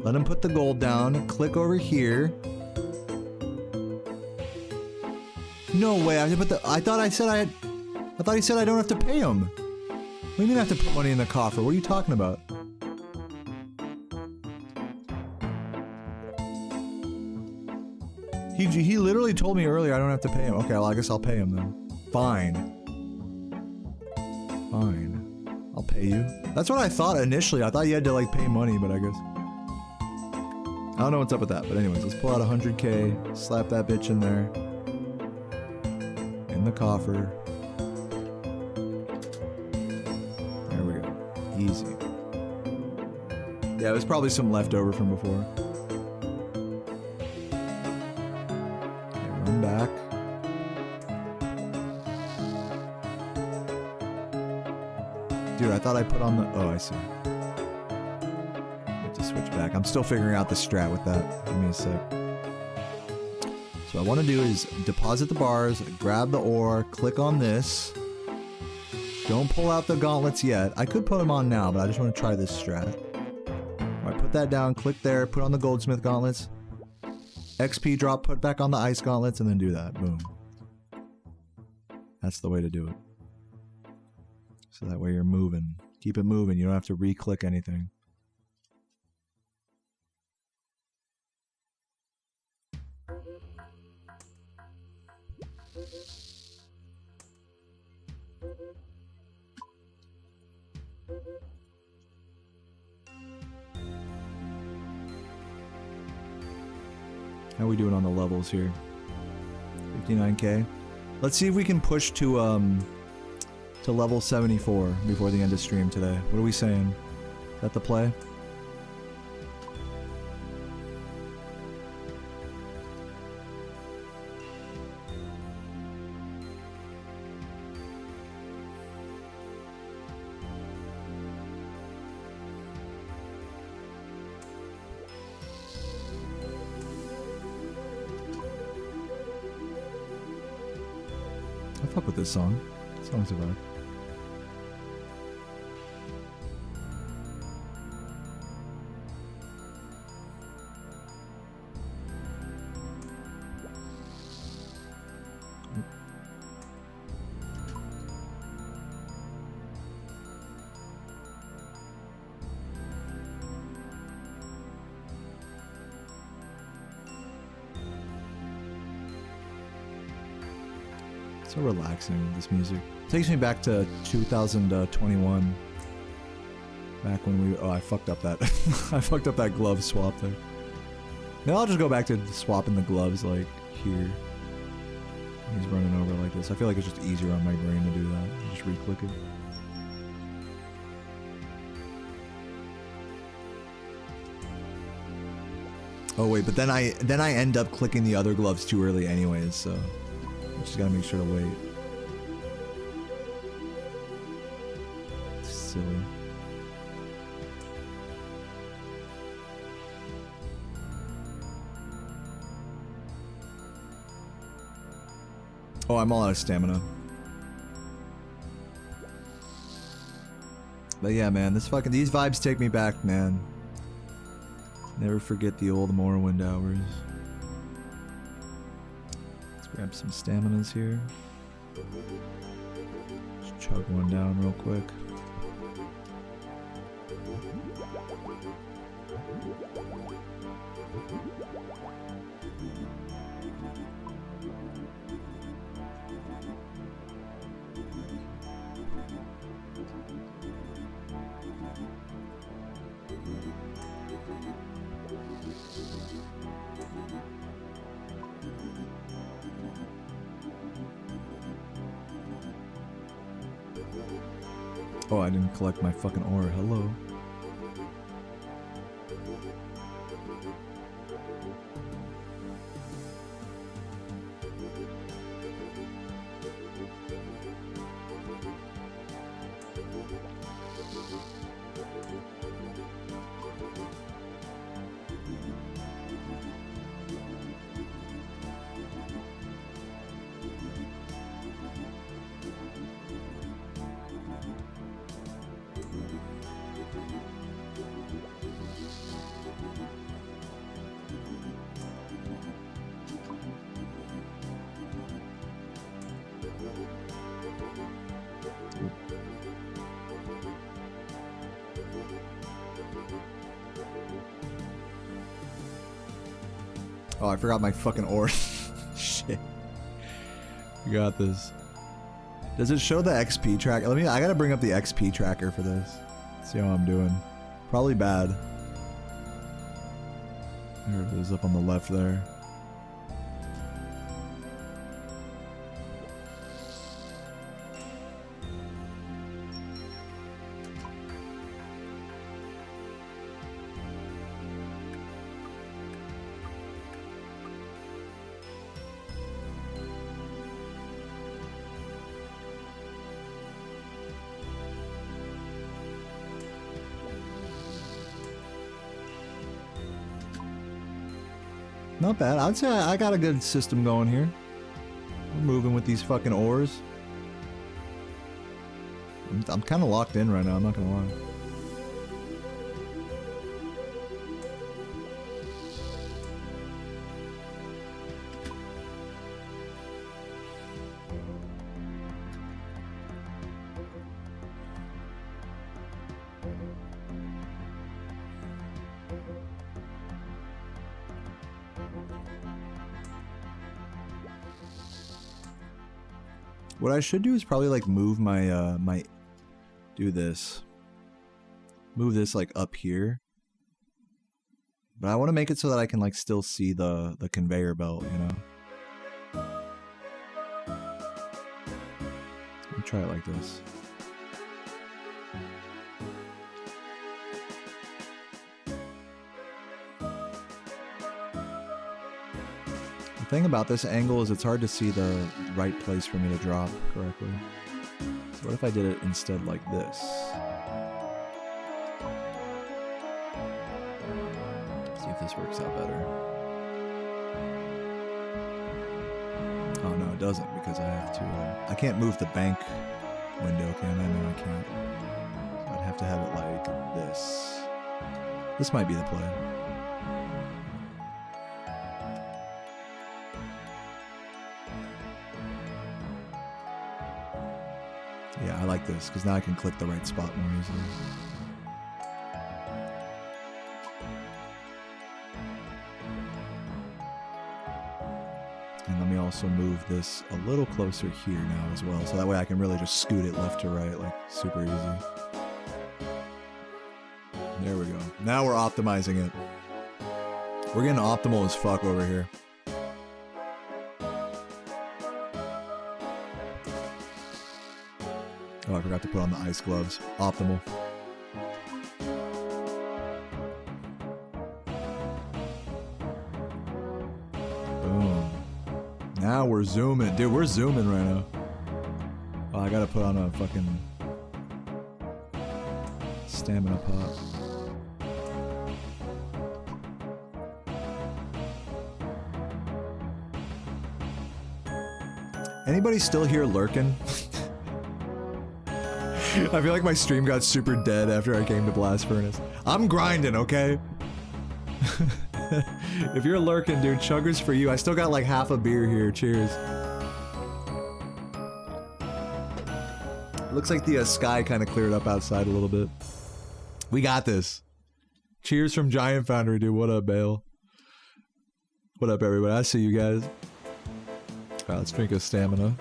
let him put the gold down, click over here. No way! I thought he said I don't have to pay him. What do you mean I have to put money in the coffer? What are you talking about? He literally told me earlier I don't have to pay him. Okay, well I guess I'll pay him then. Fine. Fine. I'll pay you. That's what I thought initially. I thought you had to like pay money, but I guess... I don't know what's up with that, but anyways, let's pull out 100k, slap that bitch in there. In the coffer. There we go. Easy. Yeah, it was probably some leftover from before. Back. Dude, I thought I put on the... Oh, I see. I have to switch back. I'm still figuring out the strat with that. Give me a sec. So what I want to do is deposit the bars, grab the ore, click on this. Don't pull out the gauntlets yet. I could put them on now, but I just want to try this strat. Alright, put that down, click there, put on the goldsmith gauntlets. XP drop, put back on the ice gauntlets, and then do that. Boom. That's the way to do it. So that way you're moving. Keep it moving. You don't have to re-click anything. How are we doing on the levels here? 59k. Let's see if we can push to level 74 before the end of stream today. What are we saying? Is that the play? fuck with this song. This song's a vibe. So relaxing, this music. Takes me back to 2021. Back when we... Oh, I fucked up that... I fucked up that glove swap there. Now I'll just go back to swapping the gloves, like, here. He's running over like this. I feel like it's just easier on my brain to do that. Just re-click it. Oh wait, but then I end up clicking the other gloves too early anyways, so... Just gotta make sure to wait. Silly. Oh, I'm all out of stamina. But yeah, man, these vibes take me back, man. Never forget the old Morrowind hours. Grab some staminas here. Just chug one down real quick. Oh, I didn't collect my fucking ore. Hello. Oh, I forgot my fucking ore. Shit. We got this. Does it show the XP track? I gotta bring up the XP tracker for this. See how I'm doing. Probably bad. There it is up on the left there. Not bad. I'd say I got a good system going here. We're moving with these fucking ores. I'm kind of locked in right now, I'm not gonna lie. What I should do is probably like move my do this. Move this like up here. But I want to make it so that I can like still see the conveyor belt, you know. Let me try it like this. The thing about this angle is it's hard to see the right place for me to drop correctly. So what if I did it instead like this? See if this works out better. Oh no, it doesn't because I have to. I can't move the bank window, can I? No, I can't. So I'd have to have it like this. This might be the play. Yeah, I like this because now I can click the right spot more easily. And let me also move this a little closer here now as well, so that way I can really just scoot it left to right, like super easy. There we go. Now we're optimizing it. We're getting optimal as fuck over here. Oh, I forgot to put on the ice gloves. Optimal. Boom. Now we're zooming. Dude, we're zooming right now. Oh, I gotta put on a fucking stamina pot. Anybody still here lurking? I feel like my stream got super dead after I came to Blast Furnace. I'm grinding, okay? If you're lurking, dude, chuggers for you. I still got like half a beer here. Cheers. Looks like the sky kind of cleared up outside a little bit. We got this. Cheers from Giant Foundry, dude. What up, Bale? What up, everybody? I see you guys. Alright, let's drink a stamina.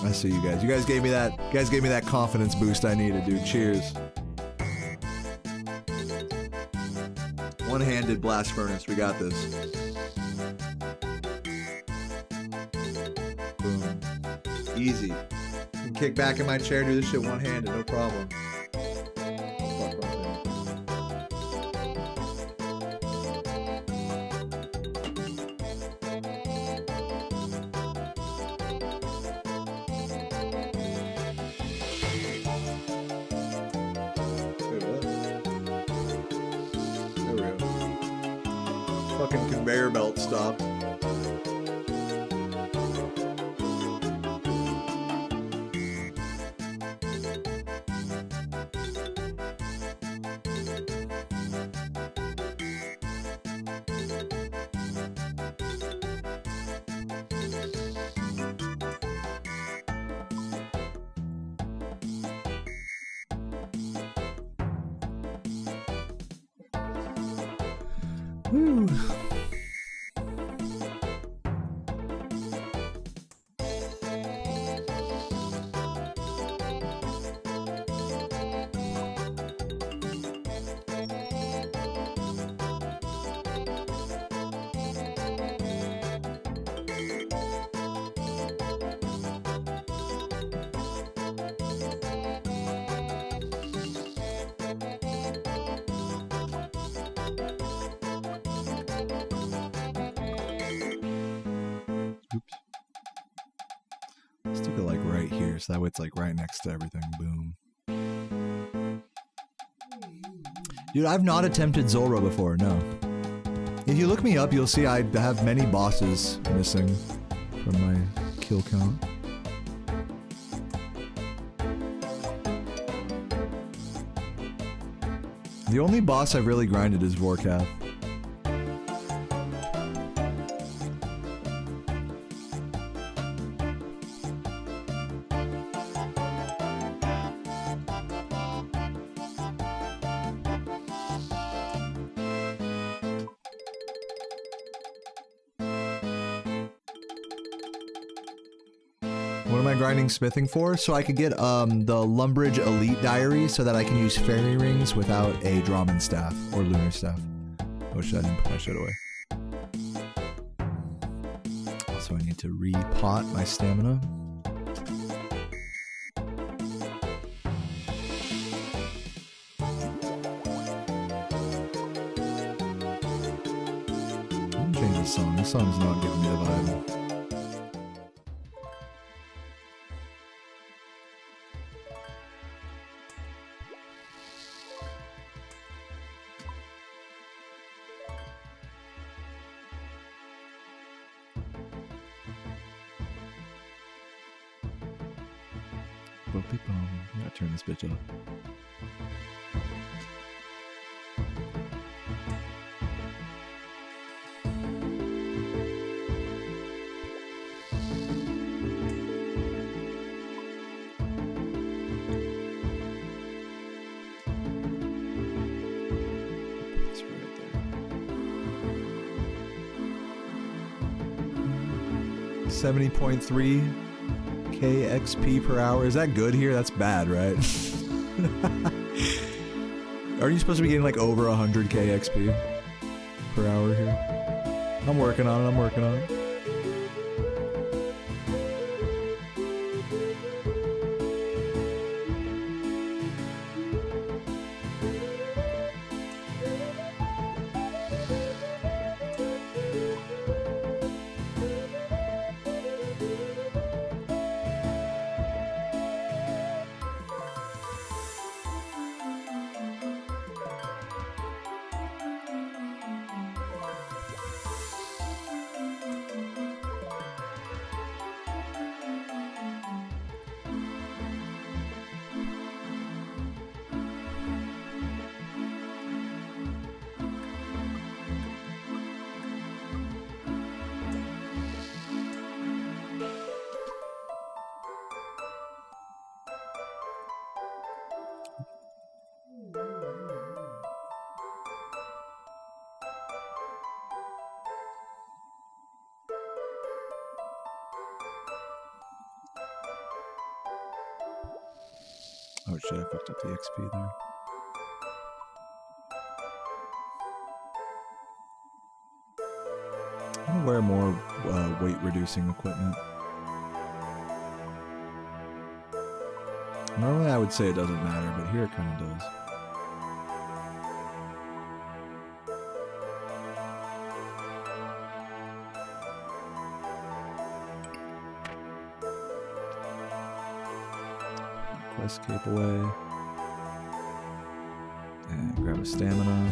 I see you guys. You guys gave me that. You guys gave me that confidence boost I needed, dude. Cheers. One-handed blast furnace. We got this. Boom. Easy. I can kick back in my chair, do this shit one-handed, no problem. Fucking conveyor belt stopped. Woo. Stick it like right here, so that way it's like right next to everything. Boom. Dude, I've not attempted Zulrah before, no. If you look me up, you'll see I have many bosses missing from my kill count. The only boss I've really grinded is Vorkath. What am I grinding smithing for? So I could get the Lumbridge Elite Diary so that I can use fairy rings without a Draman staff or lunar staff. Oh shit, I didn't put my shit away. Also, I need to repot my stamina. I'm gonna change the song. This song's not giving me the vibe. Gotta turn this bitch off. It's right there. 70.3 KXP per hour. Is that good here? That's bad, right? Are you supposed to be getting like over 100 KXP per hour here? I'm working on it. I'm working on it. Oh shit, I fucked up the XP there. I'm gonna wear more weight reducing equipment. Normally I would say it doesn't matter, but here it kind of does. Escape away. And grab a stamina.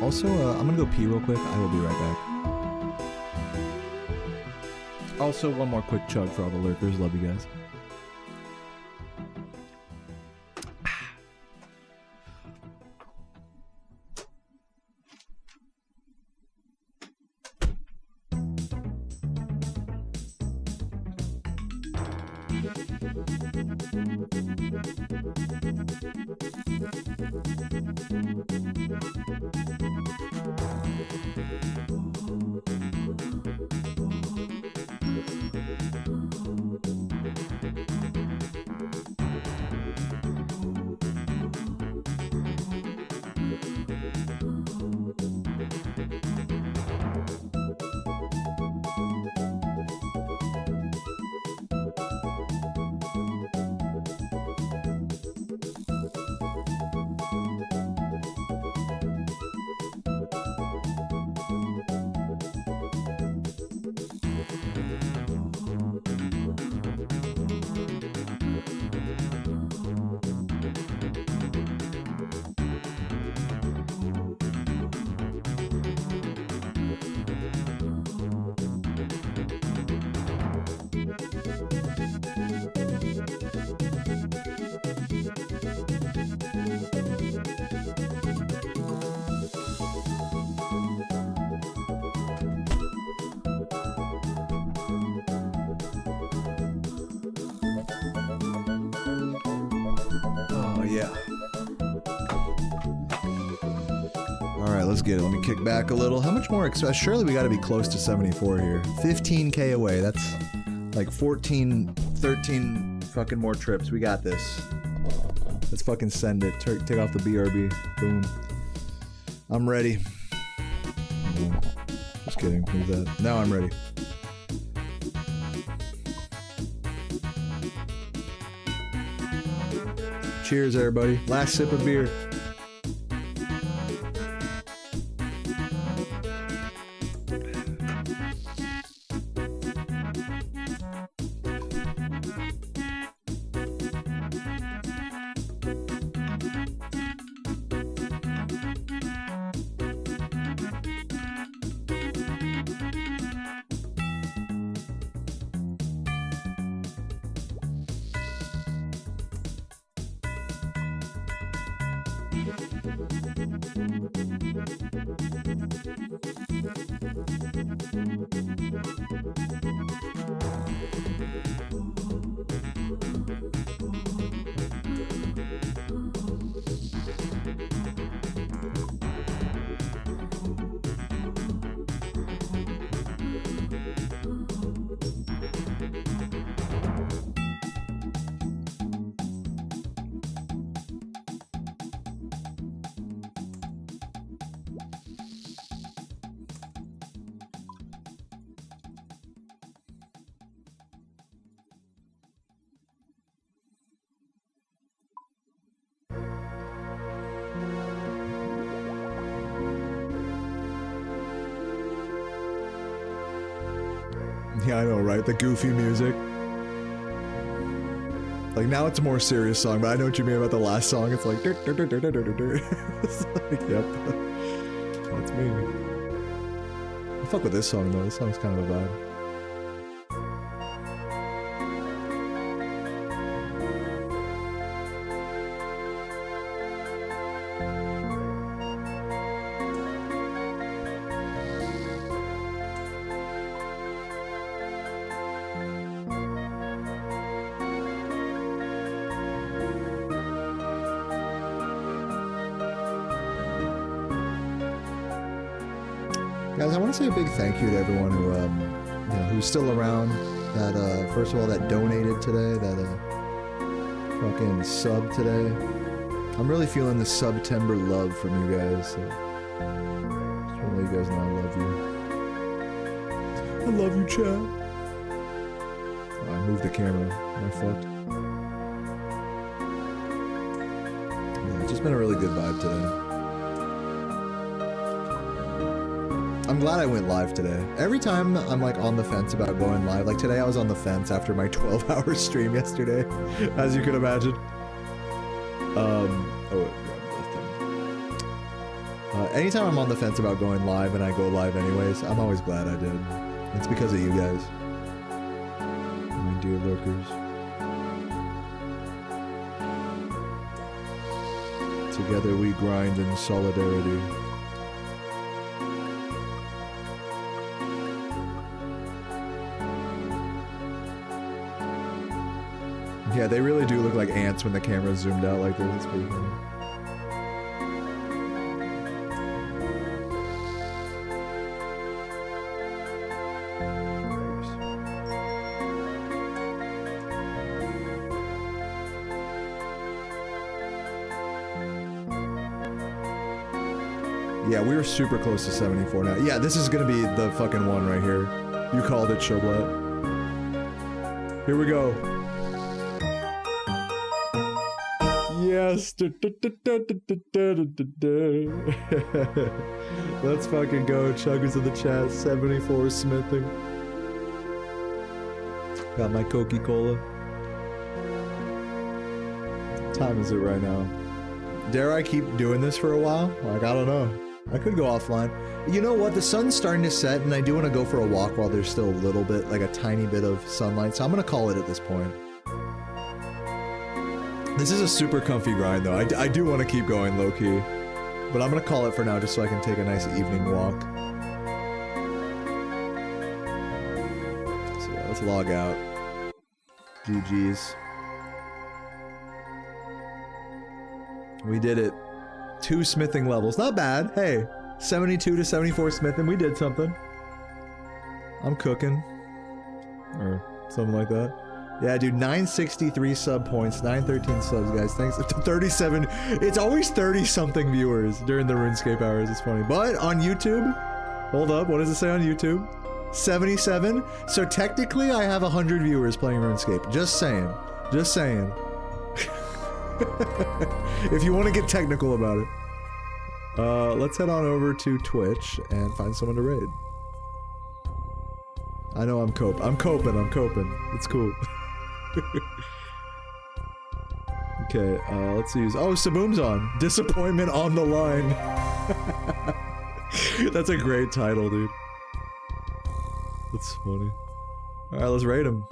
Also, I'm gonna go pee real quick. I will be right back. Also, one more quick chug for all the lurkers. Love you guys. Let's get it. Let me kick back a little. How much more? Surely we got to be close to 74 here. 15k away. That's like 14, 13 fucking more trips. We got this. Let's fucking send it. Take off the BRB. Boom. I'm ready. Just kidding. Move that. Now I'm ready. Cheers, everybody. Last sip of beer. Yeah, I know, right? The goofy music. Like, now it's a more serious song, but I know what you mean about the last song. It's like... It's like, yep. That's me. I fuck with this song, though. This song's kind of a vibe. Guys, I want to say a big thank you to everyone who, you know, who's still around. That, first of all, that donated today. That, fucking sub today. I'm really feeling the September love from you guys. So just want to let you guys know I love you. I love you, chat. Oh, I moved the camera. Am I fucked? Yeah, it's just been a really good vibe today. I'm glad I went live today. Every time I'm like on the fence about going live, like today I was on the fence after my 12-hour stream yesterday, as you can imagine. Anytime I'm on the fence about going live and I go live anyways, I'm always glad I did. It's because of you guys. My dear lurkers. Together we grind in solidarity. Yeah, they really do look like ants when the camera's zoomed out like this. It's pretty funny. Yeah, we were super close to 74 now. Yeah, this is gonna be the fucking one right here. You called it, Shoblet. Here we go. Yes. Let's fucking go. Chuggers of the chat. 74 smithing. Got my Coca-Cola. What time is it right now? Dare I keep doing this for a while? Like, I don't know. I could go offline. You know what? The sun's starting to set, and I do want to go for a walk while there's still a little bit, like a tiny bit of sunlight. So I'm gonna call it at this point. This is a super comfy grind, though. I do want to keep going low-key. But I'm gonna call it for now, just so I can take a nice evening walk. So yeah, let's log out. GG's. We did it. 2 smithing levels. Not bad. Hey, 72 to 74 smithing. We did something. I'm cooking. Or something like that. Yeah, dude, 963 sub points, 913 subs, guys. Thanks to 37. It's always 30-something viewers during the RuneScape hours. It's funny. But on YouTube, hold up, what does it say on YouTube? 77. So technically, I have 100 viewers playing RuneScape. Just saying. Just saying. If you want to get technical about it. Let's head on over to Twitch and find someone to raid. I know I'm coping. It's cool. Okay, let's use... Oh, Saboom's on. Disappointment on the line. That's a great title, dude. That's funny. Alright, let's raid him.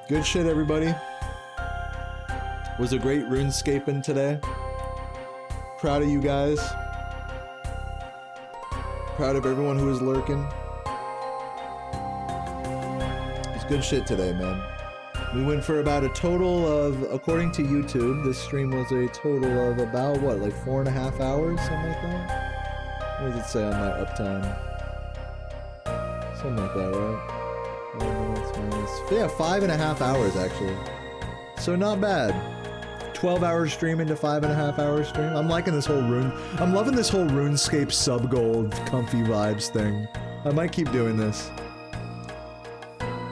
Good shit, everybody. Was a great RuneScaping today. Proud of you guys. Proud of everyone who is lurking. It's good shit today, man. We went for about a total of, according to YouTube, this stream was a total of about, what, like 4.5 hours? Something like that? What does it say on my uptime? Something like that, right? 4 minutes minus... Yeah, 5.5 hours, actually. So not bad. 12-hour stream into 5.5 hour stream. I'm liking this whole I'm loving this whole RuneScape sub-gold comfy vibes thing. I might keep doing this.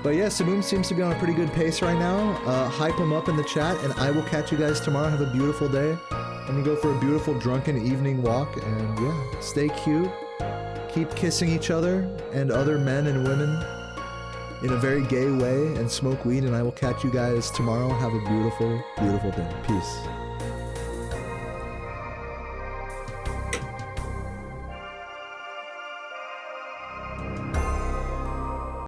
But yeah, Saboom seems to be on a pretty good pace right now. Hype him up in the chat, and I will catch you guys tomorrow. Have a beautiful day. I'm gonna go for a beautiful drunken evening walk, and yeah, stay cute. Keep kissing each other and other men and women in a very gay way, and smoke weed, and I will catch you guys tomorrow. Have a beautiful, beautiful day. Peace.